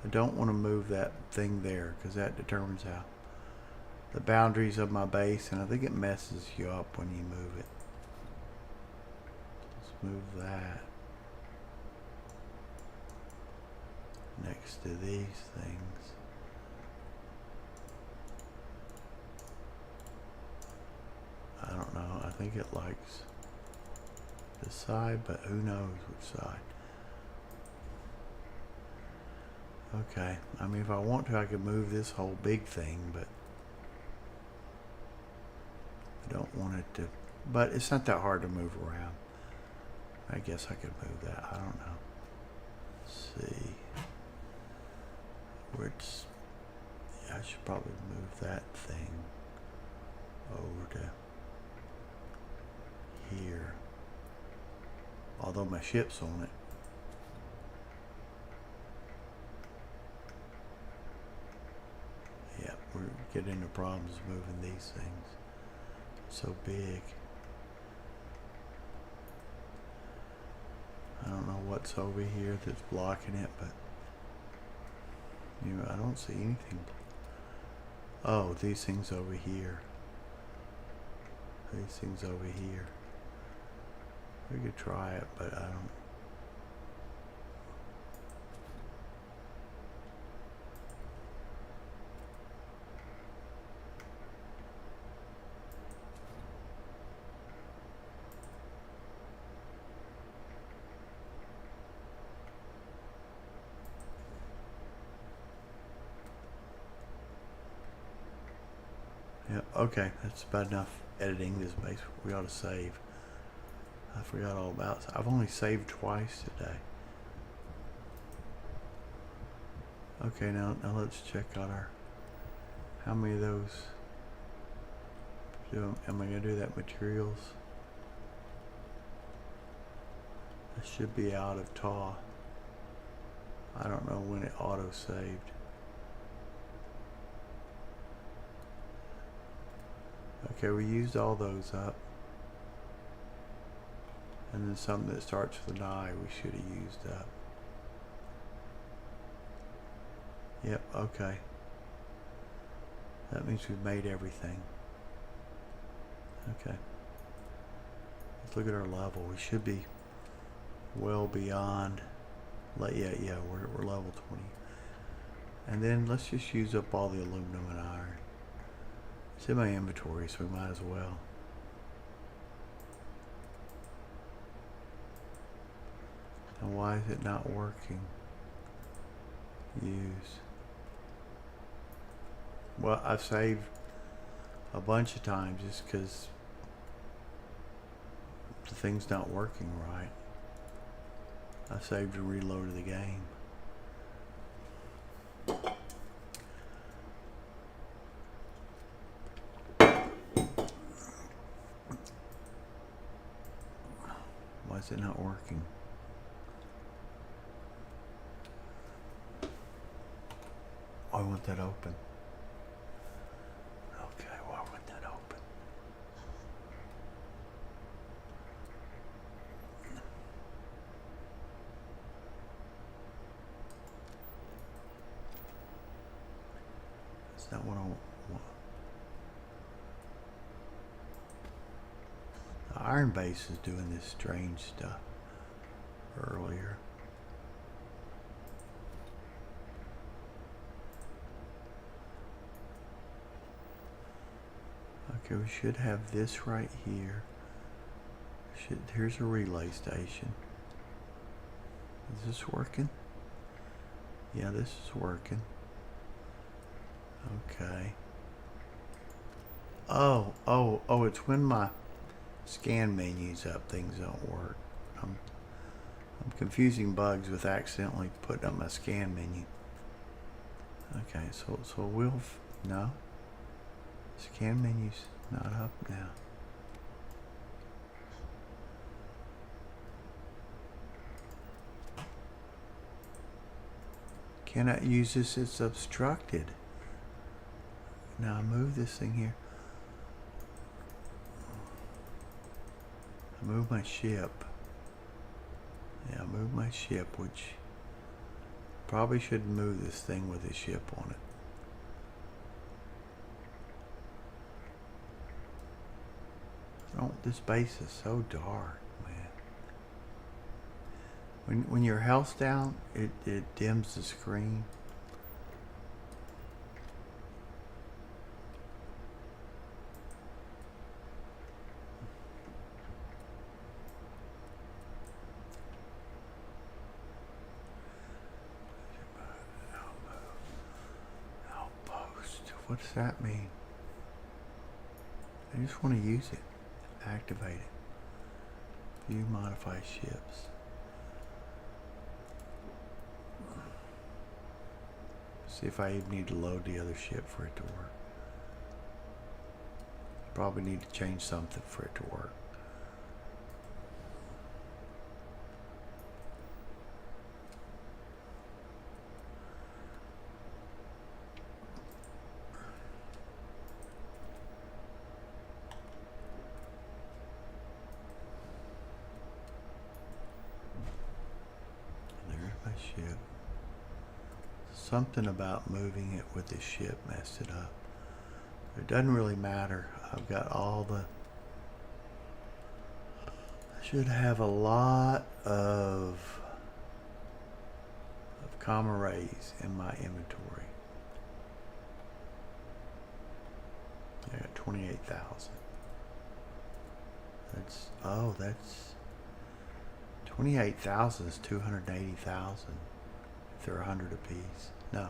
I don't want to move that thing there because that determines how the boundaries of my base, and I think it messes you up when you move it. Let's move that next to these things. I don't know. I think it likes this side, but who knows which side. Okay. I mean, if I want to, I could move this whole big thing, but I don't want it to. But it's not that hard to move around. I guess I could move that. I don't know. Let's see. Which, yeah, I should probably move that thing over to here. Although my ship's on it. Yeah, we're getting into problems moving these things. So big. I don't know what's over here that's blocking it, but you know, I don't see anything. Oh, these things over here. These things over here. We could try it, but I don't. Yeah, okay, that's about enough editing this base. We ought to save. I forgot all about it. I've only saved twice today. Okay, now let's check out our. How many of those? Am I gonna do that materials? I should be out of tar. I don't know when it auto saved. Okay, we used all those up. And then something that starts with an I we should have used up. Yep, okay. That means we've made everything. Okay. Let's look at our level. We should be well beyond. Yeah, we're level 20. And then let's just use up all the aluminum and iron. It's in my inventory, so we might as well. And why is it not working? Use. Well, I've saved a bunch of times just because the thing's not working right. I saved and reloaded the game. Why is it not working? I want that open. Okay, why wouldn't that open? That's not what I want. The iron base is doing this strange stuff earlier. Okay, we should have this right here. Here's a relay station. Is this working? Yeah, this is working. Okay. Oh, it's when my scan menu's up, things don't work. I'm confusing bugs with accidentally putting up my scan menu. Okay, so we'll no. Scan menu's not up now. Cannot use this, it's obstructed. Now I move this thing here. I move my ship. Yeah, I move my ship, which probably shouldn't move this thing with a ship on it. Oh, this base is so dark, man. When your health's down, it dims the screen. Outpost. What does that mean? I just want to use it. Activate it. View modify ships. See if I even need to load the other ship for it to work. Probably need to change something for it to work. Ship. Something about moving it with the ship messed it up. It doesn't really matter. I've got all the... I should have a lot of comma rays in my inventory. I got 28,000. That's 28,000 is 280,000 if they're 100 apiece. No.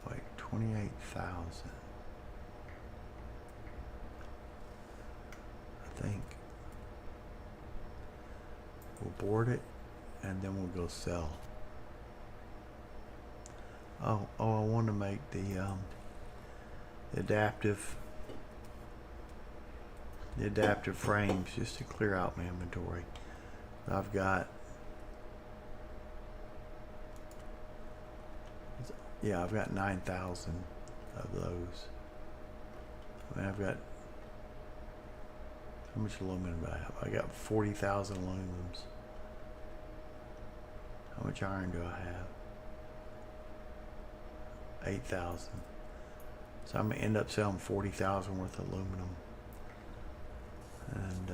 Wait, 28,000. I think. We'll board it and then we'll go sell. Oh, I want to make the adaptive frames just to clear out my inventory. I've got, yeah, I've got 9,000 of those. I mean, I've got, how much aluminum do I have? I got 40,000 aluminums. How much iron do I have? 8,000. So I'm gonna end up selling 40,000 worth of aluminum. And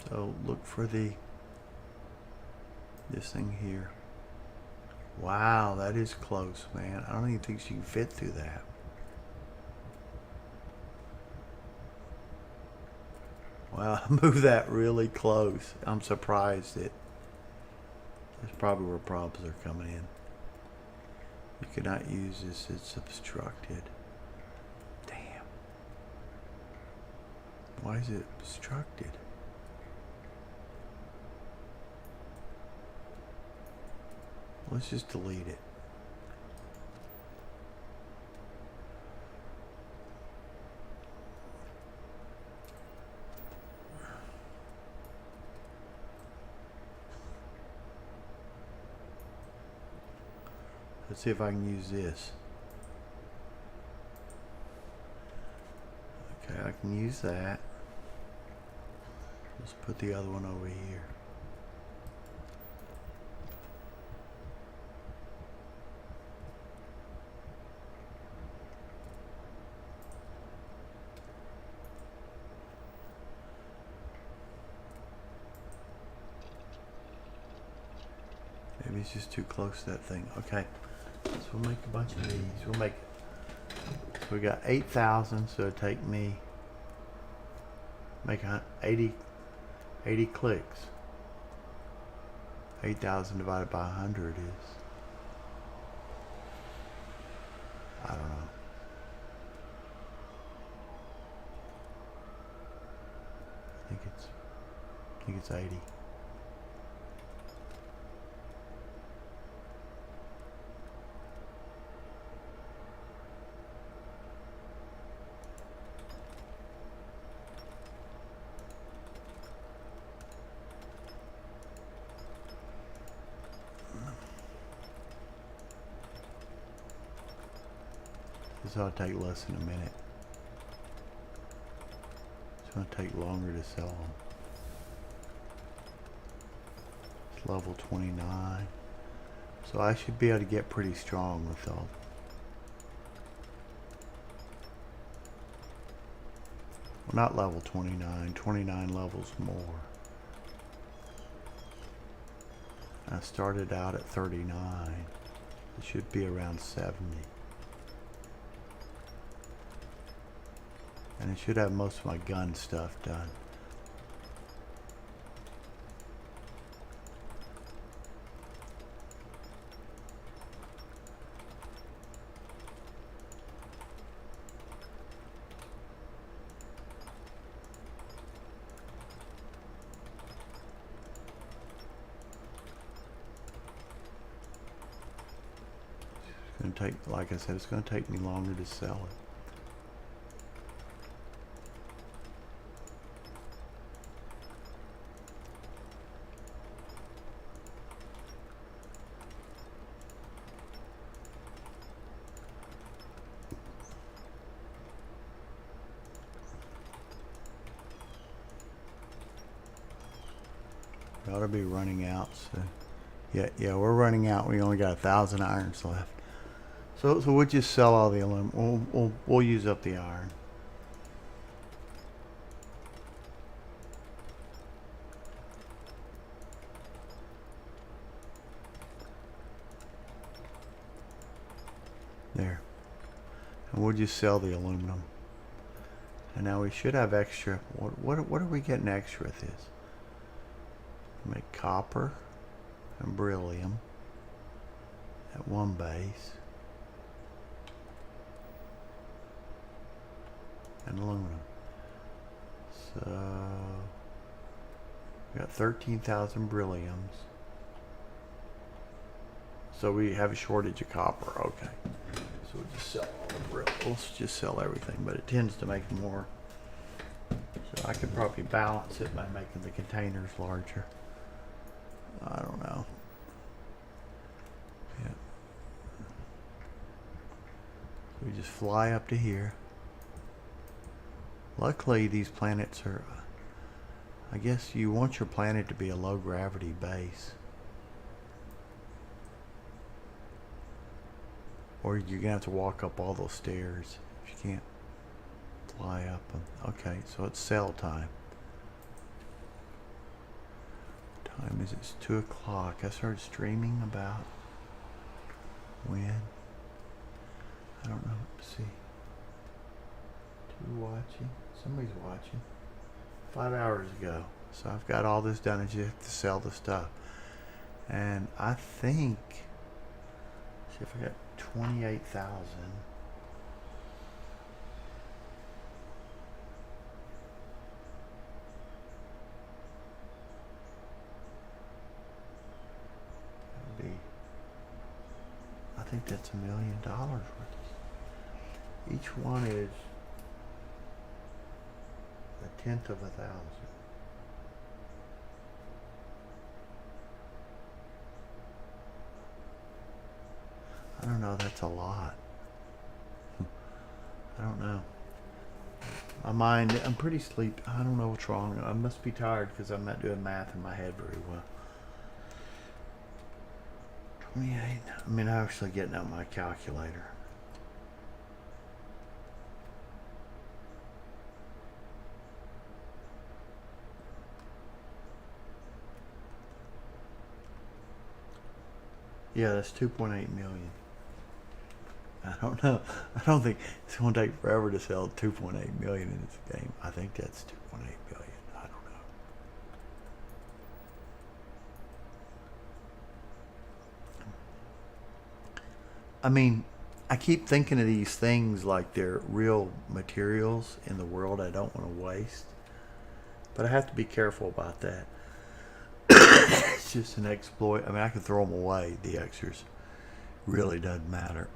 so look for this thing here. Wow, that is close, man. I don't even think she can fit through that. Wow, I moved that really close. I'm surprised it. That's probably where problems are coming in. You cannot use this, it's obstructed. Damn. Why is it obstructed? Let's just delete it. Let's see if I can use this. Okay, I can use that. Let's put the other one over here. Maybe it's just too close to that thing. Okay. So we'll make a bunch of these. We'll make, so we got 8,000, so it'll take me, make 80 clicks. 8,000 divided by 100 is, I don't know. I think it's 80. This ought to take less than a minute. It's going to take longer to sell them. It's level 29. So I should be able to get pretty strong with all. Well, not level 29. 29 levels more. I started out at 39. It should be around 70. And it should have most of my gun stuff done. It's going to take, like I said, it's going to take me longer to sell it. We ought to be running out, so yeah, we're running out. We only got 1,000 irons left, so we'll just sell all the aluminum. We'll use up the iron. There, and we'll just sell the aluminum. And now we should have extra. What are we getting extra with this? Make copper and beryllium at one base and aluminum. So we got 13,000 berylliums. So we have a shortage of copper. Okay, so we'll just sell all the beryllium. Let's just sell everything, but it tends to make more. So I could probably balance it by making the containers larger. I don't know. Yeah. So we just fly up to here. Luckily, these planets are, I guess you want your planet to be a low gravity base. Or you're gonna have to walk up all those stairs if you can't fly up them. Okay, so it's sell time. Time is it's 2 o'clock. I started streaming about when? I don't know. Let's see. 2 watching. Somebody's watching. 5 hours ago. So I've got all this done. I just have to sell the stuff. And I think, see if I got 28,000. I think that's $1 million worth. Each one is 1/10 of 1,000. I don't know, that's a lot. I don't know. My mind, I'm pretty sleepy. I don't know what's wrong. I must be tired because I'm not doing math in my head very well. 28. I mean, I'm actually getting out my calculator. Yeah, that's 2.8 million. I don't know. I don't think it's going to take forever to sell 2.8 million in this game. I think that's 2.8 billion. I don't know. I mean, I keep thinking of these things like they're real materials in the world I don't want to waste. But I have to be careful about that. It's just an exploit. I mean, I can throw them away, the extras. Really doesn't matter.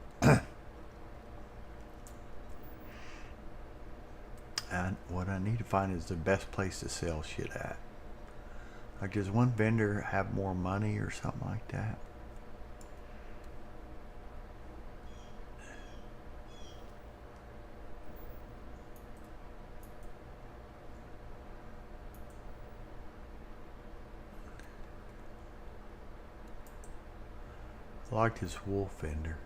And what I need to find is the best place to sell shit at. Like, does one vendor have more money or something like that? liked his wool fender.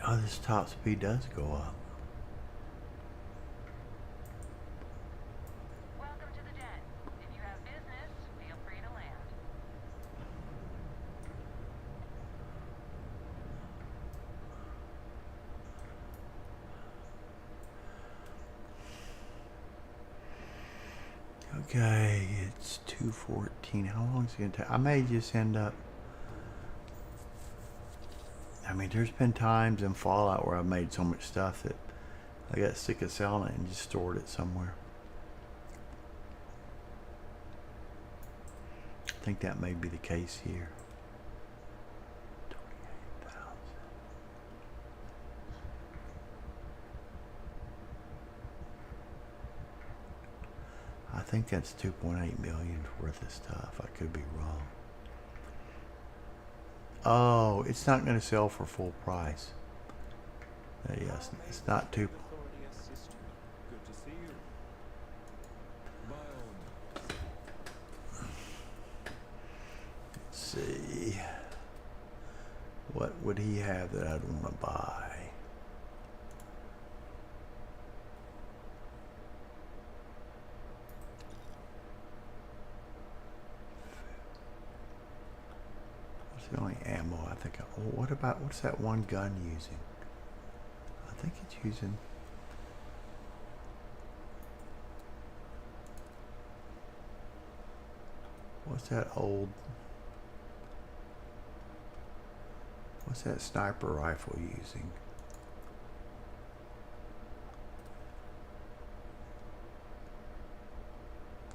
Oh, this top speed does go up. Welcome to the den. If you have business, feel free to land. Okay, it's 2:14. How long is it gonna take? I may just end up. I mean, there's been times in Fallout where I've made so much stuff that I got sick of selling it and just stored it somewhere. I think that may be the case here. 28,000. I think that's 2.8 million worth of stuff. I could be wrong. Oh, it's not going to sell for full price. Yes, it's not too. Authority assist you. Good to see you. By all means. Let's see. What would he have that I'd want to buy? What's the only ammo I think? What about, what's that one gun using? I think it's using. What's that old? What's that sniper rifle using?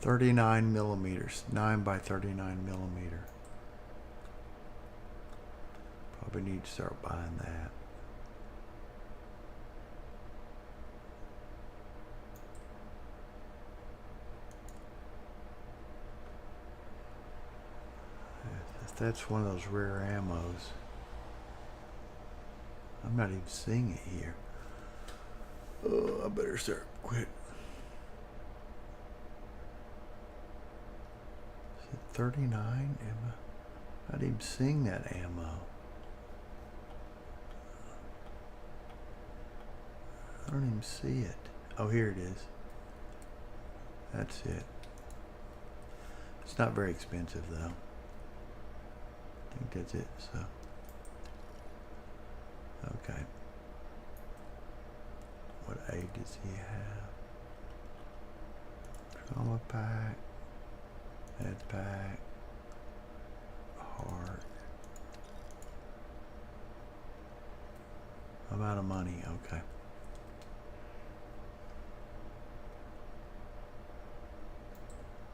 .39 millimeters, 9 by 39 millimeter. Probably need to start buying that. If that's one of those rare ammos. I'm not even seeing it here. Oh, I better start quit. Is it 39? Am I not even seeing that ammo? I don't even see it. Oh, here it is. That's it. It's not very expensive though. I think that's it, so. Okay. What aid does he have? Trauma pack. Med pack. Heart. I'm out of money, okay.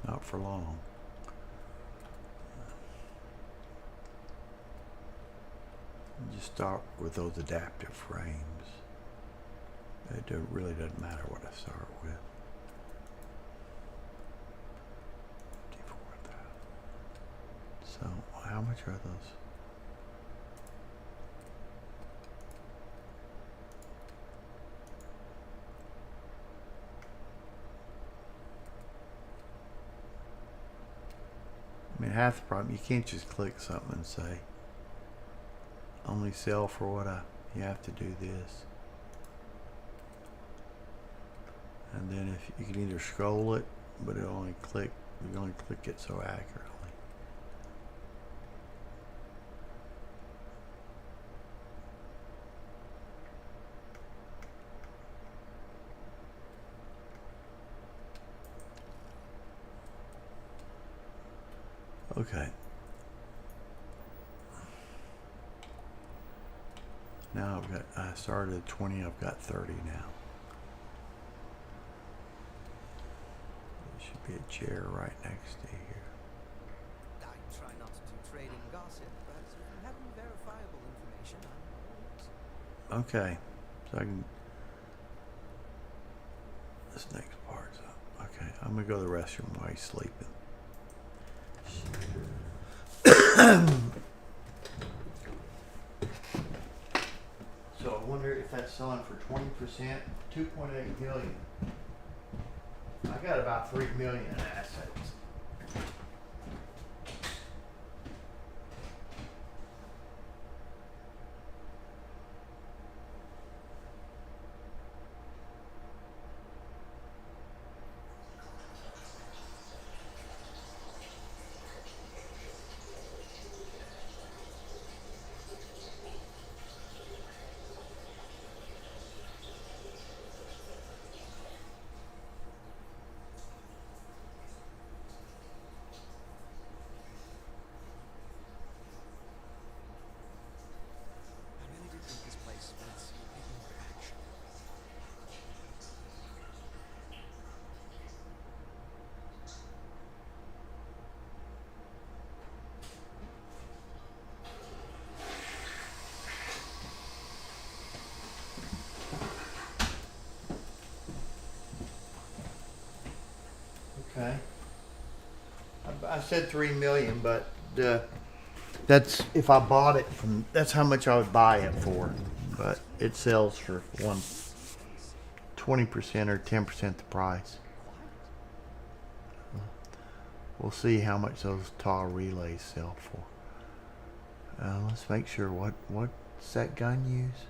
Not for long. Just start with those adaptive frames. Really doesn't matter what I start with. 54,000. So how much are those? I mean, half the problem, you can't just click something and say only sell for what you have to do this. And then if you can either scroll it, but you only click it so accurately. Okay. Now I started at 20, I've got 30 now. There should be a chair right next to here. I try not to trade in gossip, but if you have any verifiable information, I'm all ears. Okay, so I can. This next part's up. Okay, I'm gonna go to the restroom while he's sleeping. So I wonder if that's selling for 20%, 2.8 billion. I got about 3 million in assets. I really do think this place needs a bit more action. Okay. I said 3 million, but that's if I bought it from. That's how much I would buy it for. But it sells for 20% or 10% the price. We'll see how much those tall relays sell for. Let's make sure what's that gun use?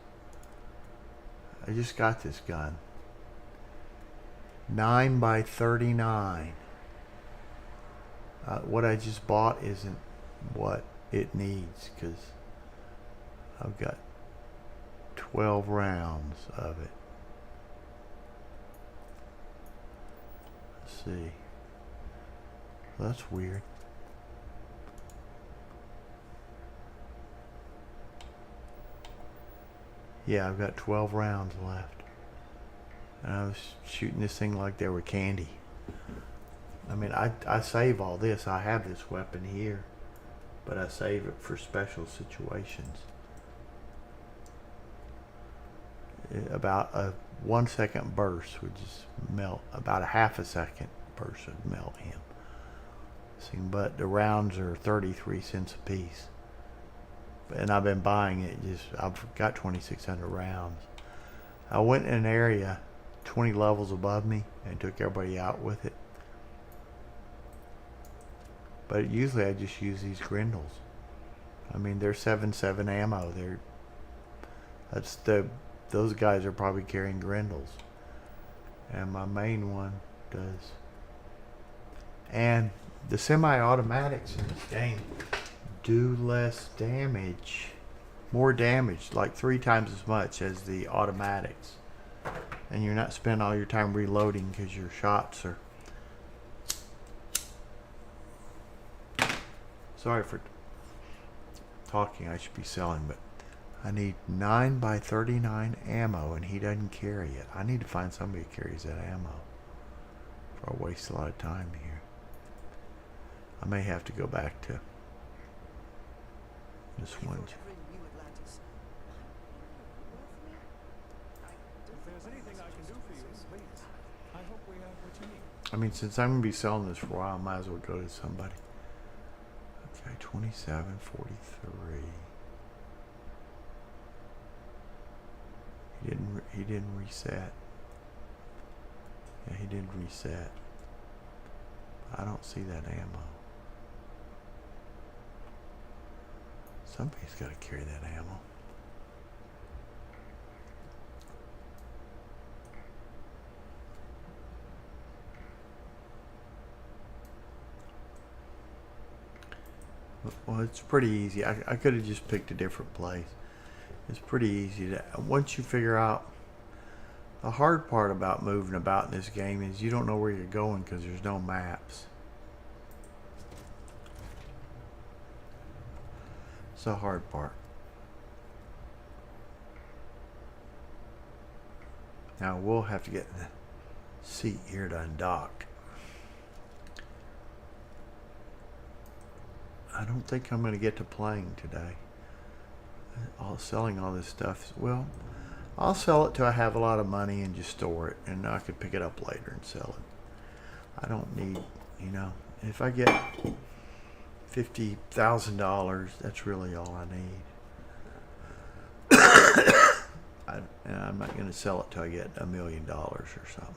I just got this gun. 9x39. What I just bought isn't what it needs because I've got 12 rounds of it. Let's see. That's weird. Yeah, I've got 12 rounds left. And I was shooting this thing like they were candy. I mean, I save all this. I have this weapon here. But I save it for special situations. About a 1 second burst would just melt. About a half a second burst would melt him. See, but the rounds are 33 cents a piece. And I've been buying it. I've got 2,600 rounds. I went in an area 20 levels above me and took everybody out with it. But usually I just use these Grindles. I mean, they're 7.7 ammo. Those guys are probably carrying Grindles. And my main one does. And the semi-automatics in this game do less damage. More damage, like 3 times as much as the automatics. And you're not spending all your time reloading because your shots are... Sorry for talking, I should be selling, but I need 9x39 ammo and he doesn't carry it. I need to find somebody who carries that ammo before I waste a lot of time here. I may have to go back to this one. If there's anything I can do for you, please. I hope we have what you need. I mean, since I'm going to be selling this for a while, I might as well go to somebody. Okay, 27.43. He didn't reset. Yeah, he didn't reset. I don't see that ammo. Somebody's got to carry that ammo. Well, it's pretty easy. I could have just picked a different place. It's pretty easy to, once you figure out, the hard part about moving about in this game is you don't know where you're going because there's no maps. It's the hard part. Now we'll have to get the seat here to undock. I don't think I'm going to get to playing today. Selling all this stuff. Well, I'll sell it till I have a lot of money and just store it, and I could pick it up later and sell it. I don't need, you know, if I get $50,000, that's really all I need. And I'm not going to sell it till I get $1 million or something.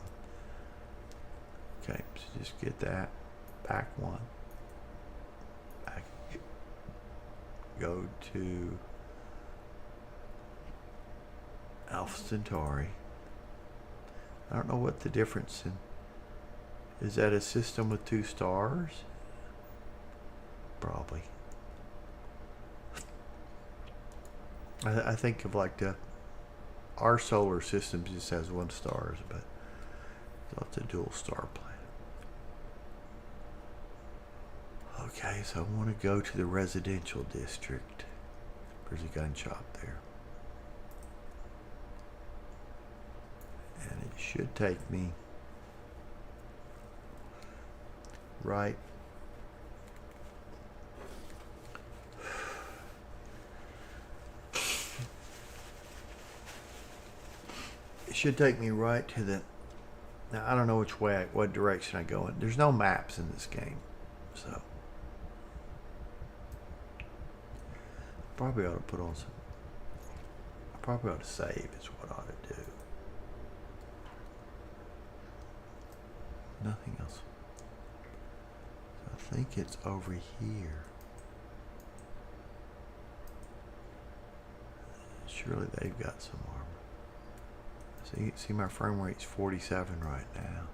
Okay, so just get that. Back one. Back. Go to Alpha Centauri. I don't know what the difference in. Is that a system with 2 stars? Probably. I think of like our solar system just has 1 star, but it's a dual star planet. Okay, so I want to go to the residential district. There's a gun shop there. And it should take me right. It should take me right to the. Now I don't know what direction I go in. There's no maps in this game, so probably ought to put on some. I probably ought to save. Is what I ought to do. Nothing else. So I think it's over here. Surely they've got some armor. So you can see my frame rate's 47 right now.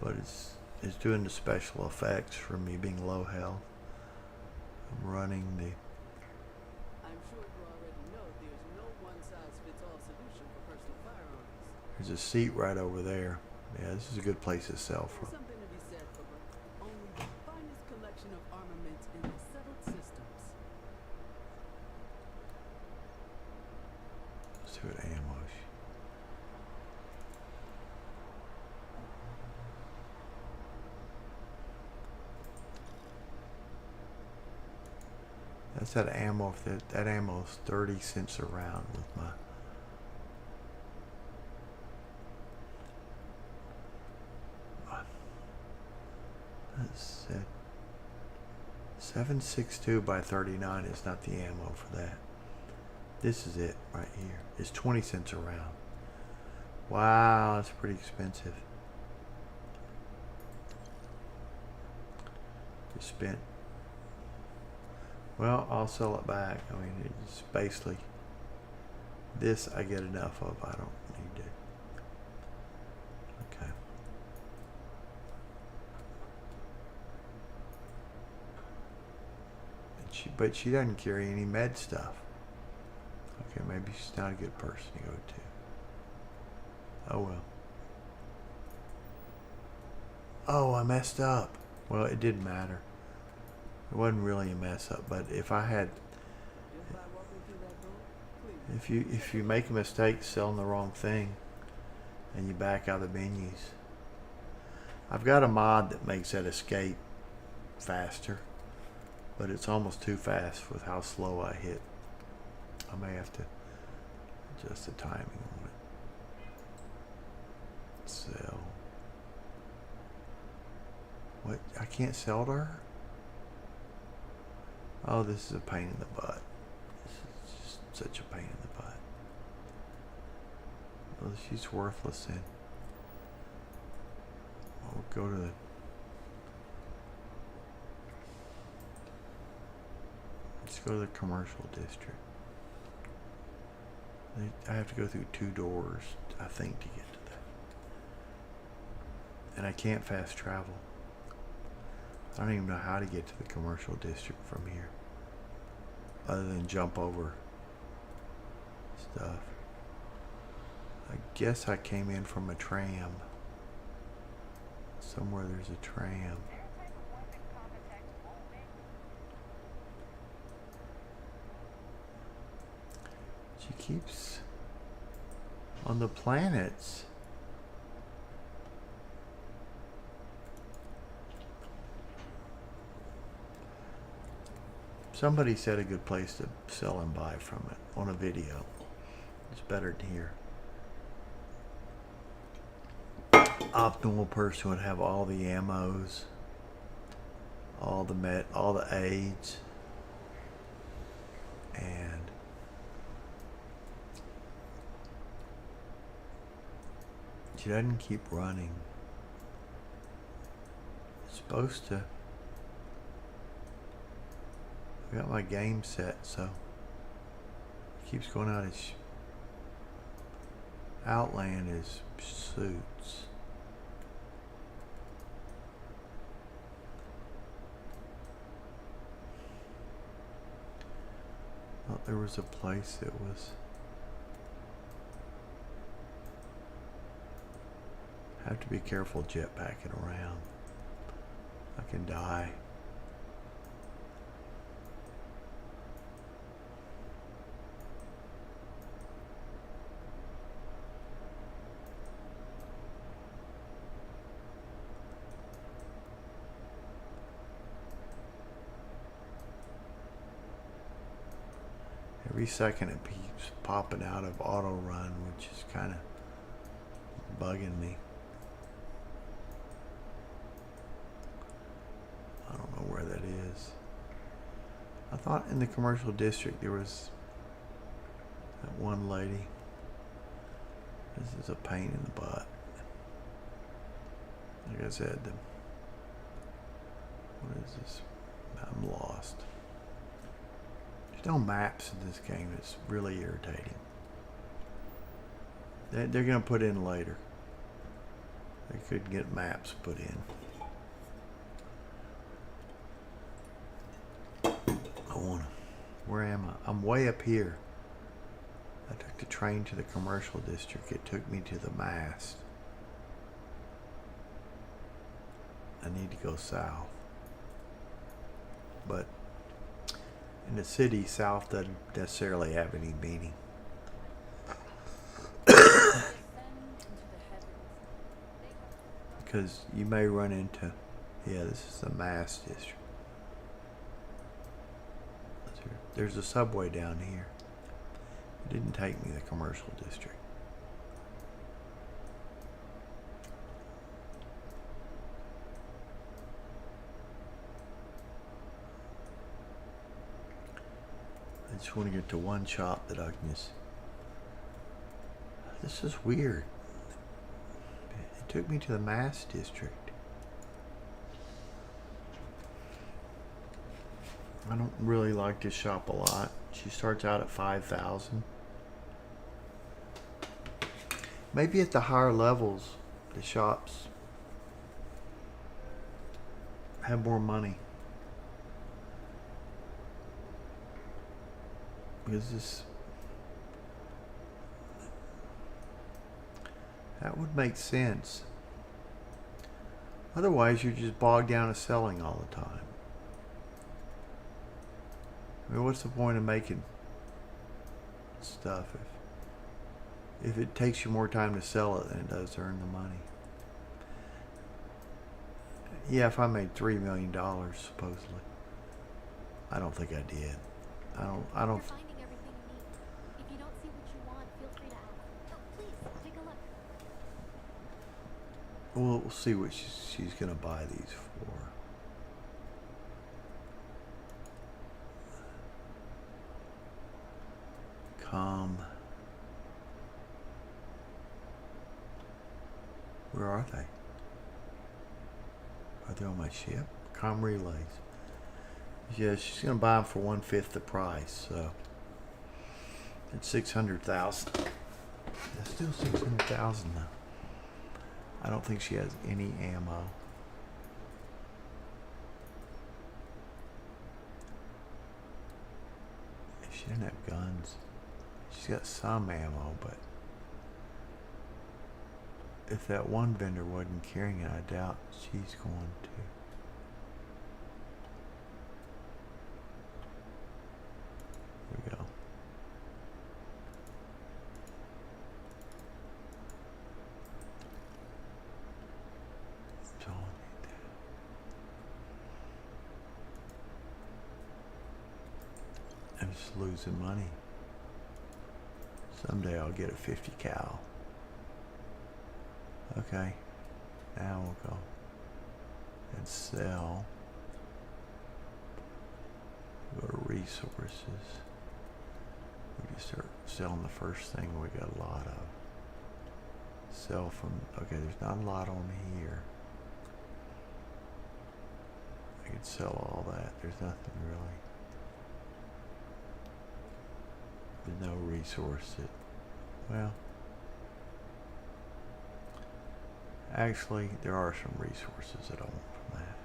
But it's doing the special effects for me being low health. I'm running the. I'm sure you already know there's no one-size-fits-all solution for personal firearms. There's a seat right over there. Yeah, this is a good place to sell There's from. something to be said for only the finest collection of armaments in the settled systems. Let's see what ammo. That's that ammo. That ammo is 30 cents a round with my. That's it. 7.62 by 39 is not the ammo for that. This is it right here. It's 20 cents a round. Wow, that's pretty expensive. Just spent. Well, I'll sell it back. I mean, it's basically this I get enough of. I don't need it. Okay. But she doesn't carry any med stuff. Okay, maybe she's not a good person to go to. Oh well. Oh, I messed up. Well, it didn't matter. It wasn't really a mess up, but if I had, Just by walking through that door, please. if you make a mistake selling the wrong thing, and you back out of the menus, I've got a mod that makes that escape faster, but it's almost too fast with how slow I hit. I may have to adjust the timing on it. Sell. What? I can't sell to her? Oh, this is a pain in the butt. This is just such a pain in the butt. Well, she's worthless then. We'll go to the. Let's go to the commercial district. I have to go through 2 doors, I think, to get to that. And I can't fast travel. I don't even know how to get to the commercial district from here, other than jump over stuff. I guess I came in from a tram. Somewhere there's a tram. She keeps on the planets. Somebody said a good place to sell and buy from it on a video. It's better than here. optimal person would have all the ammos, all the aids, and she doesn't keep running. It's supposed to. I got my game set, so it keeps going out as Outland is suits. Thought there was a place that was. Have to be careful jetpacking around. I can die. Every second it keeps popping out of auto run, which is kind of bugging me. I don't know where that is. I thought in the commercial district there was that one lady. This is a pain in the butt. Like I said, what is this? I'm lost. There's no maps in this game. It's really irritating. They're going to put in later. They could get maps put in. Where am I? I'm way up here. I took the train to the commercial district. It took me to the mast. I need to go south. But in the city, south doesn't necessarily have any meaning. Because you may run into, yeah, this is the mast district. There's a subway down here. It didn't take me to the commercial district. I just want to get to one shop that I can just... This is weird. It took me to the mass district. I don't really like this shop a lot. She starts out at 5,000. Maybe at the higher levels, the shops have more money. Because this... That would make sense. Otherwise, you're just bogged down to selling all the time. I mean, what's the point of making stuff if it takes you more time to sell it than it does to earn the money? Yeah, if I made $3 million, supposedly. I don't think I did. I don't. You're finding everything you need. If you don't see what you want, feel free to ask. Oh, please, take a look. We'll see what she's gonna buy these for. Where are they? Are they on my ship? Com relays. Yeah, she's gonna buy them for 1/5 the price. So it's 600,000. That's still 600,000 though. I don't think she has any ammo. If she didn't have guns, she's got some ammo, but if that one vendor wasn't carrying it, I doubt she's going to. Here we go. So I need that. I'm just losing money. Someday I'll get a 50 cal. Okay. Now we'll go and sell. Go to resources. We can start selling the first thing we got a lot of. Sell from, okay, there's not a lot on here. I could sell all that. There's nothing really. There's no resource that, well, actually there are some resources that I want from that.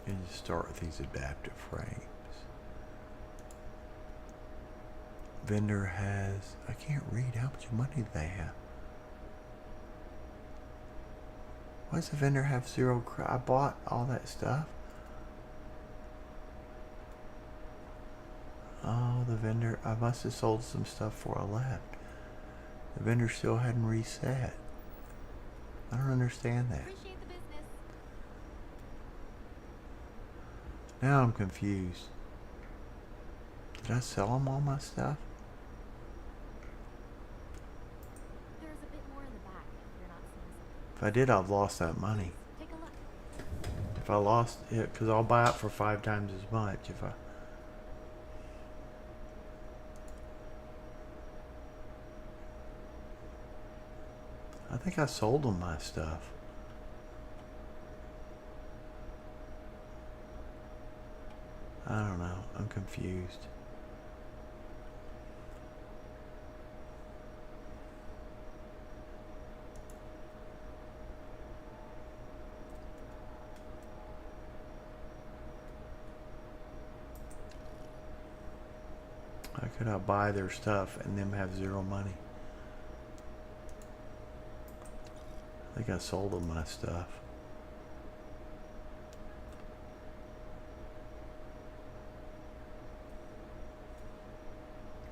And you start with these adaptive frames. Vendor has, I can't read how much money do they have. Why does the vendor have zero? I bought all that stuff. Oh, the vendor, I must have sold some stuff before I left. The vendor still hadn't reset. I don't understand that. Appreciate the business. Now I'm confused. Did I sell them all my stuff? There's a bit more in the back if you're not seeing something. If I did, I've lost that money. Take a look. If I lost it, because I'll buy it for 5 times as much if I think I sold them my stuff. I don't know. I'm confused. How could I buy their stuff and them have zero money? I think I sold them my stuff.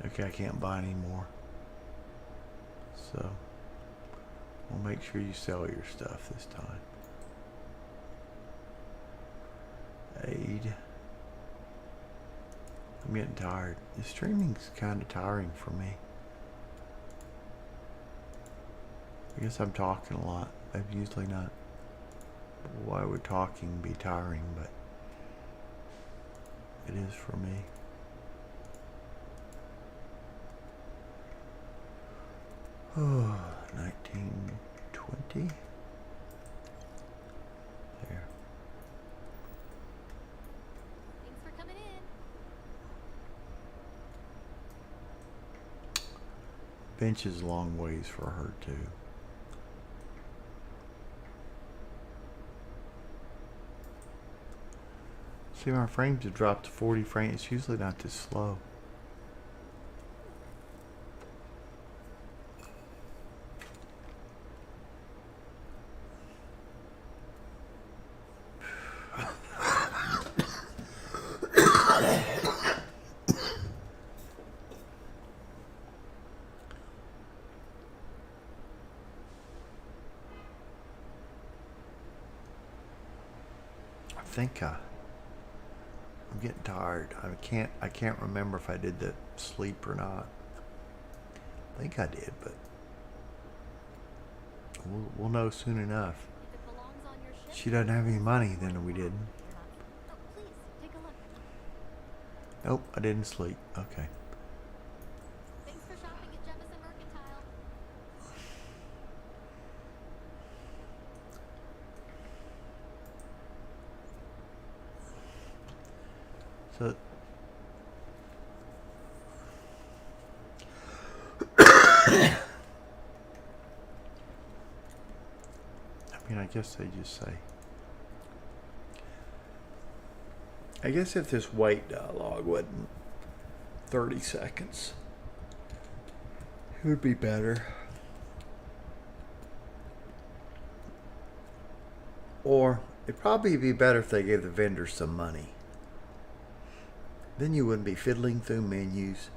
Okay, I can't buy anymore. So, we'll make sure you sell your stuff this time. Aid. I'm getting tired. The streaming's kind of tiring for me. I guess I'm talking a lot. I'm usually not. Why would talking be tiring? But it is for me. Oh, 1920. There. Thanks for coming in. Bench is a long ways for her too. See, my frames have dropped to 40 frames. It's usually not this slow. I think I'm getting tired. I can't remember if I did the sleep or not. I think I did, but we'll know soon enough. If it belongs on your ship, She doesn't have any money, then we didn't. you're not. Oh, please, take a look. Nope, I didn't sleep. Okay. Thanks for shopping at Jefferson Mercantile. So I mean, I guess they just say. I guess if this wait dialogue wasn't 30 seconds, it would be better. Or it'd probably be better if they gave the vendor some money. Then you wouldn't be fiddling through menus,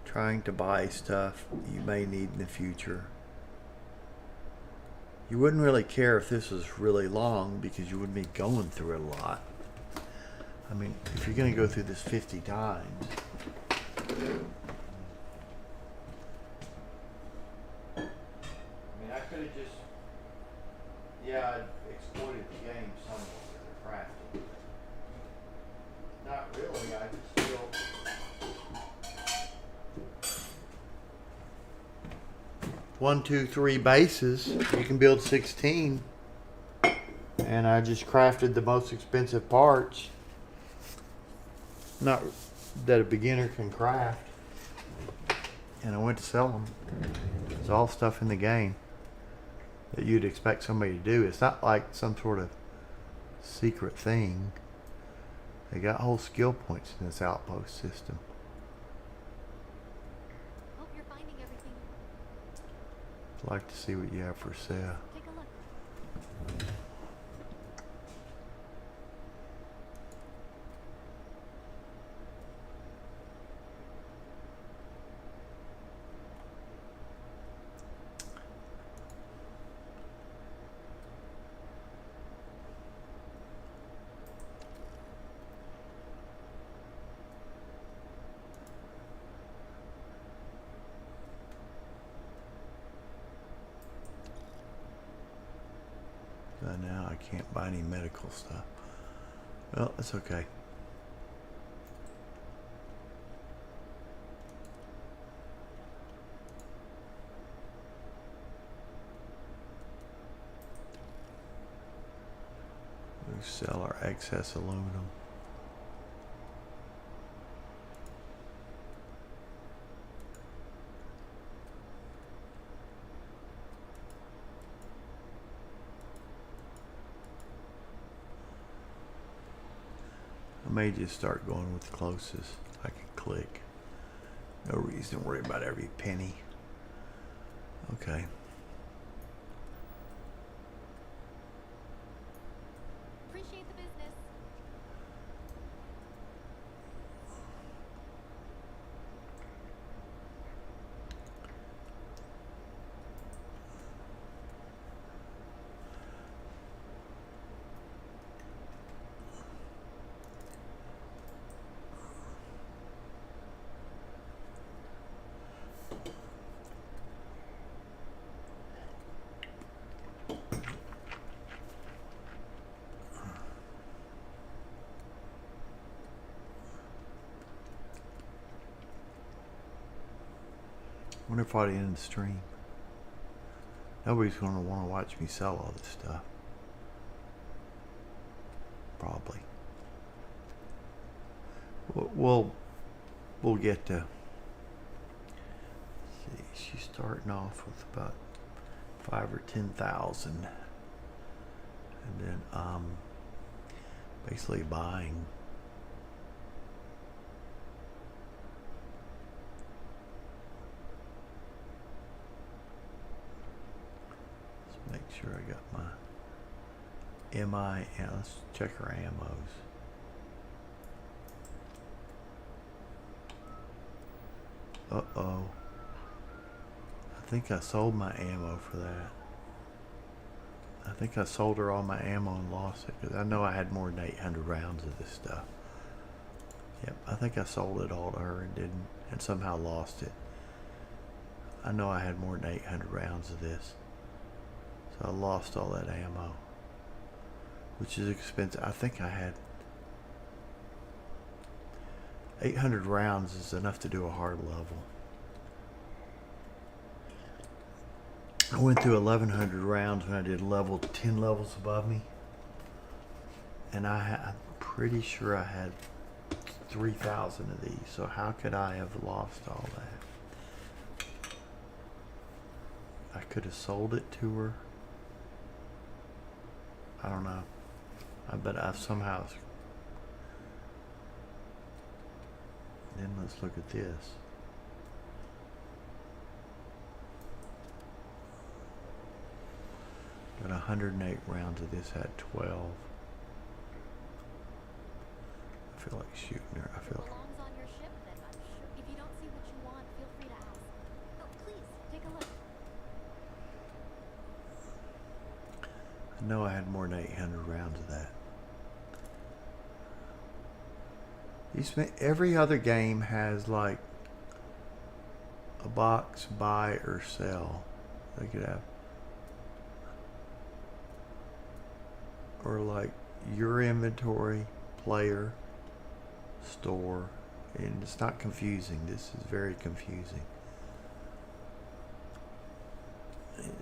trying to buy stuff you may need in the future. You wouldn't really care if this was really long because you wouldn't be going through it a lot. I mean, if you're going to go through this 50 times, I mean, I could have just, yeah, I'd exploited the game somewhat with the crafting. Not really, I just feel. 1, 2, 3 bases. You can build 16. And I just crafted the most expensive parts. Not that a beginner can craft. And I went to sell them. It's all stuff in the game that you'd expect somebody to do. It's not like some sort of secret thing. They got whole skill points in this outpost system. Hope you're finding everything. I'd like to see what you have for sale. Take a look. Now I can't buy any medical stuff. Well, it's okay. We sell our excess aluminum. I may just start going with the closest I can click. No reason to worry about every penny. Okay. Appreciate the business. I wonder if I'd end the stream. Nobody's going to want to watch me sell all this stuff. Probably. We'll get to. See, she's starting off with about 5,000 or 10,000, and then basically buying. Make sure I got my MI, and let's check our ammos. Uh-oh. I think I sold my ammo for that. I think I sold her all my ammo and lost it, because I know I had more than 800 rounds of this stuff. Yep, I think I sold it all to her and didn't, and somehow lost it. I know I had more than 800 rounds of this. So I lost all that ammo, which is expensive. I think I had 800 rounds is enough to do a hard level. I went through 1,100 rounds when I did 10 levels above me, and I'm pretty sure I had 3,000 of these. So how could I have lost all that? I could have sold it to her. I don't know. I bet I've somehow. Then let's look at this. Got 108 rounds of this, had 12. I feel like shooting her. I feel like. Belongs on your ship, then I'm sure. If you don't see what you want, feel free to ask. Oh, please, take a look. I know I had more than 800 rounds of that. Every other game has like a box, buy or sell. They could have, or like your inventory, player, store, and it's not confusing. This is very confusing.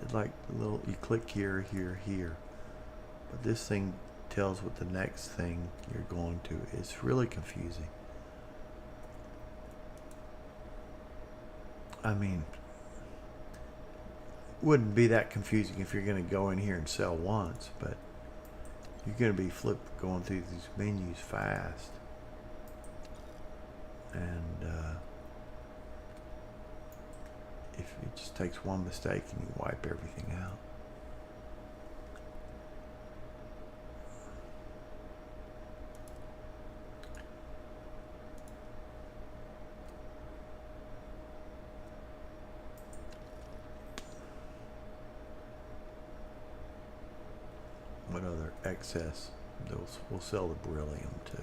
It's like little, you click here, here, here, but this thing tells what the next thing you're going to. It's really confusing. I mean, wouldn't be that confusing if you're going to go in here and sell once, but you're going to be going through these menus fast, and if it just takes one mistake and you wipe everything out. What other excess? We'll sell the beryllium too.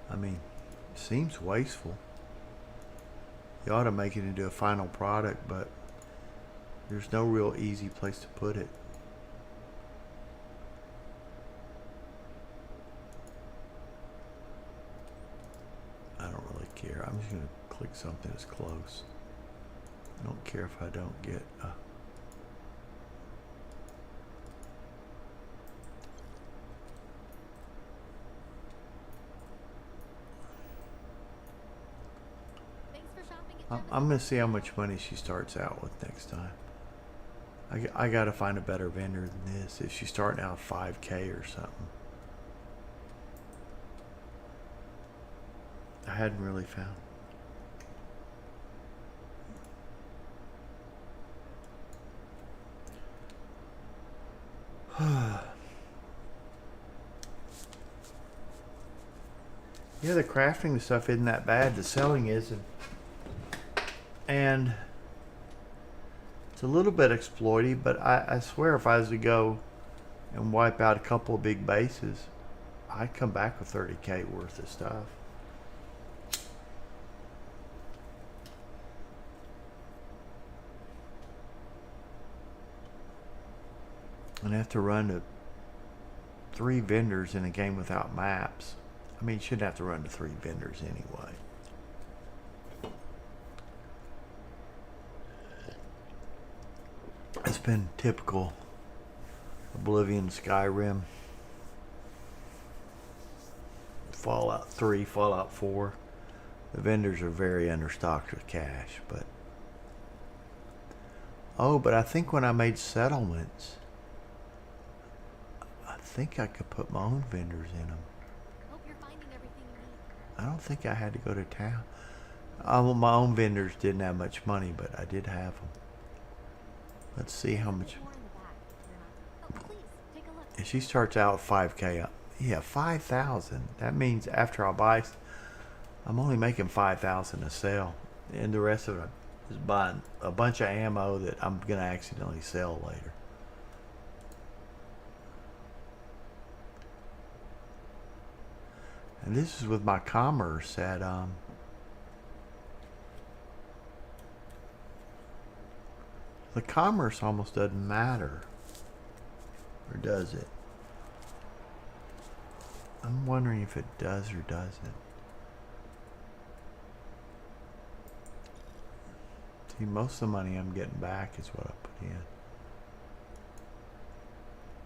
I mean, seems wasteful. You ought to make it into a final product, but there's no real easy place to put it. I don't really care. I'm just going to click something that's close. I don't care if I don't get Thanks for shopping at I'm going to see how much money she starts out with next time. I got to find a better vendor than this. If she's starting out 5K or something. I hadn't really found. Yeah, the crafting stuff isn't that bad. The selling isn't. And it's a little bit exploity, but I swear if I was to go and wipe out a couple of big bases, I'd come back with 30K worth of stuff. And I have to run to 3 vendors in a game without maps. I mean, you shouldn't have to run to 3 vendors anyway. It's been typical Oblivion, Skyrim, Fallout 3, Fallout 4. The vendors are very understocked with cash, but but I think when I made settlements, I think I could put my own vendors in them. Hope you're finding everything you need. I don't think I had to go to town. My own vendors didn't have much money, but I did have them. Let's see how much. More in the back. Oh, please, take a look. If she starts out with 5K, yeah, 5,000. That means after I buy, I'm only making 5,000 a sale, and the rest of it is buying a bunch of ammo that I'm gonna accidentally sell later. And this is with my commerce at the commerce almost doesn't matter, or does it? I'm wondering if it does or doesn't. See, most of the money I'm getting back is what I put in.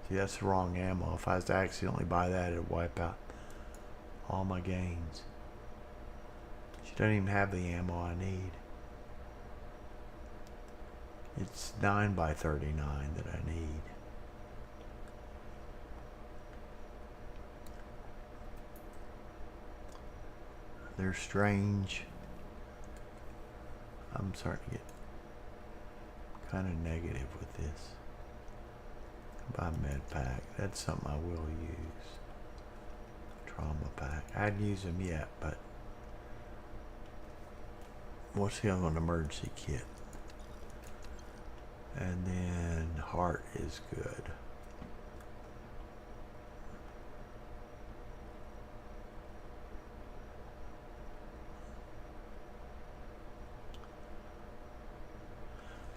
See, that's the wrong ammo. If I was to accidentally buy that, it'd wipe out all my gains. She doesn't even have the ammo I need. It's 9x39 that I need. They're strange. I'm starting to get kind of negative with this. Buy med pack. That's something I will use. Trauma pack. I hadn't used them yet, but we'll see on an emergency kit. And then heart is good.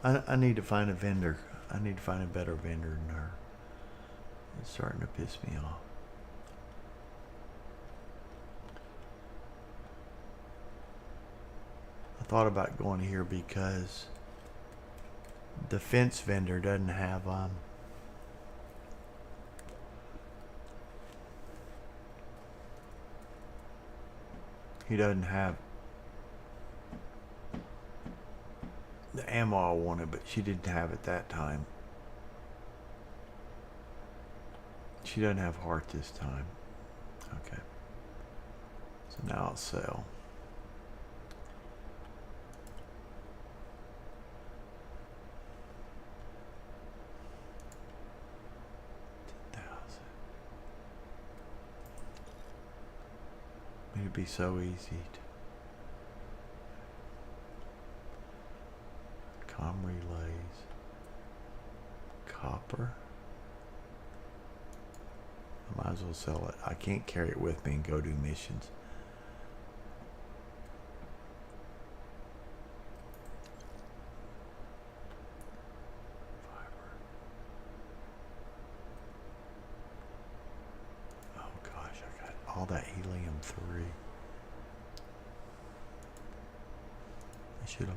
I need to find a vendor. I need to find a better vendor than her. It's starting to piss me off. I thought about going here because the fence vendor doesn't have he doesn't have the ammo I wanted, but she didn't have it that time. She doesn't have heart this time. Okay. So now I'll sell. It'd be so easy to relays, copper. I might as well sell it. I can't carry it with me and go do missions. Fiber. Oh gosh, I got all that helium-3. I should have.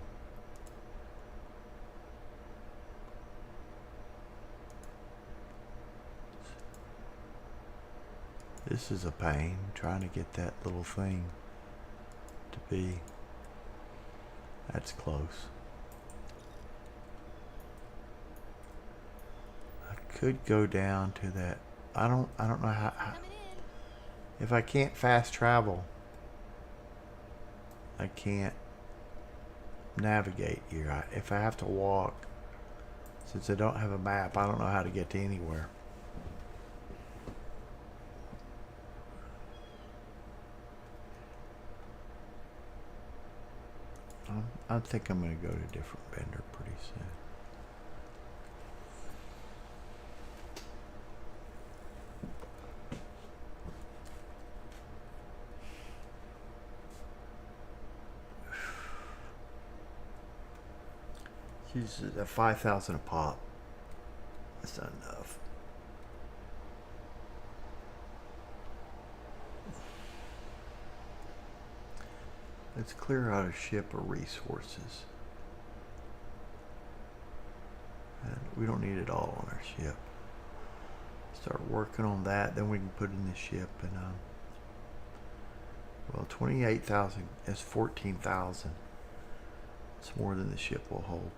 This is a pain, trying to get that little thing to be. That's close. I could go down to that. I don't know how if I can't fast travel, I can't navigate here. If I have to walk, since I don't have a map, I don't know how to get to anywhere. I think I'm going to go to a different vendor pretty soon. She's at 5,000 a pop. That's not enough. Let's clear out a ship of resources. And we don't need it all on our ship. Start working on that, then we can put in the ship and well, 28,000 is 14,000. It's more than the ship will hold.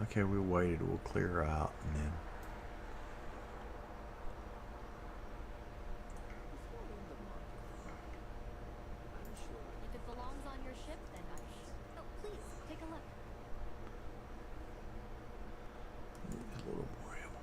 Okay, we waited. We'll clear out and then. If it belongs on your ship, then oh, please, take a look. A little more ammo.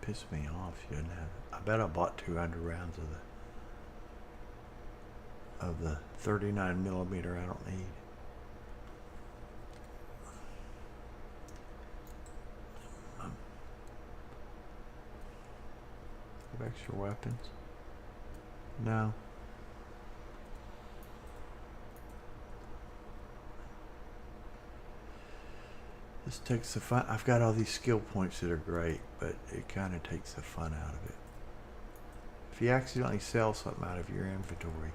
Pissed me off. She didn't have it. I bet I bought 200 rounds of the 39 millimeter. I don't need. Have extra weapons? No. This takes the fun. I've got all these skill points that are great, but it kind of takes the fun out of it. If you accidentally sell something out of your inventory,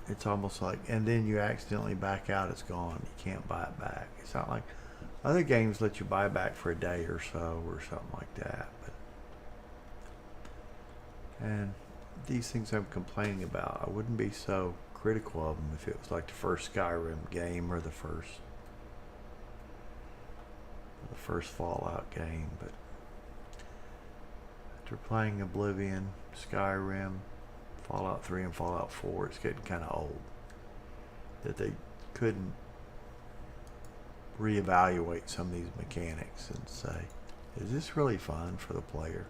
it's almost like, and then you accidentally back out, it's gone. You can't buy it back. It's not like other games let you buy back for a day or so or something like that. And these things I'm complaining about, I wouldn't be so critical of them if it was like the first Skyrim game or the first Fallout game. But after playing Oblivion, Skyrim, Fallout 3 and Fallout 4, it's getting kind of old that they couldn't reevaluate some of these mechanics and say, Is this really fun for the player?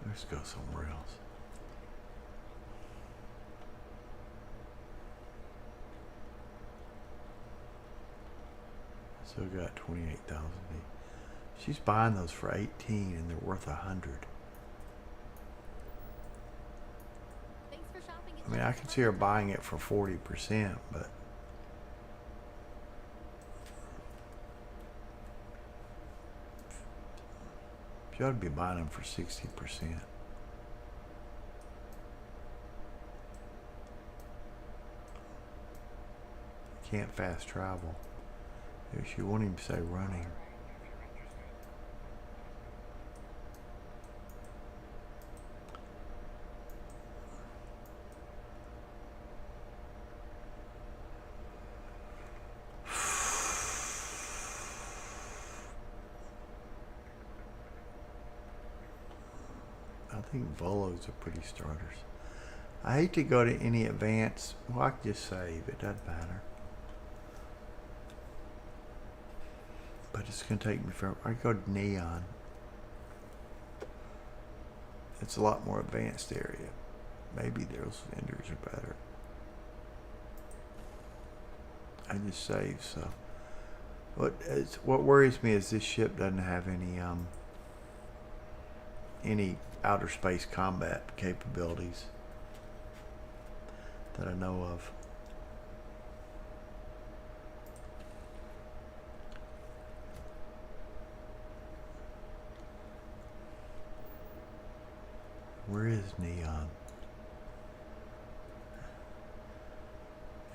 Let's go somewhere else. Still got 28,000. She's buying those for 18 and they're worth 100. Thanks for shopping. I mean, I can see her buying it for 40%, but she ought to be buying them for 60%. Can't fast travel. If you won't even say running. I think Volos are pretty starters. I hate to go to any advanced. Well, I can just save. It doesn't matter. But it's going to take me forever. I go to Neon. It's a lot more advanced area. Maybe those vendors are better. I just save, so. What worries me is this ship doesn't have any outer space combat capabilities that I know of. Where is Neon?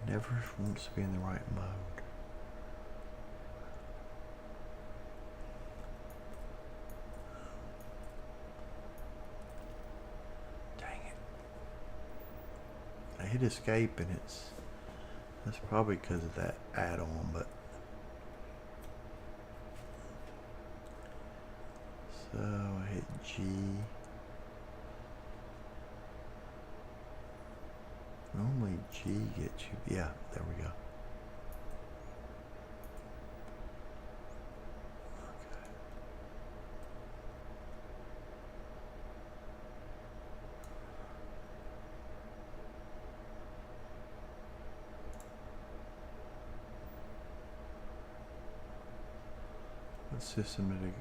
It never wants to be in the right mode. Dang it. I hit escape and that's probably because of that add-on, but so I hit G. Normally G gets you. Yeah, there we go. Okay. What system did it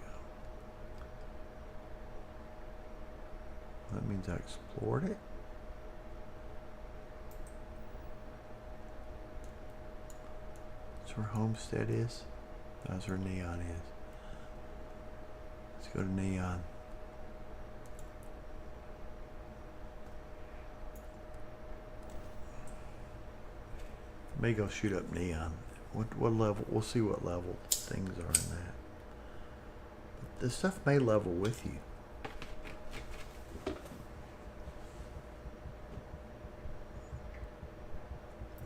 go? That means I explored it. Where Homestead is. That's where Neon is. Let's go to Neon. May go shoot up Neon. What level? We'll see what level things are in that. This stuff may level with you.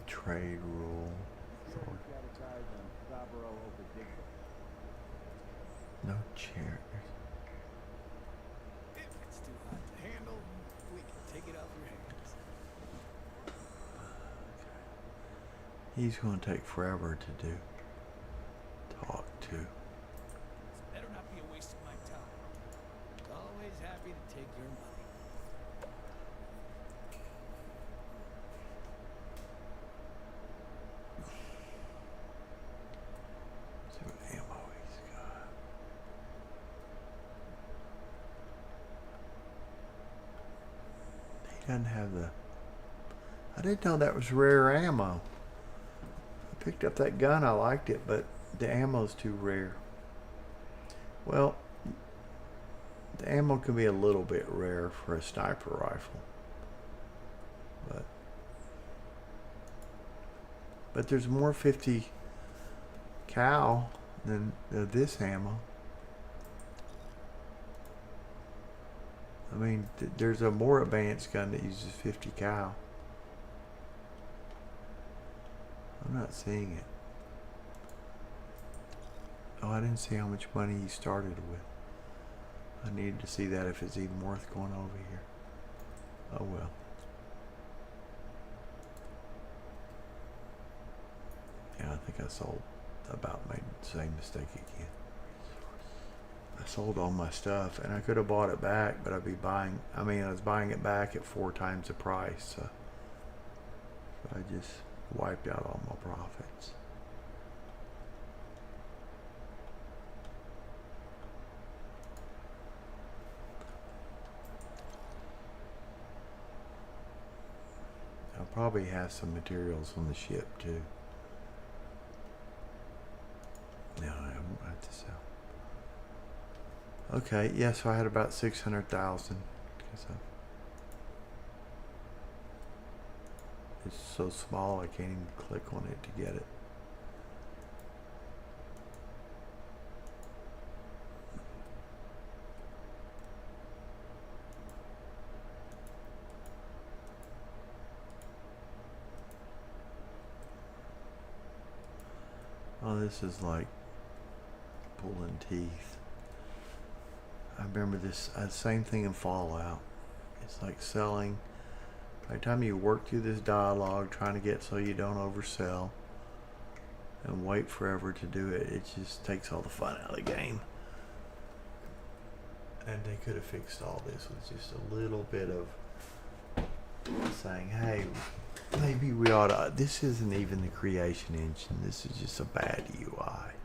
Trade rule. No chair. If it's too hot to handle, we can take it off your hands. He's going to take forever to do. Talk to. This better not be a waste of my time. Always happy to take your money. See what ammo he's got. He doesn't have the. I didn't know that was rare ammo. I picked up that gun, I liked it, but the ammo's too rare. Well, the ammo can be a little bit rare for a sniper rifle. But there's more 50 cal than this ammo. I mean, there's a more advanced gun that uses 50 cal. I'm not seeing it. Oh, I didn't see how much money he started with. I needed to see that if it's even worth going over here. Oh well. Yeah, I think I sold made the same mistake again. I sold all my stuff and I could have bought it back, but I was buying it back at 4 times the price. So I just wiped out all my profits. I'll probably have some materials on the ship too. No, I won't have to sell. Okay, yeah, so I had about 600,000. It's so small I can't even click on it to get it. Oh, this is like pulling teeth. I remember this same thing in Fallout. It's like selling. By the time you work through this dialogue, trying to get so you don't oversell and wait forever to do it, it just takes all the fun out of the game. And they could have fixed all this with just a little bit of saying, hey, maybe we ought to. This isn't even the creation engine. This is just a bad UI.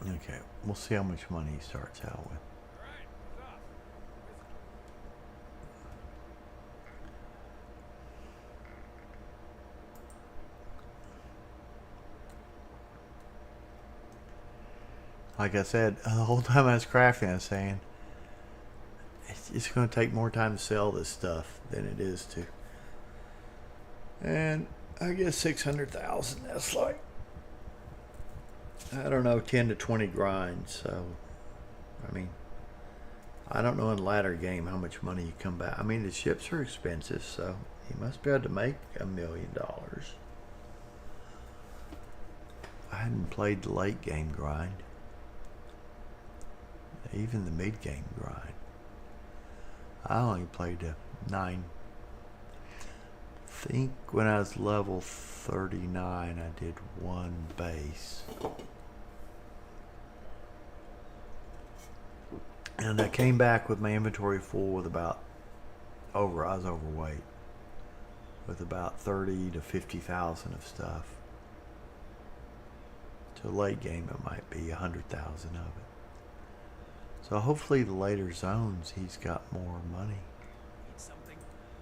Okay, we'll see how much money he starts out with. Like I said, the whole time I was crafting, I was saying, it's going to take more time to sell this stuff than it is to. And I guess 600,000, that's like, I don't know, 10 to 20 grinds. So, I mean, I don't know in latter game how much money you come back. I mean, the ships are expensive, so you must be able to make $1 million. I hadn't played the late game grind. Even the mid game grind. I only played a 9. I think when I was level 39, I did 1 base. And I came back with my inventory full with I was overweight. With about 30 to 50,000 of stuff. To late game it might be 100,000 of it. So hopefully the later zones he's got more money. Need something?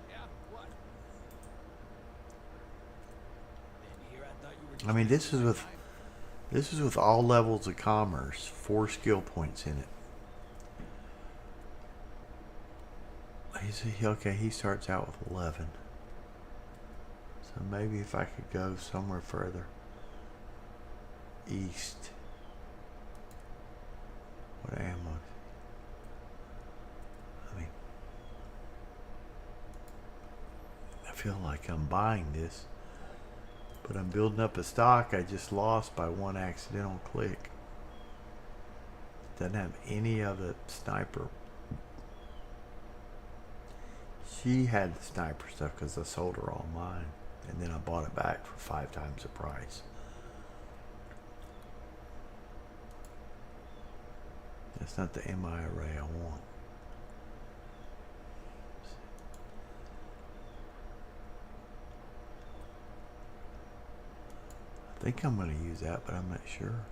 Yeah, what? And here I thought you were I mean, this is with all levels of commerce, 4 skill points in it. Okay, he starts out with 11. So maybe if I could go somewhere further east. What ammo? I mean, I feel like I'm buying this, but I'm building up a stock I just lost by 1 accidental click. Doesn't have any of the sniper. She had the sniper stuff because I sold her all mine, and then I bought it back for 5 times the price. That's not the MI array I want. I think I'm going to use that, but I'm not sure.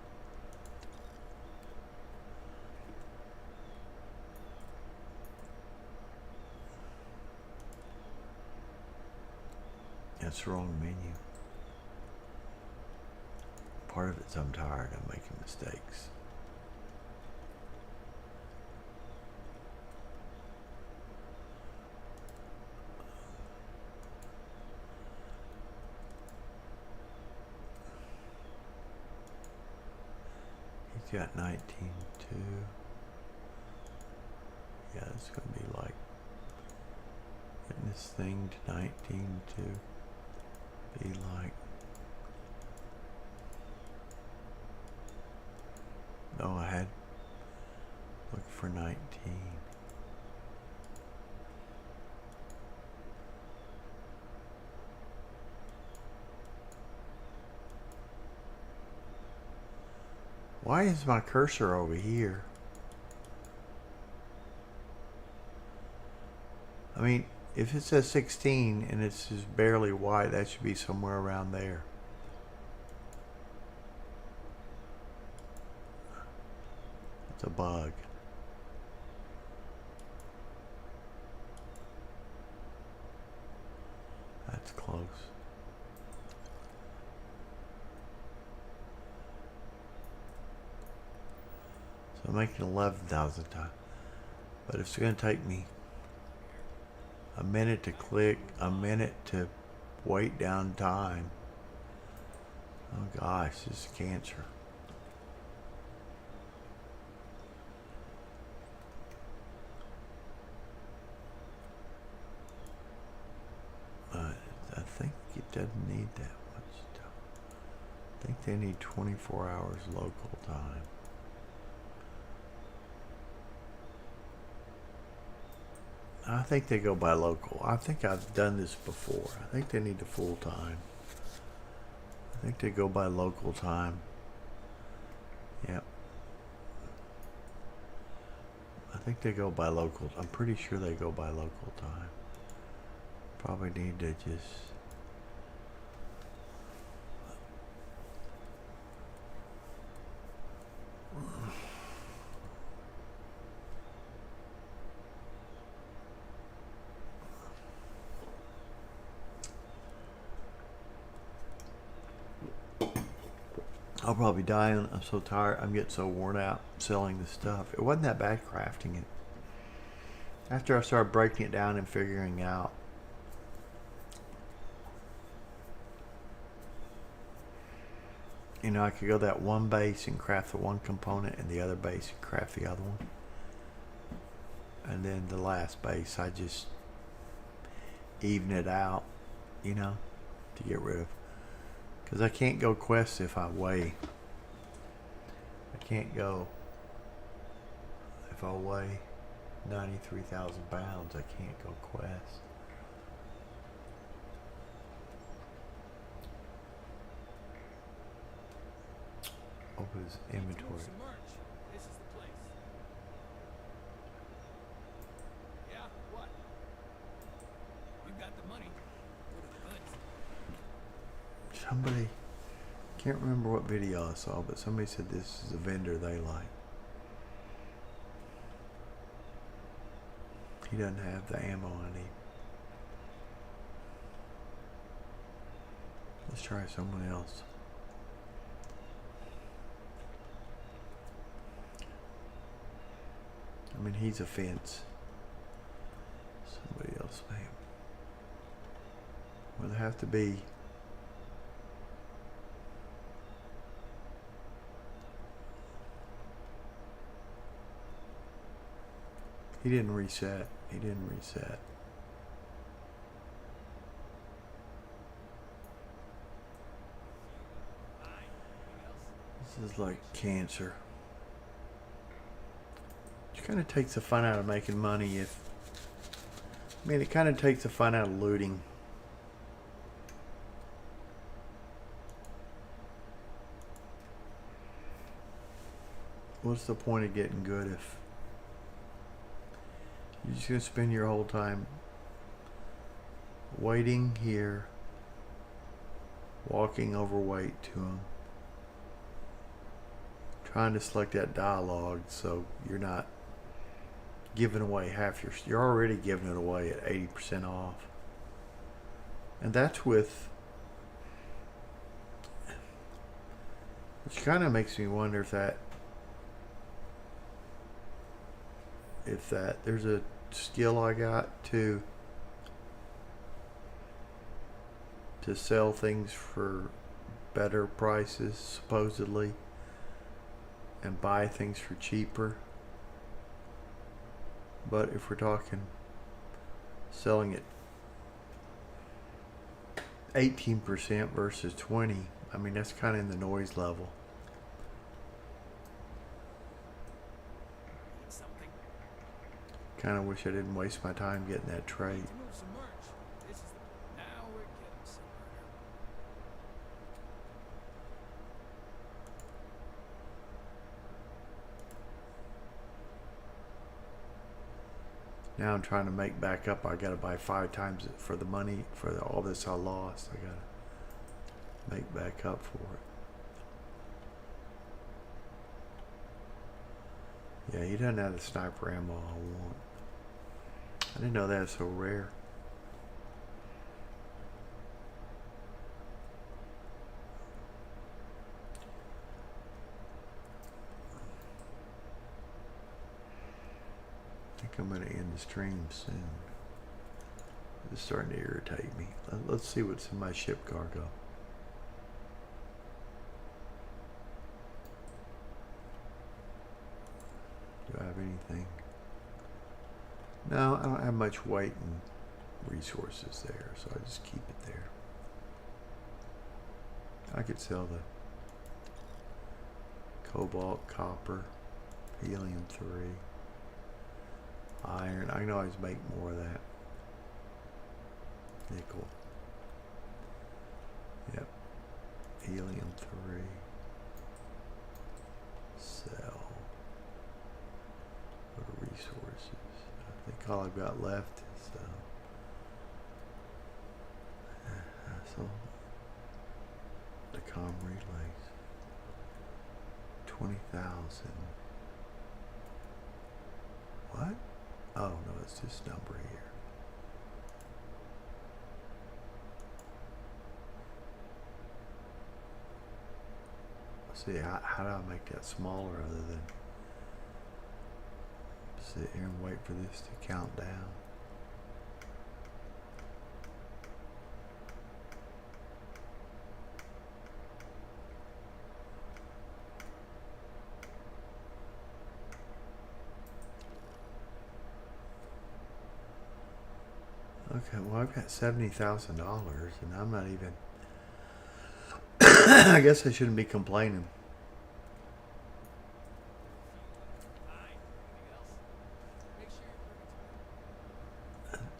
That's the wrong menu. Part of it's I'm tired of making mistakes. He's got 19.2. Yeah, it's gonna be like getting this thing to 19 to be like. No, I had look for 19. Why is my cursor over here? I mean, if it says 16 and it's just barely white, that should be somewhere around there. It's a bug. That's close. So I'm making 11,000 times. But it's going to take me a minute to click, a minute to wait down time. Oh gosh, this is cancer. I think it doesn't need that much time. I think they need 24 hours local time. I think they go by local. I think I've done this before. I think they need the full time. I think they go by local time. Yep. I think they go by local. I'm pretty sure they go by local time. Probably need to just... I'll probably die. I'm so tired. I'm getting so worn out selling this stuff. It wasn't that bad crafting it. After I started breaking it down and figuring out I could go that one base and craft the one component and the other base and craft the other one. And then the last base, I just even it out, to get rid of. Because I can't go quest if I weigh. I can't go if I weigh 93,000 pounds. I can't go quest. Open his inventory. Some merch. This is the place. Yeah, what? We've got the money. What are the goods? Somebody, can't remember what video I saw, but somebody said this is a vendor they like. He doesn't have the ammo I need. Let's try someone else. I mean, he's a fence. Somebody else, man. Well, they have to be. He didn't reset. He didn't reset. This is like cancer. It kind of takes the fun out of making money it kind of takes the fun out of looting. What's the point of getting good if you're just going to spend your whole time waiting here, walking overweight to them, trying to select that dialogue so you're not giving away half you're already giving it away at 80% off. And that's with, which kind of makes me wonder if that there's a skill I got to sell things for better prices supposedly and buy things for cheaper. But if we're talking selling it 18% versus 20, I mean, that's kind of in the noise level. Need something? Kind of wish I didn't waste my time getting that trait. Let's move some merch. This is the. Now we're getting somewhere. Now I'm trying to make back up. I gotta buy 5 times it for the money for all this I lost. I gotta make back up for it. Yeah, he doesn't have the sniper ammo I want. I didn't know that was so rare. I think I'm gonna end the stream soon. It's starting to irritate me. Let's see what's in my ship cargo. Do I have anything? No, I don't have much weight and resources there, so I just keep it there. I could sell the cobalt, copper, helium-3, iron. I can always make more of that. Nickel. Yep. Helium-3. Sell. Go to resources. I think all I've got left is so the comm relays. 20,000. What? Oh no, it's this number here. See, how do I make that smaller other than sit here and wait for this to count down? Okay, well I've got $70,000 and I'm not even I guess I shouldn't be complaining.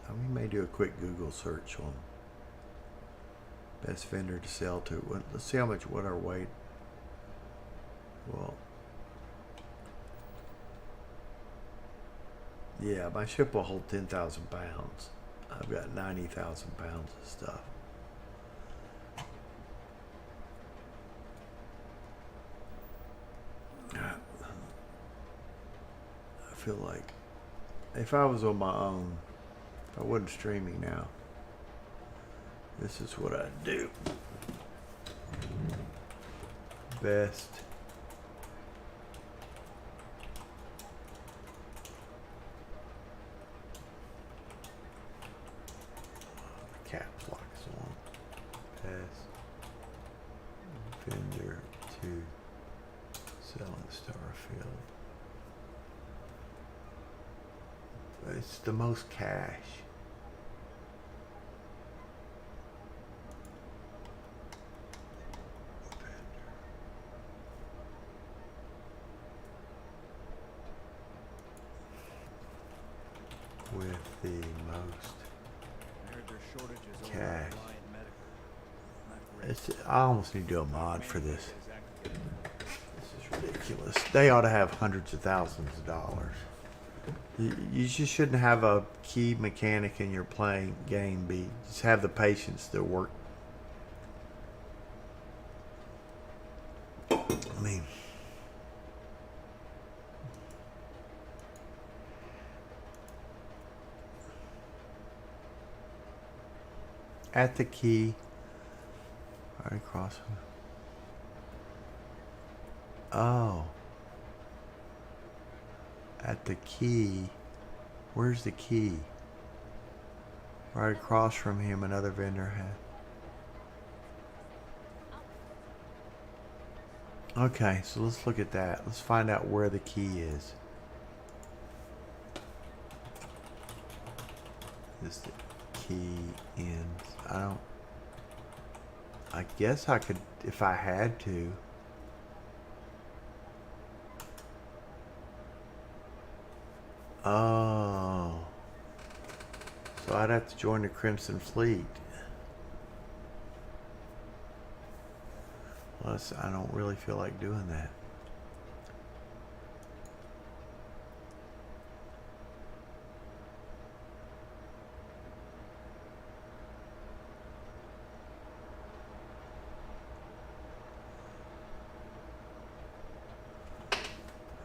We may do a quick Google search on best vendor to sell to. Let's see how much, what our weight. Well, yeah, my ship will hold 10,000 pounds. I've got 90,000 pounds of stuff. I feel like if I was on my own, if I wasn't streaming now, this is what I'd do. Best caps locks on. Best vendor to sell in Starfield. It's the most cash. With the most I heard there's shortages over cash. at Lion Medical. Not great. It's, I almost need to do a mod for this. This is ridiculous. They ought to have hundreds of thousands of dollars. You just shouldn't have a key mechanic in your playing game be. Just have the patience to work. I mean, at the key, right across. Oh. At the key. Where's the key? Right across from him, another vendor had. Okay, so let's look at that. Let's find out where the key is. is the key ends. I guess I could if I had to. Oh. So I'd have to join the Crimson Fleet. Plus, I don't really feel like doing that.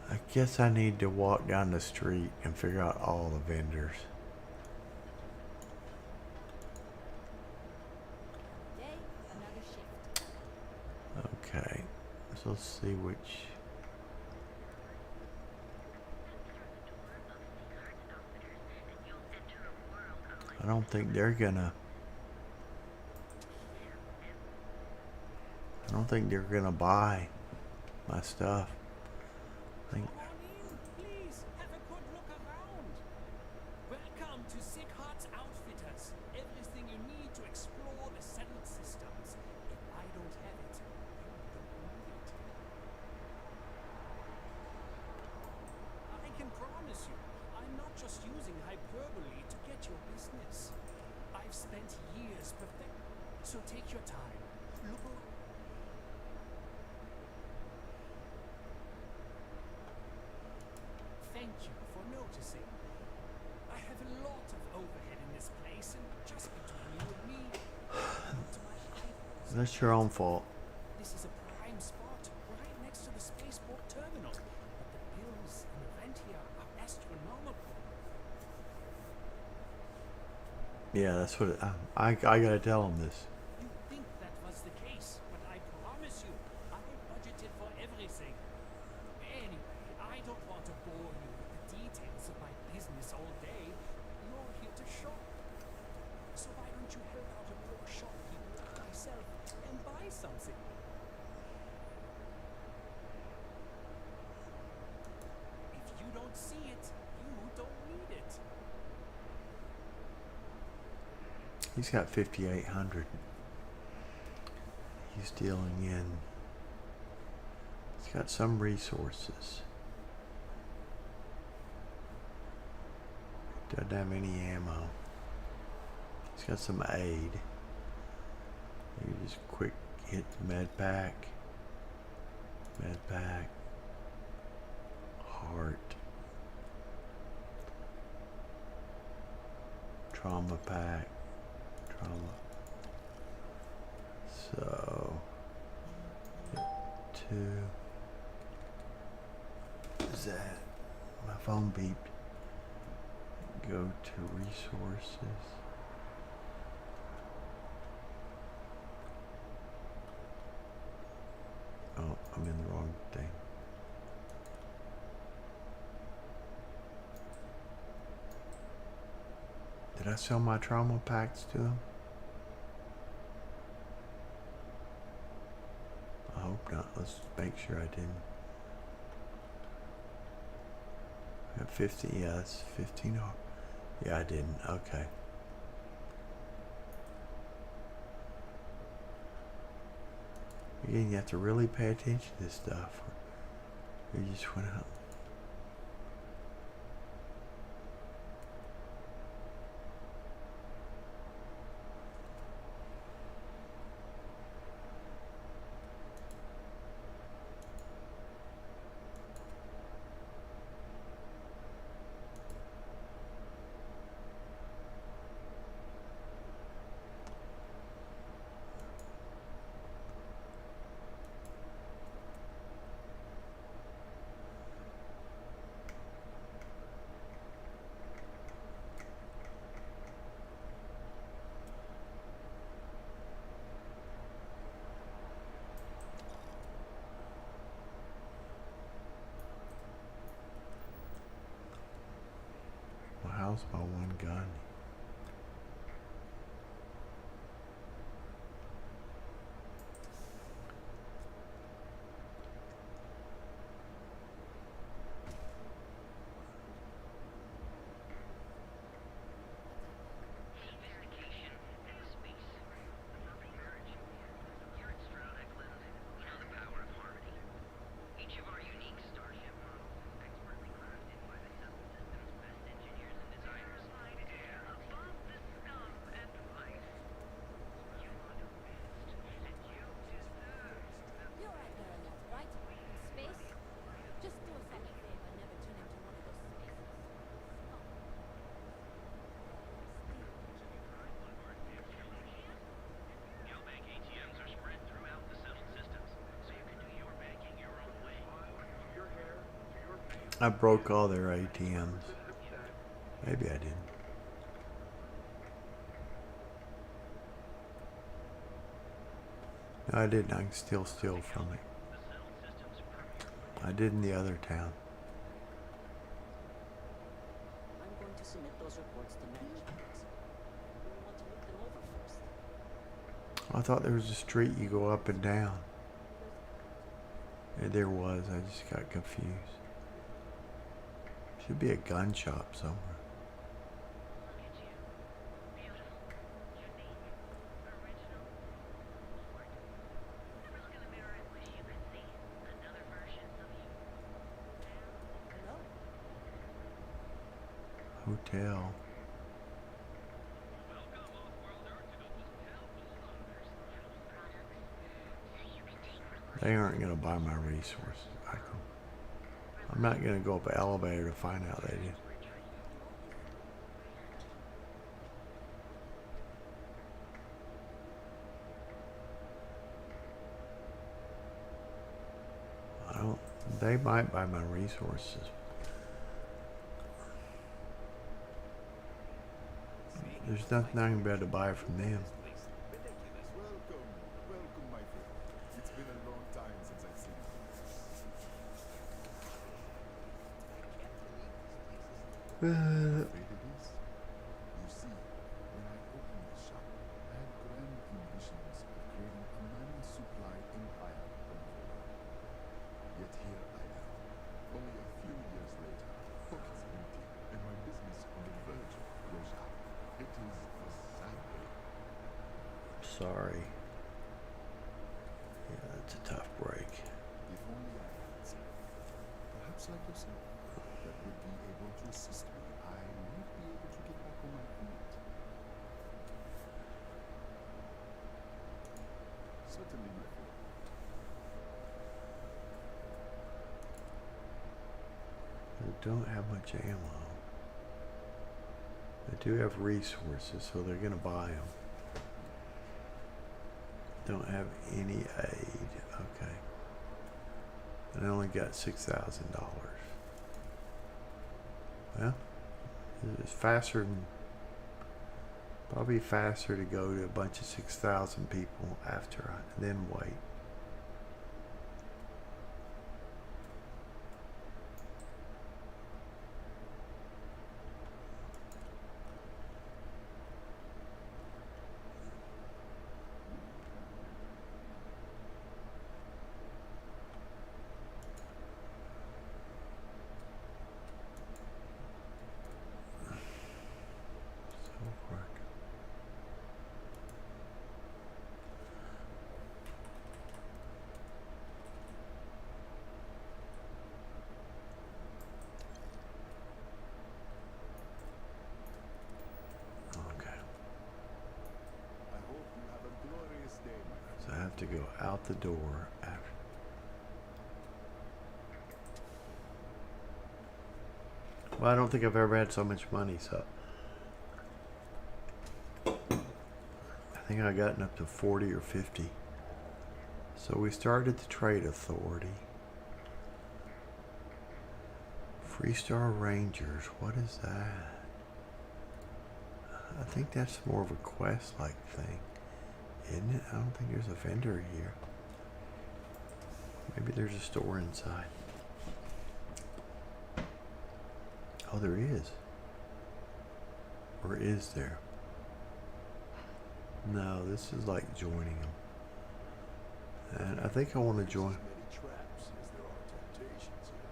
I guess I need to walk down the street and figure out all the vendors. Day, another shift. Okay, so let's see which. I don't think they're gonna. I don't think they're gonna buy my stuff. I think. Come on in, please. Have a good look around. Welcome to Sick Heart's Outfitters. Everything you need to explore the settled systems. If I don't have it, you don't need it. I can promise you, I'm not just using hyperbole to get your business. I've spent years perfecting. So take your time. Look around. Thank you for noticing. I have a lot of overhead in this place, and just between you and me, not my eyeballs. That's your own fault. This is a prime spot, right next to the spaceport terminal. But the bills and the rent here are astronomical. Yeah, that's what I gotta tell them this. You'd think that was the case, but I promise you, I budgeted for everything. Anyway, I don't want to bore you with the details of my business all day. You're here to shop. So why don't you help out a poor shopkeeper like myself and buy something? If you don't see it, you don't need it. He's got 5,800. He's dealing in. He's got some resources. Doesn't have any ammo. He's got some aid. You just quick hit the med pack. Med pack. Heart. Trauma pack. Trauma. So, hit 2. Is that? My phone beeped. Go to resources. Oh, I'm in the wrong thing. Did I sell my trauma packs to him? I hope not. Let's make sure I didn't. I got 50. Yeah, that's 15. Yeah, I didn't. Okay. Again, you have to really pay attention to this stuff. Or you just went out. How's my one gun? I broke all their ATMs. Maybe I didn't. No, I didn't. I can still steal from it. I did in the other town. I'm going to submit those reports to management. We want to look them over first. I thought there was a street you go up and down. Yeah, there was. I just got confused. Should be a gun shop somewhere. Look at you. Beautiful. Unique. Original. Bored. Ever look in the mirror and wish you could see another version of you? No. Hotel. They aren't going to buy my resources. I'm not going to go up an elevator to find out they did. I don't. They might buy my resources. There's nothing I can be able to buy from them. Welcome, welcome, my friend. It's been a long time since I've seen you. Afraid it is? You see, when I opened the shop, I had grand ambitions of creating a money supply empire from the world. Yet here I am, only a few years later, pockets empty, and my business on the verge of closure. It is a sad day. Sorry. Yeah, that's a tough break. If only I had someone, perhaps like yourself, that would be able to assist me, I might be able to get back on my feet. Certainly, my friend. They don't have much ammo. They do have resources, so they're going to buy them. Don't have any aid. Okay. And I only got $6,000. Well, it's faster than, probably faster to go to a bunch of 6,000 people after I then wait. So I have to go out the door after. Well, I don't think I've ever had so much money, so I think I gotten up to 40 or 50. So we started the trade authority. Freestar Rangers, what is that? I think that's more of a quest-like thing, isn't it? I don't think there's a vendor here. Maybe there's a store inside. Oh, there is. Or is there? No, this is like joining them. And I think I want to join. Traps as there are temptations here.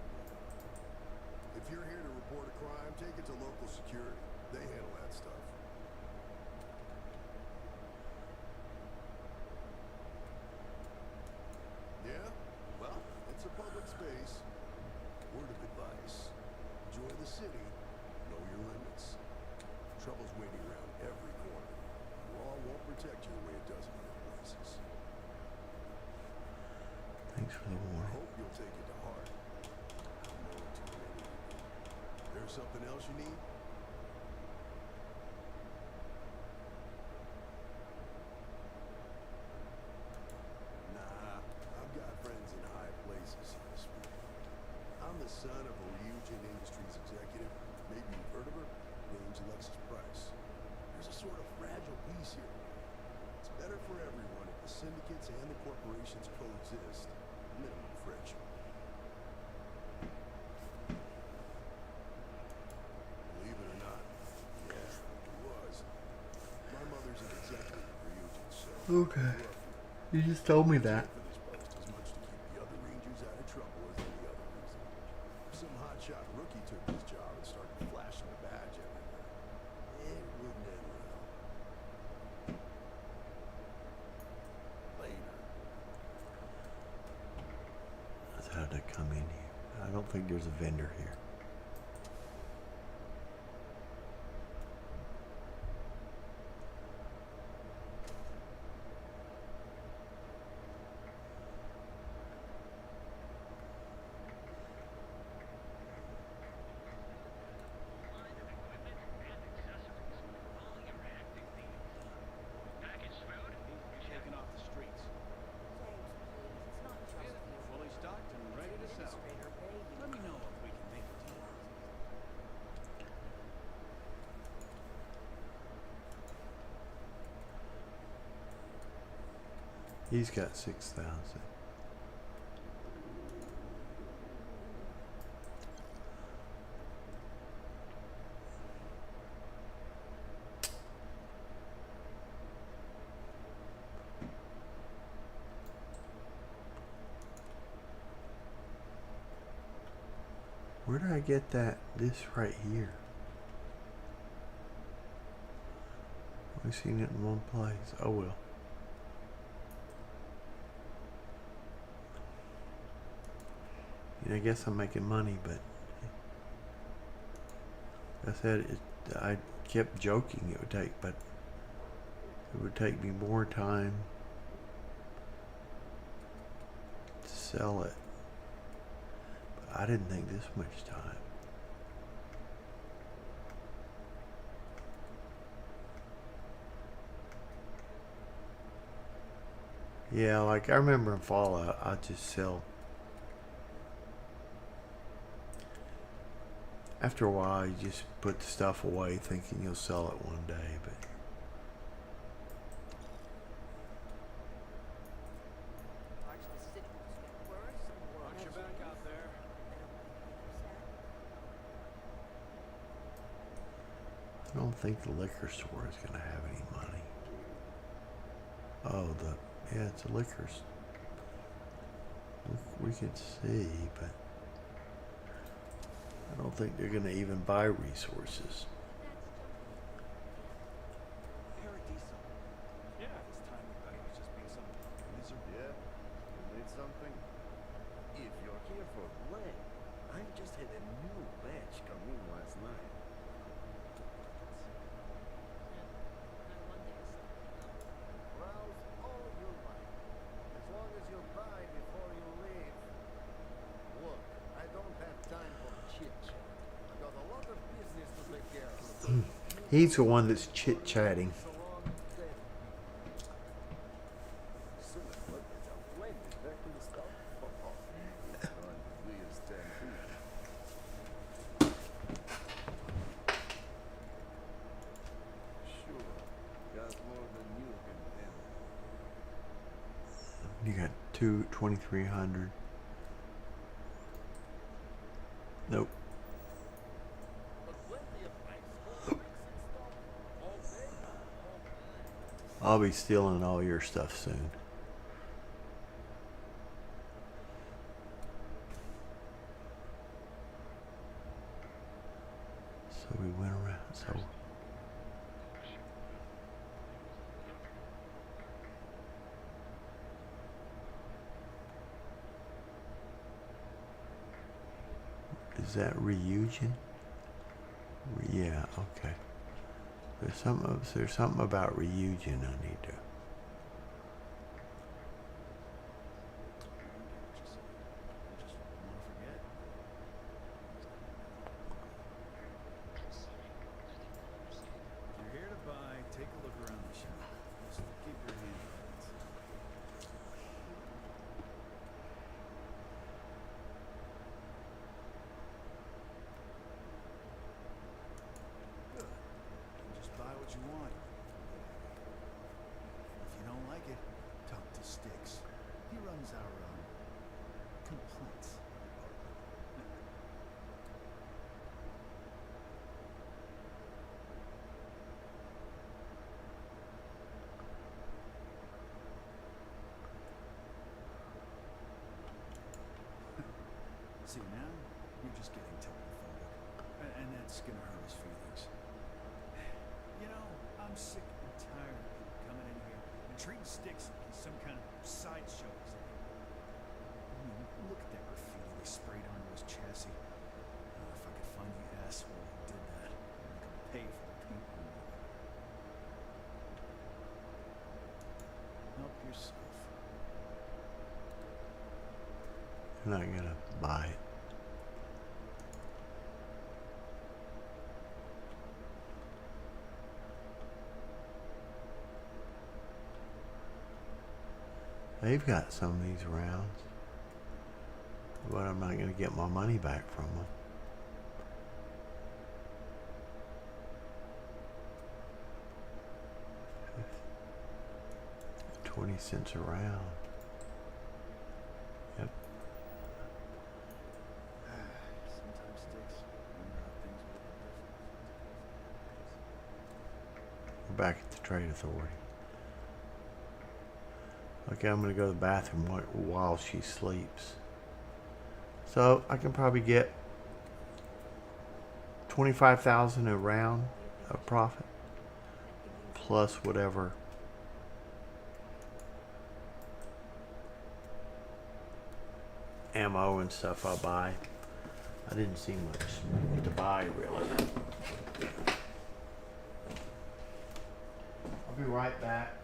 If you're here to report a crime, take it to local security. They handle that stuff. Yeah? Well, it's a public space. Word of advice. Enjoy the city. Know your limits. Trouble's waiting around every corner. Law won't protect you the way it does in other places. Thanks for the I warning. hope you'll take it to heart. I know too many of you. There's something else you need? Nah, I've got friends in high places, so to speak. I'm the son of a real clients and the corporations coexist, minimum friction. Believe it or not, yeah, it was. My mother's an executive for Union, so Okay. You just told me that. for this post as much to keep the other rangers out of trouble as any other reason. Some hotshot rookie took this job and started flashing a badge everywhere. It wouldn't end well. Later. That's how to come in here. I don't think there's a vendor here. Line of equipment and accessories. All your active needs. Packaged food? Shaking off the streets. James, please, it's not just you. Fully stocked and ready to sell. Administrator, baby. Let me know if we can make a deal. He's got 6,000. Where did I get that? This right here. I've seen it in one place. Oh well. I guess I'm making money, but I said I kept joking it would take, but it would take me more time to sell it. But I didn't think this much time. Yeah, like I remember in Fallout, I'd just sell. After a while, you just put the stuff away thinking you'll sell it one day, but Watch the city just get worse and worse. Watch your back out there. I don't think the liquor store is going to have any money. Oh, yeah, it's a liquor store. We can see, but I don't think they're going to even buy resources. Eric Diesel. Yeah. This time we thought he was just being some loser. Yeah? You need something? If you're here for Glenn, I just had a new batch come in last night. Browse all you like, as long as you buy before you leave. Look, I don't have time for chit-chat. I got a lot of business to take care of. He's the one that's chit-chatting. So long, then. Soon as look at your flame is back in the stock. It's on Leah's stampede. Sure, got more than you can handle. You got 2,300. Nope. But plenty of nice old bricks in stock. All day, all night. I'll be stealing all your stuff soon. So we went around. So is that reunion? Yeah. Okay. There's something about reunion I need to. If you're here to buy, take a look around the shop. Just keep your hands on it. Good. Just buy what you want. It's gonna hurt his feelings. You know, I'm sick and tired of people coming in here and treating sticks like some kind of sideshow exhibit. I mean, look at that graffiti they sprayed onto his chassis. If I could find the asshole who did that, I could pay for the paint removal. Help yourself. I'm not gonna buy it. They've got some of these rounds, but I'm not gonna get my money back from them. 20 cents a round. Yep. Sometimes sticks remember how things would have been different. We're back at the Trade Authority. Okay, I'm gonna go to the bathroom while she sleeps. So I can probably get 25,000 a round of profit, plus whatever ammo and stuff I buy. I didn't see much to buy really. I'll be right back.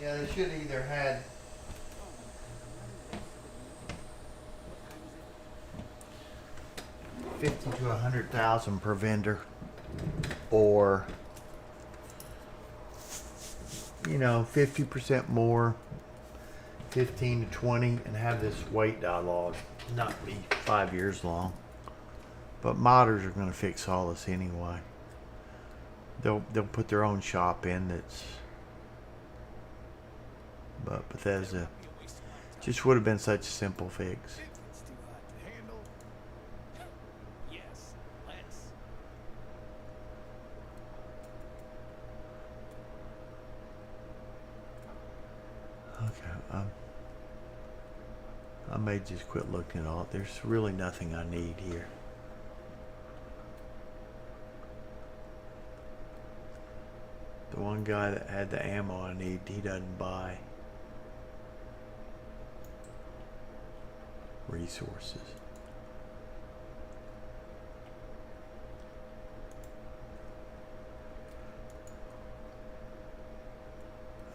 Yeah, they should either had $50,000 to $100,000 per vendor, or 50% more, 15 to 20, and have this weight dialogue not be 5 years long. But modders are going to fix all this anyway. They'll put their own shop in that's. But Bethesda just would have been such a simple fix. It's too hot to handle. Yes, let's. Okay, I may just quit looking at all. There's really nothing I need here. The one guy that had the ammo I need, he doesn't buy. Resources.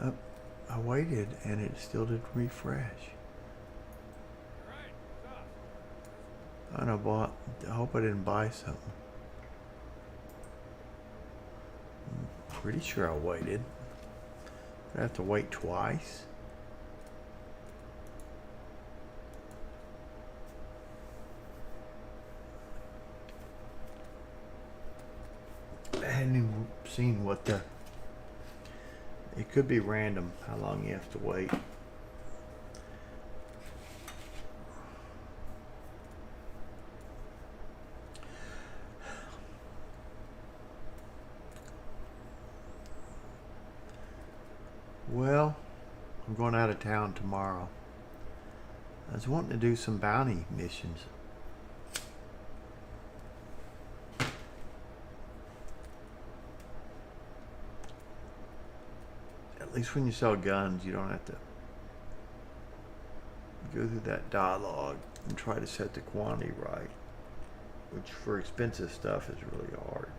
I waited and it still didn't refresh. I hope I didn't buy something. I'm pretty sure I waited. I have to wait twice. I hadn't even seen what the. It could be random how long you have to wait. Well, I'm going out of town tomorrow. I was wanting to do some bounty missions. At least when you sell guns, you don't have to go through that dialogue and try to set the quantity right, which for expensive stuff is really hard.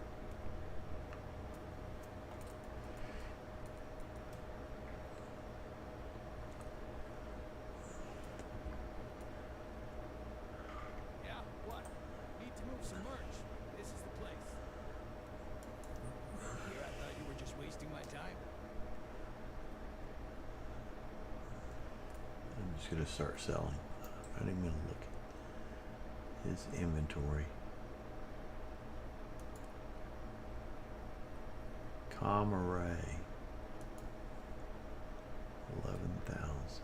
Yeah, what? Need to move some merch. This is the place. Here, I thought you were just wasting my time. I'm just gonna start selling. I'm not even gonna look at his inventory. Com array. 11,000.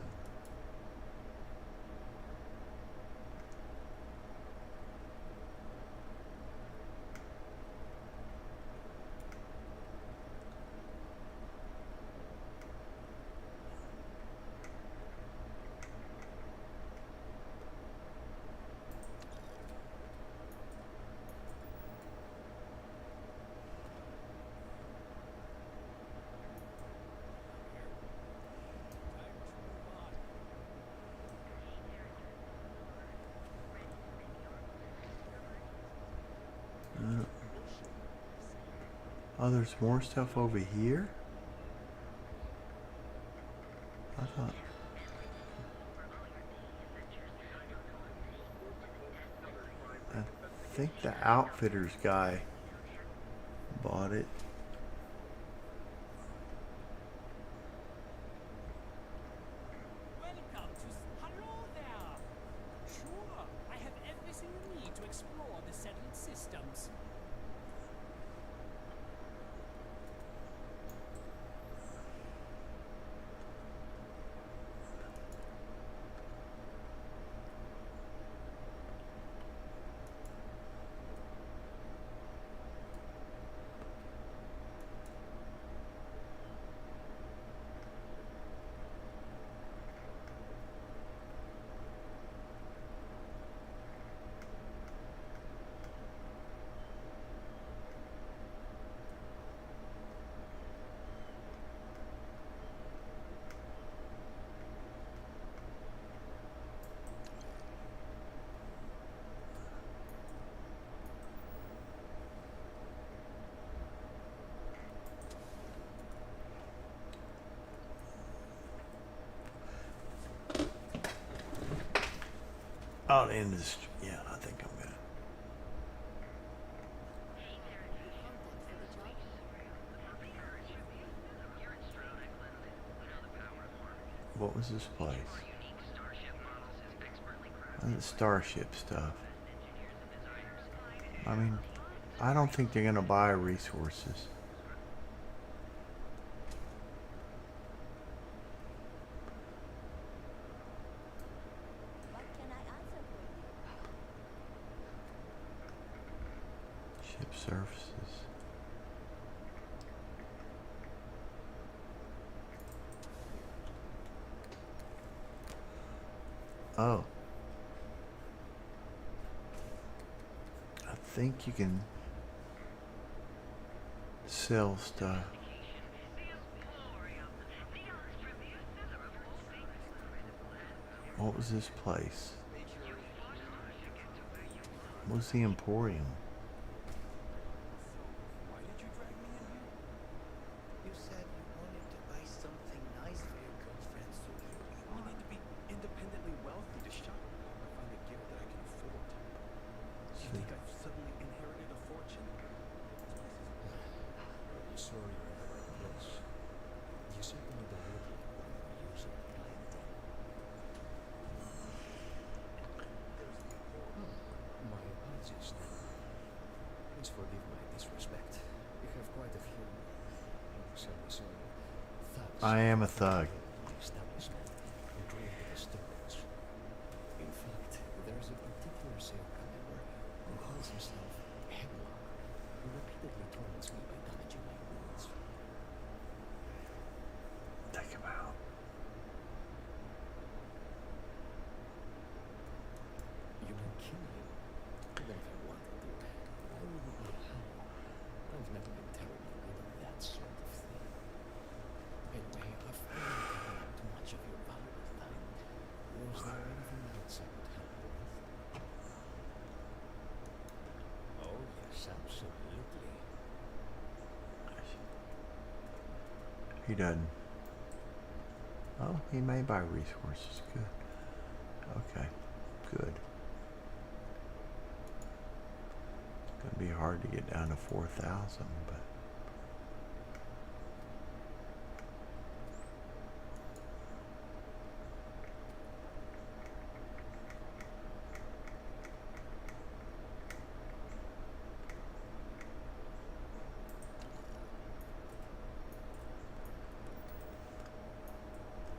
Oh, there's more stuff over here? I thought... I think the Outfitters guy bought it. Welcome to... Hello there! Sure, I have everything you need to explore the settled systems. Oh, the industry. Yeah, I think I'm good. What was this place? Oh, the Starship stuff. I mean, I don't think they're gonna buy resources. What can I answer for you? Ship services. Oh. I think you can sell stuff. What was this place? What was the Emporium? Why did you drag me in here? You said you wanted to buy something nice for your girlfriend, so here we I are. need to be independently wealthy to shop. I find a gear that I can afford. You think I've suddenly inherited a fortune? Are you sure you're in the right place? You certainly don't look like one of our usual clientele. My apologies then. Please forgive my disrespect. We have quite a few, shall we say, thugs. I am a thug. The establishment and create a disturbance. In fact, there is a particular serial member who calls himself Hemlock, who repeatedly torments me by damaging my wounds. Take him out. You can kill him, even if I wanted to. I wouldn't know how. I've never been terribly good at that sort of thing. Anyway, I absolutely. He doesn't. Oh, he may buy resources. Good. Okay. Good. Gonna be hard to get down to 4,000, but.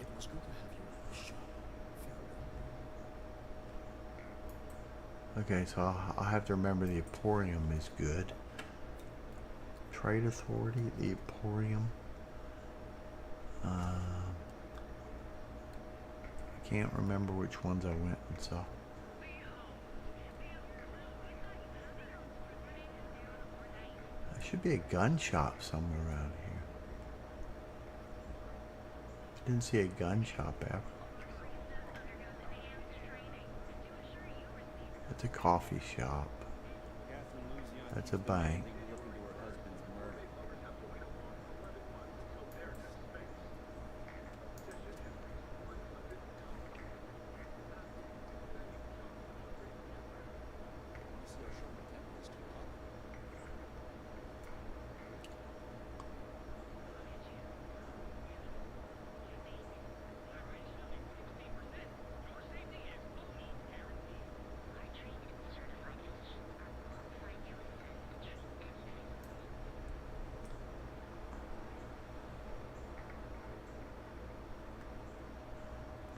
It was good to have you at the shop. Farewell. Okay, so I'll have to remember the Emporium is good. Trade Authority, the Emporium. I can't remember which ones I went and saw. There should be a gun shop somewhere around here. Didn't see a gun shop ever. That's a coffee shop. That's a bank.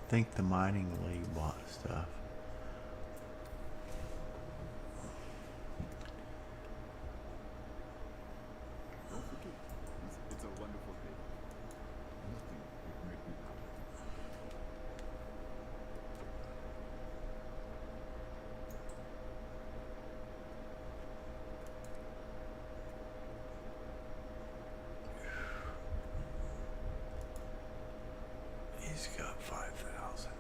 I think the mining league bought stuff. Don't forget, it's a wonderful day. Nothing would make me happy. He's got 5,000.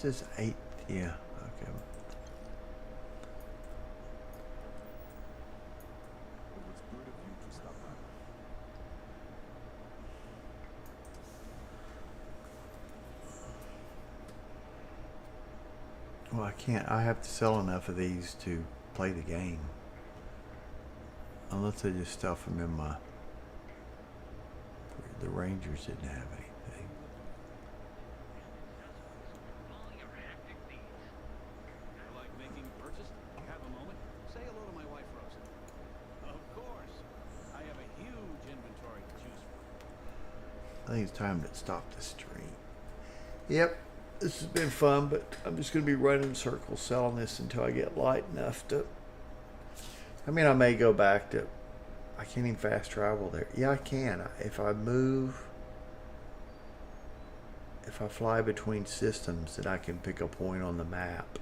This is 8th, yeah, okay. It was good of you to stop by. Well, I have to sell enough of these to play the game. Unless I just stuff them in my... The Rangers didn't have anything. Like making a purchase? Have a moment? Say hello to my wife, Rosa. Of course. I have a huge inventory to choose from. I think it's time to stop the stream. Yep, this has been fun, but I'm just going to be running in circles selling this until I get light enough to... I mean, I may go back to... I can't even fast travel there. Yeah, I can. If I move... If I fly between systems, then I can pick a point on the map.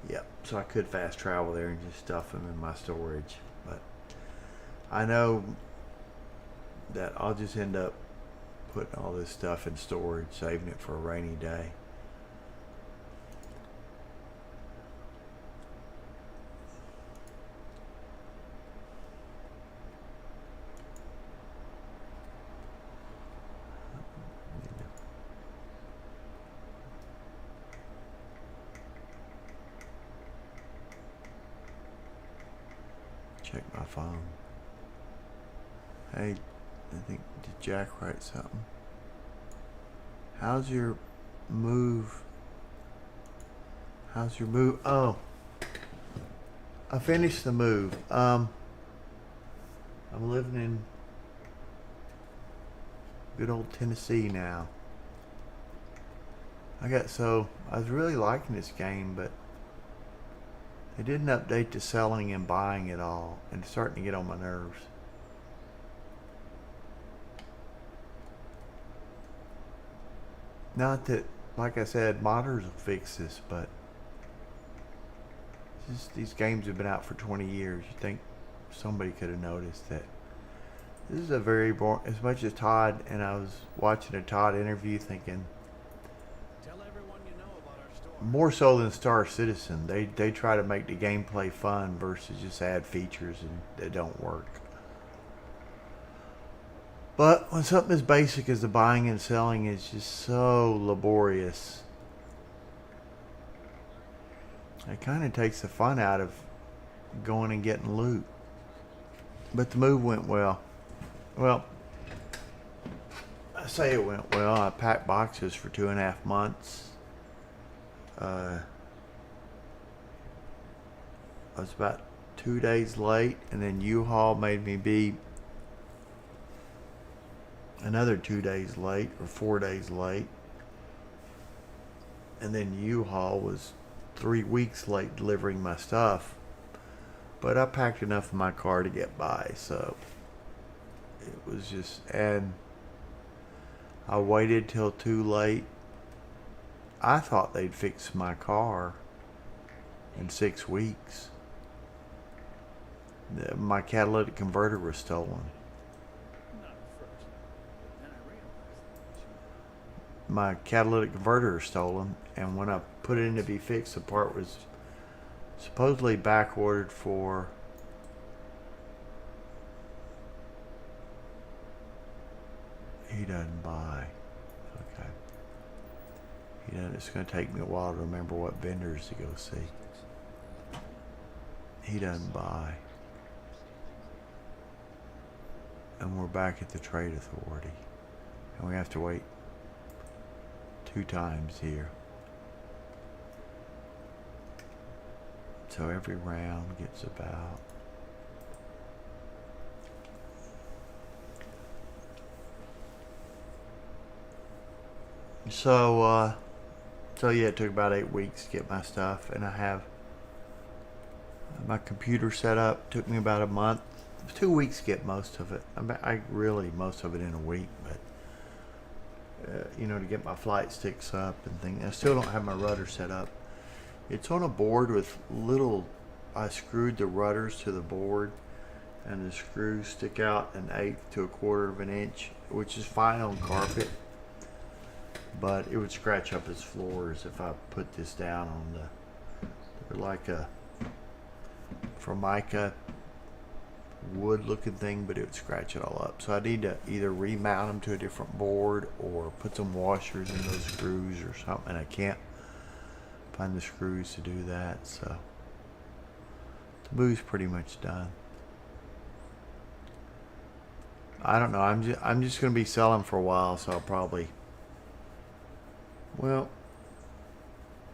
Yep, so I could fast travel there and just stuff them in my storage. But I know that I'll just end up putting all this stuff in storage, saving it for a rainy day. Check my phone. Hey, I think, did Jack write something? How's your move? How's your move? Oh, I finished the move. I'm living in good old Tennessee now. I was really liking this game, but they didn't update the selling and buying at all, and it's starting to get on my nerves. Not that, like I said, modders will fix this, but these games have been out for 20 years. You think somebody could have noticed that This is a very boring. As much as Todd, and I was watching a Todd interview, thinking Tell everyone you know about our store. more so than Star Citizen, they try to make the gameplay fun versus just add features and that don't work. But when something as basic as the buying and selling is just so laborious, it kind of takes the fun out of going and getting loot. But the move went well. Well, I say it went well. I packed boxes for 2.5 months. I was about 2 days late, and then U-Haul made me be another 2 days late or 4 days late. And then U-Haul was 3 weeks late delivering my stuff. But I packed enough in my car to get by, so it was just, and I waited till too late. I thought they'd fix my car in 6 weeks. My catalytic converter was stolen. Not at first, but then I realized that My catalytic converter was stolen, and when I put it in to be fixed, the part was supposedly back ordered for he doesn't buy. Okay. He doesn't. It's going to take me a while to remember what vendors to go see. He doesn't buy. And we're back at the trade authority. And we have to wait 2 times here. So every round gets about so yeah, it took about 8 weeks to get my stuff, and I have my computer set up. Took me about a month, 2 weeks to get most of it. I really most of it in a week, but you know, to get my flight sticks up and things. I still don't have my rudder set up. It's on a board with little, I screwed the rudders to the board, and the screws stick out 1/8 to 1/4 of an inch, which is fine on carpet, but it would scratch up its floors if I put this down on they're like a Formica wood looking thing, but it would scratch it all up. So I need to either remount them to a different board or put some washers in those screws or something, and I can't find the screws to do that. So the move's pretty much done. I don't know. I'm just going to be selling for a while, so I'll probably, well,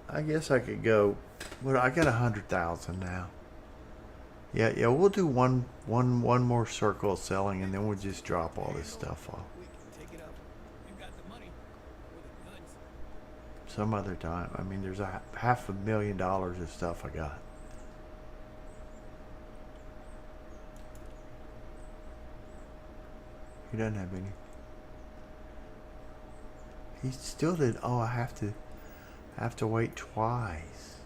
I guess I could go. Well, I got 100,000 now. Yeah. We'll do one more circle of selling, and then we'll just drop all this stuff off. We can take it up. You got the money or the goods. Some other time. I mean, there's a $500,000 of stuff I got. He doesn't have any. He still did. Oh, I have to wait twice.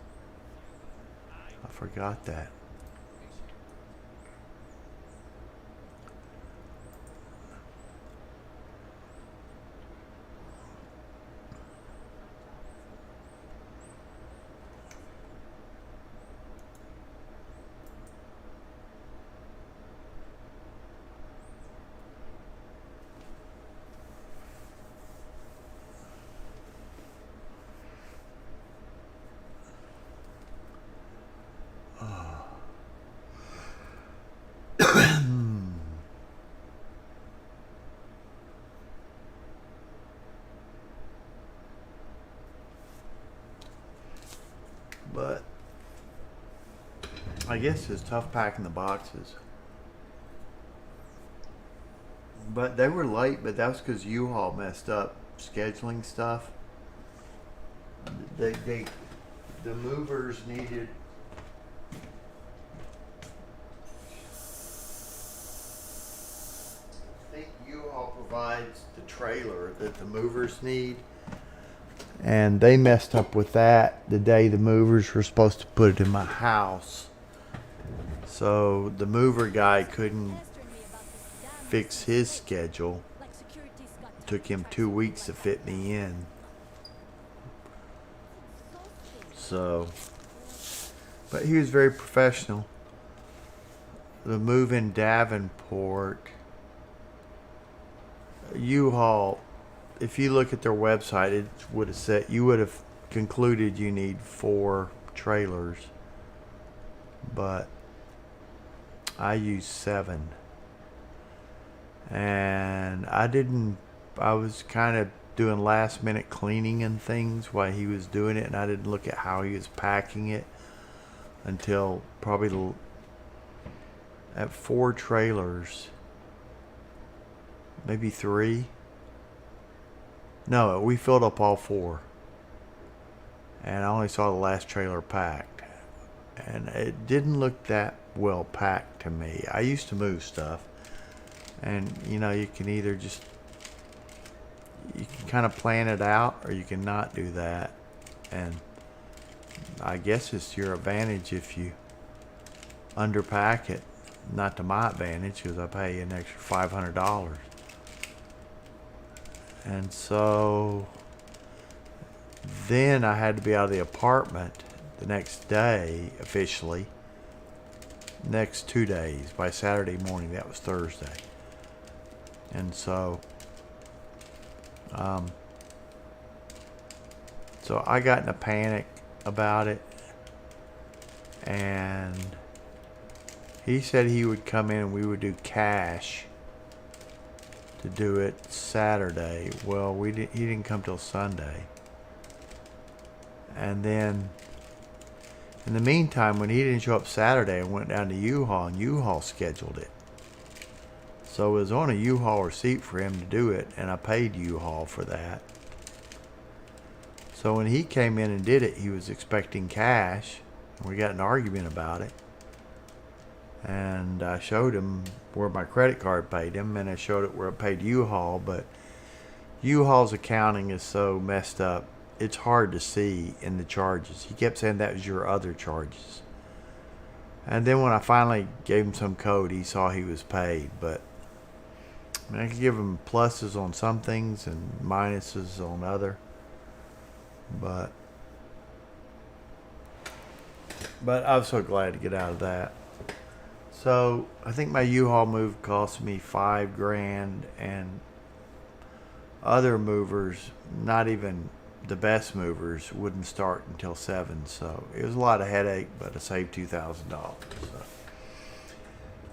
I forgot that. But I guess it's tough packing the boxes. But they were late, but that was because U-Haul messed up scheduling stuff. The movers needed. I think U-Haul provides the trailer that the movers need. And they messed up with that the day the movers were supposed to put it in my house. So the mover guy couldn't fix his schedule. Took him 2 weeks to fit me in. So, but he was very professional. The move in Davenport, U-Haul, if you look at their website, it would have said, you would have concluded you need 4 trailers, but I used 7. And I was kind of doing last minute cleaning and things while he was doing it, and I didn't look at how he was packing it until probably at 4 trailers, maybe 3. No, we filled up all 4, and I only saw the last trailer packed, and it didn't look that well packed to me. I used to move stuff, and you know, you can either just, you can kind of plan it out, or you can not do that. And I guess it's your advantage if you underpack it. Not to my advantage, because I pay an extra $500. And so then I had to be out of the apartment the next day, officially. Next 2 days, by Saturday morning. That was Thursday. And so so I got in a panic about it, and he said he would come in and we would do cash to do it Saturday. Well, he didn't come till Sunday. And then in the meantime, when he didn't show up Saturday, I went down to U-Haul, and U-Haul scheduled it. So it was on a U-Haul receipt for him to do it, and I paid U-Haul for that. So when he came in and did it, he was expecting cash, and we got in an argument about it. And I showed him where my credit card paid him, and I showed it where I paid U-Haul, but U-Haul's accounting is so messed up, it's hard to see in the charges. He kept saying that was your other charges. And then when I finally gave him some code, he saw he was paid. But I mean, I could give him pluses on some things and minuses on other. But I was so glad to get out of that. So I think my U-Haul move cost me $5,000, and other movers, not even the best movers, wouldn't start until 7. So it was a lot of headache, but I saved $2,000. So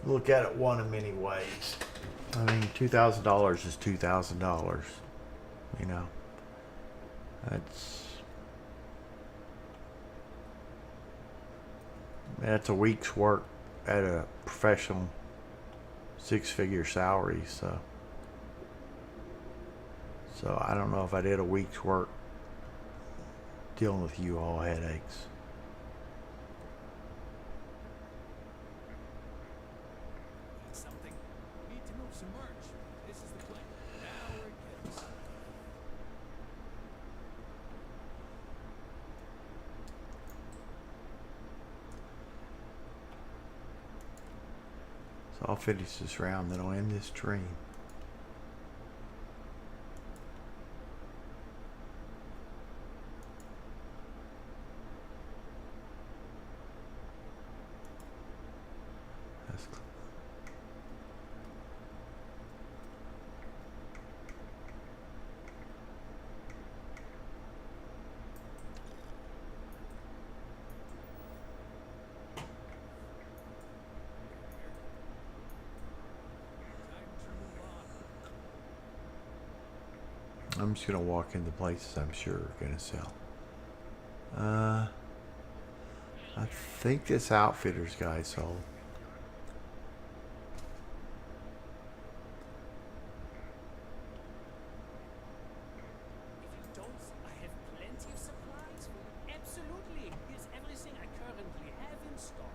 look at it one of many ways. I mean, $2,000 is $2,000. You know, that's a week's work at a professional 6-figure salary. So I don't know if I did a week's work dealing with U-Haul headaches. Something. We need to move some merch. This is the plan. Now we're getting somewhere. So I'll finish this round, then I'll end this stream. I'm just going to walk into places I'm sure are going to sell. I think this Outfitters guy sold. If you don't, I have plenty of supplies for you. Absolutely. Here's everything I currently have in stock.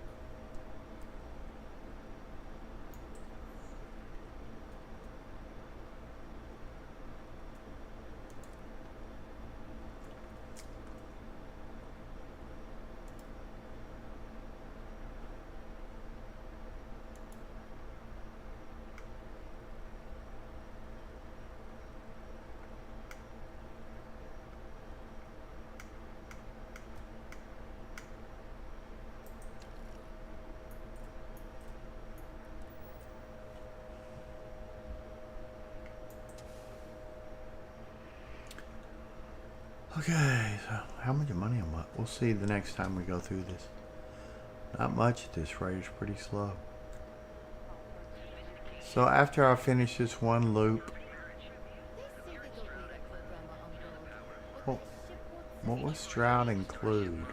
Okay, so how much money am I? We'll see the next time we go through this. Not much at this rate. It's pretty slow. So after I finish this one loop, what was Stroud include?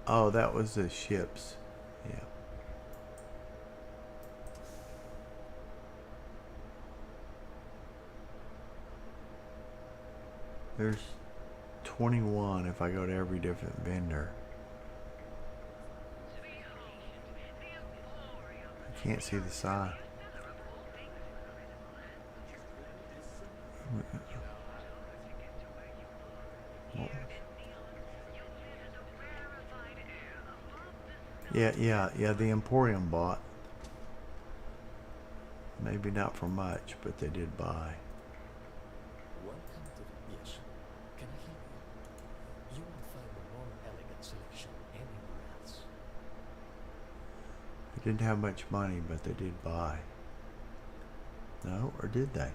Oh, that was the ships. Yeah. There's 21 if I go to every different vendor. I can't see the sign. Yeah, the Emporium bought. Maybe not for much, but they did buy. Welcome to the... Yes. Can I help you? You won't find a more elegant selection anywhere else. They didn't have much money, but they did buy. No, or did they?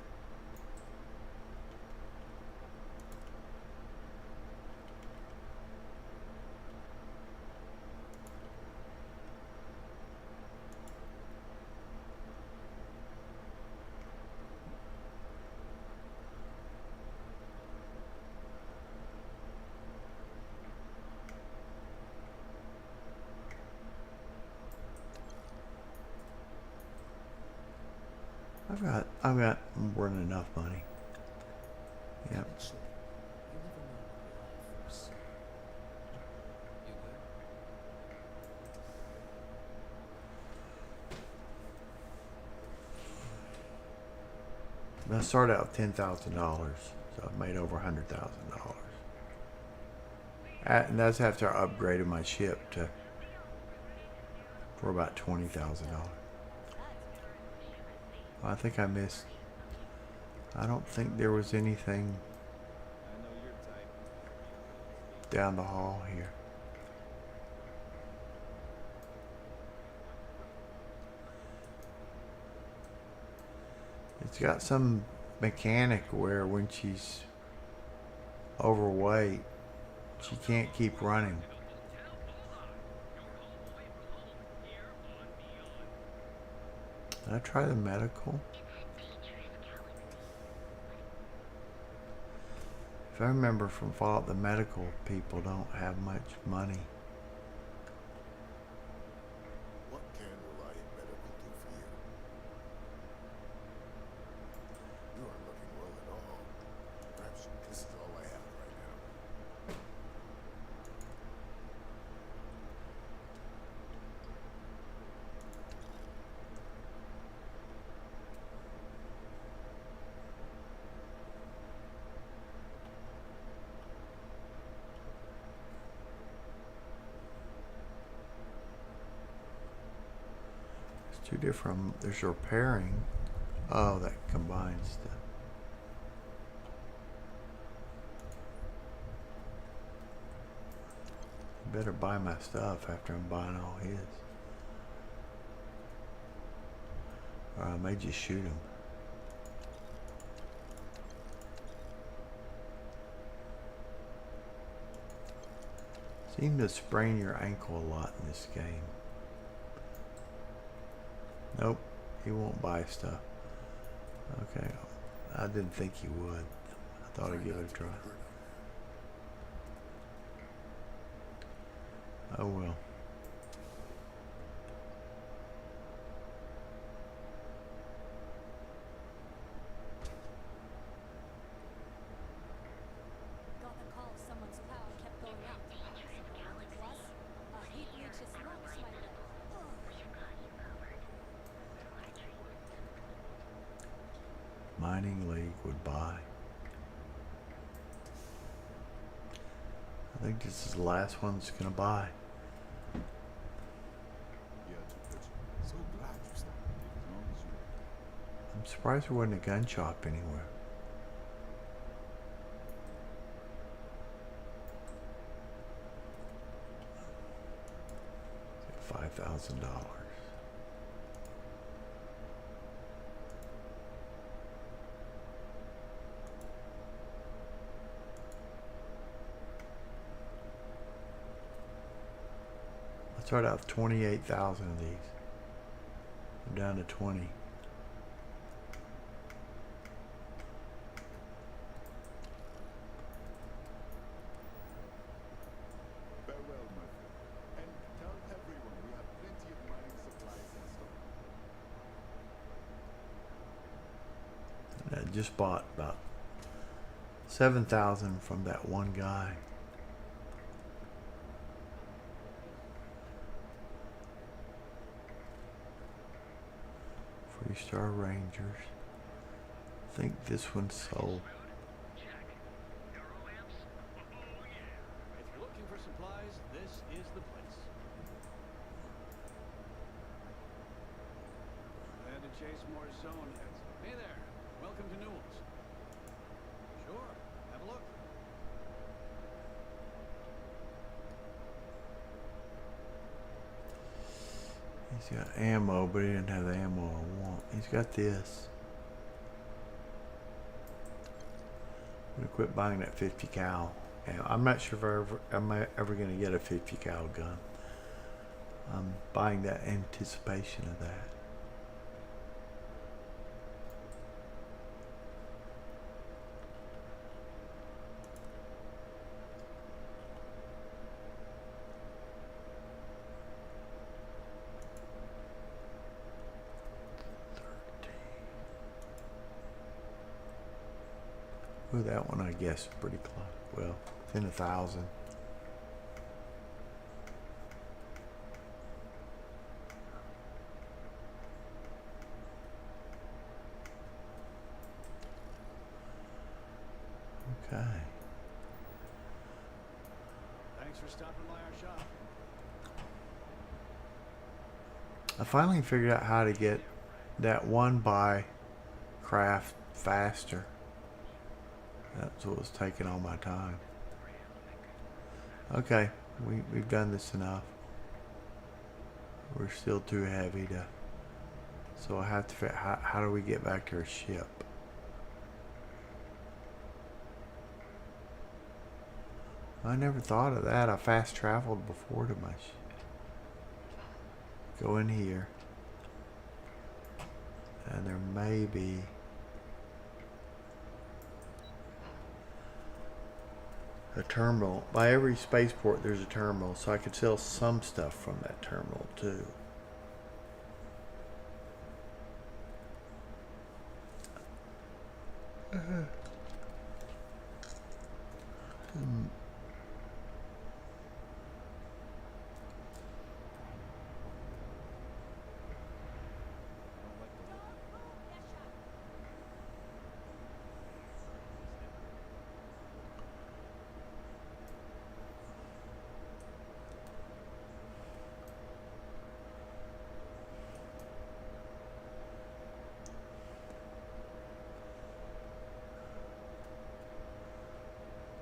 I've got more than enough money. Yep. Actually, you never know what will offers. You good? I started out with $10,000, so I've made over $100,000. And that's after I upgraded my ship for about $20,000. I think I missed. I don't think there was anything down the hall here. It's got some mechanic where when she's overweight, she can't keep running. Did I try the medical? If I remember from Fallout, the medical people don't have much money. What can Reliant Medical do for you? You aren't looking well at all. Perhaps this is all I have right now. Two different. There's repairing. Oh, that combines stuff. Better buy my stuff after I'm buying all his. Or I may just shoot him. Seem to sprain your ankle a lot in this game. Nope, he won't buy stuff. Okay, I didn't think he would. I thought I'd give it a try. Oh well. Got the call someone's power kept going up. Someone like us? A heat reaches lungs, my lord. Mining League would buy. I think this is the last one that's gonna buy. Yeah, so glad you stopped as long as you I'm surprised there wasn't a gun shop anywhere. $5,000. I started out with 28,000 of these. I'm down to 20. Farewell, my friend. And tell everyone we have plenty of mining supplies in stock. And I just bought about 7,000 from that one guy. Star Rangers. I think this one's sold. Check. Euro amps? Oh yeah. If you're looking for supplies, this is the place. Had to chase more zone heads. Hey there. Welcome to Newell's. Sure. Have a look. He's got ammo, but he didn't have the ammo I want. He's got this. I'm gonna quit buying that 50 cal. And I'm not sure if I'm ever gonna get a 50 cal gun. I'm buying that anticipation of that. Ooh, that one I guess pretty close. Well, within 1,000. Okay. Thanks for stopping by our shop. I finally figured out how to get that one by craft faster. That's what was taking all my time. Okay, we've done this enough. We're still too heavy to. So I have to figure how do we get back to our ship? I never thought of that. I fast traveled before to my ship. Go in here. And there may be a terminal. By every spaceport there's a terminal, so I could sell some stuff from that terminal too.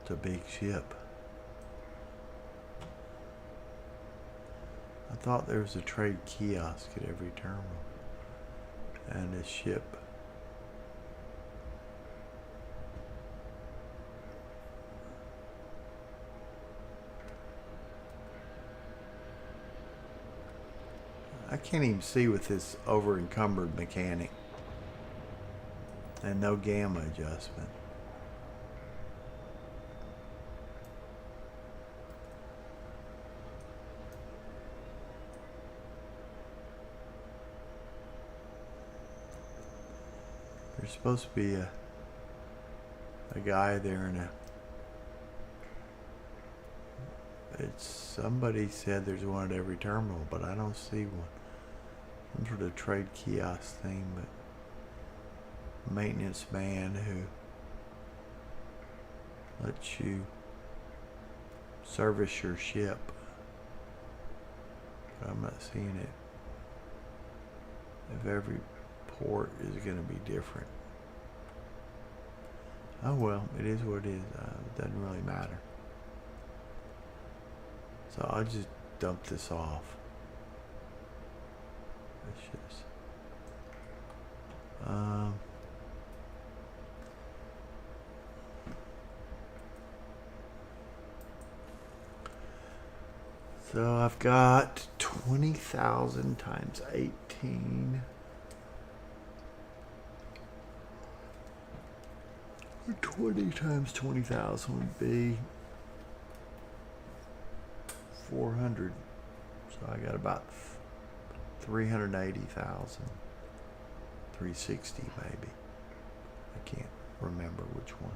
A big ship. I thought there was a trade kiosk at every terminal and a ship. I can't even see with this over encumbered mechanic and no gamma adjustment. There's supposed to be a guy there and somebody said there's one at every terminal, but I don't see one. Some sort of trade kiosk thing, but maintenance man who lets you service your ship. But I'm not seeing it. If every port is going to be different. Oh well, it is what it is. It doesn't really matter. So I'll just dump this off. It's just So I've got 20,000 times 18. 20 times 20,000 would be 400. So I got about 380,000. 360 maybe. I can't remember which one.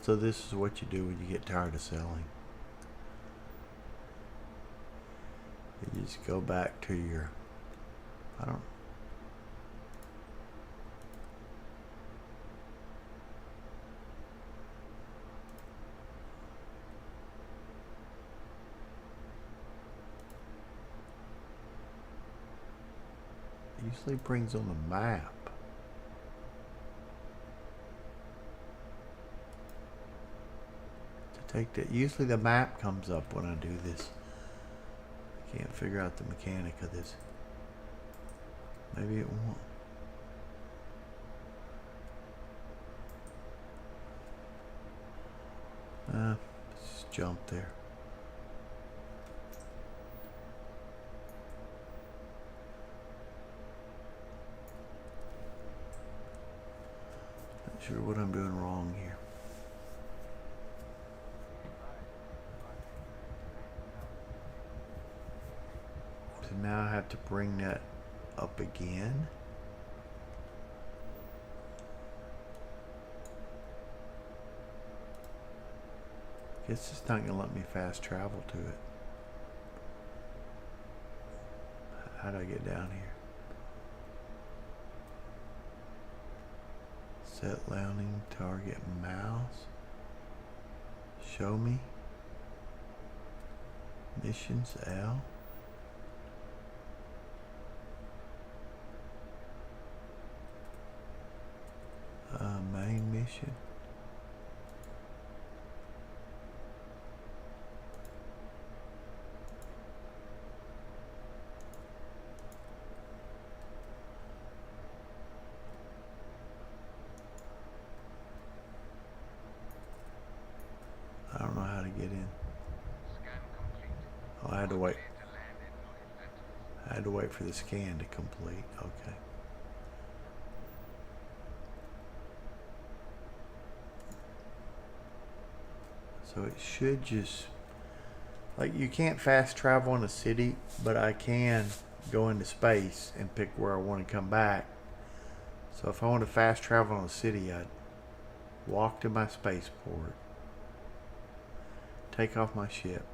So this is what you do when you get tired of selling. You just go back to your, I don't, it usually brings on the map. Take that. Usually the map comes up when I do this. I can't figure out the mechanic of this. Maybe it won't. Just jump there. Not sure what I'm doing wrong here. Now I have to bring that up again. Guess it's not gonna let me fast travel to it. How do I get down here? Set landing target mouse. Show me. Missions L. Main mission. I don't know how to get in. Oh, I had to wait. I had to wait for the scan to complete. Okay. So it should just, like, you can't fast travel in a city, but I can go into space and pick where I want to come back. So if I want to fast travel in a city, I'd walk to my spaceport, take off my ship,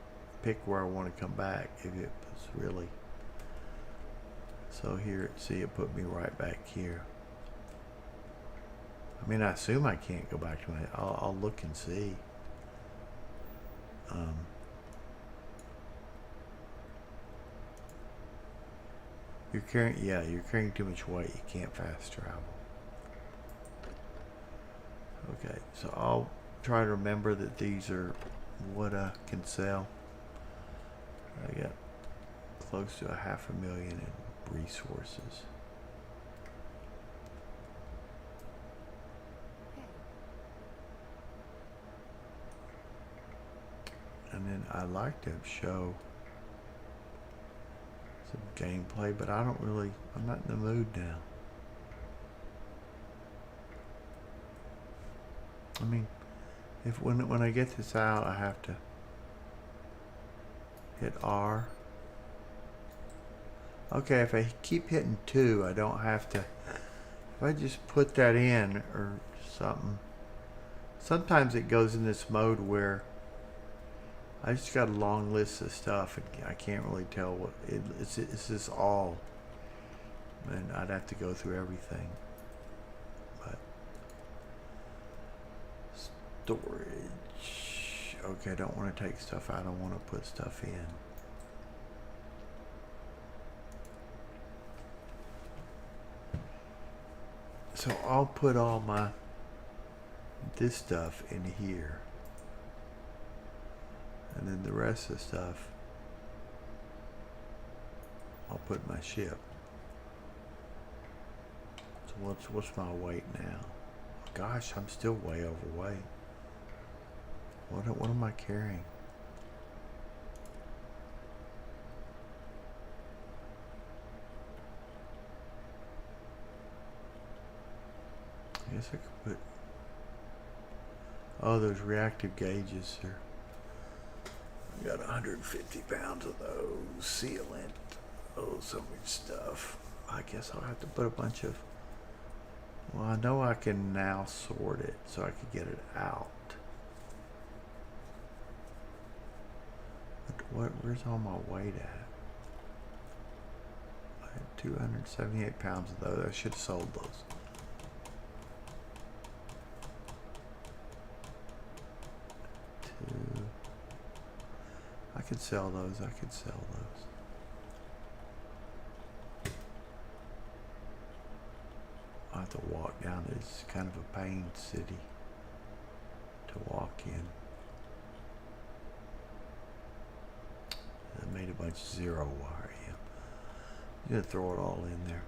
pick where I want to come back if it was really. So here, see, it put me right back here. I mean, I assume I can't go back to my, I'll look and see. You're carrying too much weight. You can't fast travel. Okay, so I'll try to remember that these are what I can sell. I got close to 500,000 in resources. And then I like to show some gameplay, but I'm not in the mood now. I mean, when I get this out, I have to hit R. Okay, if I keep hitting 2, I don't have to. If I just put that in or something, sometimes it goes in this mode where I just got a long list of stuff and I can't really tell what it's just all, and I'd have to go through everything. But storage, okay, I don't want to take stuff out. I want to put stuff in. So I'll put all this stuff in here. And then the rest of the stuff I'll put in my ship. So what's my weight now? Gosh, I'm still way overweight. What am I carrying? I guess I could put... Oh, those reactive gauges are... I got 150 pounds of those. Sealant. Oh, so much stuff. I guess I'll have to put a bunch of... Well, I know I can now sort it so I can get it out. But where's all my weight at? I had 278 pounds of those. I should have sold those. I could sell those. I could sell those. I have to walk down. It's kind of a pain city to walk in. I made a bunch of zero wire. Yeah. I'm gonna throw it all in there.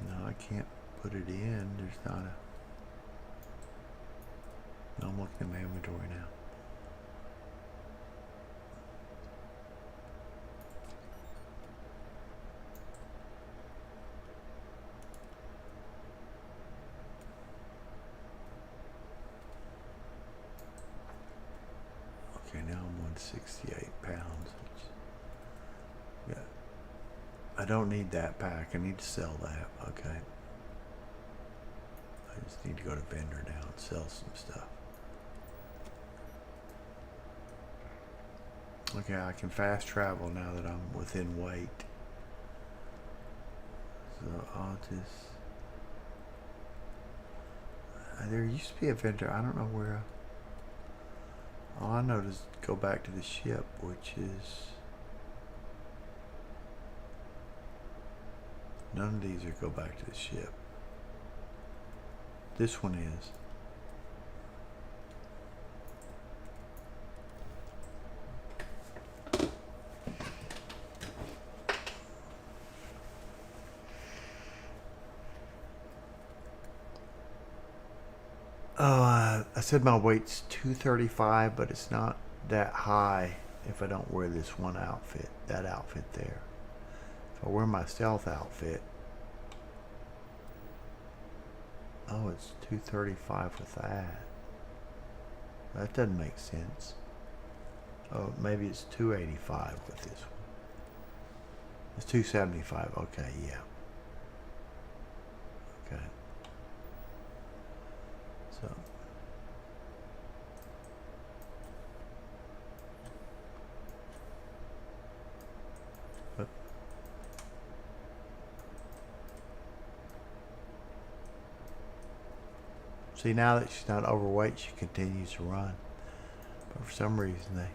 No, I can't put it in. There's not a... No, I'm looking at my inventory now. Okay, now I'm 168 pounds. Yeah. I don't need that pack. I need to sell that. Okay. I just need to go to vendor now and sell some stuff. Okay, I can fast travel now that I'm within weight. So I'll just... There used to be a vendor. I don't know where... All I know is go back to the ship, which is... None of these are go back to the ship. This one is. Oh, I said my weight's 235, but it's not that high if I don't wear this one outfit, that outfit there. If I wear my stealth outfit, oh, it's 235 with that. That doesn't make sense. Oh, maybe it's 285 with this one. It's 275. Okay, yeah. Okay. So. But. See, now that she's not overweight, she continues to run. But for some reason,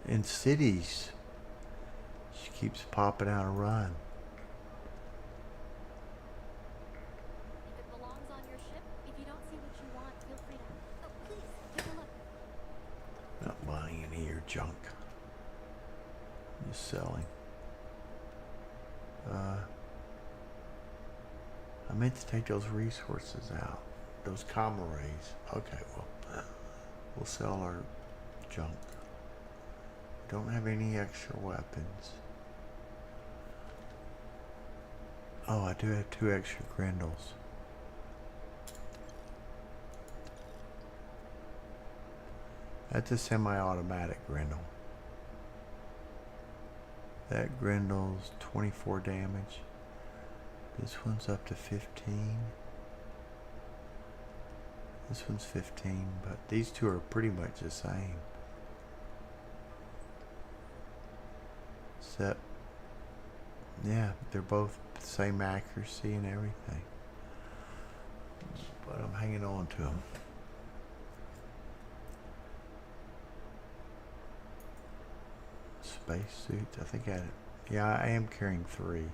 in cities, she keeps popping out a run. If it belongs on your ship, if you don't see what you want, feel free to... Oh, please, take a look. Not buying any of your junk. Just selling. I meant to take those resources out. Those comma rays. Okay, well, we'll sell our junk. Don't have any extra weapons. Oh, I do have 2 extra grindles. That's a semi-automatic grindle. That grindle's 24 damage. This one's up to 15. This one's 15, but these two are pretty much the same. Except, yeah, they're both the same accuracy and everything. But I'm hanging on to them. Space suits, I think I had it. Yeah, I am carrying 3.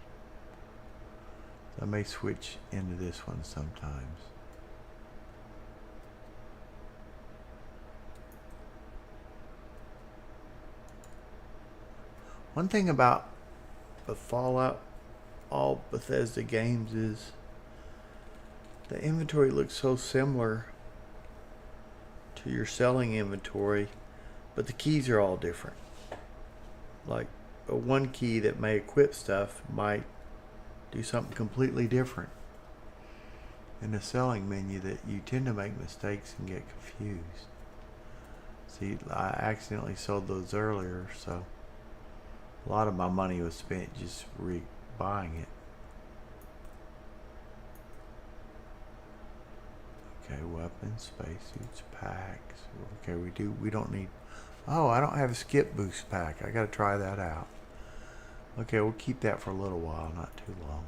I may switch into this one sometimes. One thing about the Fallout, all Bethesda games, is the inventory looks so similar to your selling inventory, but the keys are all different. Like a one key that may equip stuff might do something completely different in the selling menu, that you tend to make mistakes and get confused. See, I accidentally sold those earlier, so a lot of my money was spent just buying it. Okay, weapons, spacesuits, packs. Okay, we don't need. Oh, I don't have a skip boost pack. I gotta try that out. Okay, we'll keep that for a little while, not too long.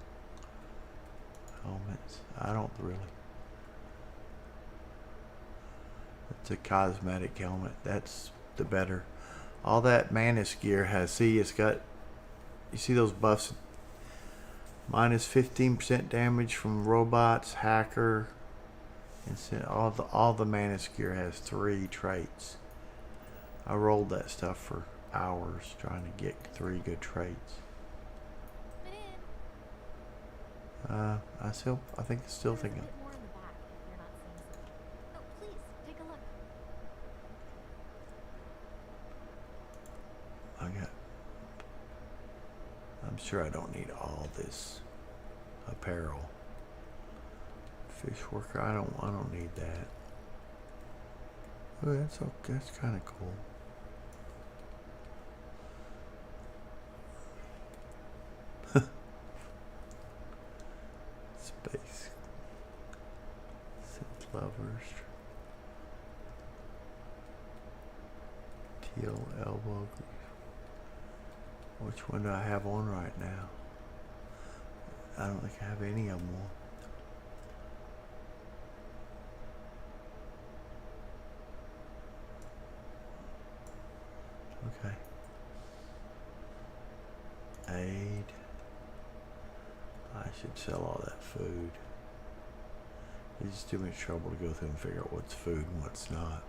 Helmets. I don't really. It's a cosmetic helmet. That's the better. All that Manus gear has. See, it's got. You see those buffs? Minus 15% damage from robots, hacker. And all the Manus gear has 3 traits. I rolled that stuff for hours trying to get 3 good traits. I think it's still thinking. More in the back if you're not seeing something. Oh, please take a look. I'm sure I don't need all this apparel. Fish worker, I don't need that. Oh, that's okay. That's kind of cool. Space. Synth lovers. Teal elbow. Which one do I have on right now? I don't think I have any of them on. Okay. Aid. I should sell all that food. It's just too much trouble to go through and figure out what's food and what's not.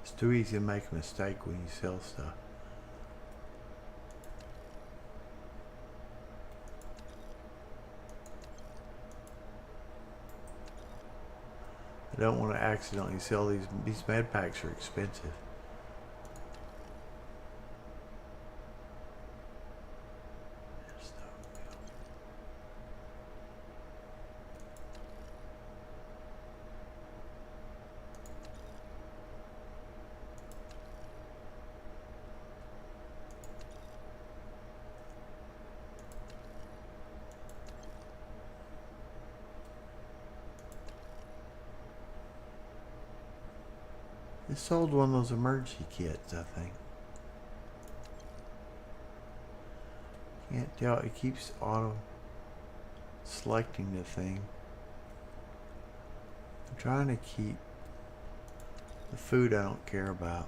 It's too easy to make a mistake when you sell stuff. I don't want to accidentally sell these med packs are expensive. It sold one of those emergency kits, I think. Can't tell. It keeps auto selecting the thing. I'm trying to keep the food I don't care about.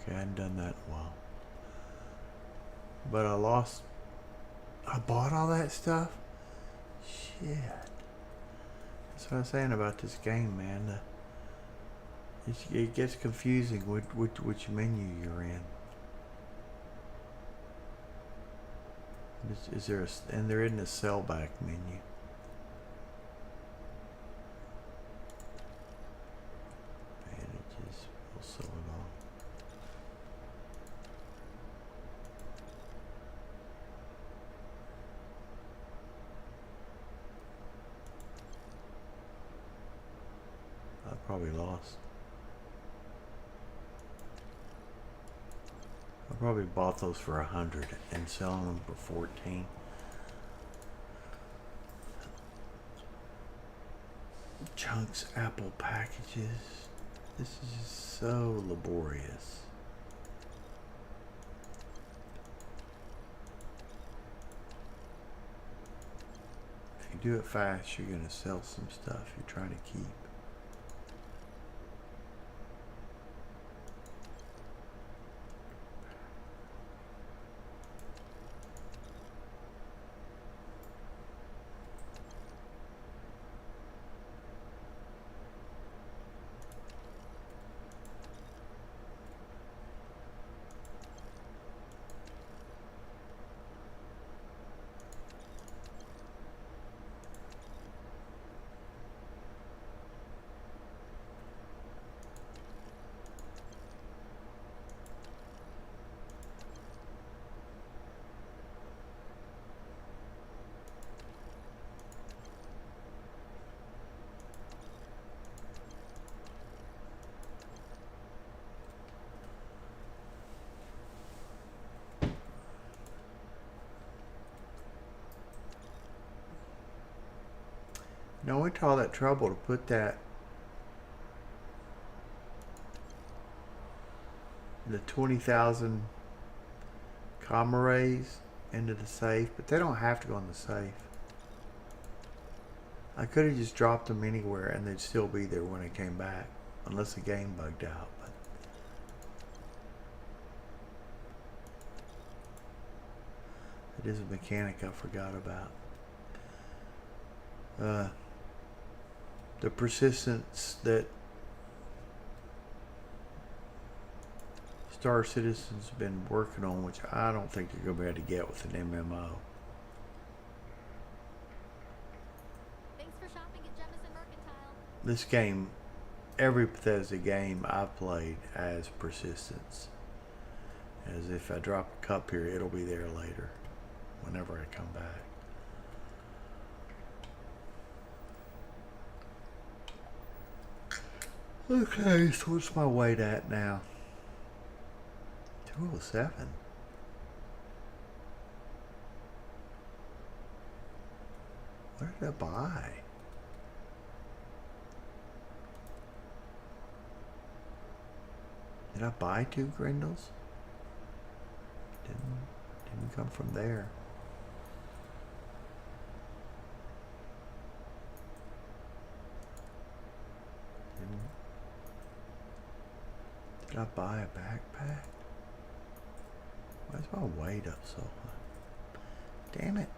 Okay, I hadn't done that in a while. But I bought all that stuff? Shit. That's what I'm saying about this game, man. It gets confusing which menu you're in. Is there and they're in the sell back menu. Bandages, we'll sell it all. I probably lost. I probably bought those for 100 and selling them for 14. Chunks Apple packages. This is just so laborious. If you do it fast, you're going to sell some stuff you're trying to keep. Now, I went to all that trouble to put the 20,000 comma rays into the safe, but they don't have to go in the safe. I could have just dropped them anywhere and they'd still be there when I came back, unless the game bugged out. But it is a mechanic I forgot about. The persistence that Star Citizen's been working on, which I don't think you're going to be able to get with an MMO. Thanks for shopping at Jemison Mercantile. This game, every Bethesda game I've played has persistence. As if I drop a cup here, it'll be there later, whenever I come back. Okay, so what's my weight at now? 207. What did I buy? Did I buy 2 Grindles? Didn't come from there. Did I buy a backpack? Why is my weight up so high? Damn it.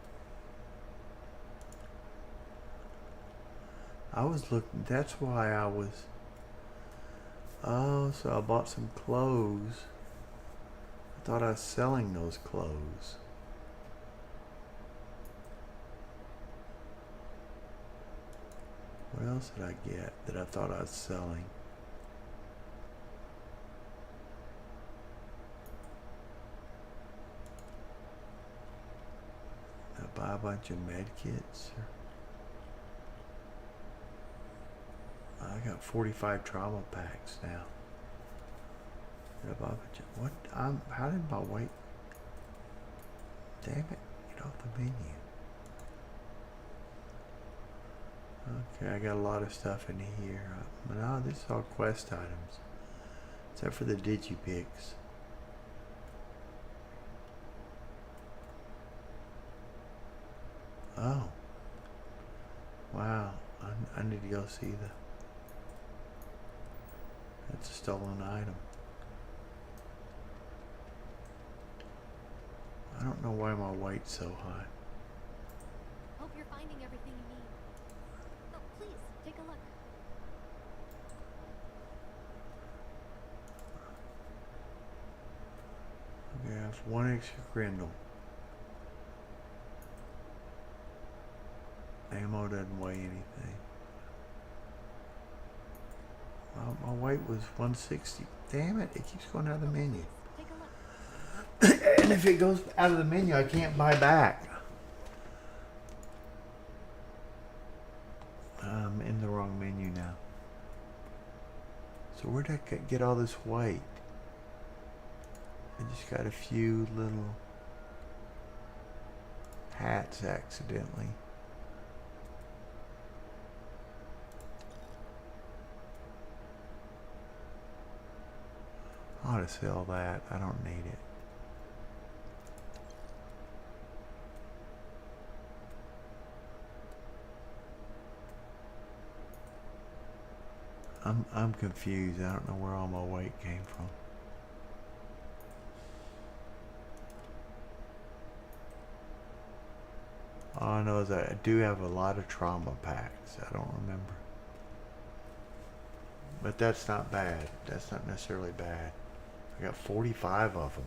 I was looking, that's why I was, oh, so I bought some clothes. I thought I was selling those clothes. What else did I get that I thought I was selling? Did I buy a bunch of med kits? I got 45 trauma packs now. Did I buy a bunch of, what? How did my weight? Damn it, get off the menu. Okay, I got a lot of stuff in here. No, this is all quest items. Except for the Digipicks. Oh. Wow. I need to go see the... That's a stolen item. I don't know why my weight's so high. Hope you're finding everything you need. Oh, please, take a look. Okay, I have 1 extra Grindle. Ammo doesn't weigh anything. Well, my weight was 160. Damn it, it keeps going out of the menu. Take a look. And if it goes out of the menu, I can't buy back. I'm in the wrong menu now. So where did I get all this weight? I just got a few little hats accidentally. I ought to sell that. I don't need it. I'm confused. I don't know where all my weight came from. All I know is that I do have a lot of trauma packs. I don't remember. But that's not bad. That's not necessarily bad. I got 45 of them.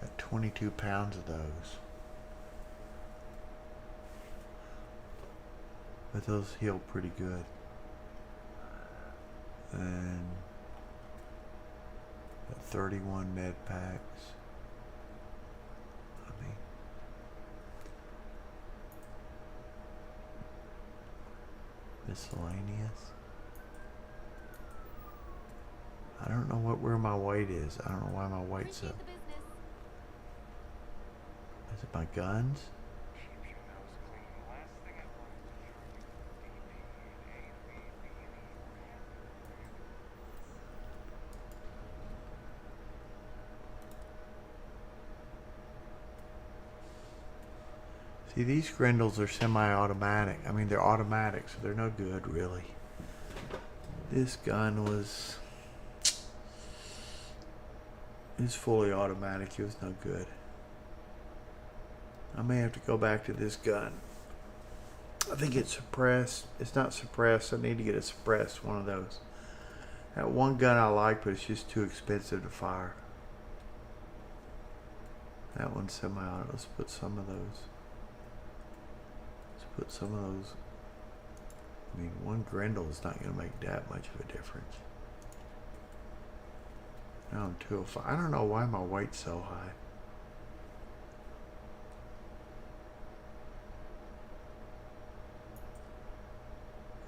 Got 22 pounds of those. But those heal pretty good. And got 31 med packs. I mean, miscellaneous. I don't know where my weight is. I don't know why my weight's up. Is it my guns? See, these Grendels are semi-automatic. I mean, they're automatic, so they're no good, really. This gun was fully automatic. It was no good. I may have to go back to this gun. I think it's suppressed. It's not suppressed. I need to get a suppressed one of those. That one gun I like, but it's just too expensive to fire. That one's semi-auto. Let's put some of those. Put some of those. I mean, one Grendel is not going to make that much of a difference. Now I'm 205. I don't know why my weight's so high.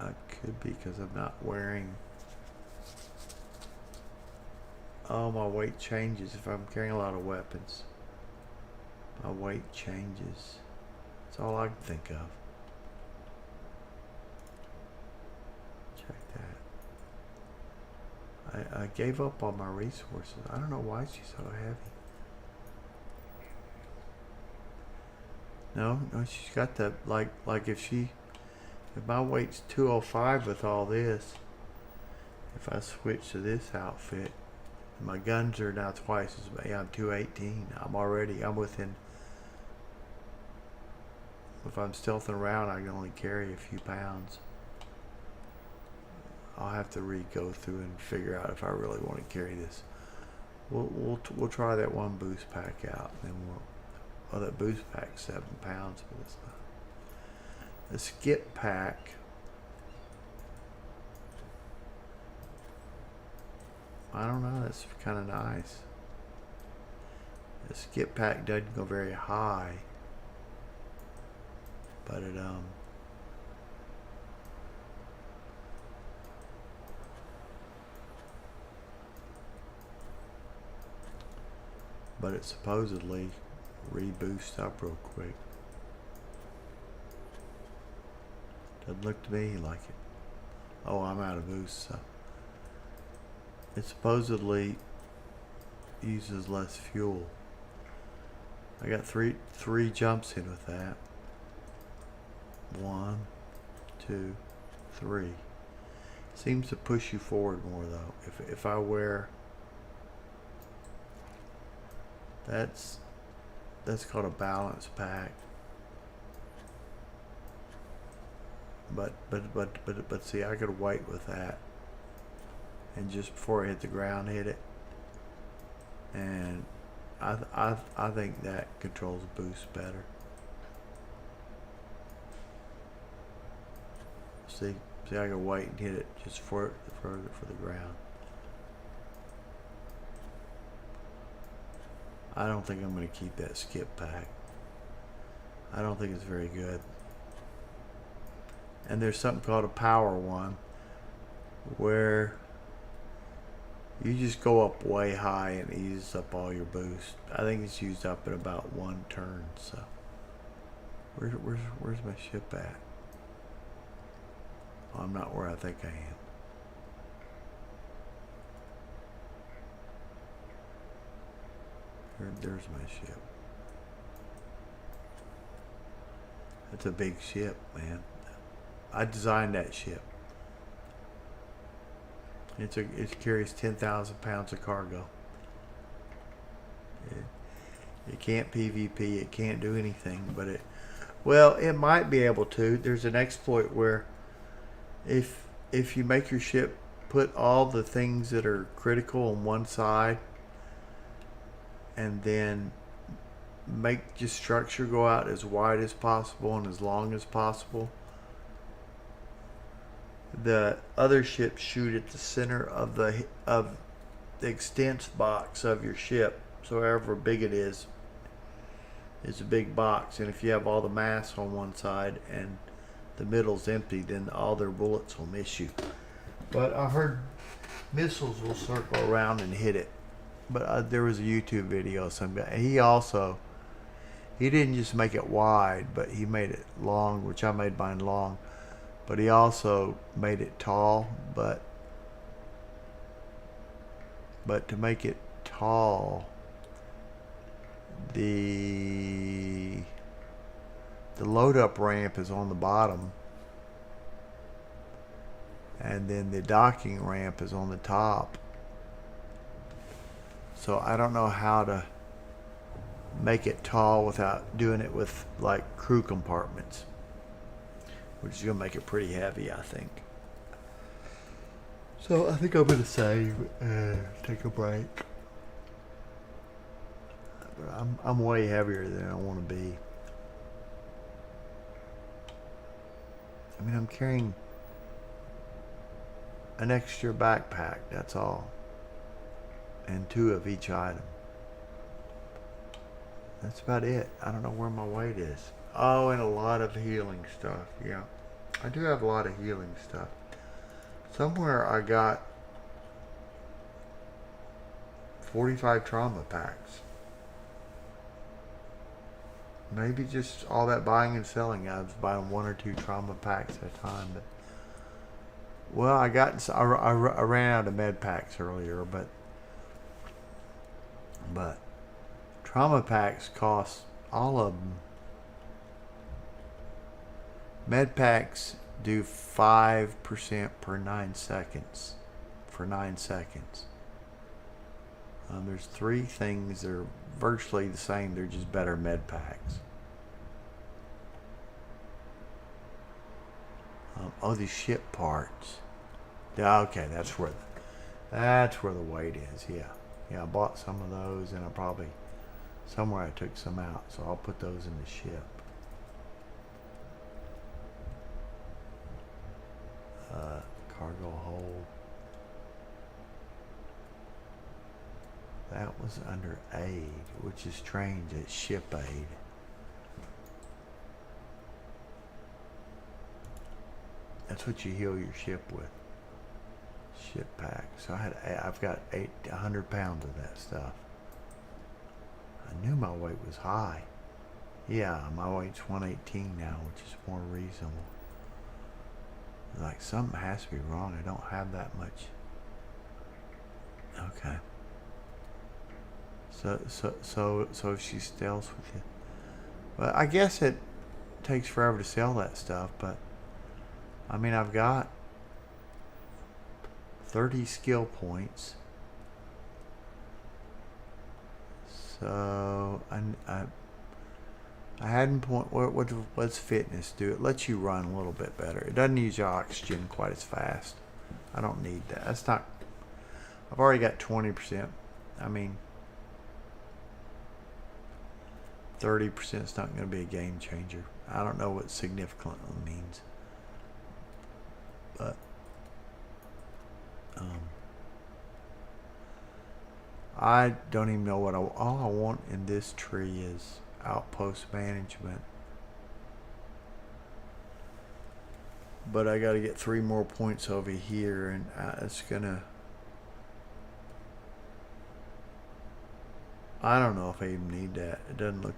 It could be because I'm not wearing. Oh, my weight changes if I'm carrying a lot of weapons. My weight changes. That's all I can think of. I gave up on my resources. I don't know why she's so heavy. No, she's got that, like if my weight's 205 with all this, if I switch to this outfit, my guns are now twice as big. I'm 218. I'm within, if I'm stealthing around, I can only carry a few pounds. I'll have to go through and figure out if I really want to carry this. We'll try that one boost pack out, and then that boost pack's 7 pounds, but it's not. The skip pack. I don't know. That's kind of nice. The skip pack doesn't go very high, but it supposedly reboosts up real quick. Doesn't look to me like it. Oh, I'm out of boost, so it supposedly uses less fuel. I got three jumps in with that. 1, 2, 3. Seems to push you forward more though. If I wear, that's called a balance pack. But see, I could wait with that, and just before I hit the ground, hit it. And I think that controls boost better. See, I could wait and hit it just further for the ground. I don't think I'm going to keep that skip pack. I don't think it's very good. And there's something called a power one, where You just go up way high and it uses up all your boost. I think it's used up in about 1 turn. So where's my ship at? Oh, I'm not where I think I am. There's my ship. That's a big ship, man. I designed that ship. It carries 10,000 pounds of cargo. It can't PvP. It can't do anything, but it might be able to. There's an exploit where if you make your ship put all the things that are critical on one side and then make your structure go out as wide as possible and as long as possible, the other ships shoot at the center of the extents box of your ship. So however big it is, it's a big box, and if you have all the mass on one side and the middle's empty, then all their bullets will miss you. But I heard missiles will circle around and hit it. But there was a YouTube video of some guy. He didn't just make it wide, but he made it long, which I made mine long. But he also made it tall. But to make it tall, the load up ramp is on the bottom, and then the docking ramp is on the top. So I don't know how to make it tall without doing it with like crew compartments, which is gonna make it pretty heavy, I think. So I think I'm gonna save and take a break. But I'm way heavier than I want to be. I mean, I'm carrying an extra backpack, that's all. And 2 of each item. That's about it. I don't know where my weight is. Oh, and a lot of healing stuff. Yeah. I do have a lot of healing stuff. Somewhere I got 45 trauma packs. Maybe just all that buying and selling. I was buying 1 or 2 trauma packs at a time. But well, I ran out of med packs earlier, but trauma packs cost, all of them. Med packs do 5% per 9 seconds. For 9 seconds. There's 3 things that are virtually the same. They're just better med packs. Oh, these ship parts. Yeah, okay, that's where the weight is. Yeah, I bought some of those, and I probably somewhere I took some out, so I'll put those in the ship. Cargo hold. That was under aid, which is strange. It's ship aid. That's what you heal your ship with. Ship pack. So I've got 100 pounds of that stuff. I knew my weight was high. Yeah, my weight's 118 now, which is more reasonable. Like something has to be wrong. I don't have that much. Okay. So if she stealths with you, well, I guess it takes forever to sell that stuff. But I mean, I've got 30 skill points. So I hadn't what's fitness do? It lets you run a little bit better. It doesn't use your oxygen quite as fast. I don't need that. That's not. I've already got 20%. I mean, 30% is not going to be a game changer. I don't know what significantly means, but I don't even know what all I want in this tree is outpost management. But I got to get 3 more points over here, and it's gonna. I don't know if I even need that. It doesn't look.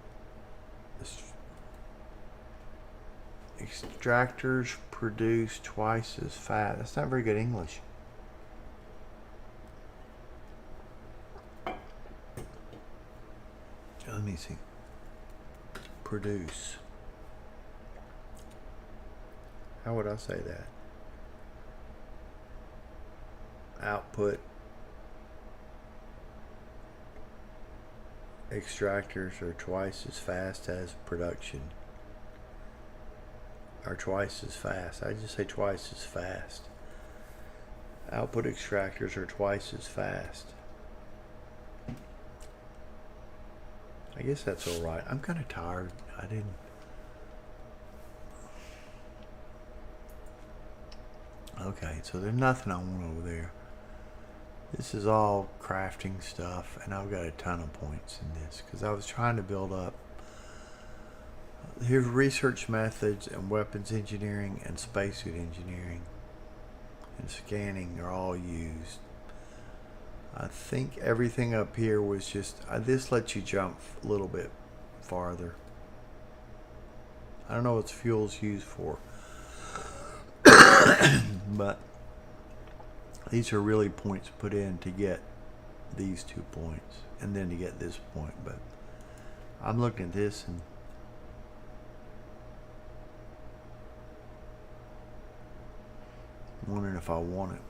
Extractors produce twice as fast. That's not very good English. Let me see. Produce. How would I say that? Output. Extractors are twice as fast as production. Are twice as fast. I just say twice as fast. Output extractors are twice as fast. I guess that's alright. I'm kind of tired. I didn't. Okay, so there's nothing I want over there. This is all crafting stuff, and I've got a ton of points in this because I was trying to build up. Here's research methods and weapons engineering and spacesuit engineering and scanning are all used. I think everything up here was just, this lets you jump a little bit farther. I don't know what fuel's used for. But these are really points put in to get these 2 points and then to get this point. But I'm looking at this and wondering if I want it.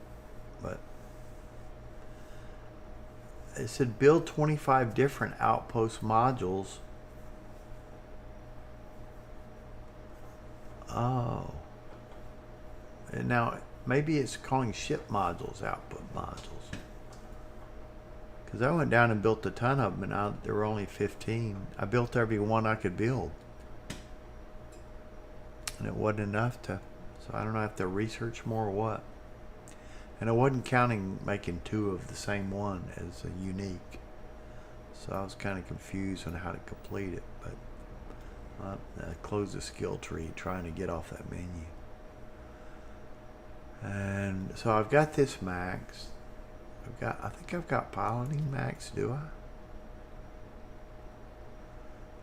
But it said build 25 different outpost modules. Oh. And now maybe it's calling ship modules output modules. Because I went down and built a ton of them and there were only 15. I built every one I could build. And it wasn't enough to, so I don't know if I have to research more or what. And I wasn't counting making 2 of the same one as a unique. So I was kind of confused on how to complete it. But I closed the skill tree trying to get off that menu. And so I've got this max. I think I've got piloting max, do I?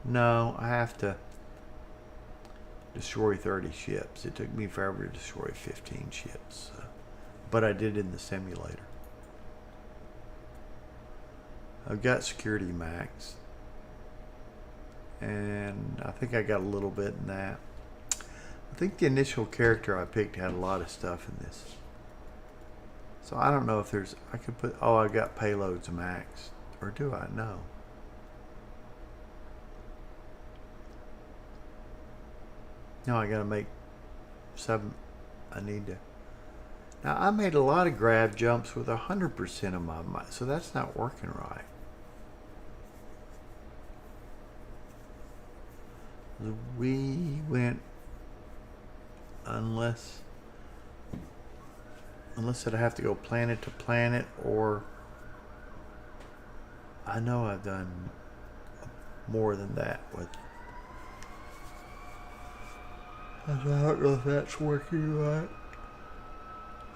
No, I have to destroy 30 ships. It took me forever to destroy 15 ships. But I did in the simulator. I've got security max. And I think I got a little bit in that. I think the initial character I picked had a lot of stuff in this. So I don't know if there's, I could put, oh, I got payloads max. Or do I? No. No, I gotta make 7. I need to. Now I made a lot of grab jumps with 100% of my might, so that's not working right. We went unless that I have to go planet to planet, or I know I've done more than that with. I don't know if that's working right.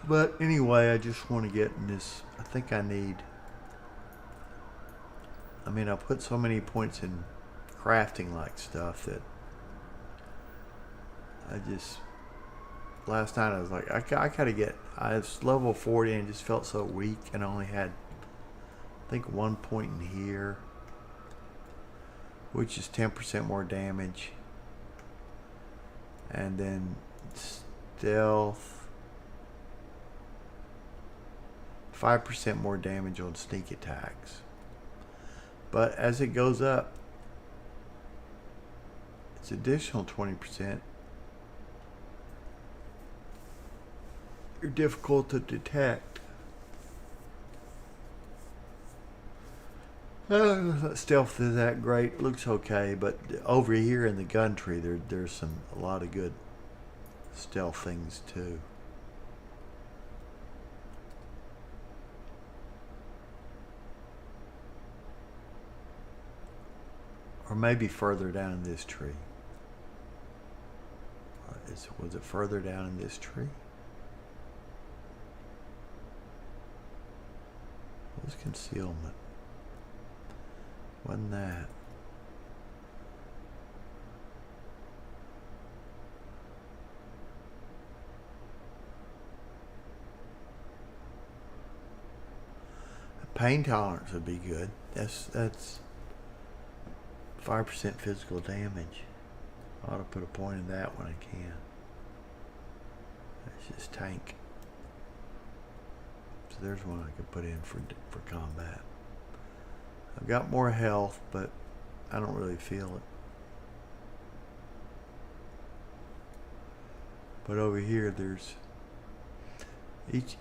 But anyway, I just want to get in this. I think I need. I mean, I put so many points in crafting like stuff that I just. Last night I was like, I gotta get. I was level 40 and just felt so weak, and I only had, I think, 1 point in here, which is 10% more damage, and then stealth, 5% more damage on sneak attacks. But as it goes up, it's additional 20%. You're difficult to detect. Stealth is that great. Looks okay, but over here in the gun tree, there's a lot of good stealth things too. Or maybe further down in this tree. Was it further down in this tree? What was concealment? Wasn't that? Pain tolerance would be good. That's 5% physical damage. I ought to put a point in that when I can. That's just tank. So there's one I could put in for combat. I've got more health, but I don't really feel it. But over here, there's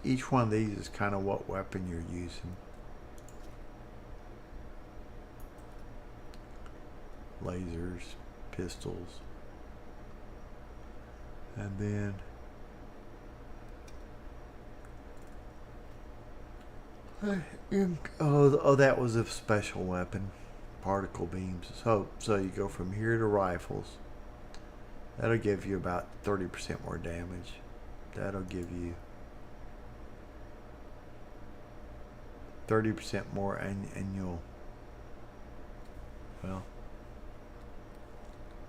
each one of these is kind of what weapon you're using. Lasers, pistols, and then oh, that was a special weapon, particle beams. So you go from here to rifles. That'll give you about 30% more damage. That'll give you 30% more, and you'll, well,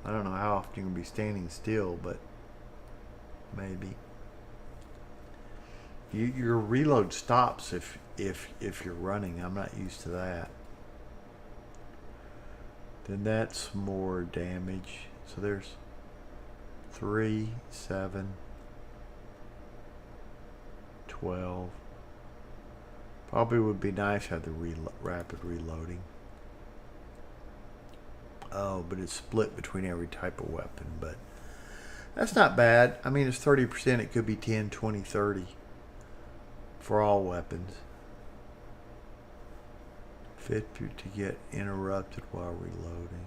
I don't know how often you're gonna be standing still, but maybe. Your reload stops if you're running. I'm not used to that. Then that's more damage. So there's 3, 7, 12. Probably would be nice to have the rapid reloading. Oh, but it's split between every type of weapon, but that's not bad. I mean, it's 30%. It could be 10, 20, 30 for all weapons. Fit to get interrupted while reloading.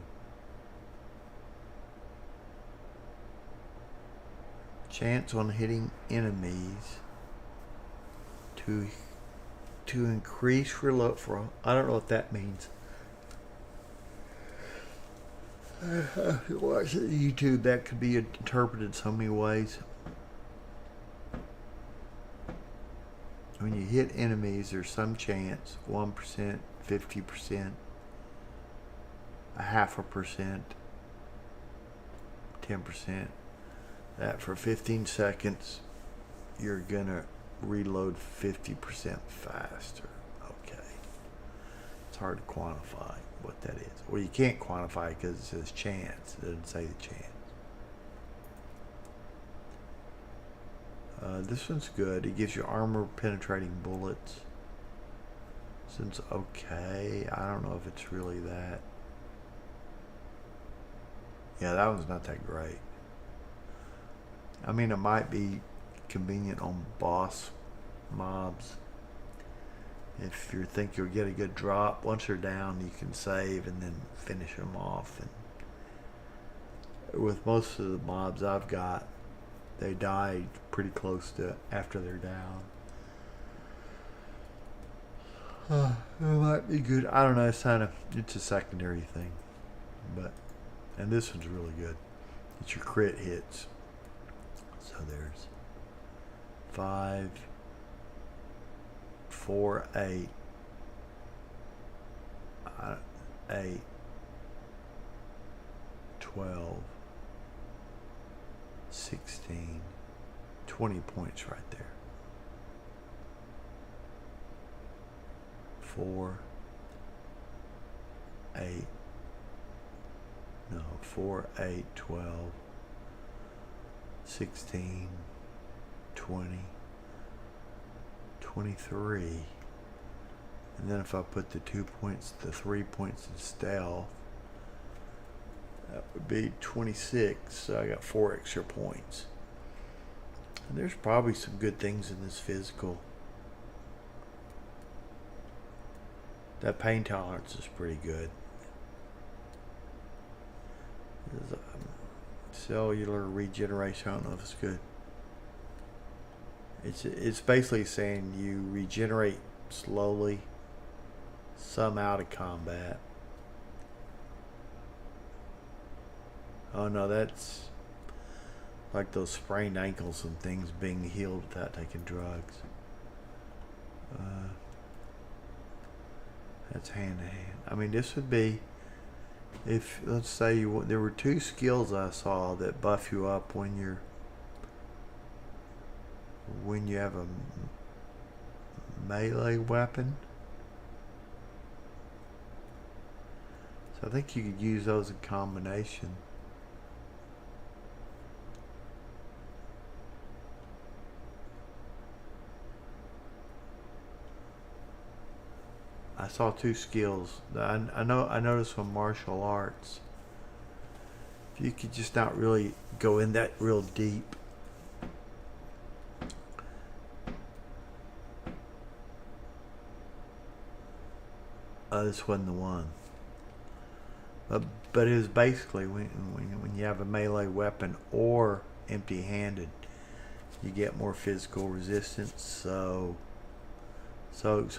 Chance on hitting enemies to increase reload for, I don't know what that means. Watch YouTube, that could be interpreted so many ways. When you hit enemies, there's some chance, 1%, 50%, 0.5%, 10%, that for 15 seconds, you're gonna reload 50% faster. Okay. It's hard to quantify what that is. Well, you can't quantify it because it says chance. It doesn't say the chance. This one's good. It gives you armor penetrating bullets. This one's okay. I don't know if it's really that. Yeah, that one's not that great. I mean, it might be convenient on boss mobs. If you think you'll get a good drop, once they're down, you can save and then finish them off. And with most of the mobs I've got, they die pretty close to after they're down. It might be good. I don't know. It's a secondary thing, and this one's really good. It's your crit hits. So there's 5, 4, 8, 8, 12, 16, 20 points right there. 4, 8, 12, 16, 20, 23. And then if I put the 3 points in stealth, that would be 26. So I got 4 extra points. And there's probably some good things in this physical. That pain tolerance is pretty good. Cellular regeneration, I don't know if it's good. It's basically saying you regenerate slowly, some out of combat. Oh no, that's like those sprained ankles and things being healed without taking drugs. That's hand to hand. I mean, this would be if, let's say, there were 2 skills I saw that buff you up when you have a melee weapon. So I think you could use those in combination. I saw 2 skills. I noticed with martial arts, if you could just not really go in that real deep. This wasn't the one. But it was basically when you have a melee weapon or empty-handed, you get more physical resistance. So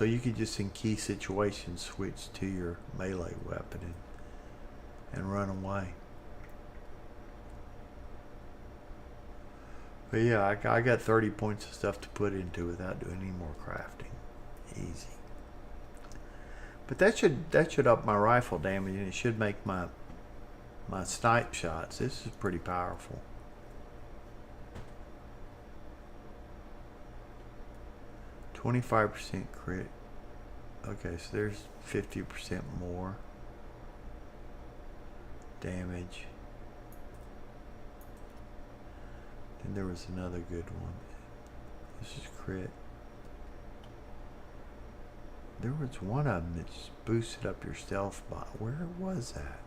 you could just in key situations switch to your melee weapon and run away. But yeah, I got 30 points of stuff to put into without doing any more crafting. Easy. But that should up my rifle damage, and it should make my snipe shots. This is pretty powerful. %25% crit. Okay, so there's 50% more damage. Then there was another good one. This is crit. There was one of them that just boosted up your stealth bot. Where was that?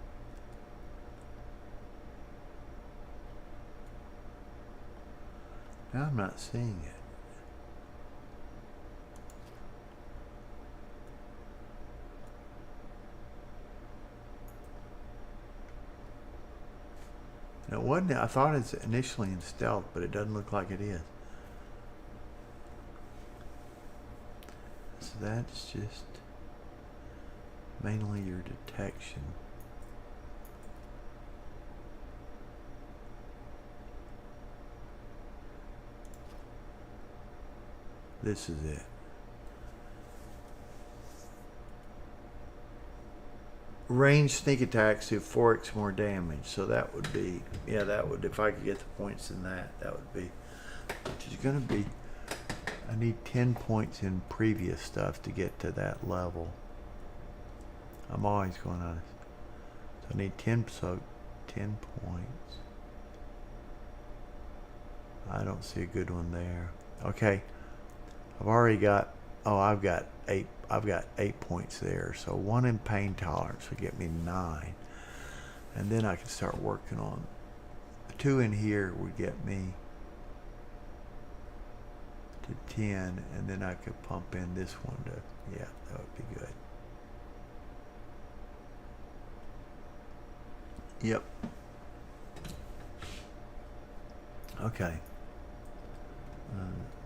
Now I'm not seeing it. And it wasn't. I thought it's initially in stealth, but it doesn't look like it is. So that's just mainly your detection. This is it. Range sneak attacks do 4x more damage, so that would be, yeah, that would, if I could get the points in that would be, which is going to be, I need 10 points in previous stuff to get to that level. I'm always going on this. So I need 10 points. I don't see a good one there. Okay. I've already got, I've got 8 points there. So 1 in pain tolerance would get me 9. And then I can start working on 2 in here would get me to 10, and then I could pump in this one to, yeah, that would be good. Yep. Okay.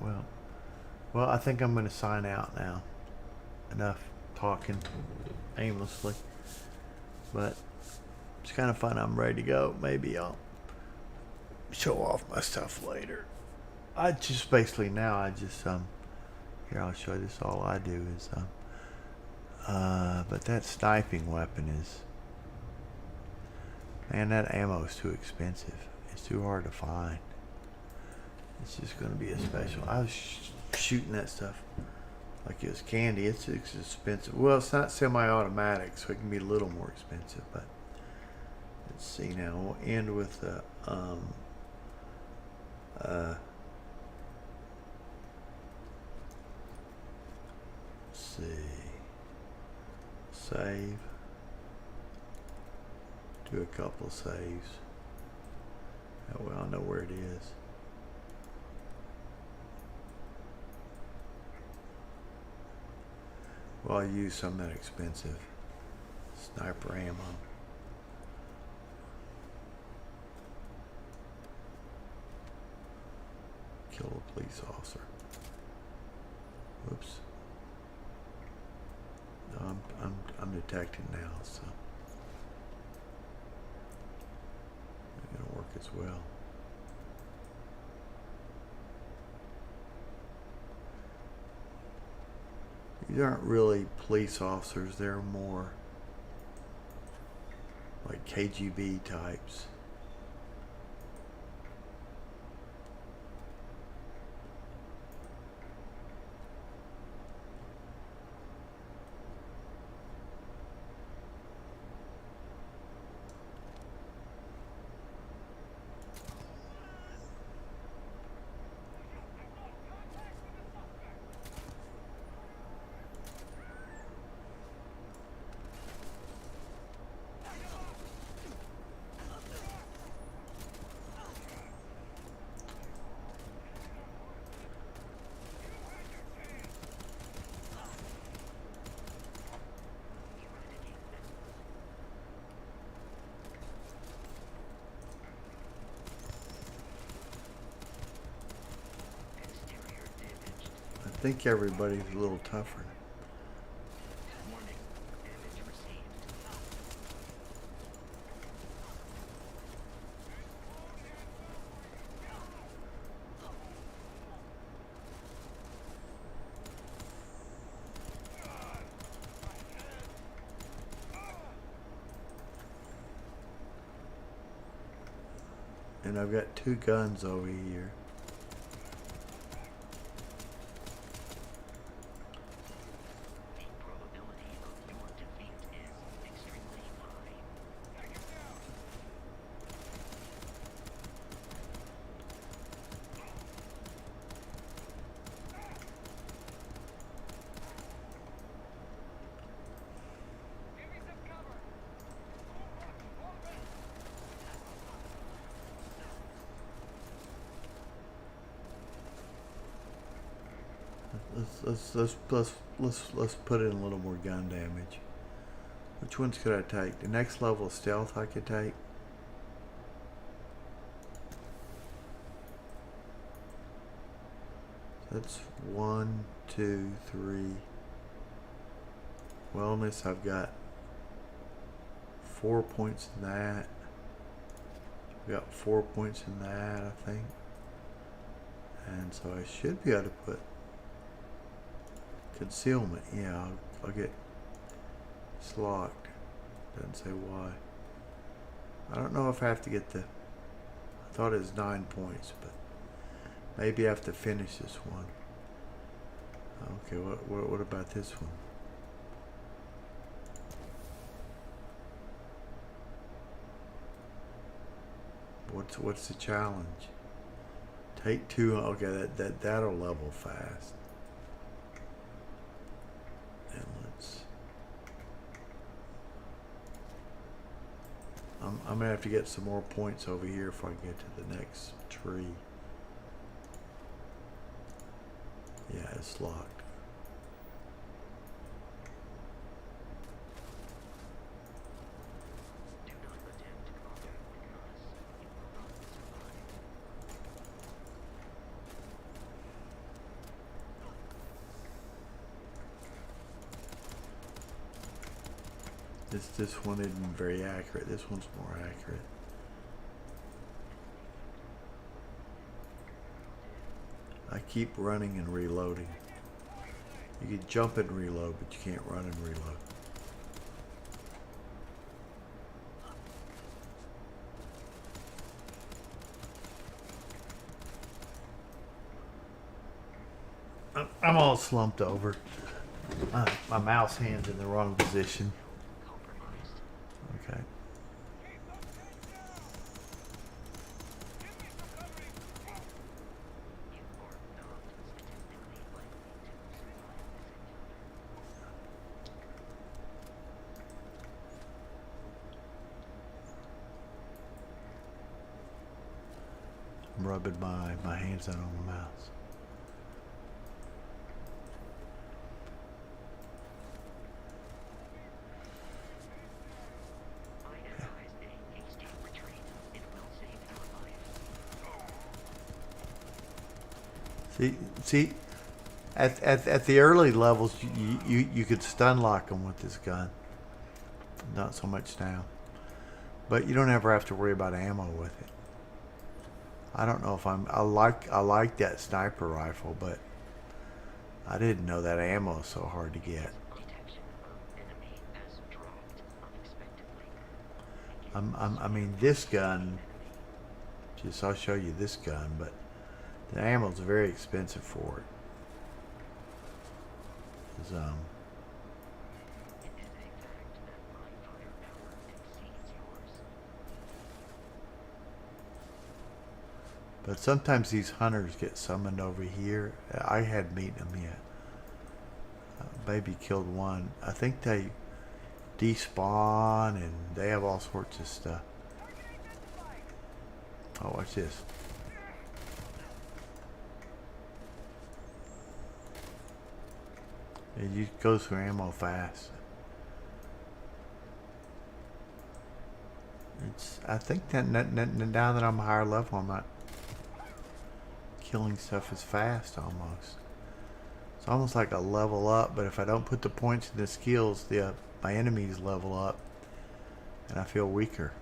Well, I think I'm going to sign out now. Enough talking aimlessly. But it's kind of fun. I'm ready to go. Maybe I'll show off my stuff later. I just basically now I just here I'll show you this. All I do is but that sniping weapon is, man, that ammo is too expensive. It's too hard to find. It's just going to be a special. I was shooting that stuff like it was candy. It's expensive. Well, it's not semi-automatic, so it can be a little more expensive. But let's see now. We'll end with the let's see. Save. Do a couple of saves. That way I'll know where it is. Well, I use some of that expensive sniper ammo. Kill a police officer. Whoops. No, I'm detecting now, so it's gonna work as well. These aren't really police officers, they're more like KGB types. I think everybody's a little tougher. Warning. Damage received. And I've got 2 guns over here. The probability of your defeat is extremely high. Give me some cover. Let's put in a little more gun damage. Which ones could I take? The next level of stealth I could take. That's 1, 2, 3. Wellness, I've got 4 points in that. I've got 4 points in that, I think. And so I should be able to put concealment. Yeah, I'll get. It's locked. Doesn't say why. I don't know if I have to get the. I thought it was 9 points, but maybe I have to finish this one. Okay, what about this one? What's the challenge? Take 2. Okay, that'll level fast. And let's. I'm gonna have to get some more points over here if I get to the next tree. Yeah, it's locked. Do not attempt combat with us. You will not survive. This one isn't very accurate. This one's more accurate. I keep running and reloading. You can jump and reload, but you can't run and reload. I'm all slumped over. My mouse hand's in the wrong position. Compromised. Okay. You are not statistically likely to survive this encounter. I'm rubbing my hands down on the mouse. I advise a hasty retreat. It will save your life. See, at the early levels, you could stun lock them with this gun. Not so much now, but you don't ever have to worry about ammo with it. I don't know if I like that sniper rifle, but I didn't know that ammo is so hard to get. Detection of enemy as dropped unexpectedly. I mean, this gun, I'll show you this gun, but the ammo is very expensive for it. It is a fact that my firepower exceeds yours. But sometimes these hunters get summoned over here. I hadn't meeting them yet. Baby killed one. I think they despawn and they have all sorts of stuff. Oh, watch this. It goes through ammo fast. I think that now that I'm a higher level, I'm not killing stuff as fast almost. It's almost like a level up, but if I don't put the points in the skills, my enemies level up and I feel weaker.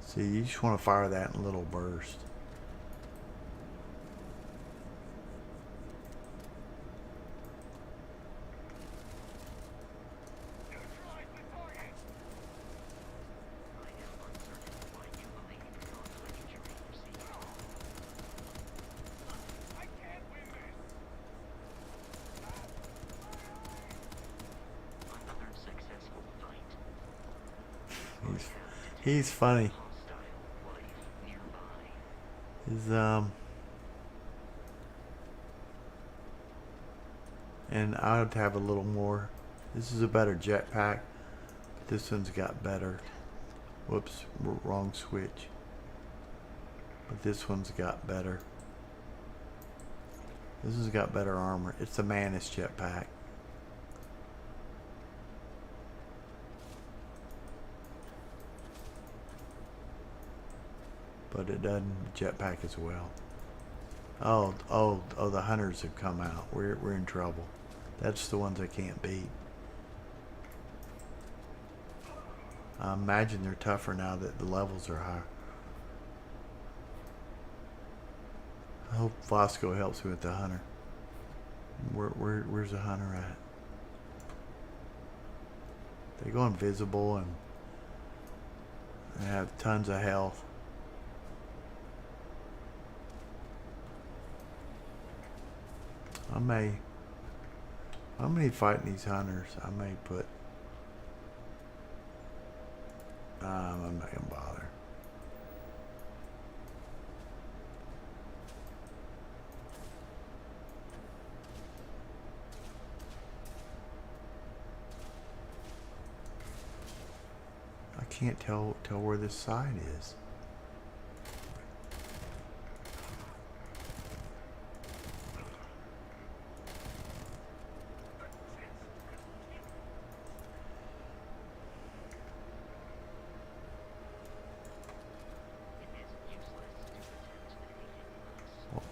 See, you just want to fire that in a little burst. He's funny. And I would have a little more. This is a better jetpack. This one's got better. Whoops, wrong switch. But this one's got better. This has got better armor. It's the Manus jetpack. But it doesn't jetpack as well. Oh, the hunters have come out. We're in trouble. That's the ones I can't beat. I imagine they're tougher now that the levels are higher. I hope Fosco helps me with the hunter. Where's the hunter at? They go invisible and they have tons of health. I'm gonna be fighting these hunters. I may put I'm not gonna bother. I can't tell where this side is.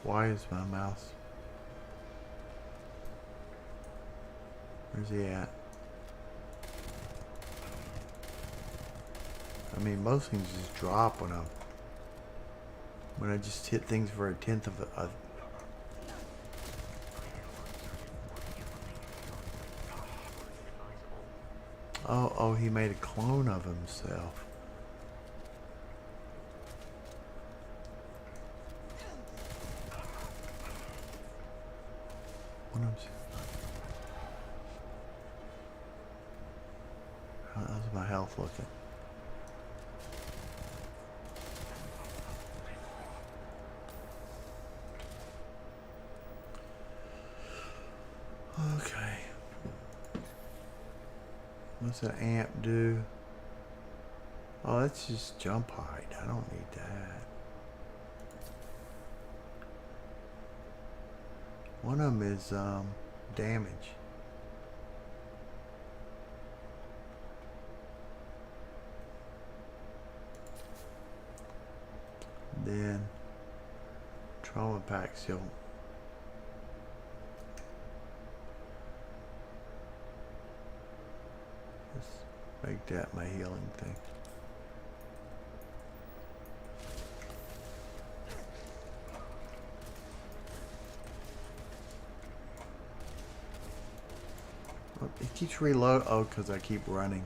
Why is my mouse? Where's he at? I mean, most things just drop when I just hit things for a tenth of a. Oh, he made a clone of himself. How's my health looking? Okay. What's an amp do? Oh, that's just jump height. I don't need that. One of them is damage. Then trauma pack still. Make that my healing thing. Oh, it keeps reload. Oh, because I keep running.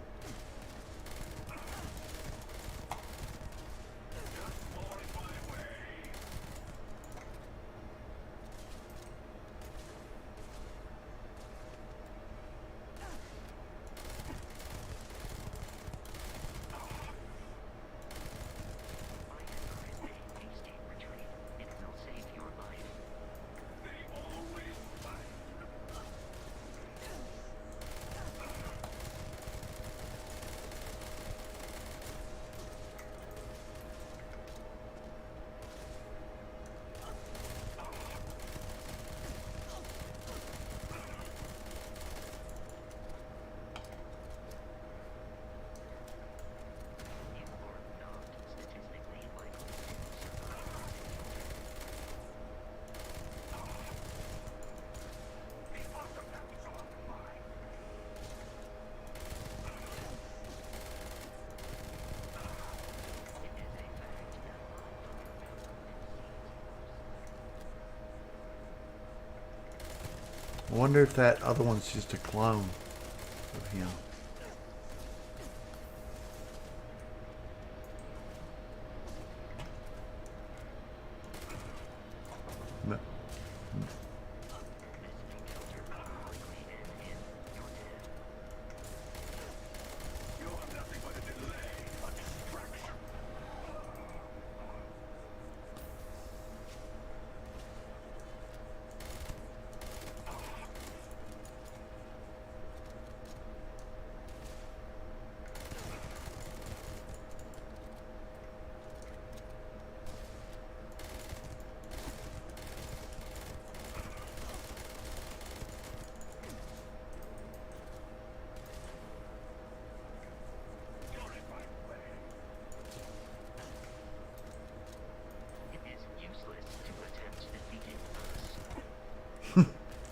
I wonder if that other one's just a clone of him. No.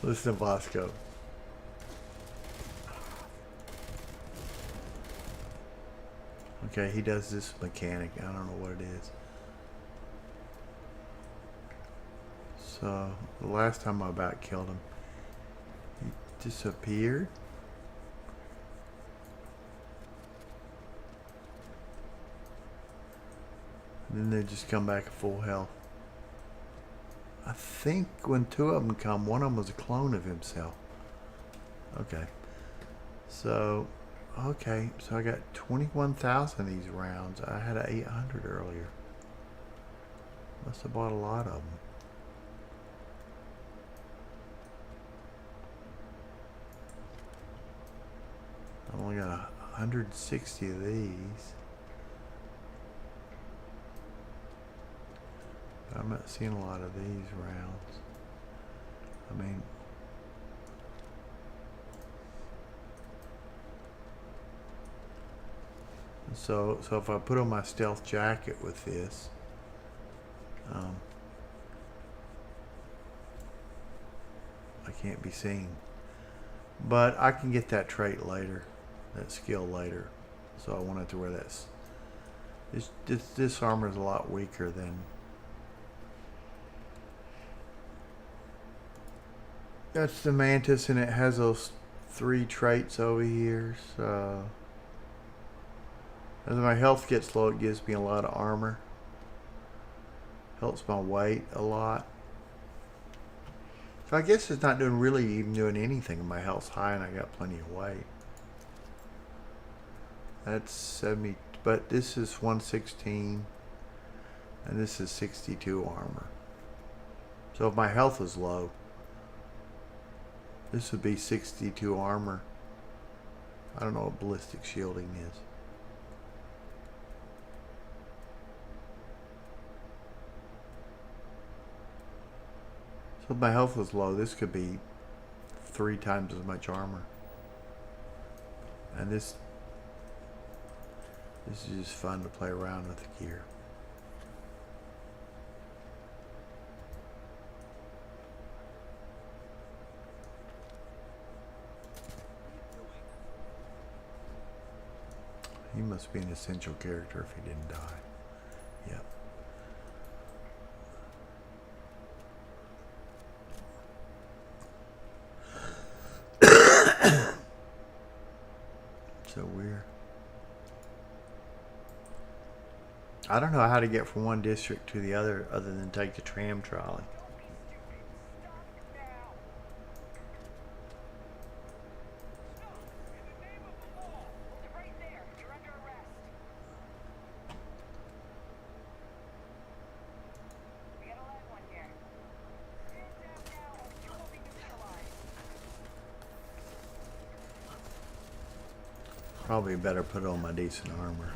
Listen to Bosco. Okay, he does this mechanic. I don't know what it is. So, the last time I about killed him, he disappeared. And then they just come back at full health. I think when two of them come, one of them was a clone of himself. Okay. So, okay. So I got 21,000 of these rounds. I had 800 earlier. Must have bought a lot of them. I only got 160 of these. I'm not seeing a lot of these rounds. I mean, so if I put on my stealth jacket with this, I can't be seen. But I can get that trait later, that skill later. So I wanted to wear this. This armor is a lot weaker than. That's the Mantis, and it has those 3 traits over here. So as my health gets low, it gives me a lot of armor. Helps my weight a lot. So I guess it's not really even doing anything. My health's high, and I got plenty of weight. That's 70, but this is 116, and this is 62 armor. So if my health is low, this would be 62 armor. I don't know what ballistic shielding is. So if my health was low, this could be 3 times as much armor. And this is just fun to play around with the gear. must be an essential character if he didn't die. Yep. So weird. I don't know how to get from one district to the other than take the tram trolley. Probably better put on my decent armor.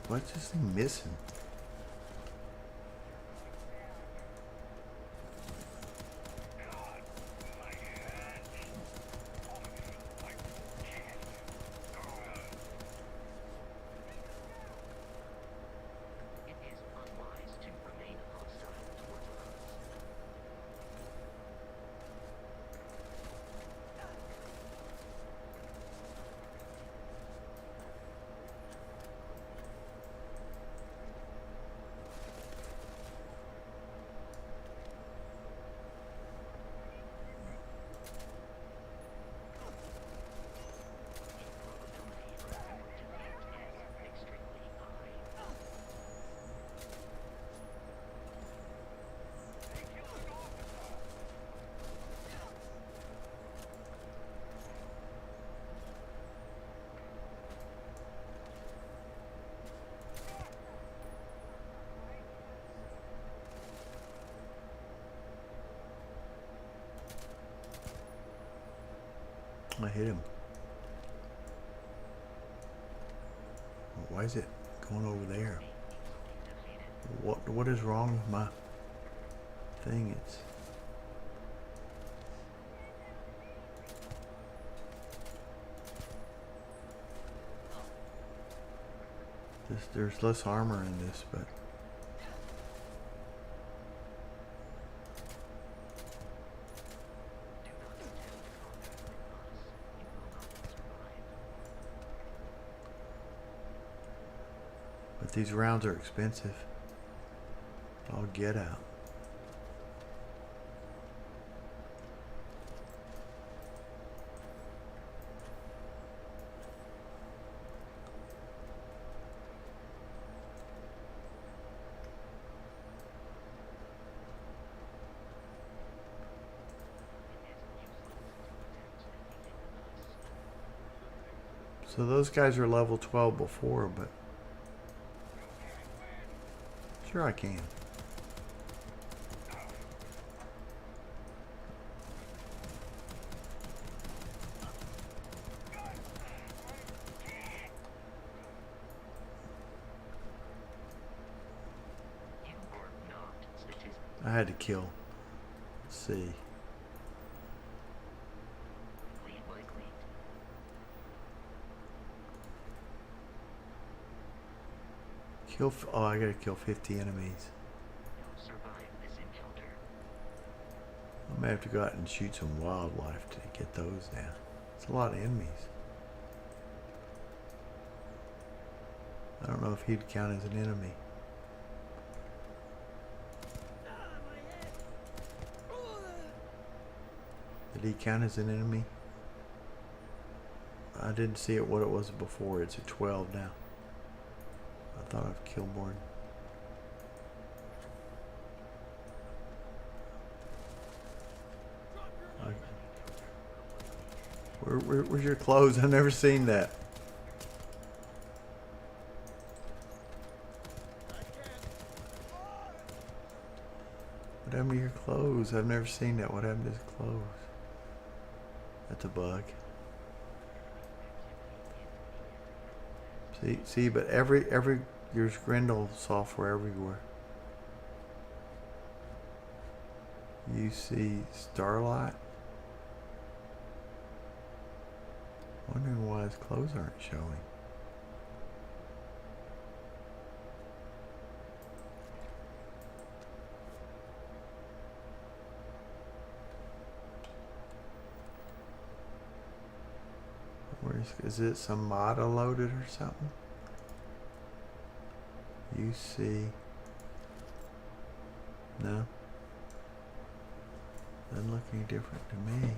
What's this thing missing? I hit him. Why is it going over there? What is wrong with my thing? There's less armor in this, but these rounds are expensive. I'll get out. So those guys are level 12 before, but sure I can. I had to kill. Let's see. Oh, I gotta kill 50 enemies. I may have to go out and shoot some wildlife to get those down. It's a lot of enemies. I don't know if he'd count as an enemy. Did he count as an enemy? I didn't see it what it was before. It's at 12 now. I thought I've killed more. Where's your clothes? I've never seen that. What happened to your clothes? I've never seen that. What happened to his clothes? That's a bug. See, but there's Grendel software everywhere. You see Starlight. Wondering why his clothes aren't showing. Is it some mod I loaded or something? UC. No. Doesn't look any different to me.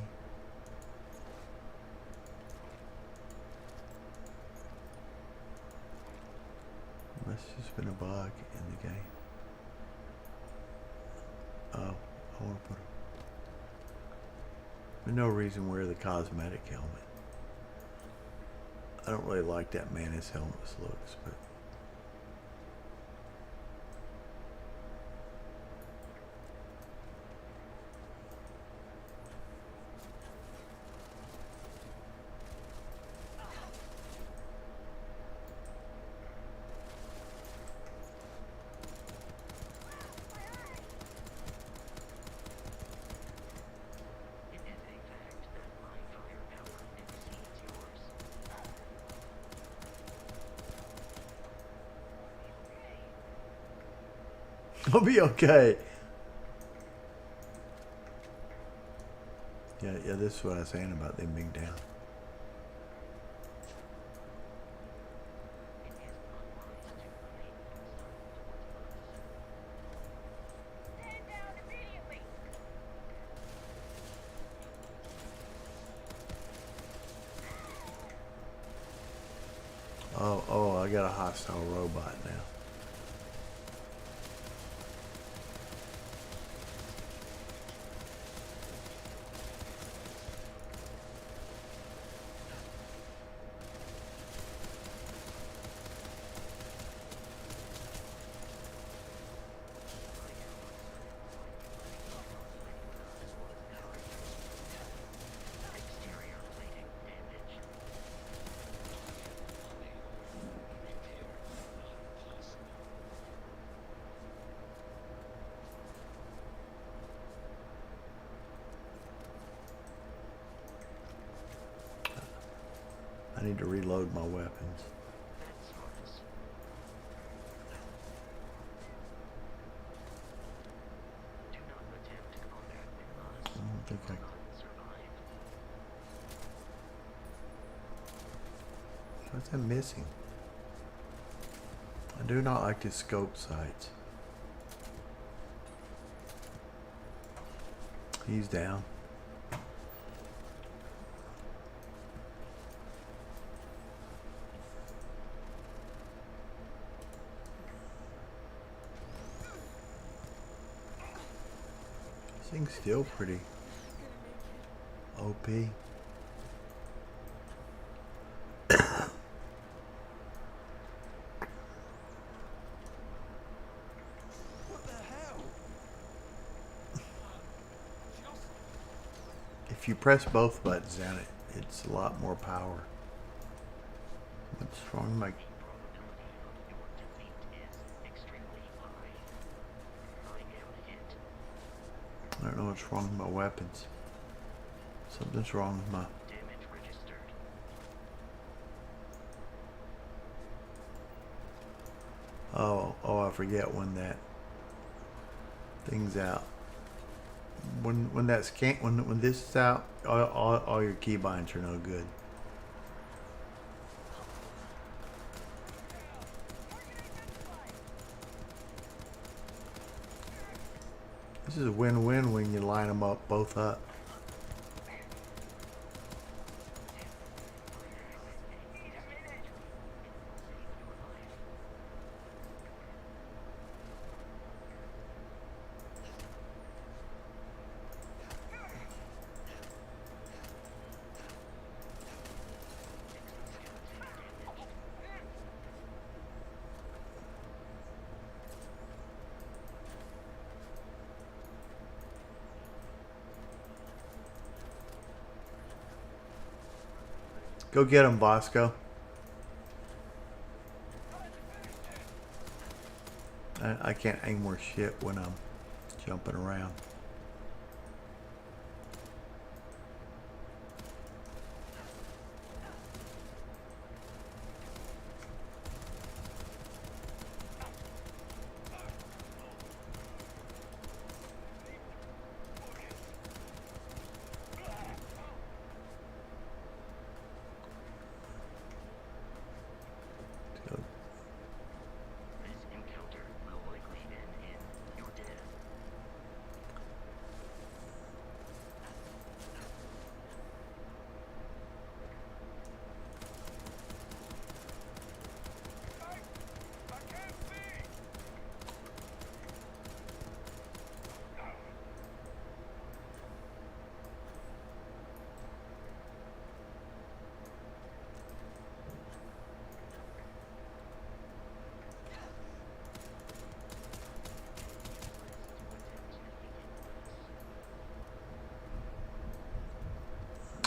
Must have just been a bug in the game. Oh, I want to put there's no reason to wear the cosmetic helmet. I don't really like that Manus helmet's looks, but I'll be okay. Yeah, this is what I was saying about them being down. Stand down immediately. Oh, I got a hostile robot now. I need to reload my weapons. I don't think I... What's that missing? I do not like the scope sights. He's down. This thing's still pretty OP. If you press both buttons down, it's a lot more power. What's wrong with my... I don't know what's wrong with my weapons. Something's wrong with my... Oh, I forget when that thing's out. When that's when this is out, all your keybinds are no good. This is a win-win when you line them up both up. Go get him, Bosco. I can't aim worth shit when I'm jumping around.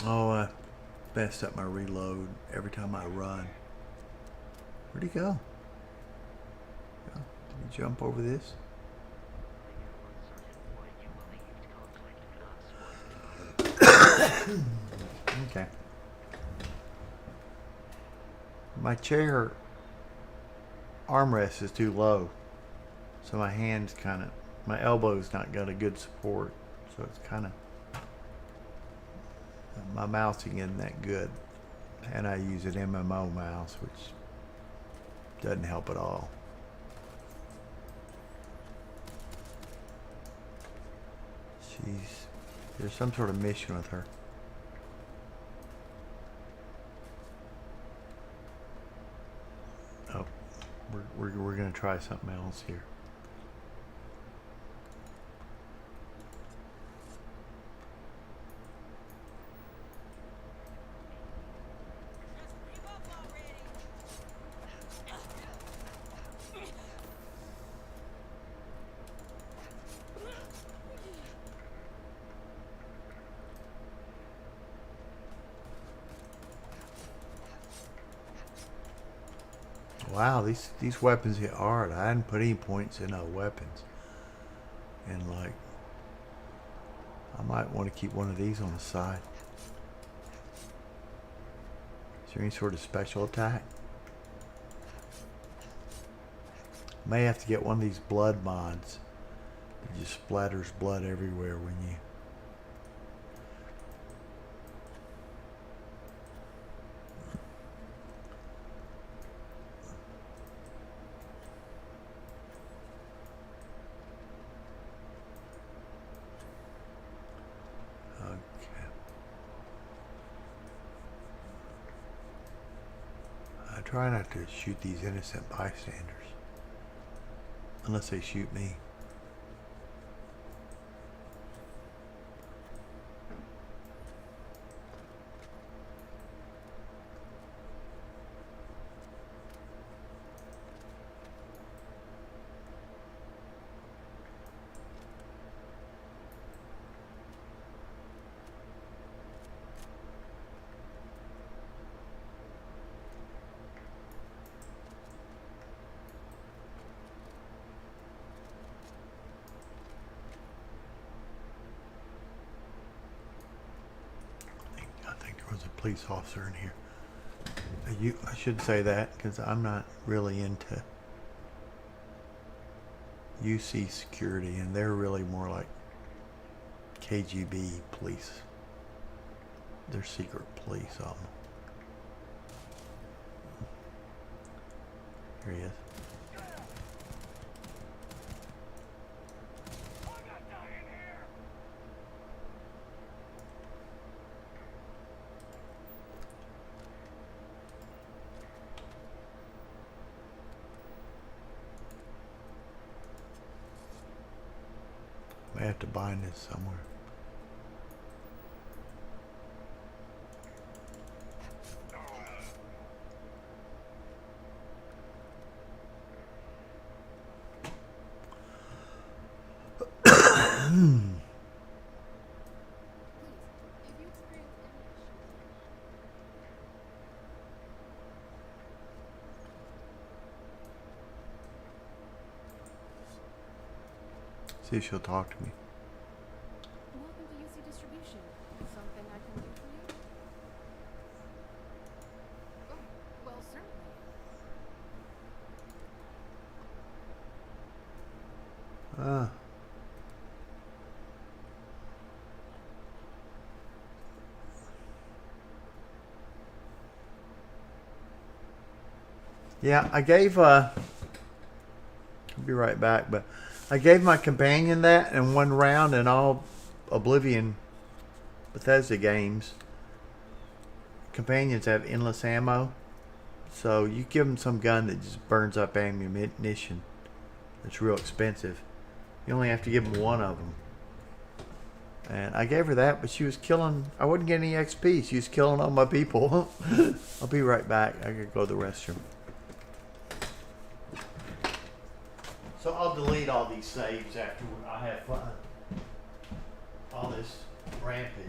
Oh, I messed up my reload every time I run. Where'd he go? Did he jump over this? Okay. My chair armrest is too low, so my hand's kind of, my elbow's not got a good support, so it's kind of, my mousing isn't that good, and I use an MMO mouse, which doesn't help at all. There's some sort of mission with her. Oh, we're gonna try something else here. Wow, these weapons hit hard. I hadn't put any points in weapons. And like, I might want to keep one of these on the side. Is there any sort of special attack? May have to get one of these blood mods. It just splatters blood everywhere when you... Try not to shoot these innocent bystanders. Unless they shoot me. Police officer in here. I should say that because I'm not really into UC security, and they're really more like KGB police. They're secret police almost. Here he is. I have to bind this somewhere. See if she'll talk to me. Welcome to UC Distribution. Something I can do for you? Oh, well, certainly. Yeah, I gave I'll be right back, but I gave my companion that in one round in all Oblivion Bethesda games. Companions have endless ammo, so you give them some gun that just burns up ammunition. It's real expensive. You only have to give them one of them. And I gave her that, but she was killing. I wouldn't get any XP. She was killing all my people. I'll be right back. I gotta go to the restroom. So I'll delete all these saves after I have fun. All this rampage.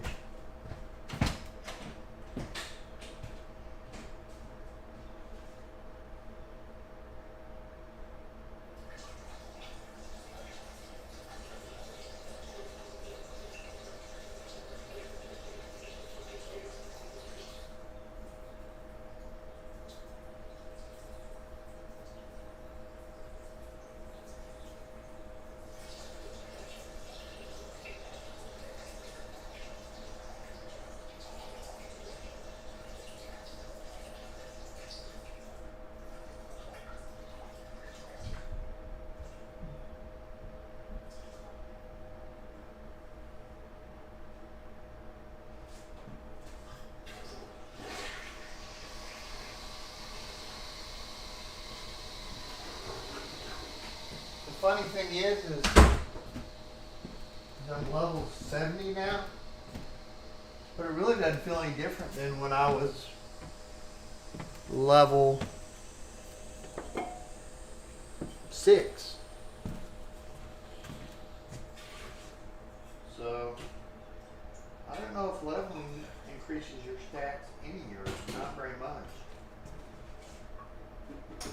funny thing is I'm level 70 now, but it really doesn't feel any different than when I was level 6. So I don't know if leveling increases your stats any year. Not very much. It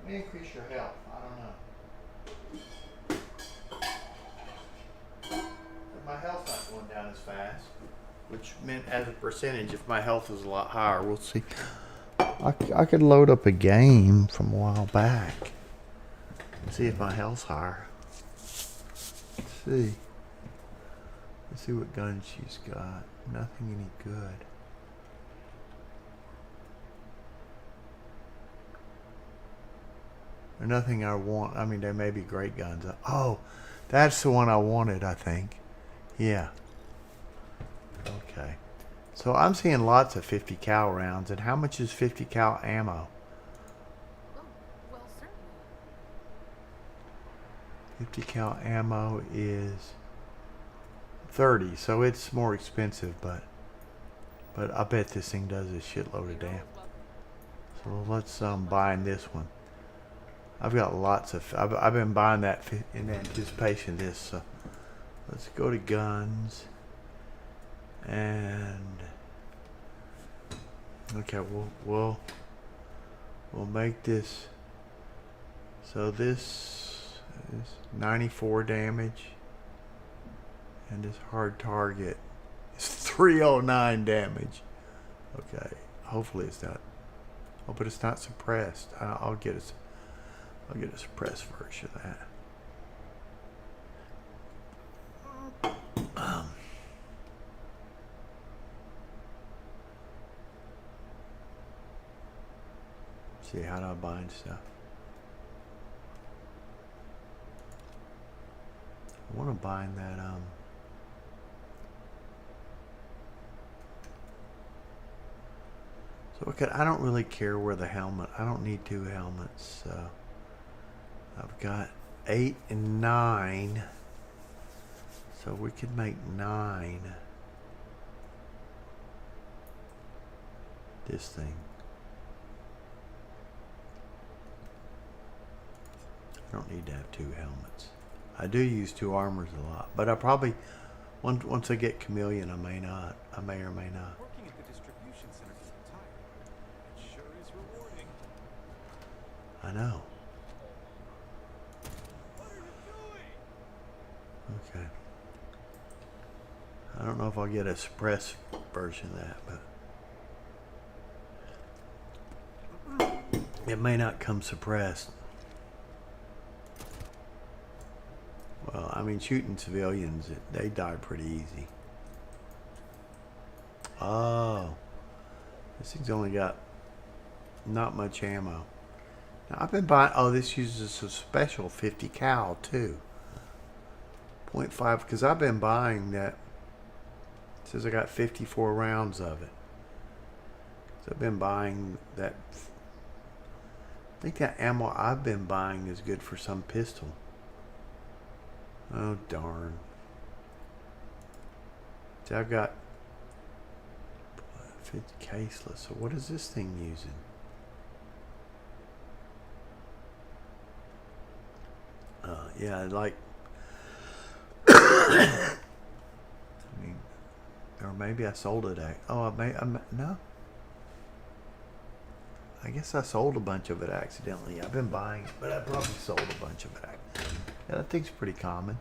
may increase your health. I don't know. But my health's not going down as fast, which meant as a percentage, if my health is a lot higher, we'll see. I could load up a game from a while back. See if my health's higher. Let's see. Let's see what gun she's got. Nothing any good. Or nothing I want. I mean, there may be great guns. Oh, that's the one I wanted, I think. Yeah. Okay. So I'm seeing lots of 50 cal rounds. And how much is 50 cal ammo? Oh, well, certainly. 50 cal ammo is 30, so it's more expensive, but I bet this thing does a shitload of damage. So let's buying this one. I've got lots of. I've been buying that in anticipation of this. So let's go to guns, and okay, we'll make this. So this is 94 damage. And this hard target is 309 damage. Okay, hopefully it's not. Oh, but it's not suppressed. I'll get a suppressed version of that. See, how do I bind stuff? I want to bind that So okay, I don't really care where the helmet. I don't need 2 helmets. So I've got 8 and 9. So we could make 9. This thing. I don't need to have 2 helmets. I do use 2 armors a lot, but I probably once I get Chameleon, I may not. I may or may not. Working at the distribution center for the tire. It sure is rewarding. I know. What are you doing? Okay. I don't know if I'll get a suppressed version of that, but it may not come suppressed. Well, I mean, shooting civilians, they die pretty easy. Oh. This thing's only got not much ammo. Now, I've been buying... Oh, this uses a special 50 cal, too. 0.5, because I've been buying that. It says I got 54 rounds of it. So I've been buying that. I think that ammo I've been buying is good for some pistol. Oh, darn. See, I've got 50 caseless. So what is this thing using? Yeah, like... I mean, or maybe I sold it. Oh, no. I guess I sold a bunch of it accidentally. I've been buying it, but I probably sold a bunch of it. Yeah, that thing's pretty common.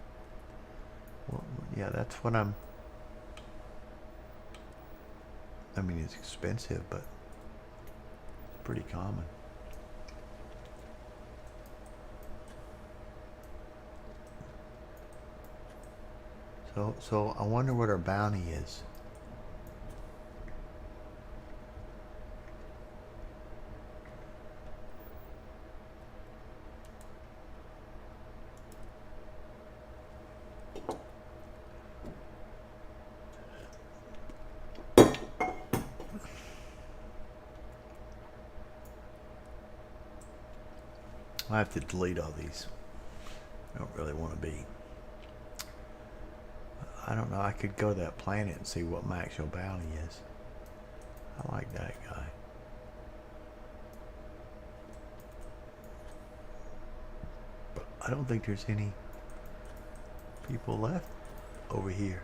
Well, yeah, that's what I'm... I mean, it's expensive, but it's pretty common. So I wonder what our bounty is. I have to delete all these. I don't really want to be. I don't know. I could go to that planet and see what my actual bounty is. I like that guy. But I don't think there's any people left over here.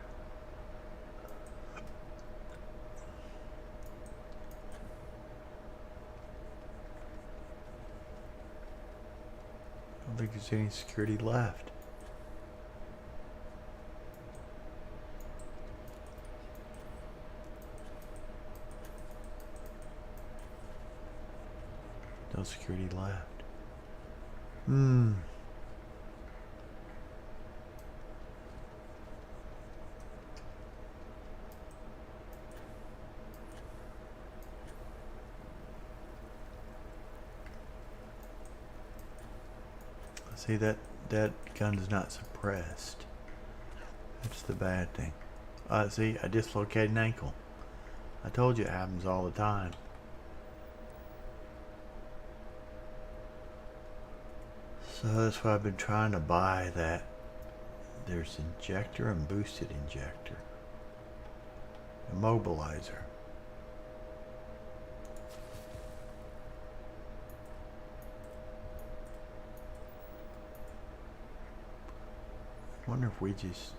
I don't think there's any security left. No security left. See, that gun is not suppressed. That's the bad thing. See, I dislocated an ankle. I told you it happens all the time. So that's why I've been trying to buy that. There's injector and boosted injector. Immobilizer. What if we just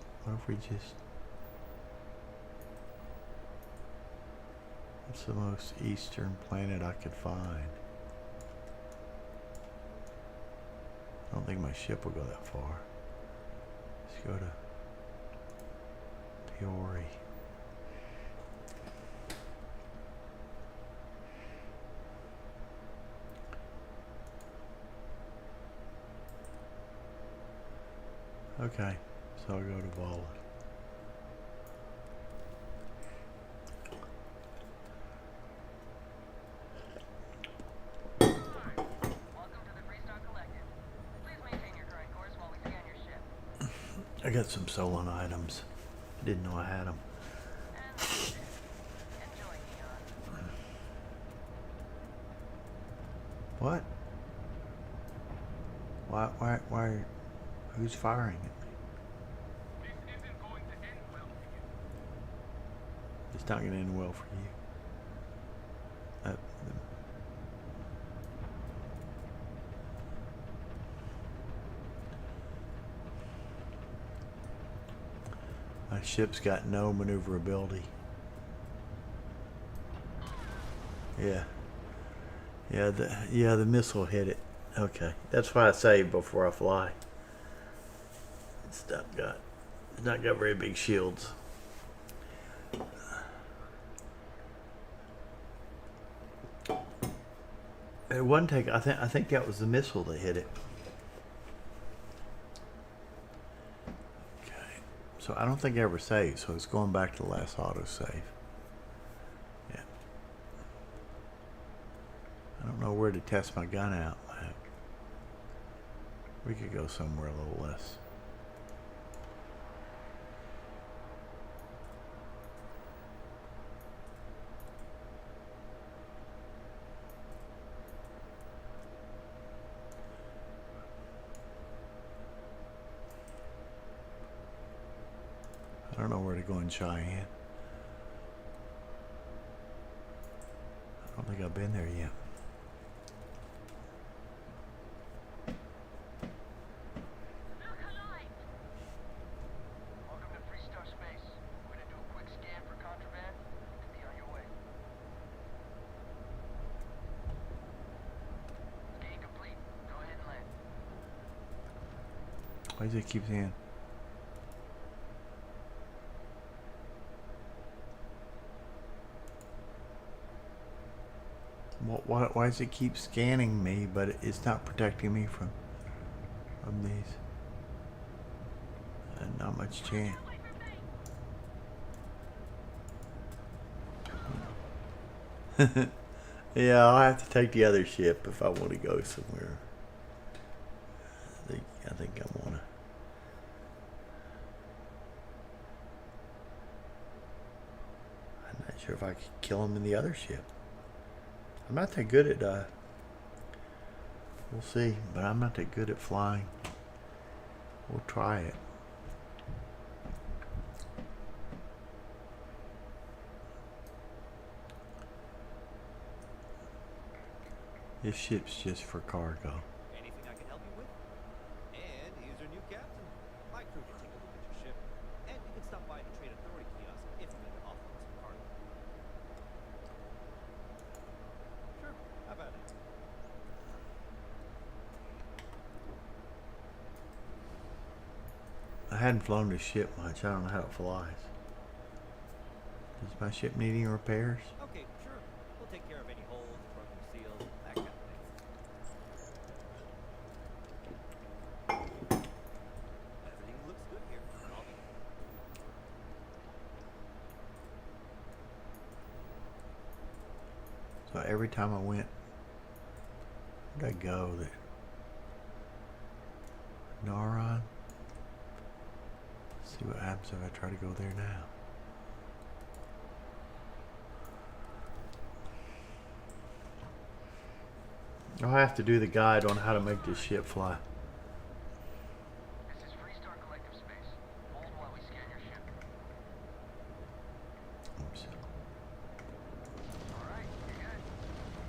what's the most eastern planet I could find? I don't think my ship will go that far. Let's go to Peoria. Okay, so I'll go to Vala. I got some stolen items. Didn't know I had them. What? Why? Who's firing at me? This isn't going to end well for you. It's not going to end well for you. My ship's got no maneuverability. Yeah. The missile hit it. Okay. That's why I saved before I fly. It's not got very big shields. It wasn't take. I think that was the missile that hit it. Okay. So I don't think I ever saved. So it's going back to the last autosave. Yeah. I don't know where to test my gun out. We could go somewhere a little less. I don't know where to go in Cheyenne. I don't think I've been there yet. Welcome to Freestar Space. We're gonna do a quick scan for contraband and be on your way. Scan complete. Go ahead and land. Why does it keep saying? Why does it keep scanning me, but it's not protecting me from these? Not much chance. Yeah, I'll have to take the other ship if I want to go somewhere. I think I want to. I'm not sure if I could kill him in the other ship. I'm not that good at, we'll see, but I'm not that good at flying. We'll try it. This ship's just for cargo. Anything I can help you with? And here's your new captain. My crew can take a look at your ship. And you can stop by the Trade Authority kiosk if you need to offload some cargo. Sure, how about it? I hadn't flown this ship much. I don't know how it flies. Does my ship need any repairs? Okay, sure. We'll take care of any holes, broken seals, that kind of thing. Everything looks good here. I'll be. So every time I went, where'd I go? That Naron? See what happens if I try to go there now. I'll have to do the guide on how to make this ship fly. This is Freestar Collective Space. Hold while we scan your ship. Oops. Alright, you're good.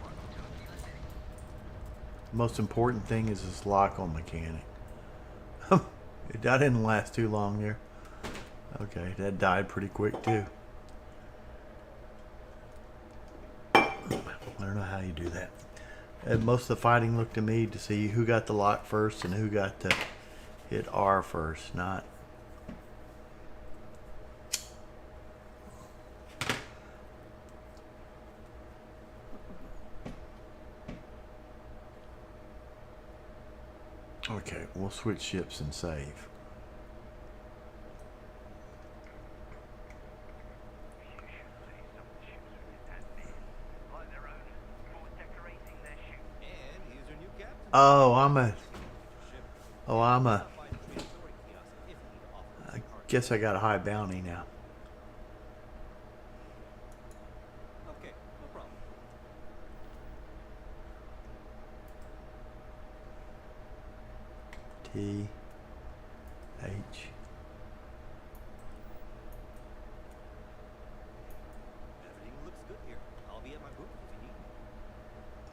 Welcome to Aquila City. The most important thing is this lock on mechanic. That didn't last too long there. Okay, that died pretty quick too. I don't know how you do that. And most of the fighting looked to me to see who got the lock first and who got to hit R first, not. Okay, we'll switch ships and save. Oh, I guess I got a high bounty now. Okay, no problem. T H. Everything looks good here. I'll be at my booth if you need me.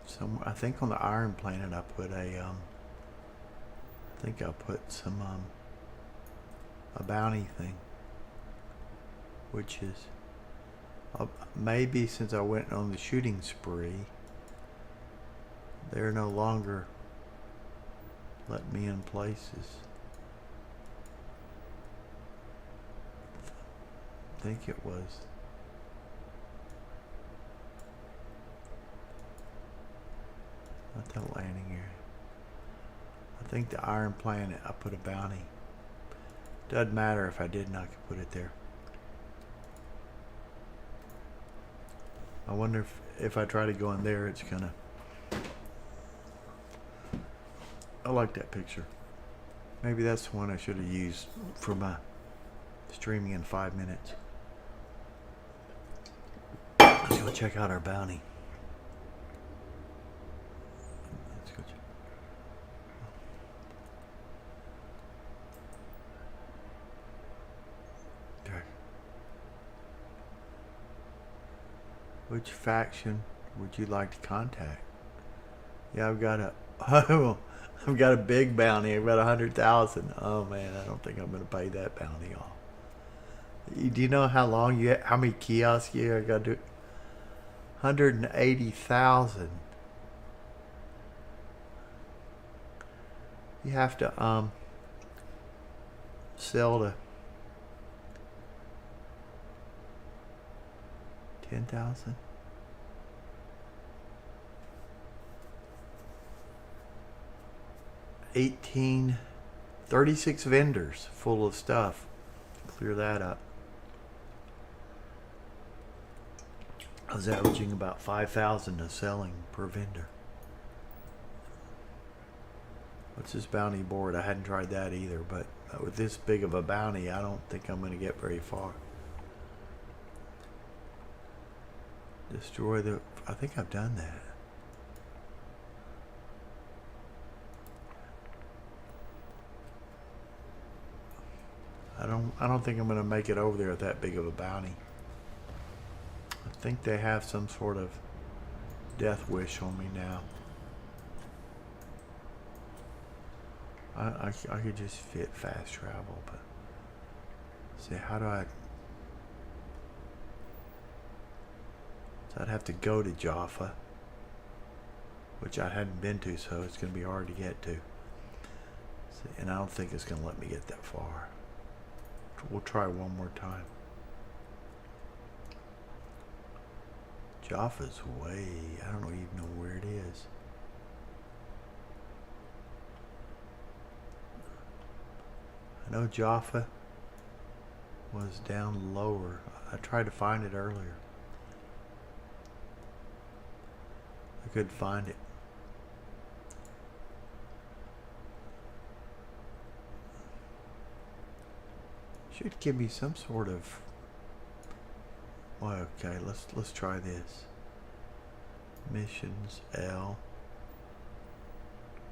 Somewhere, I think on the Iron Planet I put a I think I put some a bounty thing, which is maybe since I went on the shooting spree, they're no longer let me in places. I think it was. Not the landing area. I think the Iron Planet, I put a bounty. Doesn't matter if I didn't, I could put it there. I wonder if I try to go in there, it's gonna. I like that picture. Maybe that's the one I should have used for my streaming in 5 minutes. Let's go check out our bounty. Let's go check. Okay. Which faction would you like to contact? Yeah, I've got a I've got a big bounty. I've got 100,000. Oh man, I don't think I'm gonna pay that bounty off. Do you know how long how many kiosks you got to do? 180,000. You have to sell to 10,000. 36 vendors full of stuff. Clear that up. I was averaging about 5,000 of selling per vendor. What's this bounty board? I hadn't tried that either, but with this big of a bounty, I don't think I'm going to get very far. Destroy the... I think I've done that. I don't think I'm gonna make it over there with that big of a bounty. I think they have some sort of death wish on me now. I could just fit fast travel, but see, how do I? So I'd have to go to Jaffa, which I hadn't been to, so it's going to be hard to get to. See, and I don't think it's going to let me get that far. We'll try one more time. Jaffa's way, I don't even know where it is. I know Jaffa was down lower. I tried to find it earlier. I couldn't find it. Should give me some sort of. Well, okay, let's try this. Missions L.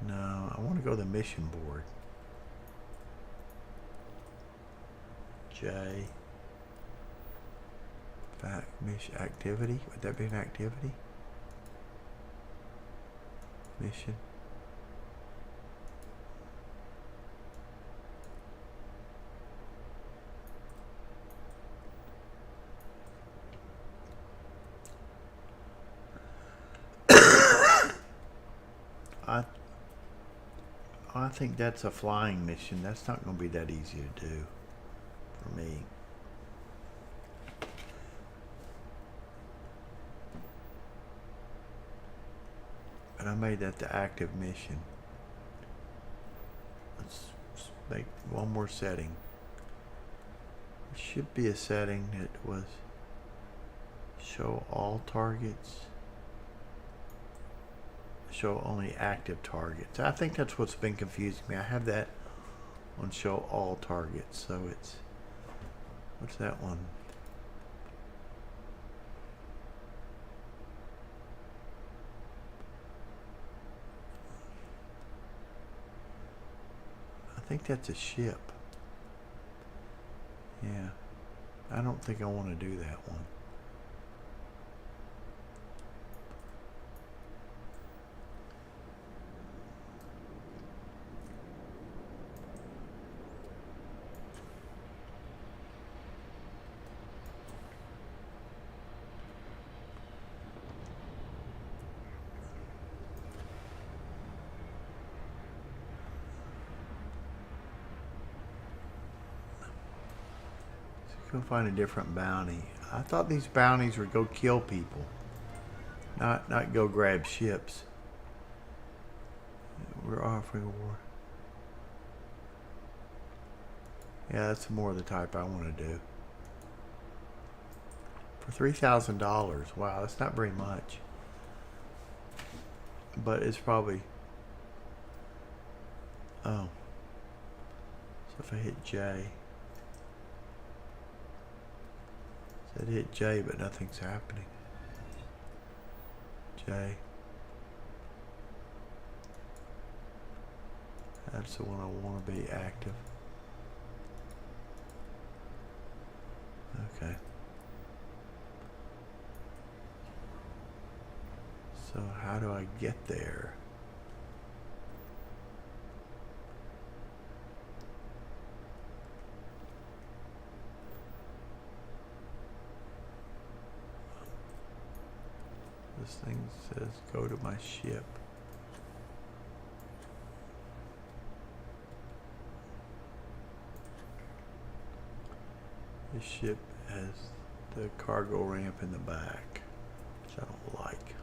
No, I want to go to the mission board. J. Fact mission activity. Would that be an activity? Mission. I think that's a flying mission. That's not going to be that easy to do for me. But I made that the active mission. Let's make one more setting. It should be a setting that was show all targets. Show only active targets. I think that's what's been confusing me. I have that on show all targets, so it's, what's that one? I think that's a ship. Yeah, I don't think I want to do that one. Go find a different bounty. I thought these bounties would go kill people, not go grab ships. We're offering war. Yeah, that's more of the type I want to do. For $3,000, wow, that's not very much. But it's probably. Oh. So if I hit J. Said hit J, but nothing's happening. J. That's the one I want to be active. Okay. So how do I get there? This thing says go to my ship. This ship has the cargo ramp in the back, which I don't like.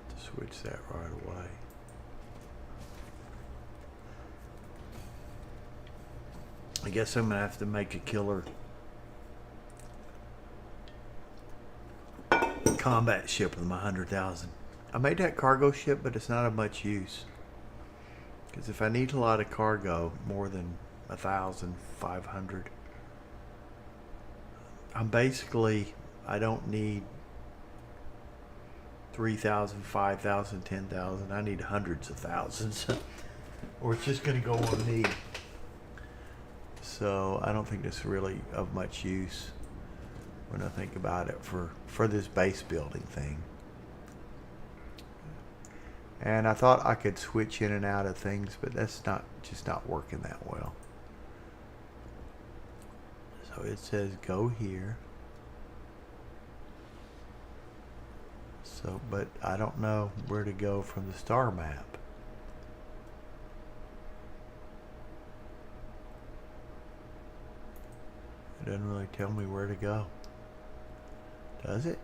To switch that right away. I guess I'm gonna have to make a killer combat ship with my 100,000. I made that cargo ship, but it's not of much use. Because if I need a lot of cargo, more than 1,500, I'm basically, I don't need 3,000, 5,000, 10,000. I need hundreds of thousands. Or it's just going to go on me. So I don't think it's really of much use when I think about it for this base building thing. And I thought I could switch in and out of things, but that's just not working that well. So it says go here. So, but I don't know where to go from the star map. It doesn't really tell me where to go. Does it?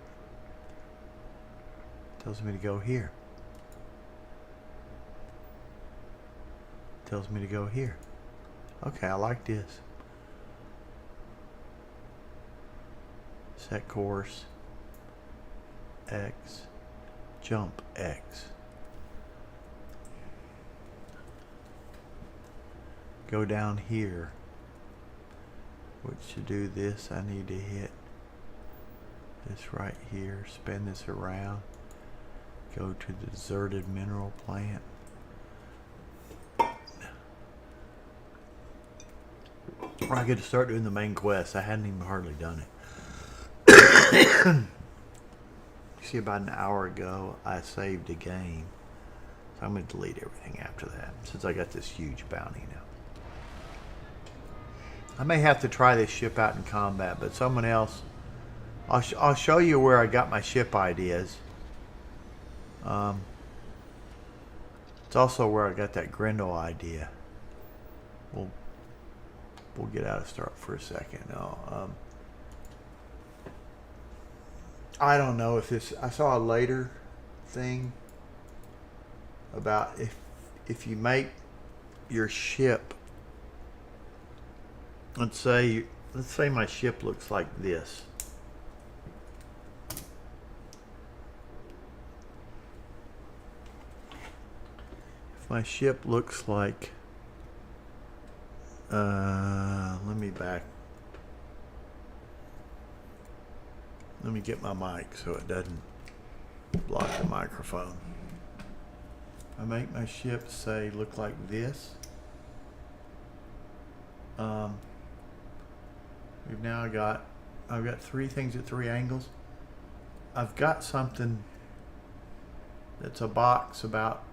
It tells me to go here. It tells me to go here. Okay, I like this. Set course. X. Jump X. Go down here. Which to do this, I need to hit this right here. Spin this around. Go to the deserted mineral plant. I get to start doing the main quest. I hadn't even hardly done it. See, about an hour ago, I saved a game. So I'm going to delete everything after that, since I got this huge bounty now. I may have to try this ship out in combat, but someone else... I'll show you where I got my ship ideas. It's also where I got that Grendel idea. We'll get out of start for a second. No, I don't know if this... I saw a later thing about if you make your ship... Let's say my ship looks like this. If my ship looks like... let me get my mic so it doesn't block the microphone. I make my ship say look like this. I've got three things at three angles. I've got something that's a box about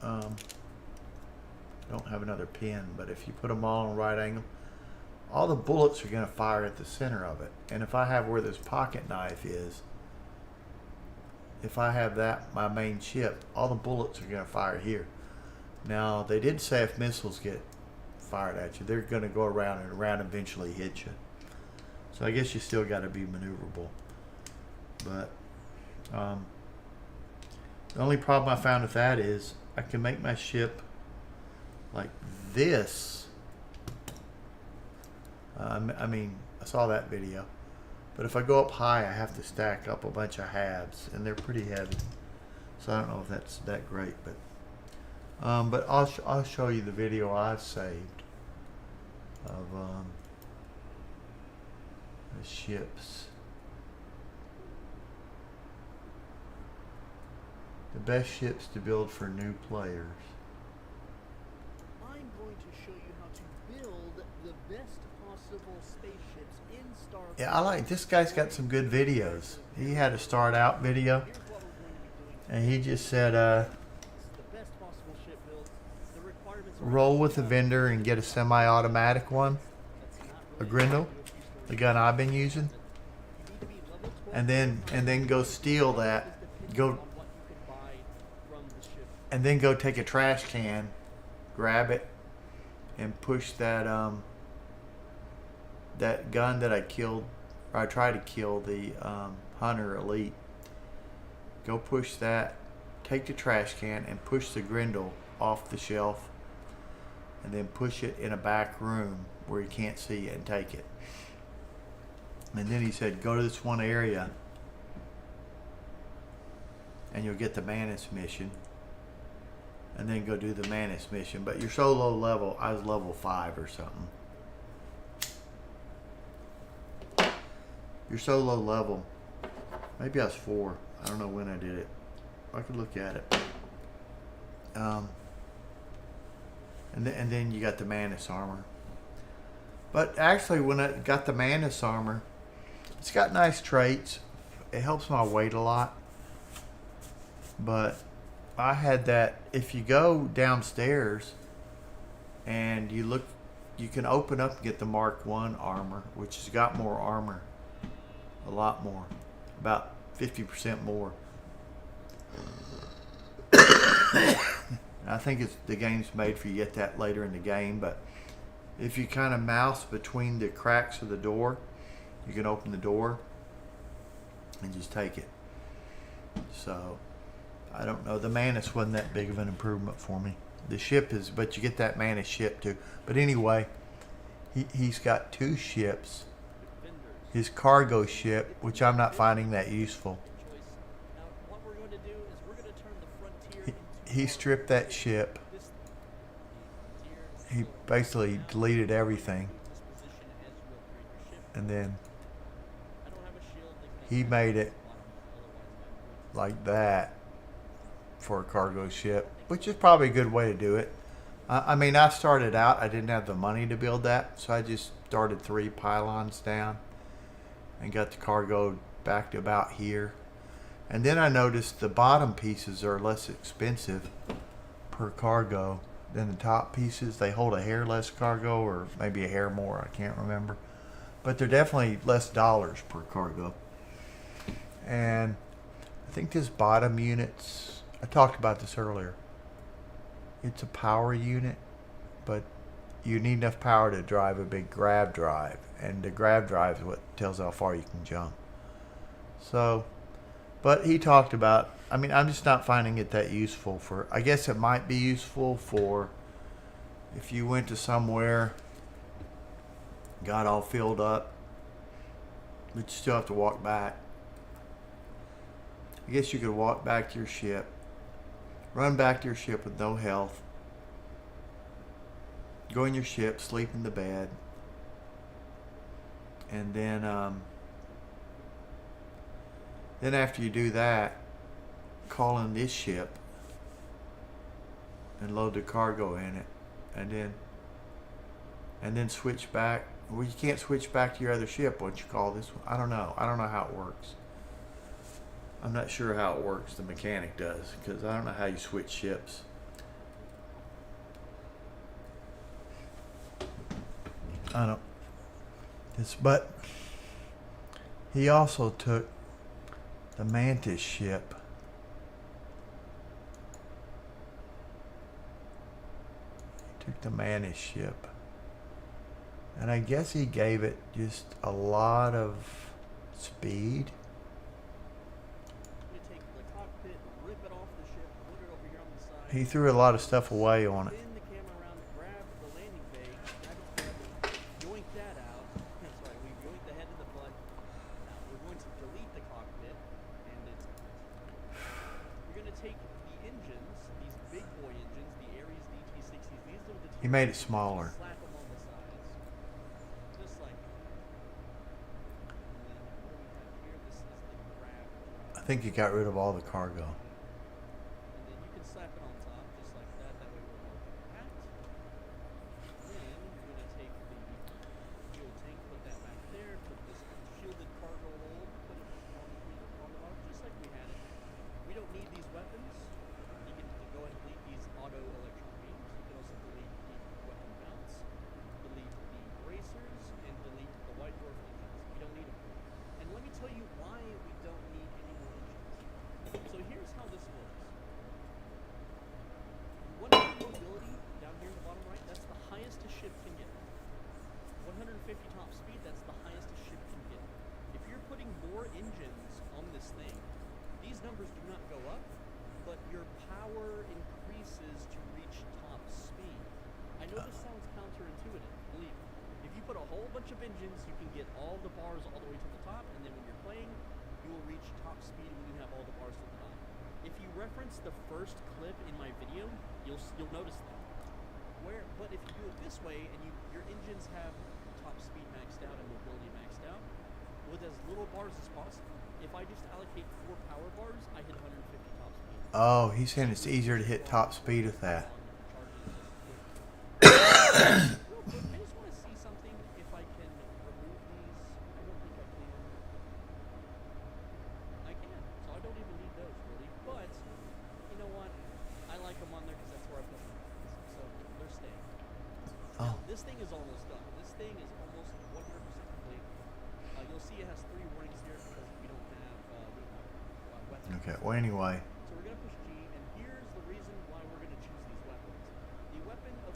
don't have another pin, but if you put them all on a right angle, all the bullets are going to fire at the center of it. And if I have where this pocket knife is, if I have that, my main ship, all the bullets are going to fire here. Now, they did say if missiles get fired at you, they're going to go around and around and eventually hit you. So I guess you still got to be maneuverable. But the only problem I found with that is I can make my ship like this. I mean, I saw that video. But if I go up high, I have to stack up a bunch of halves, and they're pretty heavy. So I don't know if that's that great, but I'll show you the video I've saved of the ships. The best ships to build for new players. I'm going to show you how to build the best possible spaceships in Starfield. Yeah, I like this guy's got some good videos. He had a start out video, and he just said, roll with the vendor and get a semi-automatic one, a Grendel, the gun I've been using, and then go steal that, and then go take a trash can, grab it, and push that that gun that I killed, or I tried to kill, the Hunter Elite. Go push that, take the trash can, and push the Grendel off the shelf, and then push it in a back room where you can't see it and take it. And then he said, go to this one area and you'll get the Manus mission, and then go do the Manus mission. But you're so low level, I was level 5 or something. You're so low level. Maybe I was 4. I don't know when I did it. I could look at it. And then you got the Manus armor. But actually, when I got the Mantis armor, it's got nice traits. It helps my weight a lot. But I had that. If you go downstairs and you look, you can open up and get the Mark 1 armor, which has got more armor. A lot more. About 50% more. I think the game's made for you to get that later in the game, but if you kind of mouse between the cracks of the door, you can open the door and just take it. So, I don't know. The Mantis wasn't that big of an improvement for me. The ship is, but you get that Mantis ship too. But anyway, he's got 2 ships. His cargo ship, which I'm not finding that useful. He stripped that ship. He basically deleted everything. And then he made it like that for a cargo ship, which is probably a good way to do it. I mean, I started out, I didn't have the money to build that, so I just started 3 pylons down and got the cargo back to about here. And then I noticed the bottom pieces are less expensive per cargo than the top pieces. They hold a hair less cargo, or maybe a hair more, I can't remember. But they're definitely less dollars per cargo. And I think this bottom unit's, I talked about this earlier. It's a power unit, but you need enough power to drive a big grav drive. And the grav drive is what tells how far you can jump. So, but he talked about, I mean, I'm just not finding it that useful for, I guess it might be useful for if you went to somewhere, got all filled up, but you still have to walk back. I guess you could walk back to your ship, run back to your ship with no health, go in your ship, sleep in the bed, and then after you do that, call in this ship and load the cargo in it, and then switch back. Well, you can't switch back to your other ship once you call this one. I don't know how it works. I'm not sure how it works. The mechanic does, because I don't know how you switch ships. I don't. But he also took the Mantis ship. He took the Mantis ship. And I guess he gave it just a lot of speed. He threw a lot of stuff away on it. He made it smaller. I think he got rid of all the cargo. The first clip in my video, you'll notice that. But if you do it this way and your engines have top speed maxed out and mobility maxed out, with as little bars as possible, if I just allocate 4 power bars, I hit 150 top speed. Oh, he's saying it's easier to hit top speed with that. Real quick, I just want to see something. If is almost done. This thing is almost 100% complete. You'll see it has 3 warnings here because we don't have weapons. Okay, well anyway. So we're going to push G, and here's the reason why we're going to choose these weapons. The weapon of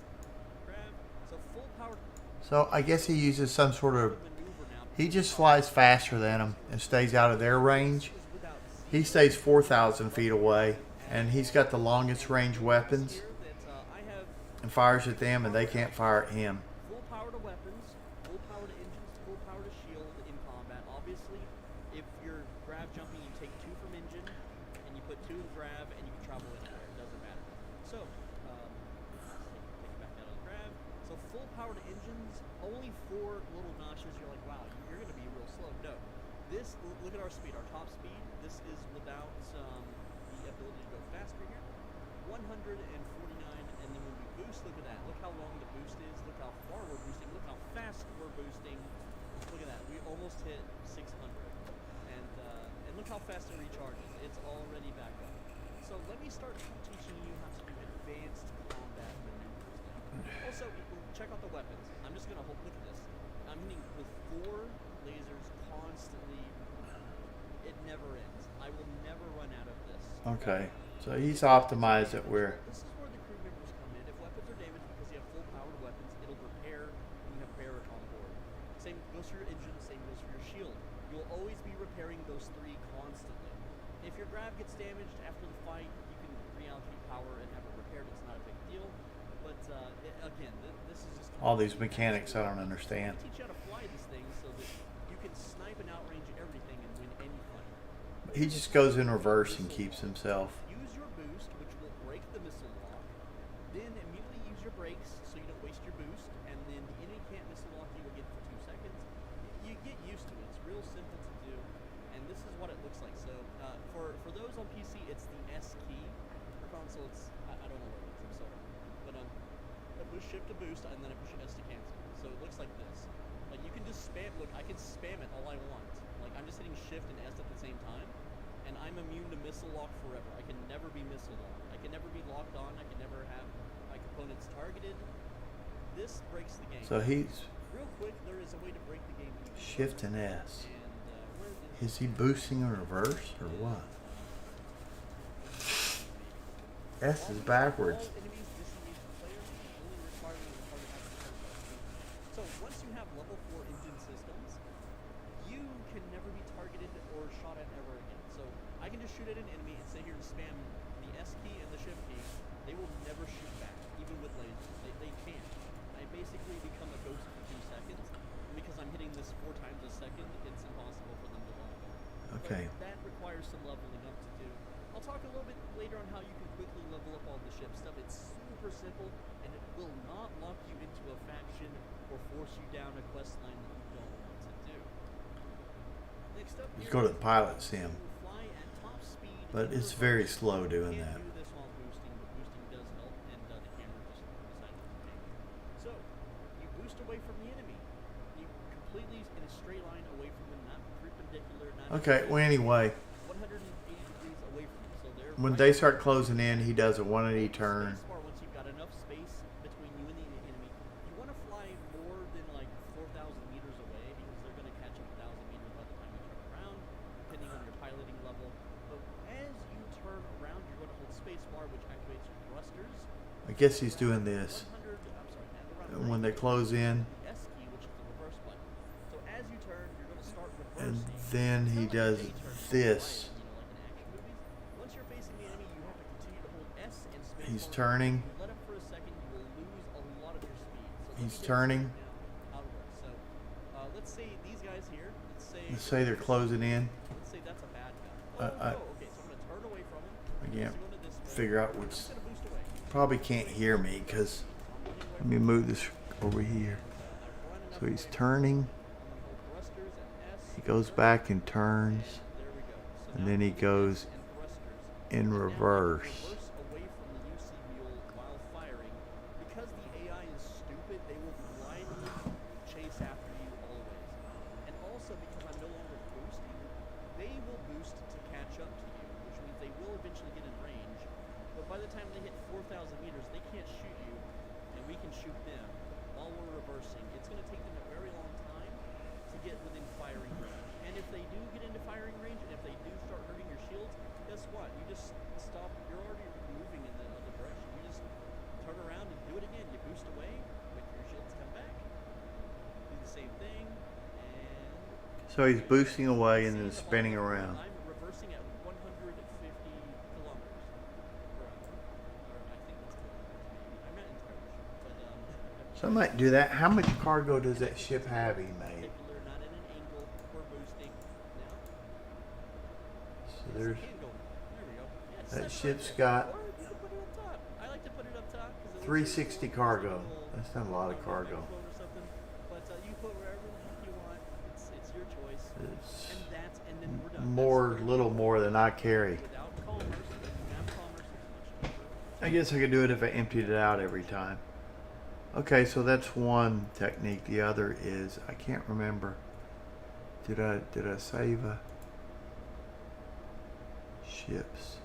grab, so full power. So I guess he uses some sort of, he just flies faster than them and stays out of their range. He stays 4,000 feet away, and he's got the longest range weapons and fires at them, and they can't fire at him. Full power to weapons, full power to engines, full power to shield in combat. Obviously, if you're grab jumping, you take 2 from engine, and you put 2 in grab, and you can travel anywhere. It doesn't matter. So, take it back out of the grab. So full power to engines, only 4 little notches. You're like, wow, you're going to be real slow. No. This, look at our speed, our top speed. This is without the ability to go faster here. 149, and then when we boost, look at that. Look how long the boost is. Look how far we're boosting. Look how fast we're boosting. Look at that. We almost hit 600. And look how fast it recharges. It's already back up. So let me start teaching you how to do advanced combat maneuvers now. Also, check out the weapons. I'm just going to look at this. I'm hitting with 4 lasers constantly. It never ends. I will never run out of this. Okay, so he's optimized it where. This is where the crew members come in. If weapons are damaged because you have full powered weapons, it'll repair when you have Barrett on board. Same goes for your engine, same goes for your shield. You'll always be repairing those 3 constantly. If your grab gets damaged after the fight, you can reallocate power and have it repaired. It's not a big deal. But again, this is just All these mechanics I don't understand. teach you how to fly this thing so that you can snipe and outrange everything and win any fight. He just goes in reverse and keeps himself. Use your boost, which will break the missile lock. Then immediately use your brakes so you don't waste your boost. And then the enemy can't missile lock you again for 2 seconds. You get used to it. It's real simple to do. And this is what it looks like. So for those on PC, it's the S key. For console, it's I don't know what it is. I'm sorry. But I push shift to boost, and then I push S to cancel. So it looks like this. Like you can just spam. Look, I can spam it all I want. Like I'm just hitting shift and S at the same time. And I'm immune to missile lock forever. I can never be missile locked. I can never be locked on. I can never have my components targeted. This breaks the game. So he's Real quick, there is a way to break the game. shift and S. And where Is he boosting in reverse or what? S is backwards. all enemies disengage the player, only requiring the target has to turn left. So once you have level 4 engine systems, you can never be targeted or shot at ever again. So I can just shoot at an enemy and sit here and spam the S key and the shift key. They will never shoot back, even with lasers. They can't. I basically become a ghost for 2 seconds. And because I'm hitting this 4 times a second, it's impossible for them to lock on. Okay. But that requires some leveling up to do. I'll talk a little bit later on how you can quickly level up all the ship stuff. It's super simple, and it will not lock you into a faction or force you down a quest line that you don't want to do. Next up, Let's go to the pilot sim. fly at top speed. But it's very slow doing Can't that. do this while boosting, but boosting does help, and the camera just decided to take it. So, you boost away from the enemy. You completely in a straight line away from them, not perpendicular, not Okay, well anyway, 180 degrees away from them. So they're when right they start closing in, he does a 180 turn. spacebar. Once you've got enough space between you and the enemy, you want to fly more than like 4,000 meters away because they're going to catch up 1,000 meters by the time you turn around, depending on your piloting level. But as you turn around, you're going to hold spacebar, which activates your thrusters. I guess he's doing this. 100, I'm sorry, and around And when they close in, the S key, which is the reverse button. So as you turn, you're going to start and reversing. then he does this. Once you're facing the enemy, you have to continue to hold S and space. He's turning. Let up for a second, you will lose a lot of your speed. So He's turning. how it works. So let's say these guys here. Let's say they're closing in. Let's say that's a bad guy. Okay, so I'm gonna turn away from him. I can't Go to this way. figure out which. I'm gonna boost away. Probably can't hear me because let me move this over here. So he's turning. Thrusters and S. He goes back and turns, There we go. So and now then he goes and thrusters. in reverse. Reverse away from the UC mule while firing. Because the AI is stupid, they will blindly chase after you always. And also because I'm no longer boosting, they will boost to catch up to you, which means they will eventually get in range. But by the time they hit 4,000 meters, they can't shoot you, and we can shoot them while we're reversing. going to take them a very long time to get within firing range. And if they do get into firing range, and if they do start hurting your shields, guess what? You just stop. You're already moving in the other direction. You just turn around and do it again. You boost away, wait for your shields to come back, do the same thing, and So he's boosting away and then spinning around. I'm reversing at 150 kilometers per hour. Or I think that's kilometers, maybe. I'm not entirely sure, but So I might do that. How much cargo does that ship have he made? particular, not in an angle. We're boosting now. So there's There we go. Yeah, it's that set ship's right there. got Or you can put it up top. I like to put it up top because 360 cargo. That's not a lot of cargo. or something. But you put wherever the heck you want. It's your choice. It's And then we're done. more, little more than I carry. Without commerce, if you have commerce, it's much cheaper. I guess I could do it if I emptied it out every time. Okay, so that's one technique. The other is I can't remember. Did I save ships?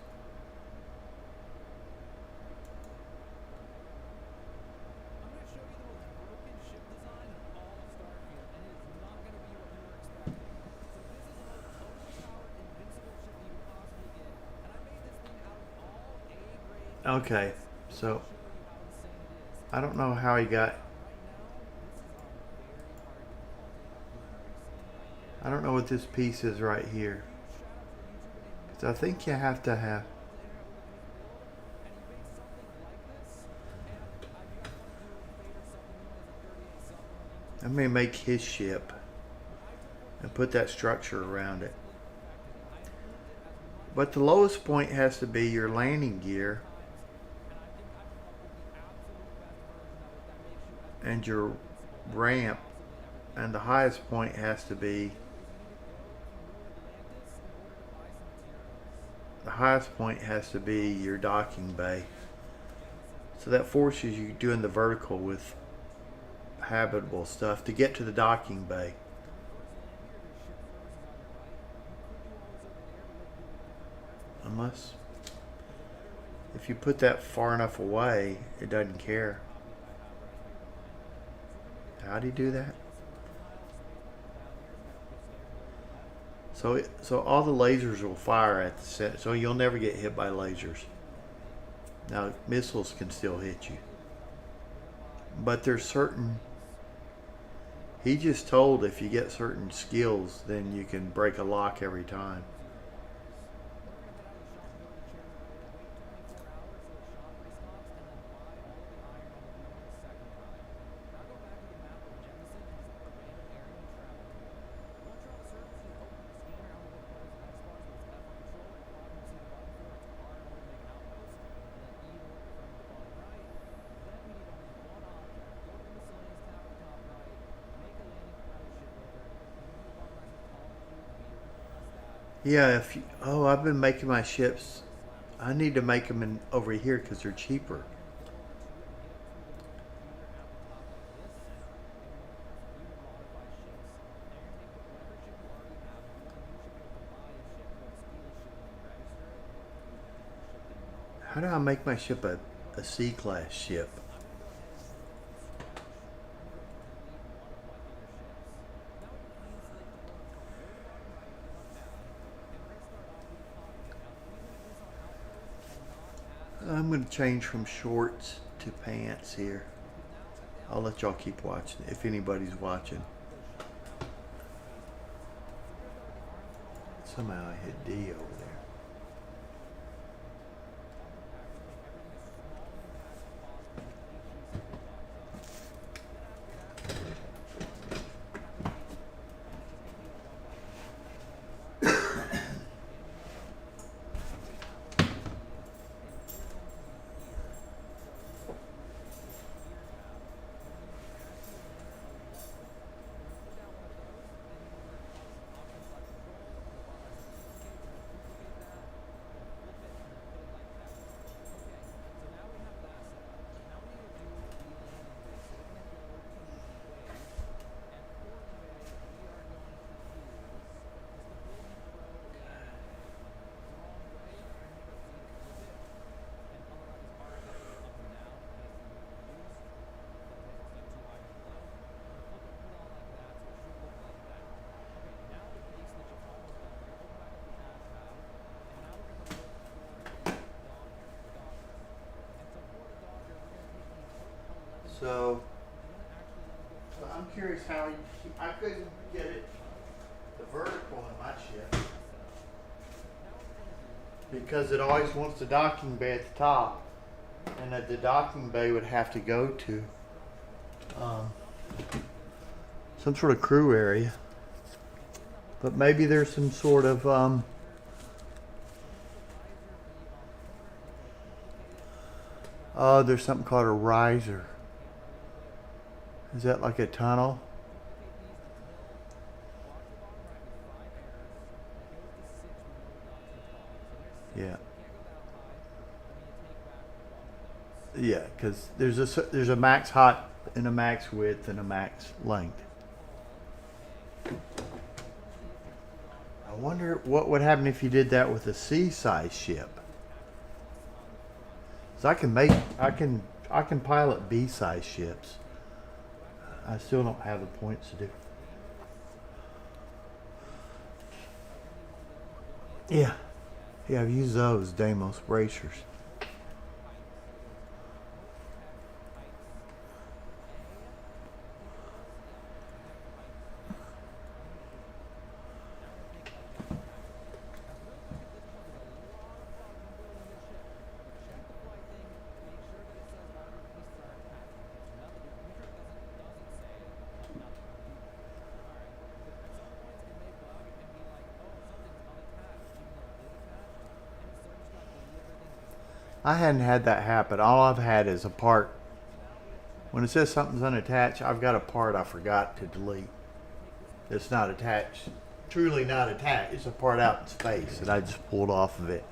I'm going to show you the most broken ship design in all of Starfield, and it is not going to be what you were expecting. So this is the most overpowered, invincible ship that you could possibly get, and I made this thing out of all A-grade. Okay, so I don't know how he got. I don't know what this piece is right here. 'Cause I think you have to have. I may make his ship and put that structure around it. But the lowest point has to be your landing gear and your ramp, and the highest point has to be your docking bay. So that forces you doing the vertical with habitable stuff to get to the docking bay. Unless if you put that far enough away, it doesn't care. How do you do that? So all the lasers will fire at the set, so you'll never get hit by lasers. Now missiles can still hit you, but there's certain. He just told if you get certain skills, then you can break a lock every time. Yeah, if you, oh, I've been making my ships. I need to make them in over here because they're cheaper. How do I make my ship a C-class ship? I'm going to change from shorts to pants here. I'll let y'all keep watching if anybody's watching. Somehow I hit D over there. So I'm curious how I couldn't get it the vertical in my ship because it always wants the docking bay at the top, and that the docking bay would have to go to some sort of crew area. But maybe there's some sort of there's something called a riser. Is that like a tunnel? Yeah. Yeah, because there's a max height and a max width and a max length. I wonder what would happen if you did that with a C-size ship. So I can pilot B-size ships. I still don't have the points to do. Yeah. Yeah, I've used those Deimos bracers. I hadn't had that happen. All I've had is a part. When it says something's unattached, I've got a part I forgot to delete. It's not attached. Truly not attached. It's a part out in space that I just pulled off of it.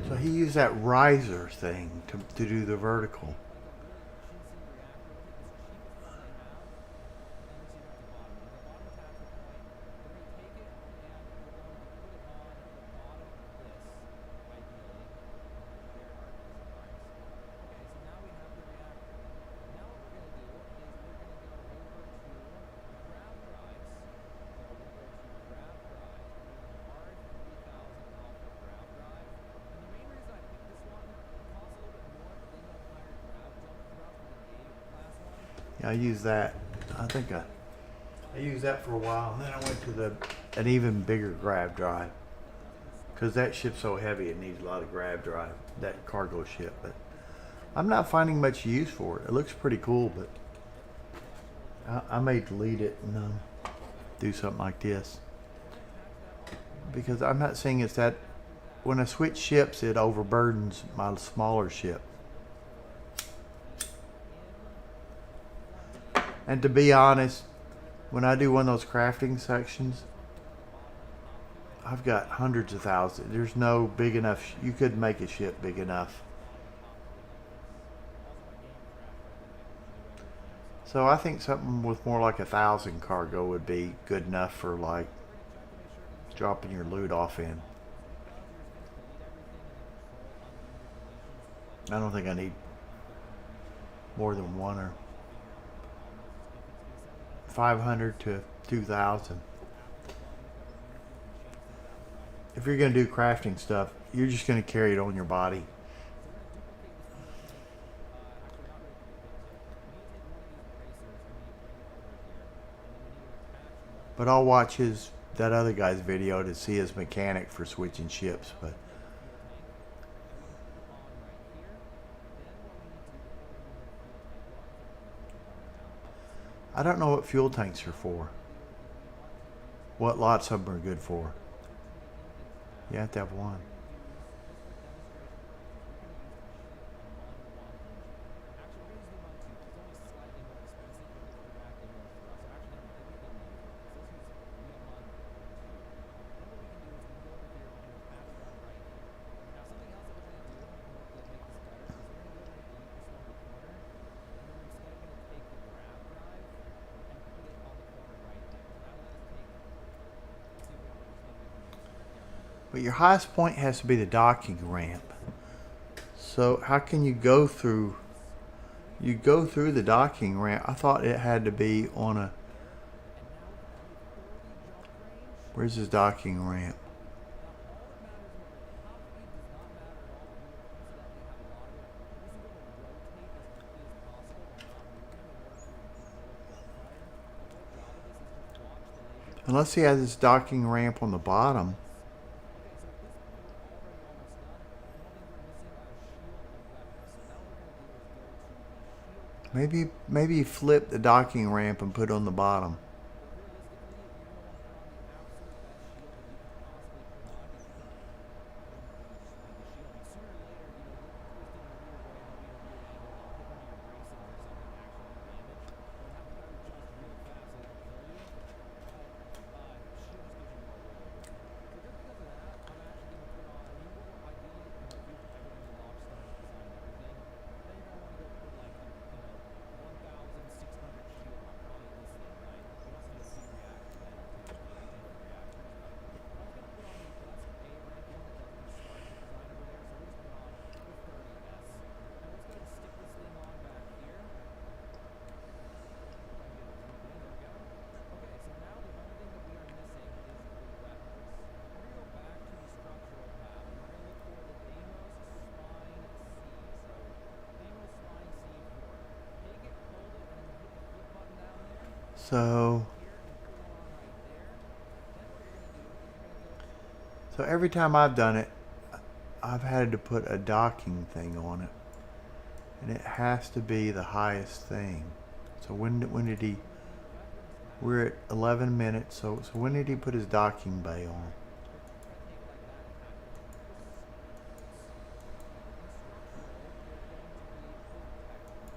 So he used that riser thing to do the vertical. I used that. I think I used that for a while, and then I went to an even bigger grab drive because that ship's so heavy it needs a lot of grab drive. That cargo ship, but I'm not finding much use for it. It looks pretty cool, but I may delete it and do something like this because I'm not seeing it's that. When I switch ships, it overburdens my smaller ship. And to be honest, when I do one of those crafting sections, I've got hundreds of thousands. There's no big enough. You couldn't make a ship big enough. So I think something with more like 1,000 cargo would be good enough for like dropping your loot off in. I don't think I need more than one or 500 to 2,000. If you're going to do crafting stuff, you're just going to carry it on your body. But I'll watch that other guy's video to see his mechanic for switching ships. But I don't know what fuel tanks are for. What lots of them are good for. You have to have one. But your highest point has to be the docking ramp. So how can you go through? You go through the docking ramp. I thought it had to be on a. Where's his docking ramp? Unless he has his docking ramp on the bottom. Maybe flip the docking ramp and put it on the bottom. So every time I've done it, I've had to put a docking thing on it, and it has to be the highest thing. So when did he? We're at 11 minutes. So when did he put his docking bay on?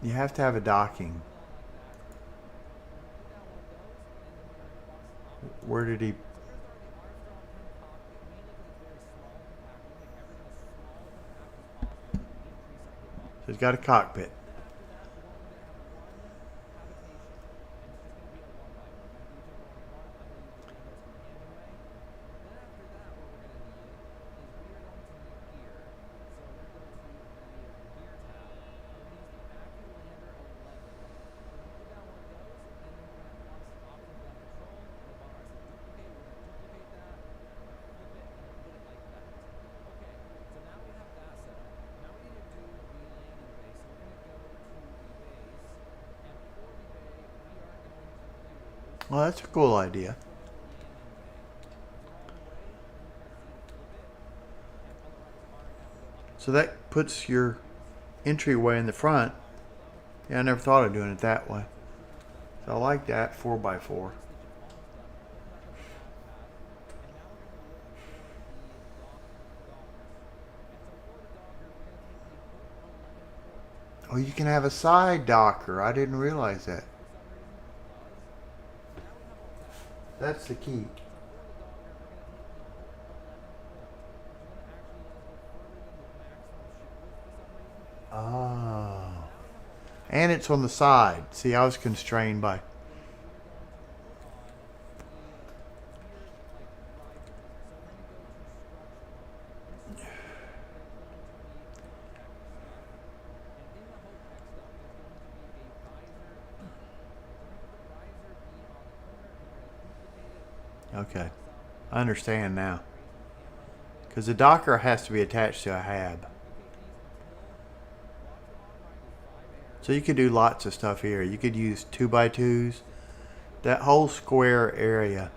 You have to have a docking. Where did he? So he's got a cockpit. Well, that's a cool idea. So that puts your entryway in the front. Yeah, I never thought of doing it that way. So I like that 4x4. Oh, you can have a side docker. I didn't realize that. That's the key. Oh. And it's on the side. See, I was constrained by... Okay, I understand now. Because the docker has to be attached to a hab. So you could do lots of stuff here. You could use 2x2s. That whole square area.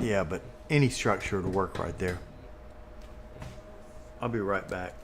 Yeah, but any structure would work right there. I'll be right back.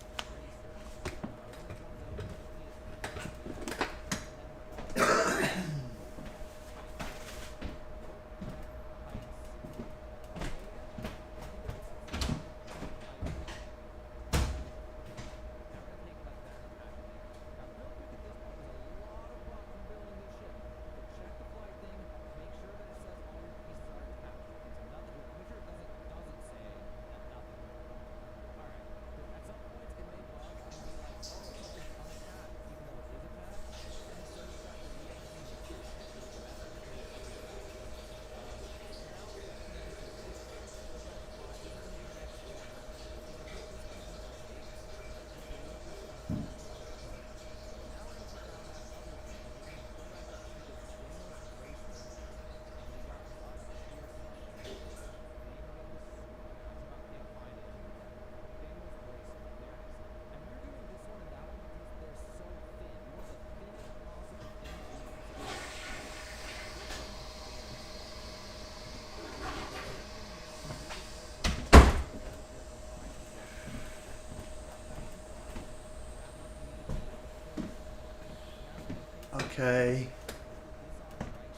Okay.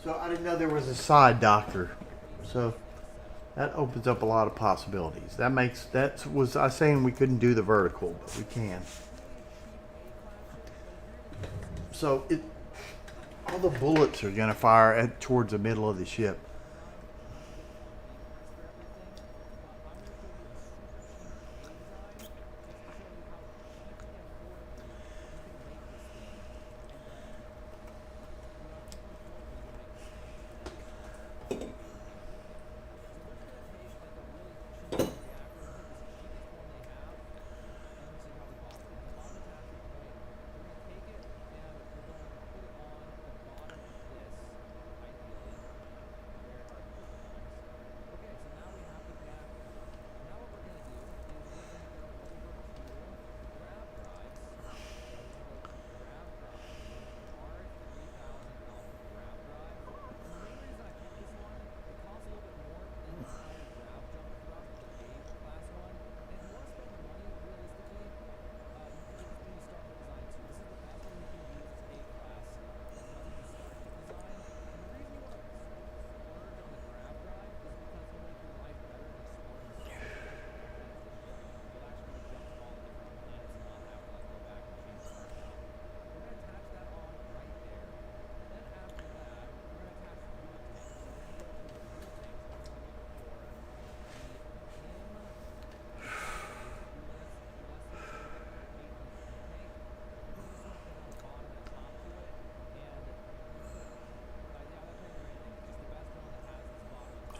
So I didn't know there was a side docker. So that opens up a lot of possibilities. That was I saying we couldn't do the vertical, but we can. So all the bullets are gonna fire towards the middle of the ship.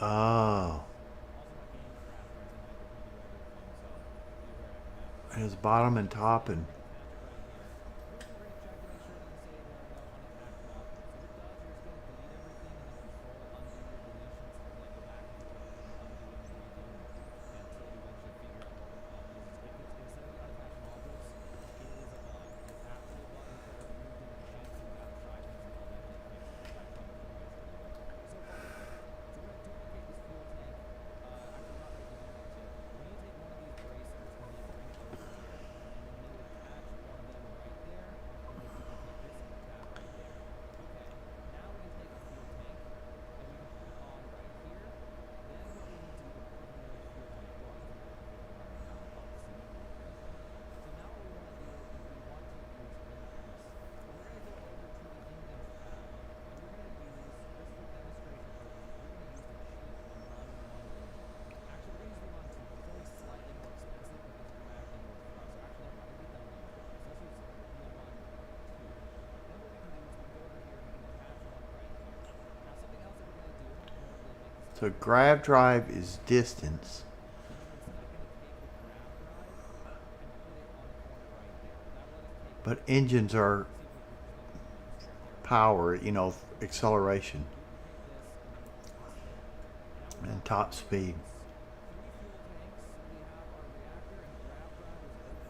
Oh. There's bottom and top and so grav drive is distance. But engines are power, you know, acceleration and top speed.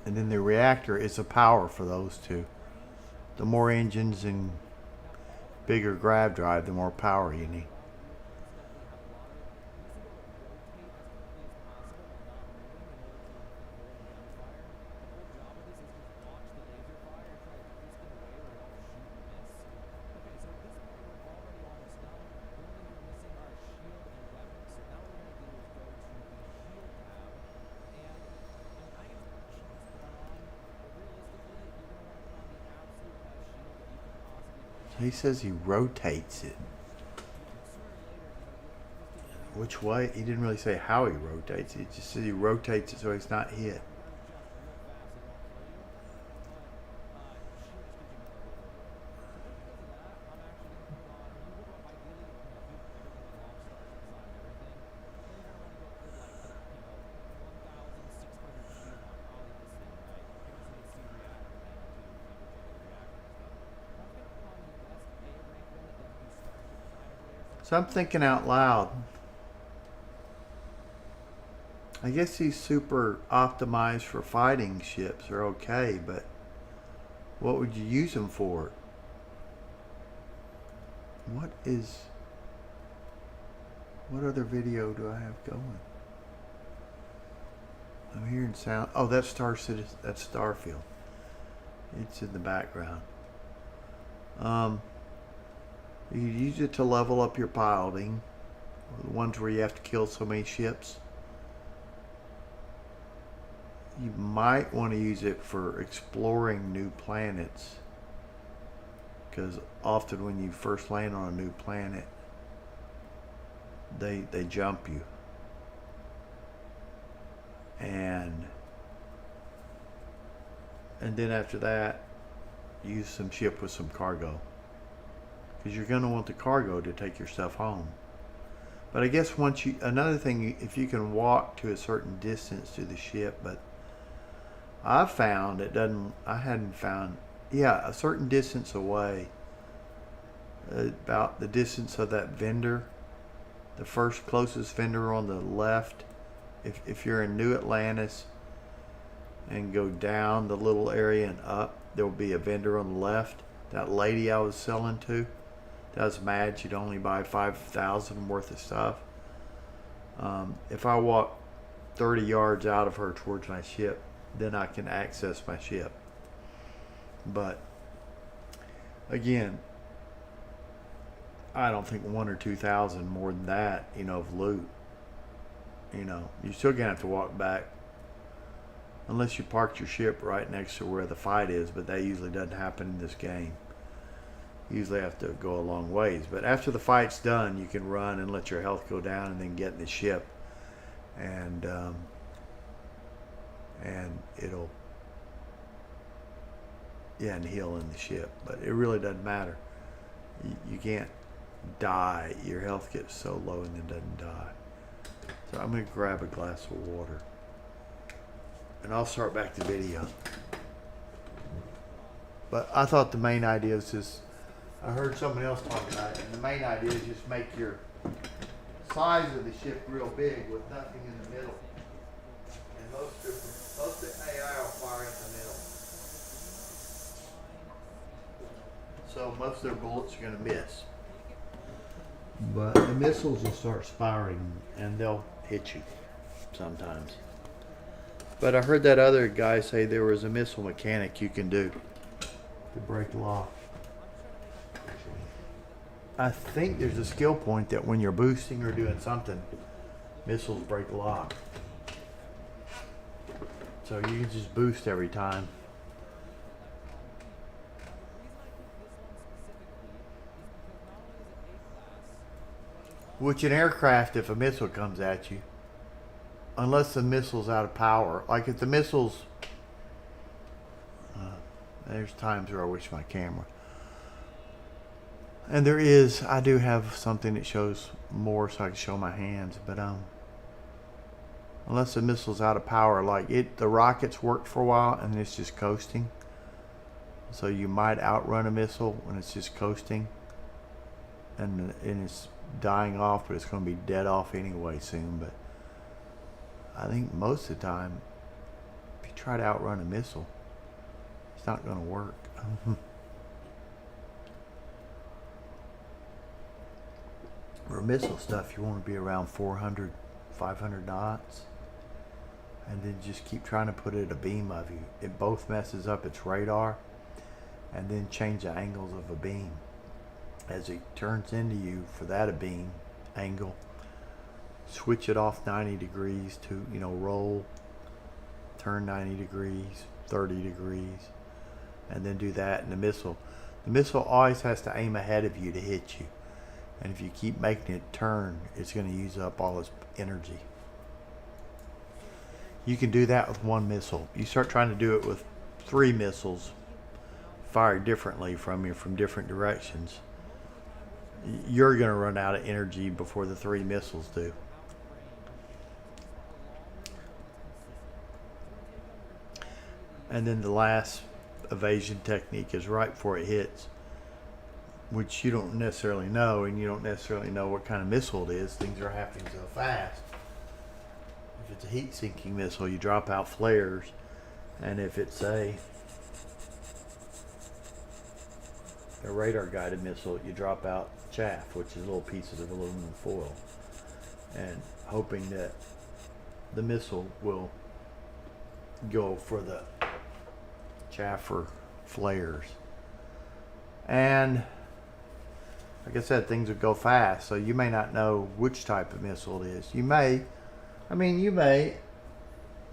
And then the reactor is a power for those two. The more engines and bigger grav drive, the more power you need. He says he rotates it. Which way? He didn't really say how he rotates it. He just said he rotates it so it's not hit. So I'm thinking out loud. I guess these super optimized for fighting ships are okay, but what would you use them for? What other video do I have going? I'm hearing sound. Oh, that's Star Citizen. That's Starfield. It's in the background. You use it to level up your piloting. The ones where you have to kill so many ships. You might want to use it for exploring new planets. Because often when you first land on a new planet, they jump you. And then after that, use some ship with some cargo. Because you're going to want the cargo to take your stuff home. But I guess another thing, if you can walk to a certain distance to the ship, but I've found I hadn't found, a certain distance away, about the distance of that vendor, the first closest vendor on the left, if you're in New Atlantis and go down the little area and up, there'll be a vendor on the left. That lady I was selling to, that was mad she'd only buy 5,000 worth of stuff. If I walk 30 yards out of her towards my ship, then I can access my ship. But again, I don't think 1,000 or 2,000 more than that, of loot. You're still gonna have to walk back unless you parked your ship right next to where the fight is, but that usually doesn't happen in this game. You usually have to go a long ways, but after the fight's done, you can run and let your health go down and then get in the ship, and it'll and heal in the ship. But it really doesn't matter. You can't die. Your health gets so low and then doesn't die. So I'm going to grab a glass of water and I'll start back the video. But I thought the main idea is just, I heard someone else talk about it, and the main idea is just make your size of the ship real big with nothing in the middle. And most of the AI will fire in the middle. So most of their bullets are going to miss. But the missiles will start firing and they'll hit you sometimes. But I heard that other guy say there was a missile mechanic you can do to break lock. I think there's a skill point that when you're boosting or doing something, missiles break lock. So you can just boost every time. Which in aircraft, if a missile comes at you, unless the missile's out of power, like if the missile's, there's times where I wish my camera. And there is, I do have something that shows more so I can show my hands, but unless the missile's out of power, like the rockets worked for a while and it's just coasting. So you might outrun a missile when it's just coasting and it's dying off, but it's going to be dead off anyway soon. But I think most of the time, if you try to outrun a missile, it's not going to work. For missile stuff, you want to be around 400, 500 knots, and then just keep trying to put it at a beam of you. It both messes up its radar, and then change the angles of a beam as it turns into you for that a beam angle. Switch it off 90 degrees to, roll, turn 90 degrees, 30 degrees, and then do that in the missile. The missile always has to aim ahead of you to hit you. And if you keep making it turn, it's going to use up all its energy. You can do that with one missile. You start trying to do it with 3 missiles fired differently from you from different directions. You're going to run out of energy before the 3 missiles do. And then the last evasion technique is right before it hits, which you don't necessarily know, and you don't necessarily know what kind of missile it is. Things are happening so fast. If it's a heat-sinking missile, you drop out flares, and if it's a radar-guided missile, you drop out chaff, which is little pieces of aluminum foil, and hoping that the missile will go for the chaff or flares. And like I said, things would go fast, so you may not know which type of missile it is. You may,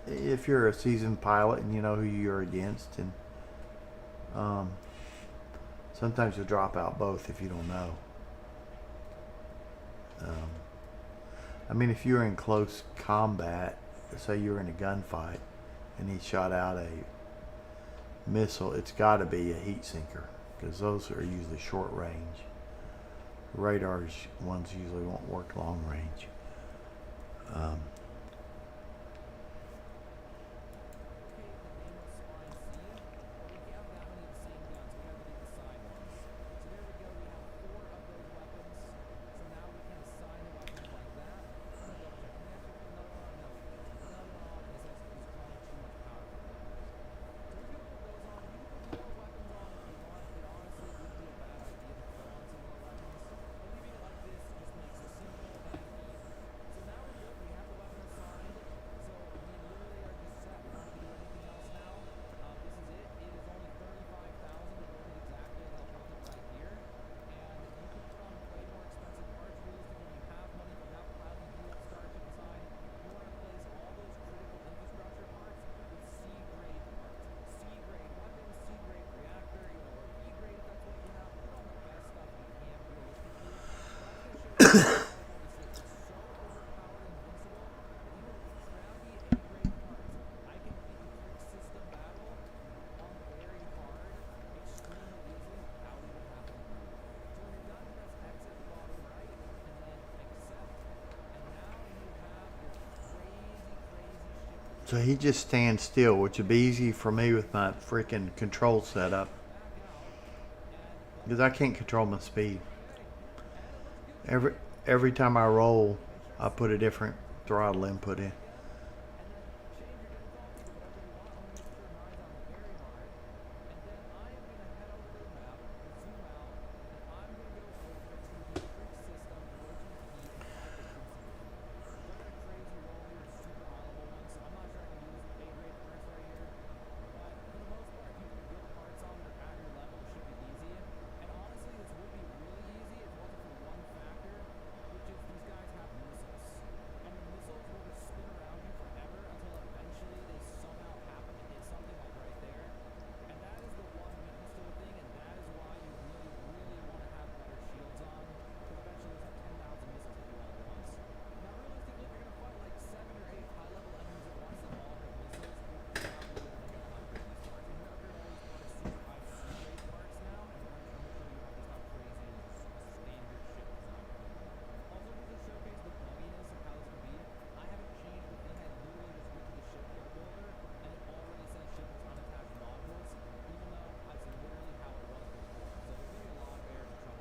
if you're a seasoned pilot and you know who you're against, and sometimes you'll drop out both if you don't know. I mean, if you're in close combat, say you're in a gunfight and he shot out a missile, it's got to be a heat sinker, because those are usually short range. Radars ones usually won't work long range. So he just stands still, which would be easy for me with my freaking control setup, because I can't control my speed. Every time I roll, I put a different throttle input in.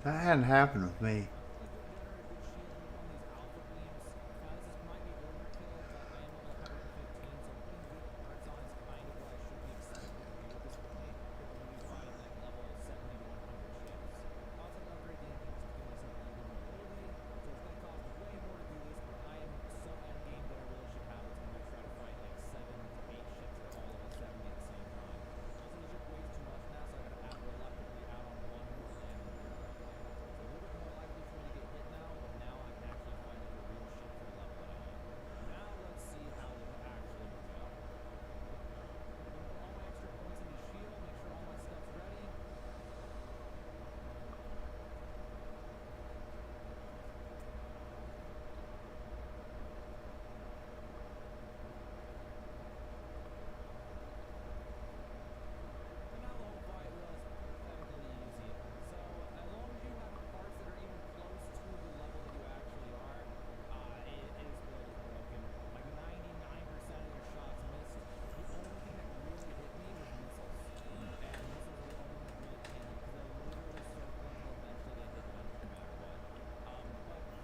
That hadn't happened with me.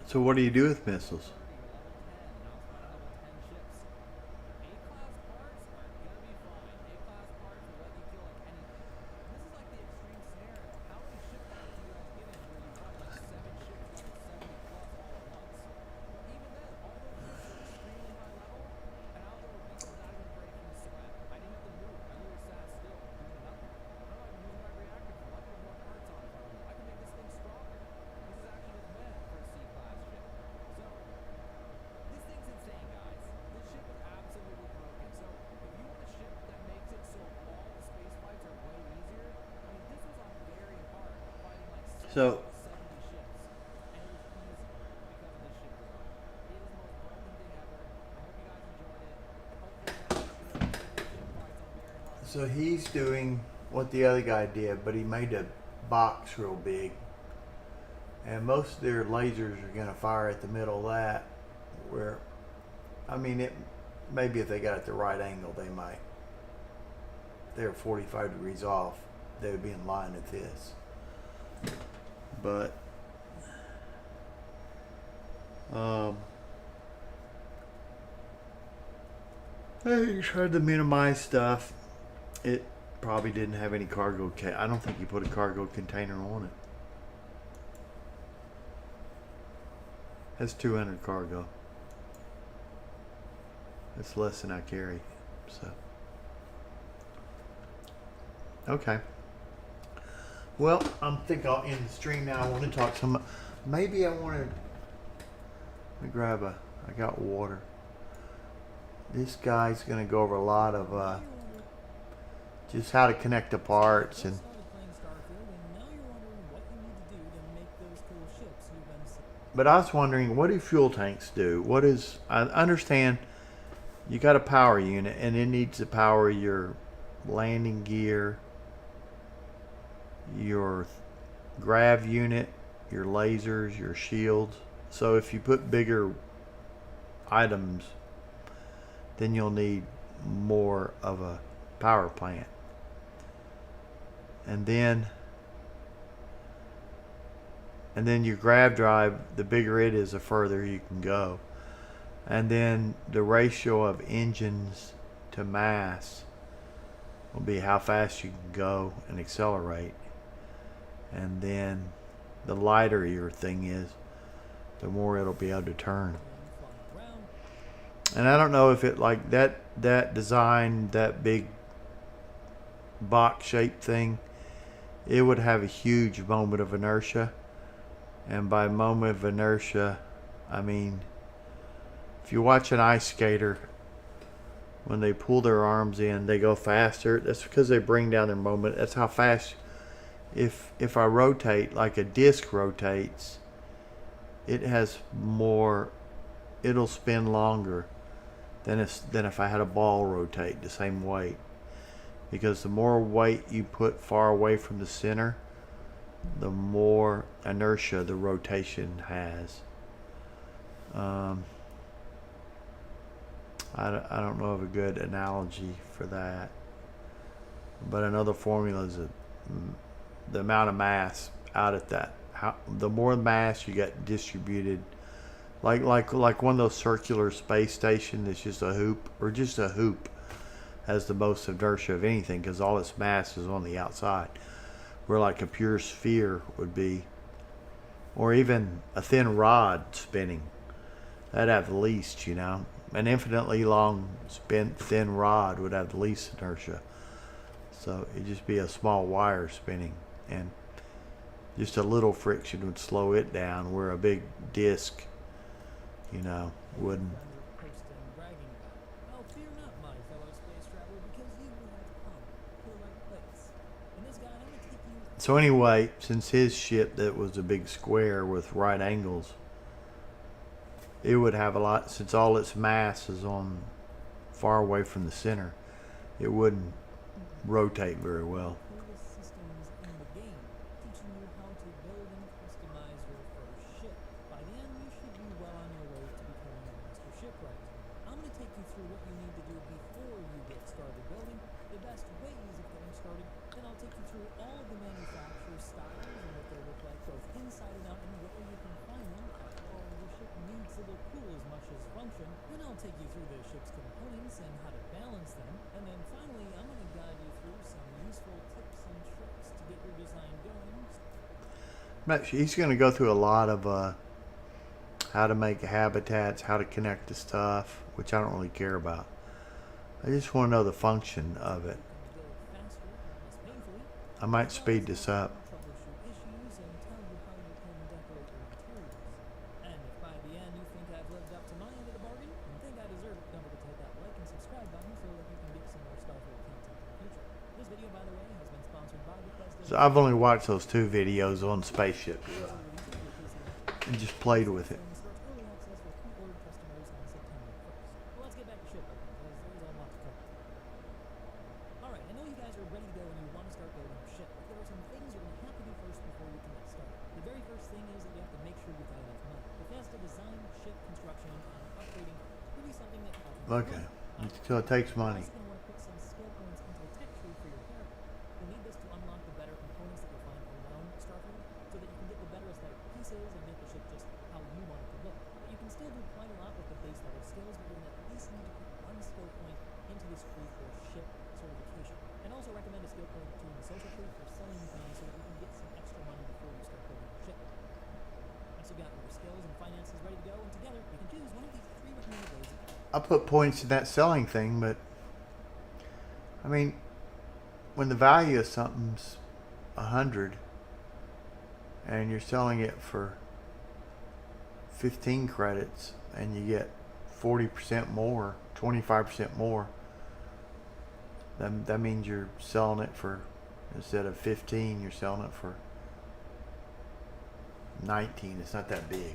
So what do you do with missiles? So he's doing what the other guy did, but he made a box real big. And most of their lasers are going to fire at the middle of that. Where, I mean, it maybe if they got it the right angle, they might. If they're 45 degrees off, they would be in line at this. But he tried to minimize stuff. It probably didn't have any cargo. I don't think he put a cargo container on it. Has 200 cargo. That's less than I carry. So okay. Well, I'm thinking I'll end the stream now. I want to talk some. Maybe I want to. Let me grab a. I got water. This guy's going to go over a lot of just how to connect the parts and. But I was wondering, what do fuel tanks do? What is? I understand. You got a power unit, and it needs to power your landing gear, your grav unit, your lasers, your shields. So if you put bigger items, then you'll need more of a power plant. And then your grav drive, the bigger it is, the further you can go. And then the ratio of engines to mass will be how fast you can go and accelerate. And then the lighter your thing is, the more it'll be able to turn. And I don't know if it like that design, that big box shaped thing, it would have a huge moment of inertia. And by moment of inertia, I mean, if you watch an ice skater, when they pull their arms in, they go faster. That's because they bring down their moment. That's how fast. If I rotate like a disc rotates, it has more. It'll spin longer than if I had a ball rotate the same weight. Because the more weight you put far away from the center, the more inertia the rotation has. I don't know of a good analogy for that, but another formula is the amount of mass out at that. The more mass you get distributed, like one of those circular space stations that's just a hoop, or just a hoop, has the most inertia of anything because all its mass is on the outside. Where like a pure sphere would be, or even a thin rod spinning, that'd have the least, you know. An infinitely long thin rod would have the least inertia. So it'd just be a small wire spinning, and just a little friction would slow it down, where a big disc, you know, wouldn't. Well, fear not, my fellow space traveler, because you have come to the right place. In this guide, I'm going to take you. So anyway, since his ship that was a big square with right angles, it would have a lot, since all its mass is on far away from the center, it wouldn't rotate very well. Systems in the game, teaching you how to build and customize your first ship. By the end, you should be well on your way to becoming a master shipwright. I'm going to take you through what you need to do before you get started building, the best ways of getting started, then I'll take you through all of the manufacturer styles and what they look like both inside and out, and where you can find them at all the I'll take you through the ship's components and how to balance them, and then finally I'm going to guide you through some useful tips and tricks to get your design going. He's going to go through a lot of how to make habitats, how to connect the stuff, which I don't really care about. I just want to know the function of it. I might speed this up. And if by the end you think I've lived up to my end of the bargain and think I deserve it, don't forget to hit that like and subscribe button so that you can get some more Starfield content in the future. This video, by the way, has been sponsored by So I've only watched those 2 videos on spaceship and just played with it. Let's get back to shipbuilding, because there's a lot to cover. Alright, I know you guys are ready to go and you want to start building your ship, but there are some things you're going to have to do first before you can get started. The very first thing is that you have to make sure you've got enough money. Bethesda design, ship construction, and upgrading could be something that Okay, so it takes money. You're also going to want to put some skill points into the tech tree for your character. You'll need this to unlock the better components that you'll find around Starfield, so that you can get the better aesthetic pieces and make the ship just how you want it to look. But you can still do quite a lot with the base level skills, but you're going to at least need to put 1 skill point into this tree for ship certification. And also recommend a skill point or 2 in the social tree for selling things so that you can get some extra money before you start building your ship. Once you've got your skills and finances ready to go, and together you can choose one of these 3 recommended ways. I put points in that selling thing, but I mean, when the value of something's 100 and you're selling it for 15 credits and you get 40% more, 25% more, then that means you're selling it for, instead of 15, you're selling it for 19. It's not that big.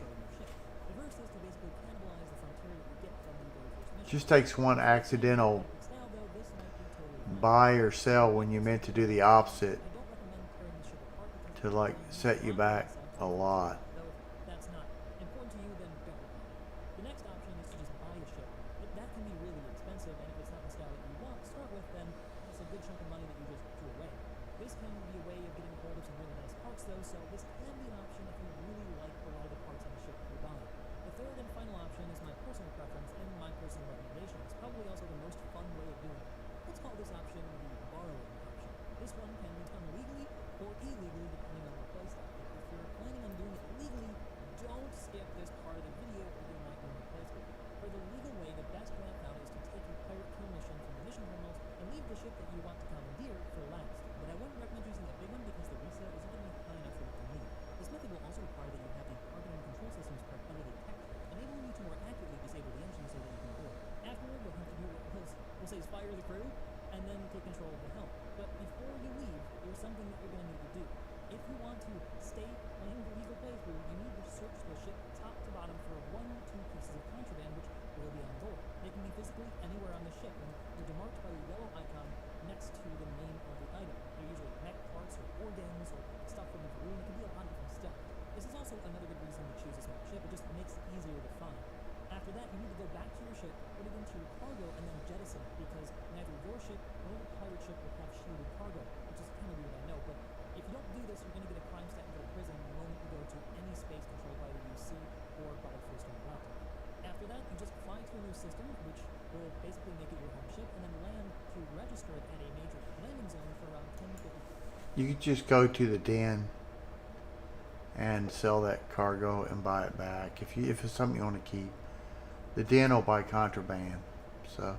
Just takes one accidental buy or sell when you meant to do the opposite to like set you back a lot. That's not important to you, then don't worry about it. The next option is to just buy a ship. That can be really expensive, and if it's not the style that you want to start with, then that's a good chunk of money that you just threw away. This can be a way of getting hold of some really nice parts though, so this can be an option if you really like a lot of the parts on the ship that you're buying. The third and final option is my personal preference and my personal recommendation. It's probably also the most fun way of doing it. Let's call this option the borrowing option. This one can be done legally or illegally depending on your playstyle. If you're planning on doing it legally, don't skip this part of the video or you're not going to play through. For the legal way, the best way I found is to take your pirate kill mission from the mission terminals and leave the ship that you want to commandeer for last. But I wouldn't recommend using a big one because the resale isn't going to be high enough for what you need. This method will also require that you have the targeting control systems part under the tech tree, enabling you to more accurately disable the engine so that you can board. Afterward, you'll have to do what we'll say is fire the crew, and then take control of the helm. But before you leave, there's something that you're going to need to do. If you want to stay playing the legal playthrough, you need to search the ship top to bottom for 1 or 2 pieces of contraband which will be on board. They can be physically anywhere on the ship, and they're demarked by the yellow icon next to the name of the item. They're usually mech parts or organs or stuff from the balloon. It can be a lot of different stuff. This is also another good reason to choose a small ship. It just makes it easier to find. After that, you need to go back to your ship, put it into your cargo, and then jettison it, because neither your ship nor the pirate ship will have shielded cargo, which is kind of weird, I know, but if you don't do this, you're going to get a crime stat and go to prison the moment you go to any space controlled by the UC or by the first one laptop. After that, you just fly to a new system, which will basically make it your home ship, and then land to register it at a major landing zone for around 10 to 50. You could just go to the den and sell that cargo and buy it back if it's something you want to keep. The den will buy contraband. So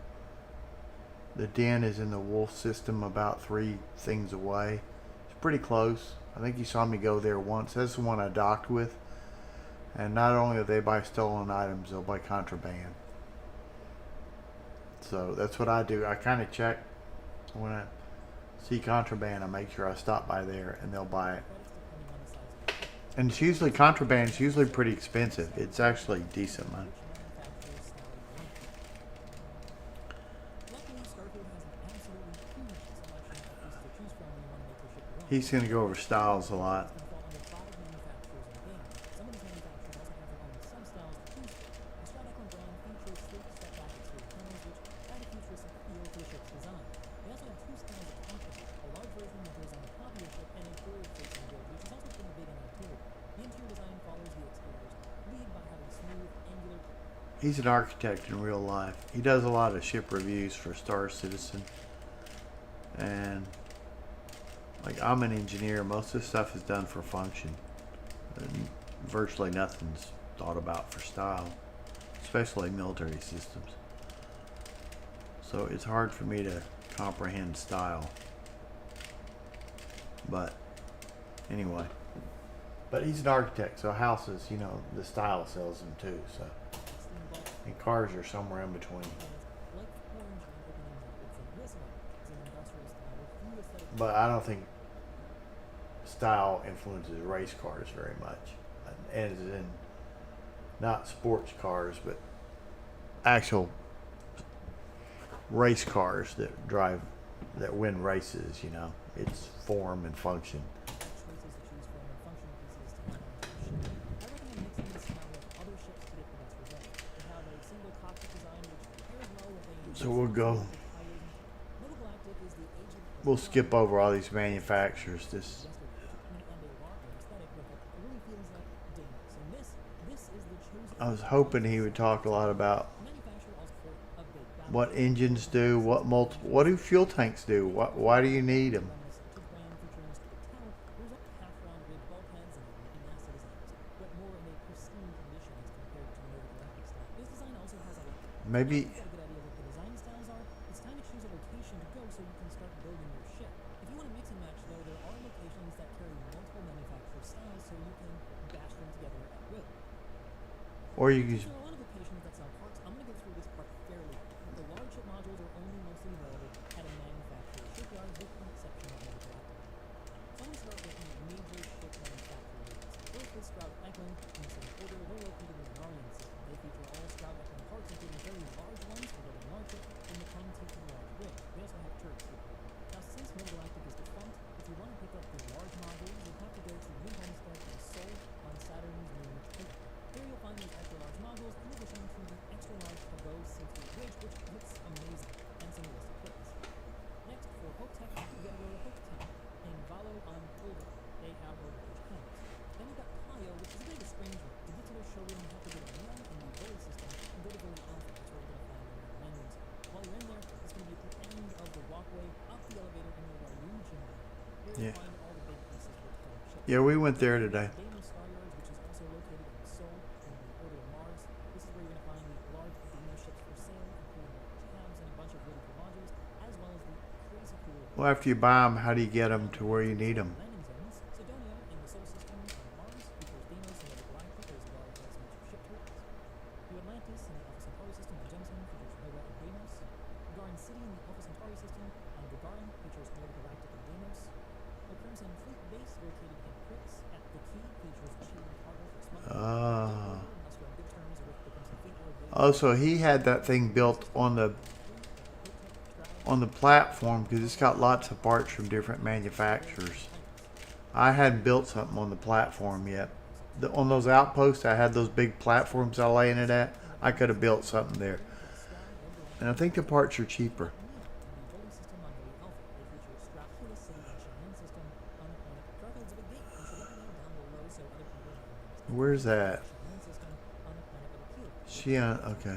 the den is in the wolf system about 3 things away. It's pretty close. I think you saw me go there once. That's the one I docked with. And not only do they buy stolen items, they'll buy contraband. So that's what I do. I kind of check when I see contraband. I make sure I stop by there and they'll buy it. And it's usually contraband. It's usually pretty expensive. It's actually decent money. He's going to go over styles a lot. He's an architect in real life. He does a lot of ship reviews for Star Citizen. And like, I'm an engineer. Most of this stuff is done for function. And virtually nothing's thought about for style, especially military systems. So it's hard for me to comprehend style. But anyway. But he's an architect, so houses, you know, the style sells them too. So, and cars are somewhere in between. But I don't think style influences race cars very much, as in not sports cars, but actual race cars that win races. You know, it's form and function. So we'll skip over all these manufacturers. I was hoping he would talk a lot about what engines do, what do fuel tanks do, why do you need them? Maybe. Or you can. There are a lot of locations that sell parts. I'm going to go through this part fairly quickly. The large ship modules are only mostly available at a manufacturer's shipyard, with the exception of LVL. So I'm going to start with the major ship manufacturers. First is Stroud-Eklund, in the same order. They're located in the Naryan system. They feature all Stroud-Eklund parts, including very large ones for building large ships, and the come to large rig. They also have turrets here. Now, since Galactic is defunct, if you want to pick up the large modules, you'll have to go to New Homestead in Seoul on Saturn's moon Titan. Here you'll find these extra large modules in addition to the extra large Cabot C3 bridge, which looks amazing, and some realistic clips. Next, for Hope-Tech, you gotta go to Hope-Tech in Valo on Pulver. They have a large house. Then you got Kayo, which is a bit of a strange one. To get to their showroom, you have to go to Milan in the Bully system and go to Bully Alpha. That's where you're gonna find their menus. While you're in there, it's gonna be at the end of the walkway, up the elevator in the Ryujin area. Here you'll find all the big pieces for the ships. Yeah, we went there today. Well, after you buy them, how do you get them to where you need them? Oh, so he had that thing built on the platform because it's got lots of parts from different manufacturers. I hadn't built something on the platform yet. On those outposts, I had those big platforms I laying it at. I could have built something there. And I think the parts are cheaper. Where's that? Okay.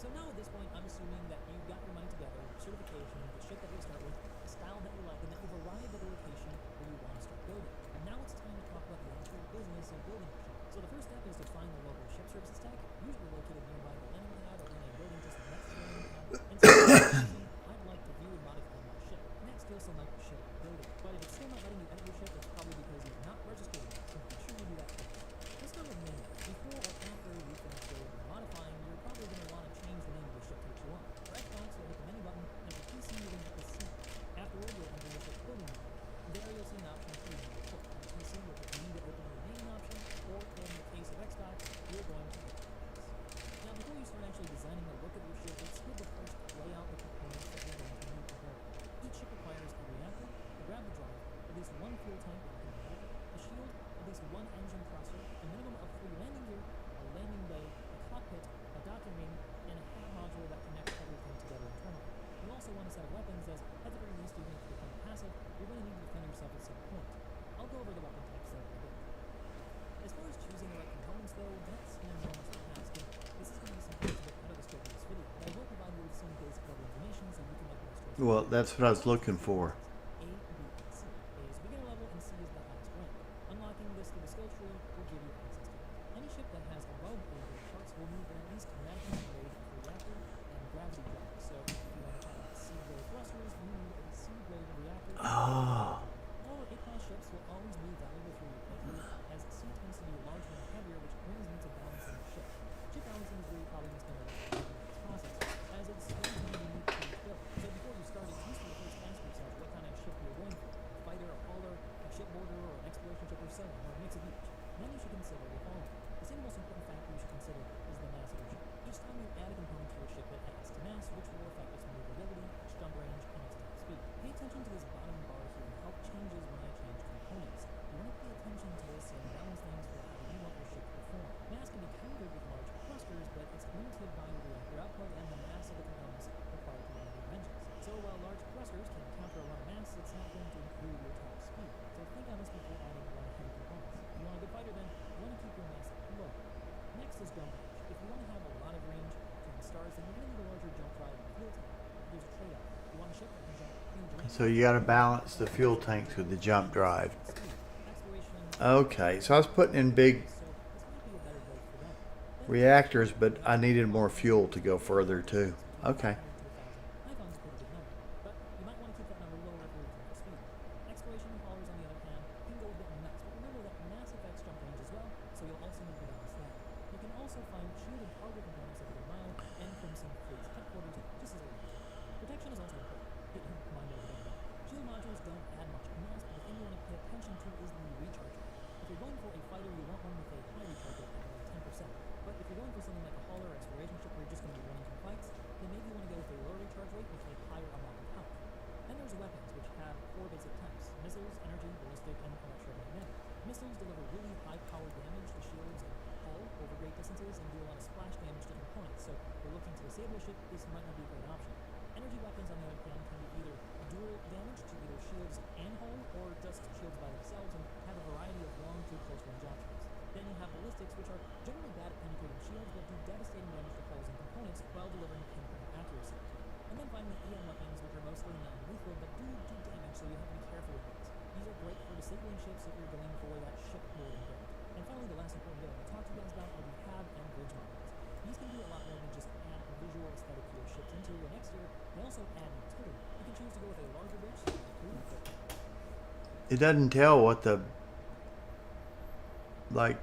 So now at this point, I'm assuming that you got your mind together, certification, the ship that you start with, the style that you like, and that you've arrived at the location where you want to start building. And now it's time to talk about the actual business of building your ship. So the first step is to find the local ship services tech, usually located nearby the landing pad or in a building just next to the landing pad. And so I'd like to view and modify my ship. Next, you'll select ship building. But if it's still not letting you edit your ship, it's probably because you've not registered yet, so make sure you do that first. Let's start with manual. Before Well, that's what I was looking for. A, B, and C. A is beginner level and C is the highest rank. Unlocking this through the skill tree will give you access to it. Any ship that has above A grade parts will move at least magma grade reactor and gravity drive. So if you want to have C grade thrusters, you need a C grade reactor. Oh. All A-class ships will always be valuable for your playthrough, as C tends to be larger and heavier, which brings me to balancing the ship. Ship balancing is where you're probably going to spend a lot of time in this process, as it's going to be unique to each build. So before you start, it's useful to first ask yourself what kind of ship you're going for: a fighter, a hauler, a shipboarder, or an exploration ship, or so on, or a mix of each. Then you should consider the following. The single most important factor you should consider is the mass of your ship. Each time you add a component to your ship, it adds to mass, which will affect its maneuverability, its jump range, and its top speed. Pay attention to this bottom bar here and how it changes when I change components. You want to pay attention to this and balance things for how you want your ship to perform. Mass can be countered with large thrusters, but it's limited by your reactor output and the mass of the components required to run your engines. So while large thrusters can counter a lot of mass, it's not going to improve your top speed. So think on this before adding a lot of heavy components. If you want a good fighter, then you want to keep your mass low. Next is jump range. If you want to have a lot of range between stars, then you're going to need a larger jump drive and fuel tank. There's a trade-off. You want a ship that can jump huge range. So you got to balance the fuel tanks with the jump drive. Okay, so I was putting in big reactors, but I needed more fuel to go further too. Okay. It doesn't tell what the, like,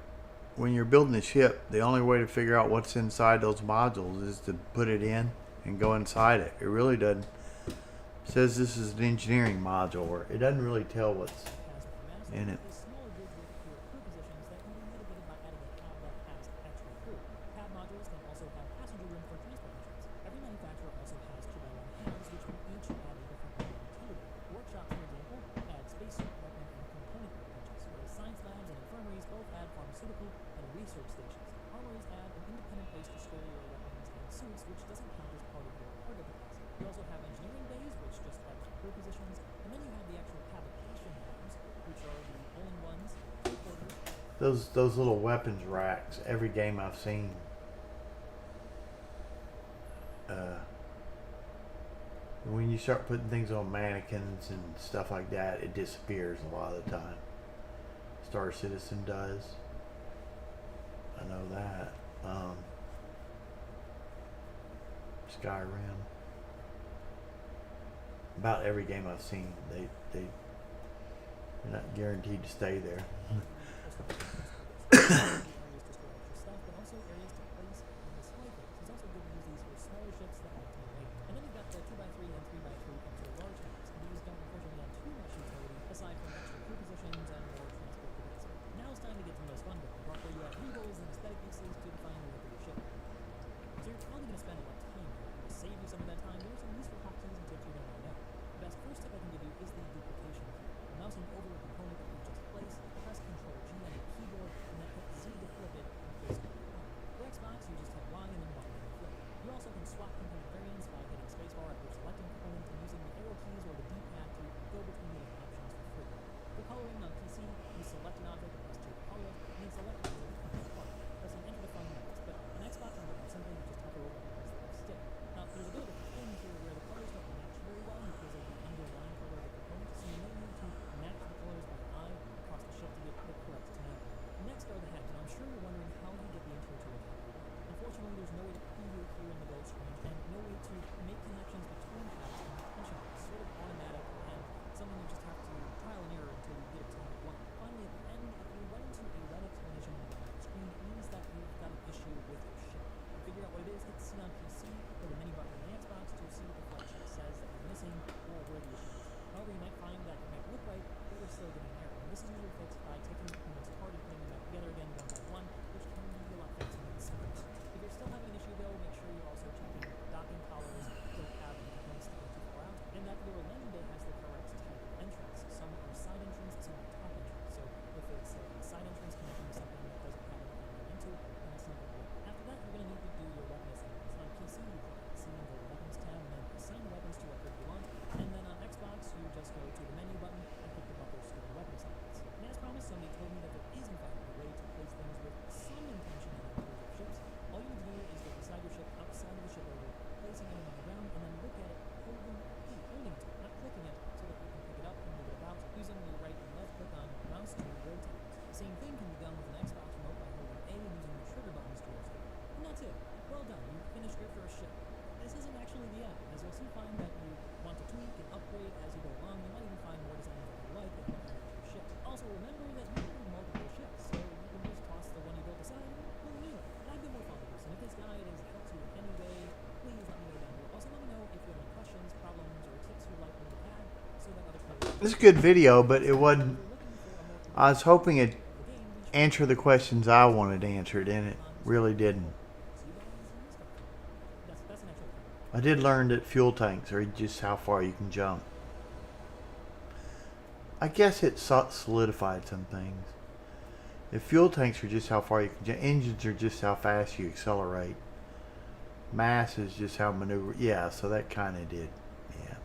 when you're building a ship, the only way to figure out what's inside those modules is to put it in and go inside it. It really doesn't. It says this is an engineering module, or it doesn't really tell what's in it. Those little weapons racks, every game I've seen, when you start putting things on mannequins and stuff like that, it disappears a lot of the time. Star Citizen does. I know that. Skyrim. About every game I've seen, they're not guaranteed to stay there. It's a good video, but it wasn't. I was hoping it'd answer the questions I wanted answered, and it really didn't. I did learn that fuel tanks are just how far you can jump. I guess it solidified some things. If fuel tanks are just how far you can jump, engines are just how fast you accelerate. Mass is just how maneuver. Yeah, so that kind of did. Yeah.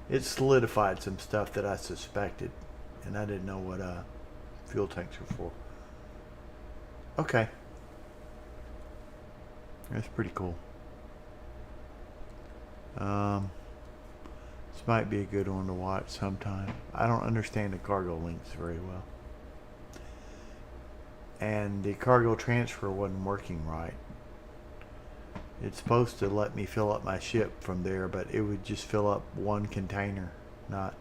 It solidified some stuff that I suspected, and I didn't know what fuel tanks were for. Okay. That's pretty cool. This might be a good one to watch sometime. I don't understand the cargo links very well. And the cargo transfer wasn't working right. It's supposed to let me fill up my ship from there, but it would just fill up one container, not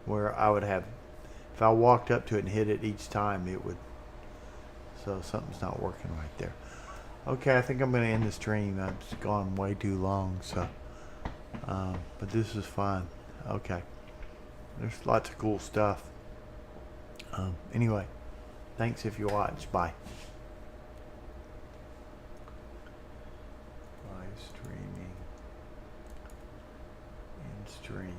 where I would have, if I walked up to it and hit it each time, it would. So something's not working right there. Okay, I think I'm going to end the stream. I've gone way too long, so. But this is fun. Okay. There's lots of cool stuff. Anyway, thanks if you watched. Bye. Live streaming. End stream.